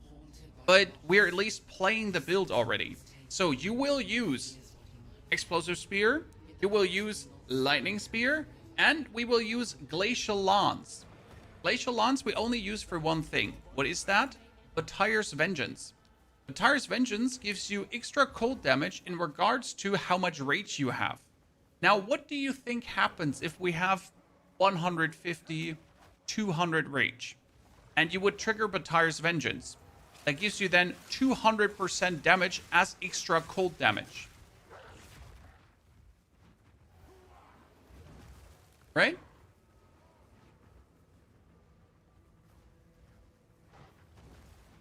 A: But we're at least playing the build already. So you will use Explosive Spear, you will use Lightning Spear, and we will use Glacial Lance. Glacial Lance we only use for one thing. What is that? Batire's Vengeance. Batire's Vengeance gives you extra cold damage in regards to how much rage you have. Now, what do you think happens if we have 150, 200 rage? And you would trigger Batire's Vengeance. That gives you then 200% damage as extra cold damage. Right?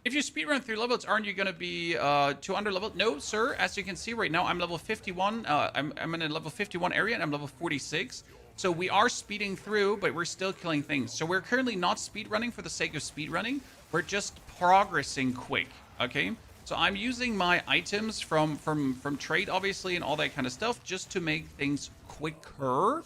A: If you speedrun 3 levels, aren't you going to be 200 level? No, sir. As you can see right now, I'm level 51. I'm in a level 51 area, and I'm level 46. So we are speeding through, but we're still killing things. So we're currently not speedrunning for the sake of speedrunning. We're just progressing quick, okay? So I'm using my items from trade, obviously, and all that kind of stuff, just to make things quicker.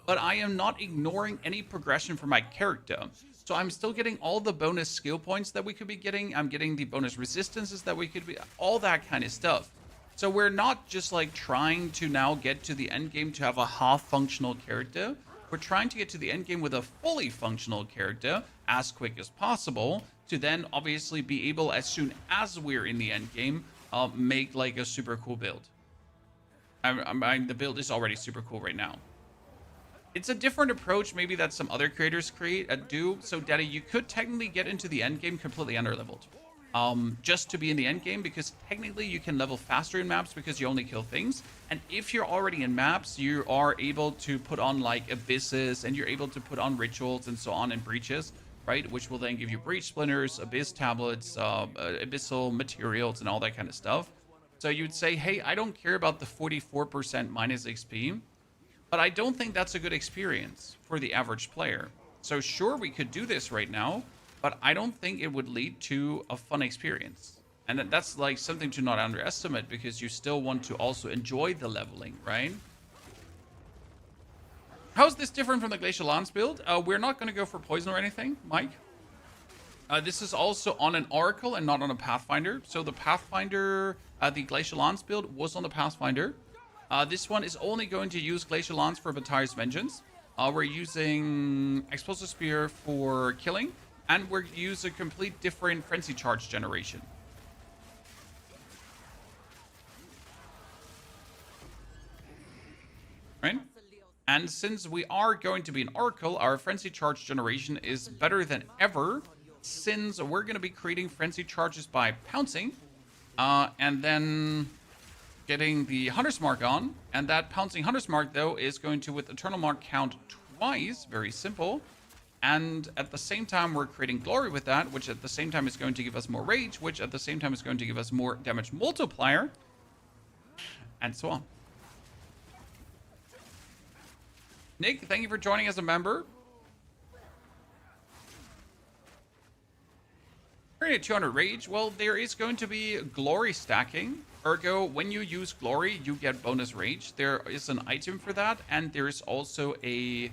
A: But I am not ignoring any progression for my character. So I'm still getting all the bonus skill points that we could be getting. I'm getting the bonus resistances that we could be, all that kind of stuff. So we're not just like trying to now get to the end game to have a half functional character. We're trying to get to the end game with a fully functional character as quick as possible to then obviously be able, as soon as we're in the end game, make like a super cool build. The build is already super cool right now. It's a different approach maybe that some other creators do. So, Daddy, you could technically get into the end game completely under-leveled. Just to be in the end game, because technically you can level faster in maps because you only kill things. And if you're already in maps, you are able to put on like abysses, and you're able to put on rituals and so on and breaches, right? Which will then give you breach splinters, abyss tablets, abyssal materials, and all that kind of stuff. So you'd say, hey, I don't care about the 44% minus XP, but I don't think that's a good experience for the average player. So sure, we could do this right now, but I don't think it would lead to a fun experience. And that's like something to not underestimate, because you still want to also enjoy the leveling, right? How's this different from the Glacial Lance build? We're not going to go for poison or anything, Mike. This is also on an Oracle and not on a Pathfinder. So the Pathfinder, the Glacial Lance build was on the Pathfinder. This one is only going to use Glacial Lance for Bataille's Vengeance. We're using Explosive Spear for killing, and we're using a complete different Frenzy Charge generation. Right? And since we are going to be an Oracle, our Frenzy Charge generation is better than ever, since we're going to be creating Frenzy Charges by pouncing, and then getting the Hunter's Mark on. And that pouncing Hunter's Mark, though, is going to, with Eternal Mark, count twice. Very simple. And at the same time, we're creating Glory with that, which at the same time is going to give us more Rage, which at the same time is going to give us more damage multiplier, and so on. Nick, thank you for joining as a member. We're at 200 Rage. Well, there is going to be Glory stacking. Ergo, when you use Glory, you get bonus Rage. There is an item for that, and there is also a...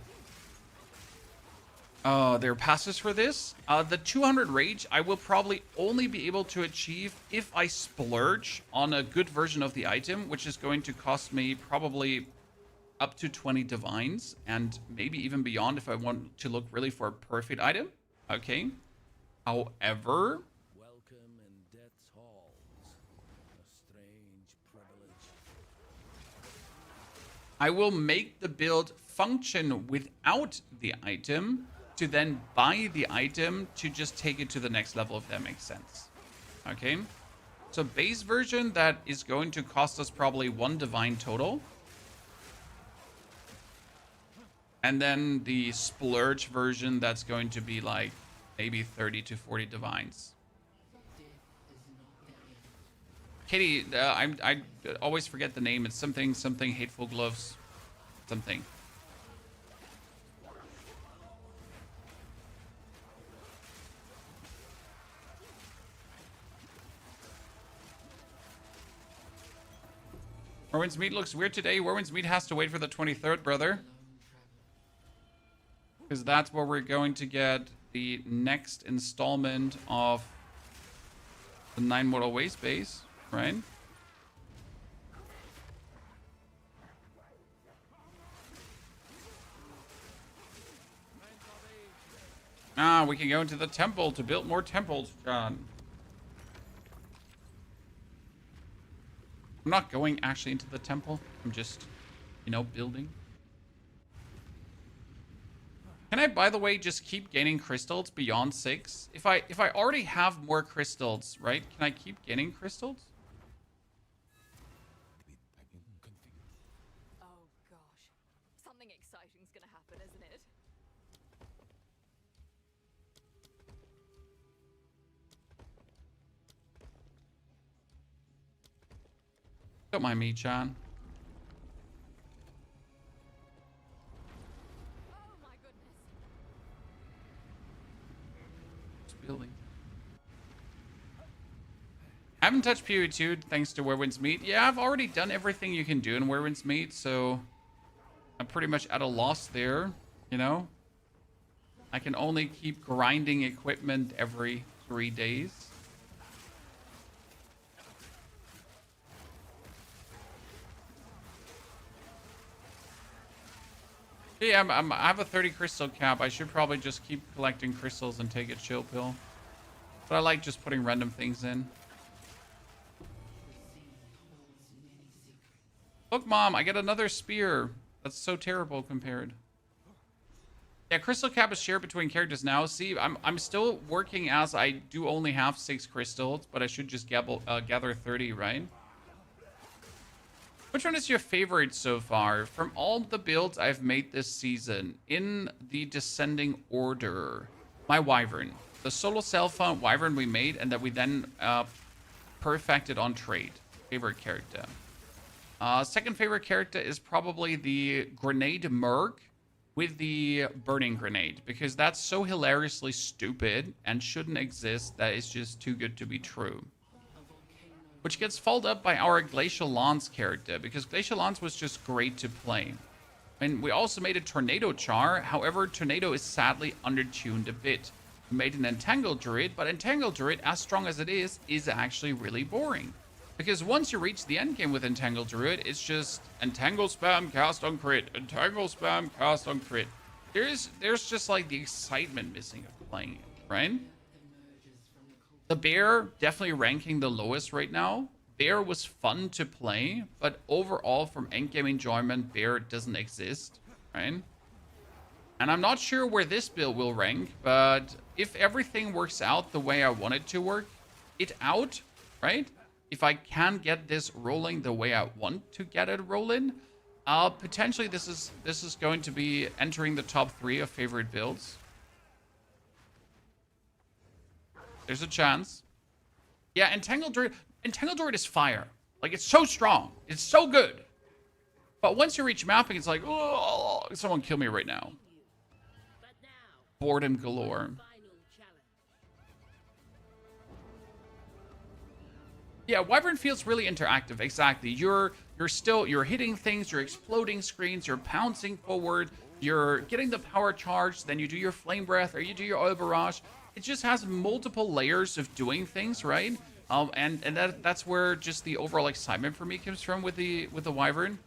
A: there are passes for this. The 200 Rage, I will probably only be able to achieve if I splurge on a good version of the item, which is going to cost me probably up to 20 divines, and maybe even beyond if I want to look really for a perfect item. Okay. However,
B: Welcome in Death's halls. A strange privilege.
A: I will make the build function without the item to then buy the item to just take it to the next level, if that makes sense. Okay. So base version, that is going to cost us probably 1 divine total. And then the splurge version, that's going to be like maybe 30 to 40 divines. Katie, I always forget the name. It's something hateful gloves, something. Warwind's Meat looks weird today. Warwind's Meat has to wait for the 23rd, brother. Because that's where we're going to get the next installment of the 9 Mortal Waste base, right? Ah, we can go into the temple to build more temples, John. I'm not going actually into the temple. I'm just, you know, building. Can I, by the way, just keep gaining crystals beyond 6? If I already have more crystals, right? Can I keep gaining crystals?
G: Oh gosh. Something exciting's gonna happen, isn't it?
A: Don't mind me, John.
G: Oh my goodness.
A: Just building. Haven't touched POE 2 thanks to Werewind's Meat. Yeah, I've already done everything you can do in Werewind's Meat, so I'm pretty much at a loss there, you know? I can only keep grinding equipment every 3 days. Yeah, I have a 30 crystal cap. I should probably just keep collecting crystals and take a chill pill. But I like just putting random things in. Look, Mom, I get another spear. That's so terrible compared. Yeah, crystal cap is shared between characters now. See, I'm still working as I do only have 6 crystals, but I should just gather 30, right? Which one is your favorite so far? From all the builds I've made this season, in the descending order, my Wyvern. The solo Selfa Wyvern we made and that we then perfected on trade. Favorite character. Second favorite character is probably the Grenade Merc with the Burning Grenade, because that's so hilariously stupid and shouldn't exist that it's just too good to be true. Which gets followed up by our Glacial Lance character, because Glacial Lance was just great to play. And we also made a Tornado Char, however, Tornado is sadly undertuned a bit. We made an Entangled Druid, but Entangled Druid, as strong as it is actually really boring. Because once you reach the endgame with Entangled Druid, it's just Entangle spam, cast on crit, Entangle spam, cast on crit. There's just like the excitement missing of playing it, right? The Bear definitely ranking the lowest right now. Bear was fun to play, but overall from endgame enjoyment, Bear doesn't exist, right? And I'm not sure where this build will rank, but if everything works out the way I want it to work, right? If I can get this rolling the way I want to get it rolling, potentially this is going to be entering the top 3 of favorite builds. There's a chance. Yeah, Entangled Druid is fire. Like, it's so strong. It's so good. But once you reach mapping, it's like, oh, someone kill me right now. Boredom galore. Yeah, Wyvern feels really interactive. Exactly. You're hitting things, you're exploding screens, you're pouncing forward, you're getting the power charge, then you do your flame breath or you do your oil barrage. It just has multiple layers of doing things, right? And that's where just the overall excitement for me comes from with the Wyvern.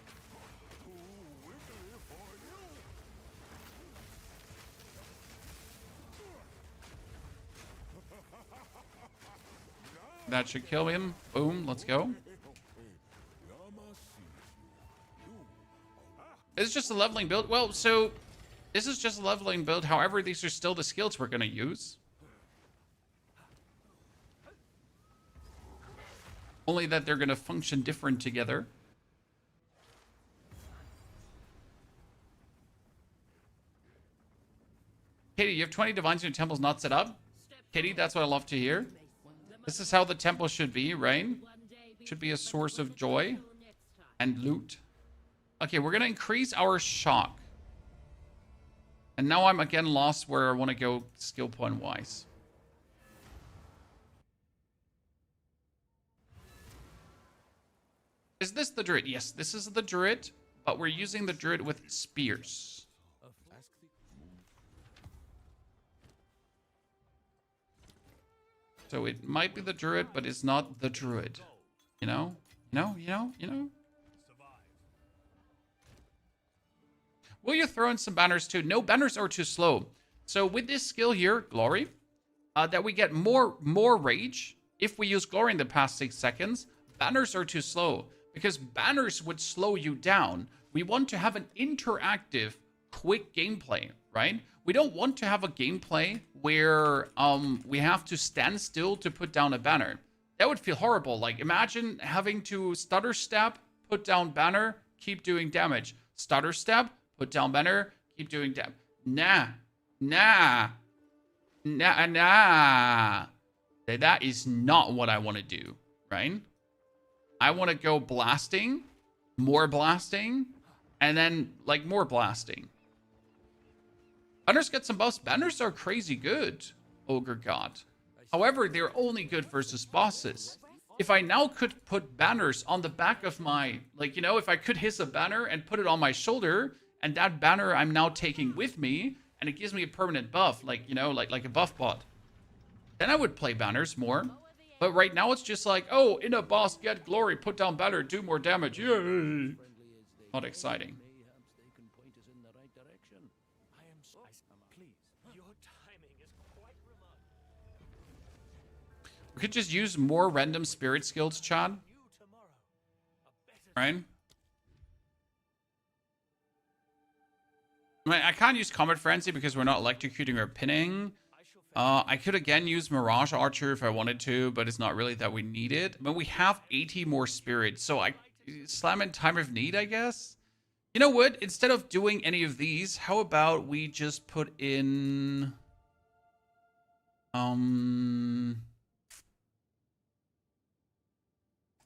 A: That should kill him. Boom, let's go. This is just a leveling build. Well, so this is just a leveling build. However, these are still the skills we're going to use. Only that they're going to function different together. Katie, you have 20 divines in your temples not set up? Katie, that's what I love to hear. This is how the temple should be, right? Should be a source of joy and loot. Okay, we're going to increase our shock. And now I'm again lost where I want to go skill point wise. Is this the Druid? Yes, this is the Druid, but we're using the Druid with spears. So it might be the Druid, but it's not the Druid. You know? You know? Will you throw in some banners too? No, banners are too slow. So with this skill here, Glory, that we get more rage if we use Glory in the past 6 seconds. Banners are too slow because banners would slow you down. We want to have an interactive, quick gameplay, right? We don't want to have a gameplay where we have to stand still to put down a banner. That would feel horrible. Like, imagine having to stutter step, put down banner, keep doing damage. Stutter step, put down banner, keep doing damage. Nah. That is not what I want to do, right? I want to go blasting, more blasting, and then, like, more blasting. Banners get some buffs. Banners are crazy good, Ogre God. However, they're only good versus bosses. If I now could put banners on the back of my, like, you know, if I could hiss a banner and put it on my shoulder, and that banner I'm now taking with me, and it gives me a permanent buff, like, you know, like a buff bot, then I would play banners more. But right now it's just like, oh, in a boss, get glory, put down banner, do more damage. Yay! Not exciting. We could just use more random spirit skills, Chad. Right? I mean, I can't use Comet Frenzy because we're not electrocuting or pinning. I could again use Mirage Archer if I wanted to, but it's not really that we need it. But we have 80 more spirits, so I slam in Time of Need, I guess. You know what? Instead of doing any of these, how about we just put in...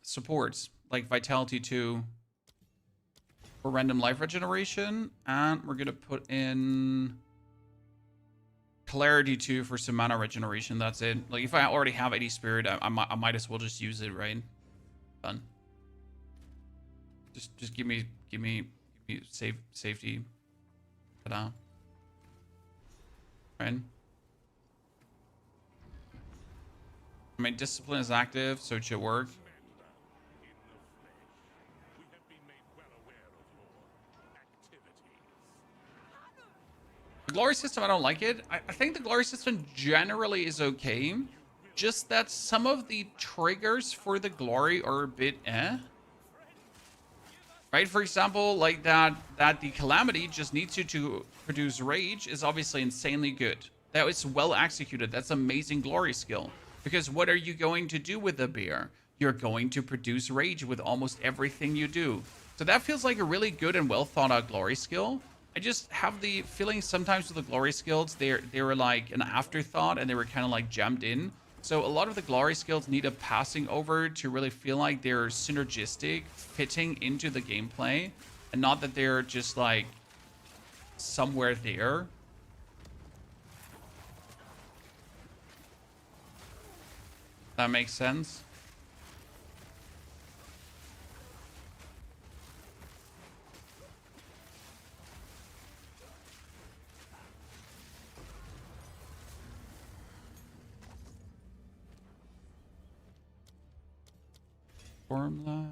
A: Supports like Vitality 2 for random life regeneration, and we're gonna put in Clarity 2 for some mana regeneration. That's it. Like if I already have 80 Spirit, I might as well just use it, right? Done. Just give me safety. Ta-da. Right. I mean, discipline is active, so it should work. The glory system, I don't like it. I think the glory system generally is okay. Just that some of the triggers for the glory are a bit Right? For example, like that the calamity just needs you to produce rage is obviously insanely good. That is well executed. That's amazing glory skill. Because what are you going to do with the bear? You're going to produce rage with almost everything you do. So that feels like a really good and well thought out glory skill. I just have the feeling sometimes with the glory skills, they were like an afterthought and they were kind of like jammed in. So a lot of the glory skills need a passing over to really feel like they're synergistic, fitting into the gameplay, and not that they're just like somewhere there. That makes sense. Formula.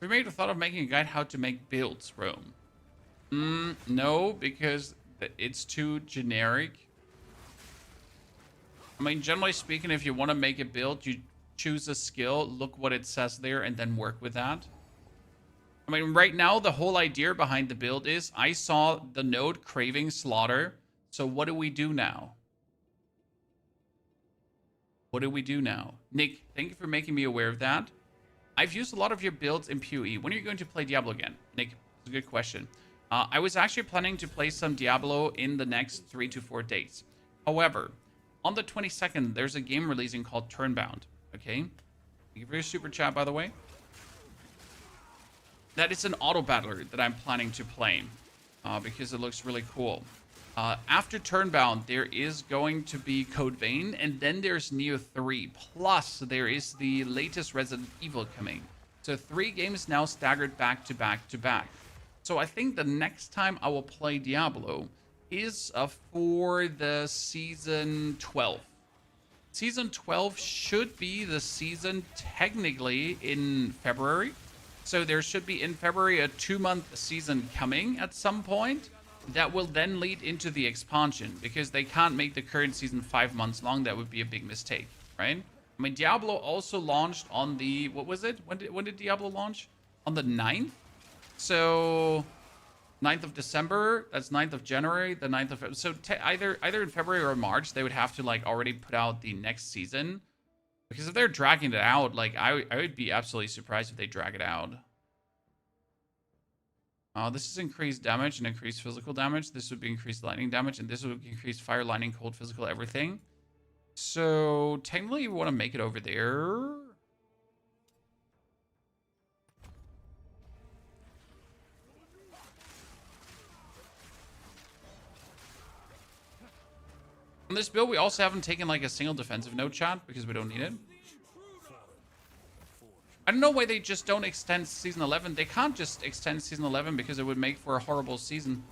A: We made a thought of making a guide how to make builds, Rome. No, because it's too generic. I mean, generally speaking, if you want to make a build, you choose a skill, look what it says there, and then work with that. I mean, right now, the whole idea behind the build is I saw the node craving slaughter. So what do we do now? What do we do now? Nick, thank you for making me aware of that. I've used a lot of your builds in POE. When are you going to play Diablo again? Nick, it's a good question. I was actually planning to play some Diablo in the next 3 to 4 days. However, on the 22nd, there's a game releasing called Turnbound. Okay? Thank you for your super chat, by the way. That is an auto battler that I'm planning to play because it looks really cool. After Turnbound, there is going to be Code Vein, and then there's Neo 3. Plus, there is the latest Resident Evil coming. So 3 games now staggered back to back to back. So I think the next time I will play Diablo is for the Season 12. Season 12 should be the season technically in February. So there should be in February a 2-month season coming at some point. That will then lead into the expansion because they can't make the current season 5 months long. That would be a big mistake, right? I mean, Diablo also launched on the, what was it? When did Diablo launch? On the 9th? So 9th of December, that's 9th of January, the 9th of, so either in February or March, they would have to like already put out the next season. Because if they're dragging it out, like I would be absolutely surprised if they drag it out. This is increased damage and increased physical damage. This would be increased lightning damage, and this would increase fire, lightning, cold, physical, everything. So technically, we want to make it over there. On this build, we also haven't taken like a single defensive node chat because we don't need it. I don't know why they just don't extend Season 11. They can't just extend Season 11 because it would make for a horrible season.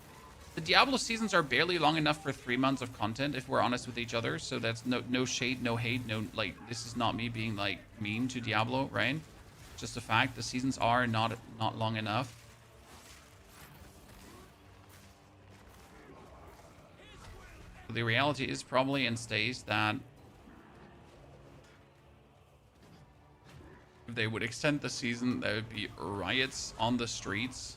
A: The Diablo seasons are barely long enough for 3 months of content, if we're honest with each other. So that's no shade, no hate, no, like, this is not me being, like, mean to Diablo, right? Just a fact. The seasons are not long enough. The reality is probably and stays that if they would extend the season, there would be riots on the streets.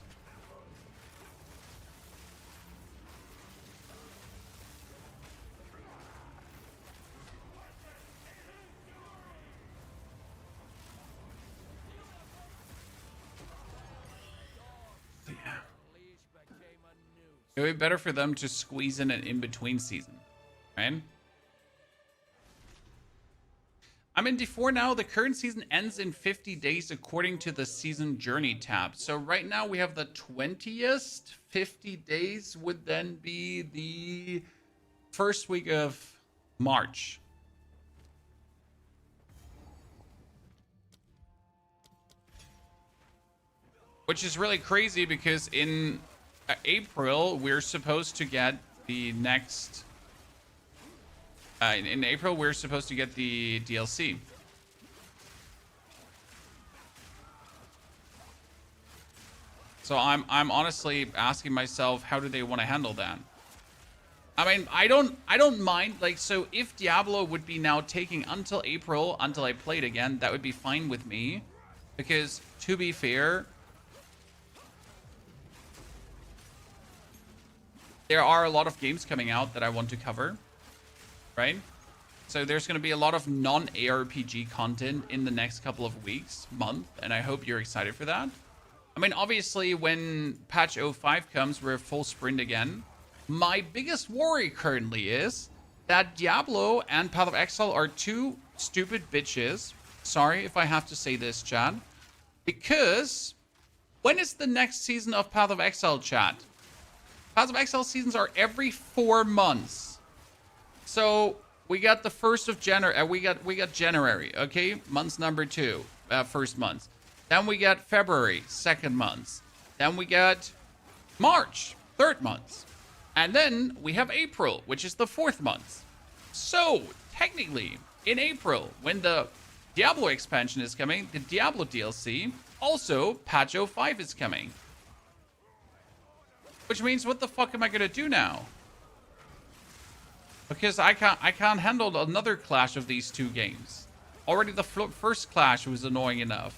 A: It would be better for them to squeeze in an in-between season, right? I'm in D4 now. The current season ends in 50 days according to the season journey tab. So right now we have the 20th. 50 days would then be the first week of March. Which is really crazy because in April, we're supposed to get the next... in April, we're supposed to get the DLC. So I'm honestly asking myself, how do they want to handle that? I mean, I don't mind. Like, so if Diablo would be now taking until April, until I play it again, that would be fine with me. Because, to be fair, there are a lot of games coming out that I want to cover. Right? So there's going to be a lot of non-ARPG content in the next couple of weeks, month, and I hope you're excited for that. I mean, obviously, when patch 05 comes, we're full sprint again. My biggest worry currently is that Diablo and Path of Exile are two stupid bitches. Sorry if I have to say this, chat. Because when is the next season of Path of Exile, chat? Path of Exile seasons are every 4 months. So we got the 1st of January. We got January, okay? Month's number 2, first month. Then we got February, second month. Then we got March, third month. And then we have April, which is the 4th month. So technically, in April, when the Diablo expansion is coming, the Diablo DLC, also patch 05 is coming. Which means, what the fuck am I gonna do now? Because I can't handle another clash of these two games. Already the first clash was annoying enough.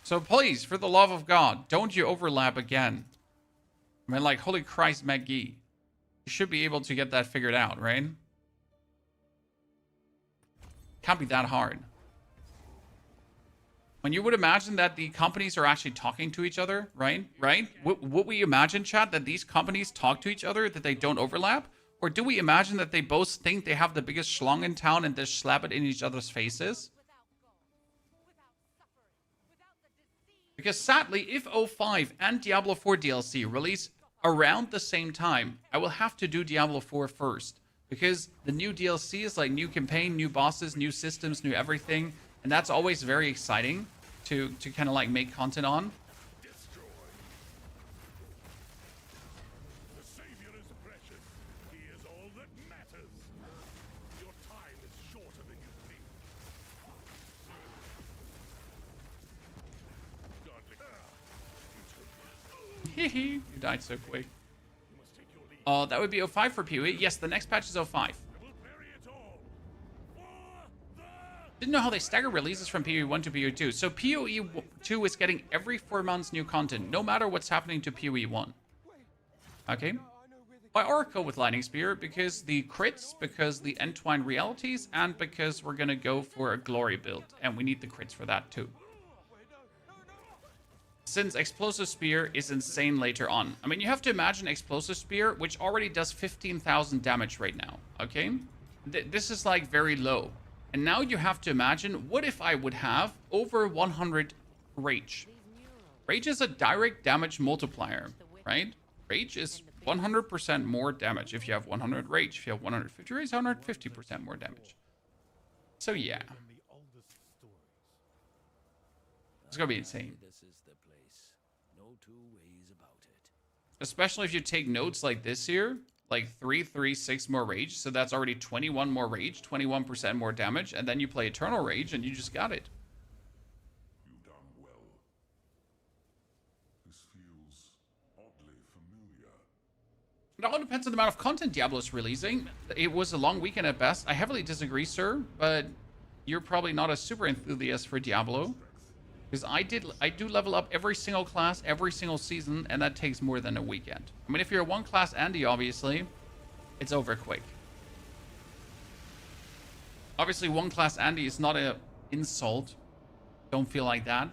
A: So please, for the love of God, don't you overlap again. I mean, like, holy Christ, McGee. You should be able to get that figured out, right? Can't be that hard. When you would imagine that the companies are actually talking to each other, right? Right? Would we imagine, chat, that these companies talk to each other, that they don't overlap? Or do we imagine that they both think they have the biggest schlong in town and just slap it in each other's faces? Because sadly, if 05 and Diablo 4 DLC release around the same time, I will have to do Diablo 4 first. Because the new DLC is like new campaign, new bosses, new systems, new everything. And that's always very exciting to kind of like make content on.
D: Destroy. The Savior is precious. He is all that matters. Your time is shorter than you think. Godly.
A: Hehe, you died so quick.
D: You must take your lead.
A: Oh, that would be 05 for POE. Yes, the next patch is 05.
D: I will bury it all. For the
A: Didn't know how they stagger releases from POE 1 to POE 2. So POE 2 is getting every 4 months new content, no matter what's happening to POE 1. Okay. Why Oracle with Lightning Spear? Because the crits, because the Entwine Realities, and because we're gonna go for a Glory build. And we need the crits for that too. Since Explosive Spear is insane later on. I mean, you have to imagine Explosive Spear, which already does 15,000 damage right now, okay? This is like very low. And now you have to imagine, what if I would have over 100 Rage? Rage is a direct damage multiplier, right? Rage is 100% more damage if you have 100 Rage. If you have 150 Rage, 150% more damage. So yeah. It's gonna be insane.
B: This is the place. No two ways about it.
A: Especially if you take notes like this here. Like 336 more Rage. So that's already 21 more Rage. 21% more damage. And then you play Eternal Rage and you just got it.
D: You done well. This feels oddly familiar.
A: It all depends on the amount of content Diablo's releasing. It was a long weekend at best. I heavily disagree, sir. But you're probably not a super enthusiast for Diablo. Because I do level up every single class, every single season, and that takes more than a weekend. I mean, if you're a one-class Andy, obviously, it's over quick. Obviously, one-class Andy is not a insult. Don't feel like that.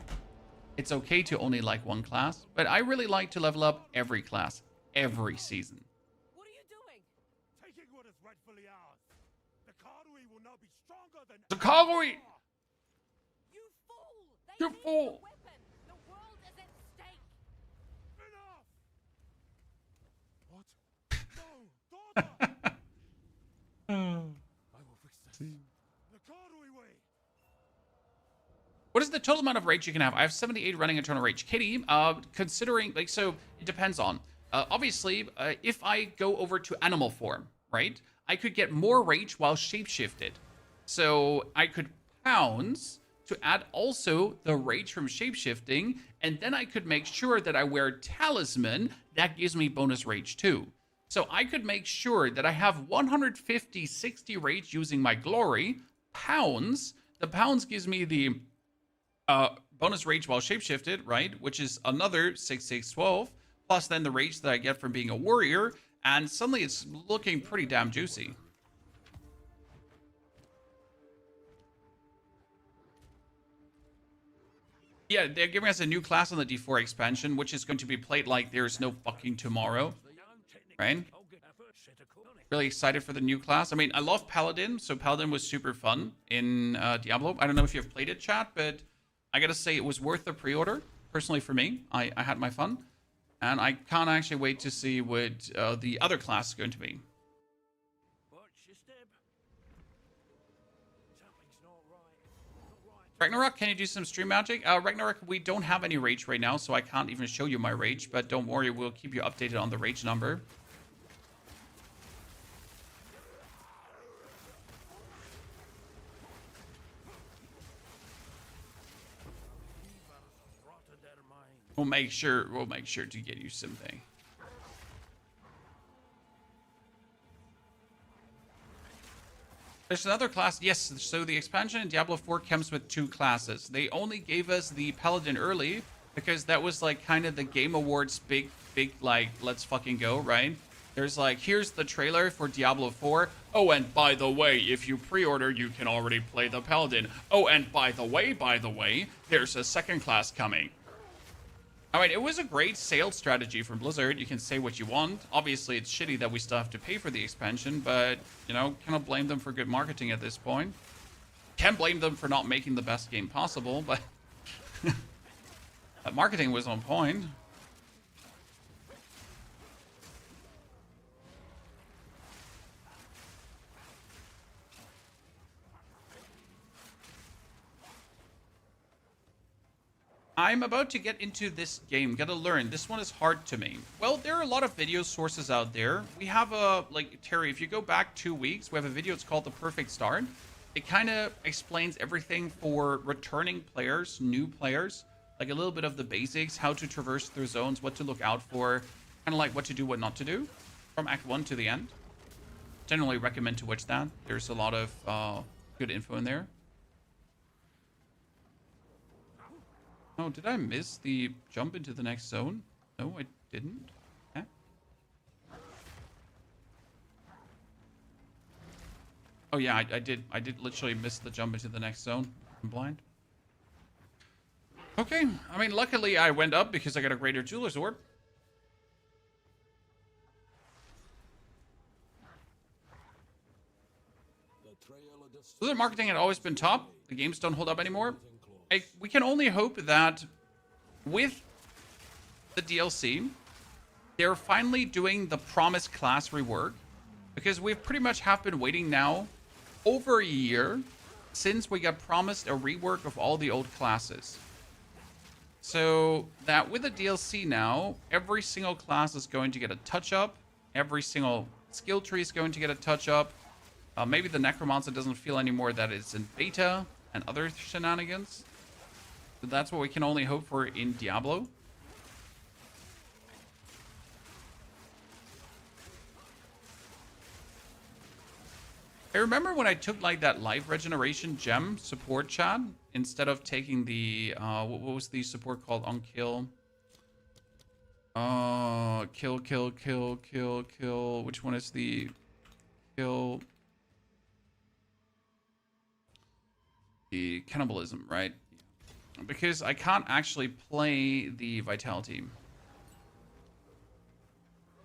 A: It's okay to only like one class, but I really like to level up every class, every season.
C: What are you doing?
D: Taking what is rightfully ours. The Karui will now be stronger than
A: The Kagui!
C: You fool! They
A: You
C: need
A: fool!
C: the weapon. The world is at stake.
D: enough. What? No, daughter. I will fix this. The Karui way.
A: What is the total amount of rage you can have? I have 78 running eternal rage. Kitty, considering, like, so it depends on. Obviously, if I go over to animal form, right, I could get more rage while shapeshifted. So I could pounce to add also the rage from shapeshifting, and then I could make sure that I wear talisman. That gives me bonus rage too. So I could make sure that I have 150, 60 rage using my glory. Pounds. The pounds gives me the bonus rage while shapeshifted, right? Which is another 6, 6, 12. Plus then the rage that I get from being a warrior. And suddenly it's looking pretty damn juicy. Yeah, they're giving us a new class on the D4 expansion, which is going to be played like there's no fucking tomorrow. Right? Really excited for the new class. I mean, I love Paladin, so Paladin was super fun in Diablo. I don't know if you've played it, chat, but I gotta say it was worth the pre-order. Personally, for me, I had my fun, and I can't actually wait to see what the other class is going to be. Ragnarok, can you do some stream magic? Ragnarok, we don't have any rage right now, so I can't even show you my rage, but don't worry, we'll keep you updated on the rage number. We'll make sure to get you something. There's another class. Yes, so the expansion in Diablo 4 comes with 2 classes. They only gave us the Paladin early because that was like kind of the Game Awards big like let's fucking go, right? There's like, here's the trailer for Diablo 4. Oh, and by the way, if you pre-order, you can already play the Paladin. Oh, and by the way, there's a second class coming. I mean, it was a great sales strategy from Blizzard. You can say what you want. Obviously, it's shitty that we still have to pay for the expansion, but, you know, cannot blame them for good marketing at this point. Can't blame them for not making the best game possible, but that marketing was on point. I'm about to get into this game. Gotta learn. This one is hard to me. Well, there are a lot of video sources out there. We have a, like, Terry, if you go back 2 weeks, we have a video, it's called The Perfect Start. It kind of explains everything for returning players, new players, like a little bit of the basics, how to traverse through zones, what to look out for, kind of like what to do, what not to do, from Act 1 to the end. Generally recommend to watch that. There's a lot of good info in there. Oh, did I miss the jump into the next zone? No, I didn't. Okay. Oh yeah, I did. I did literally miss the jump into the next zone. I'm blind. Okay. I mean, luckily I went up because I got a greater jeweler's orb. Blizzard marketing had always been top. The games don't hold up anymore. We can only hope that with the DLC, they're finally doing the promised class rework, because we've pretty much have been waiting now over a year since we got promised a rework of all the old classes. So that with the DLC now, every single class is going to get a touch-up. Every single skill tree is going to get a touch-up. Maybe the Necromancer doesn't feel anymore that it's in beta and other shenanigans. So that's what we can only hope for in Diablo. I remember when I took like that life regeneration gem support chat instead of taking the what was the support called on kill? Kill. Which one is the kill? the cannibalism, right? Because I can't actually play the vitality.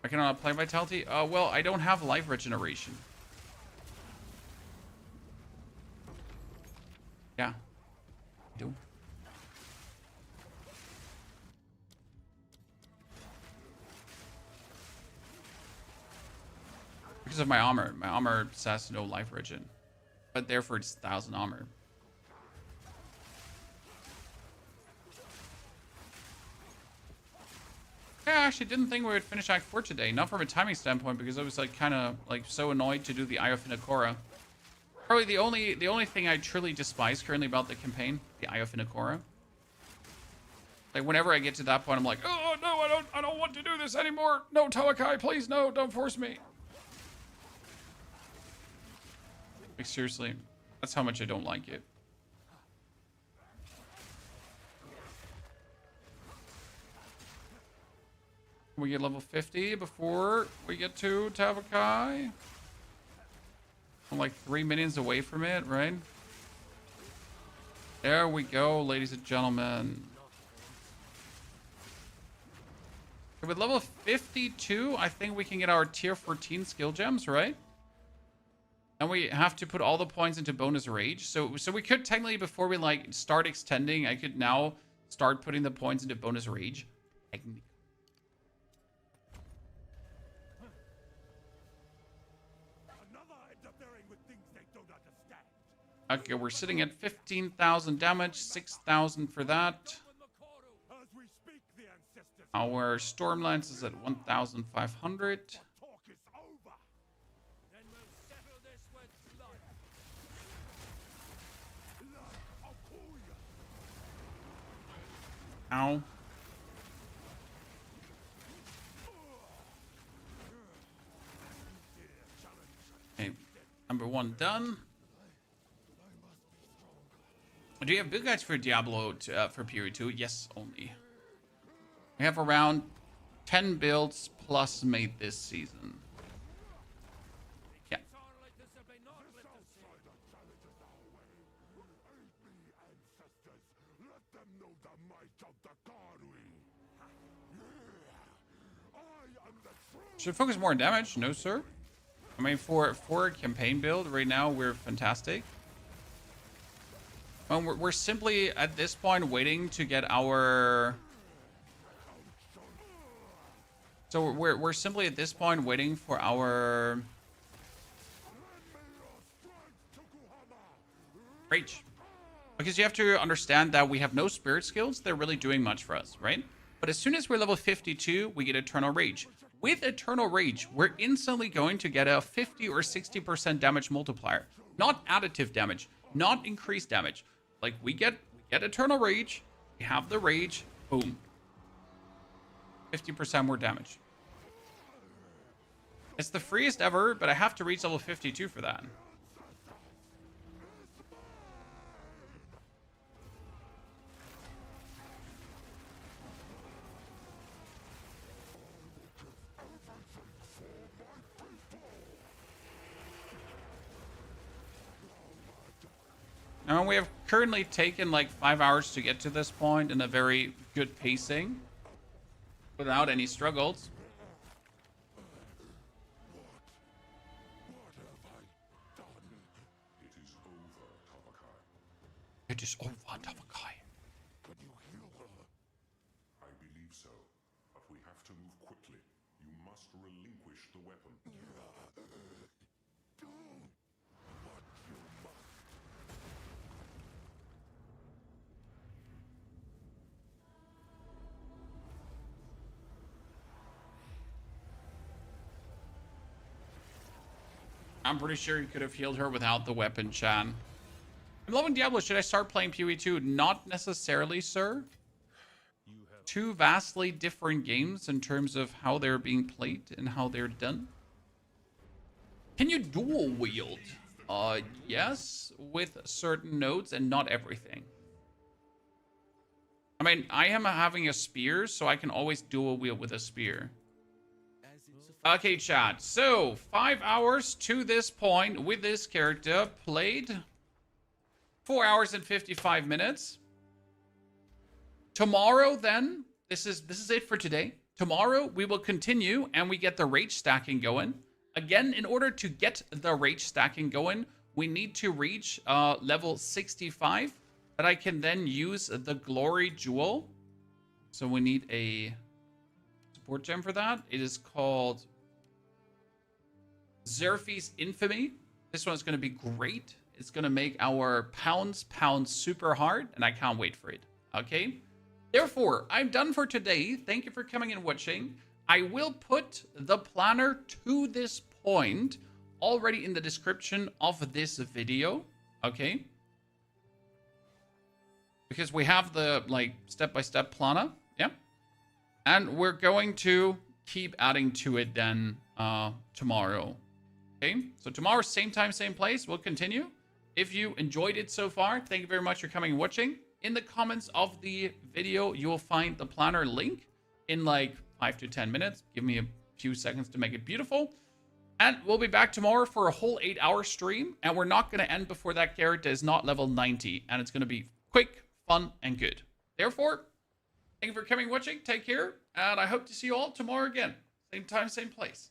A: I cannot play vitality? Well, I don't have life regeneration. Yeah. I do. Because of my armor. My armor says no life regen. But therefore it's 1000 armor. Yeah, I actually didn't think we would finish Act 4 today. Not from a timing standpoint, because I was like kind of like so annoyed to do the Eye of Inakora. Probably the only thing I truly despise currently about the campaign, the Eye of Inakora. Like whenever I get to that point, I'm like, oh no, I don't want to do this anymore. No, Tawakai, please, no, don't force me. Like seriously, that's how much I don't like it. We get level 50 before we get to Tawakai. I'm like 3 minions away from it, right? There we go, ladies and gentlemen. With level 52, I think we can get our tier 14 skill gems, right? And we have to put all the points into bonus rage. So we could technically, before we like start extending, I could now start putting the points into bonus rage. Okay, we're sitting at 15,000 damage, 6,000 for that. Our storm lance is at 1,500. Ow. Okay, number 1 done. Do you have build guides for Diablo for POE 2? Yes, only. We have around 10 builds plus made this season. Yeah. Should focus more on damage? No, sir. I mean, for a campaign build right now, we're fantastic. We're simply at this point waiting to get our. So we're simply at this point waiting for our rage, because you have to understand that we have no spirit skills. They're really doing much for us, right? But as soon as we're level 52, we get Eternal Rage. With Eternal Rage, we're instantly going to get a 50 or 60% damage multiplier, not additive damage, not increased damage. Like we get Eternal Rage, we have the rage, boom, 50% more damage. It's the freest ever, but I have to reach level 52 for that. Now we have currently taken like 5 hours to get to this point in a very good pacing, without any struggles. It is over, Tawakai.
D: Can you heal her? I believe so, but we have to move quickly. You must relinquish the weapon.
A: I'm pretty sure you could have healed her without the weapon, Chan. I'm loving Diablo. Should I start playing PoE 2? Not necessarily, sir. Two vastly different games in terms of how they're being played and how they're done. Can you dual wield? Yes, with certain nodes and not everything. I mean, I am having a spear, so I can always dual wield with a spear. Okay, chat. So, 5 hours to this point with this character played. 4 hours and 55 minutes. Tomorrow, then, this is it for today. Tomorrow, we will continue and we get the rage stacking going. Again, in order to get the rage stacking going, we need to reach level 65. But I can then use the glory jewel. So we need a support gem for that. It is called Zerfi's Infamy. This one's going to be great. It's going to make our pounds super hard, and I can't wait for it. Okay? Therefore, I'm done for today. Thank you for coming and watching. I will put the planner to this point already in the description of this video. Okay? Because we have the, like, step-by-step planner. Yeah? And we're going to keep adding to it then tomorrow. Okay? So tomorrow, same time, same place. We'll continue. If you enjoyed it so far, thank you very much for coming and watching. In the comments of the video, you will find the planner link in like 5 to 10 minutes. Give me a few seconds to make it beautiful. And we'll be back tomorrow for a whole 8-hour stream. And we're not going to end before that character is not level 90. And it's going to be quick, fun, and good. Therefore, thank you for coming and watching. Take care. And I hope to see you all tomorrow again. Same time, same place.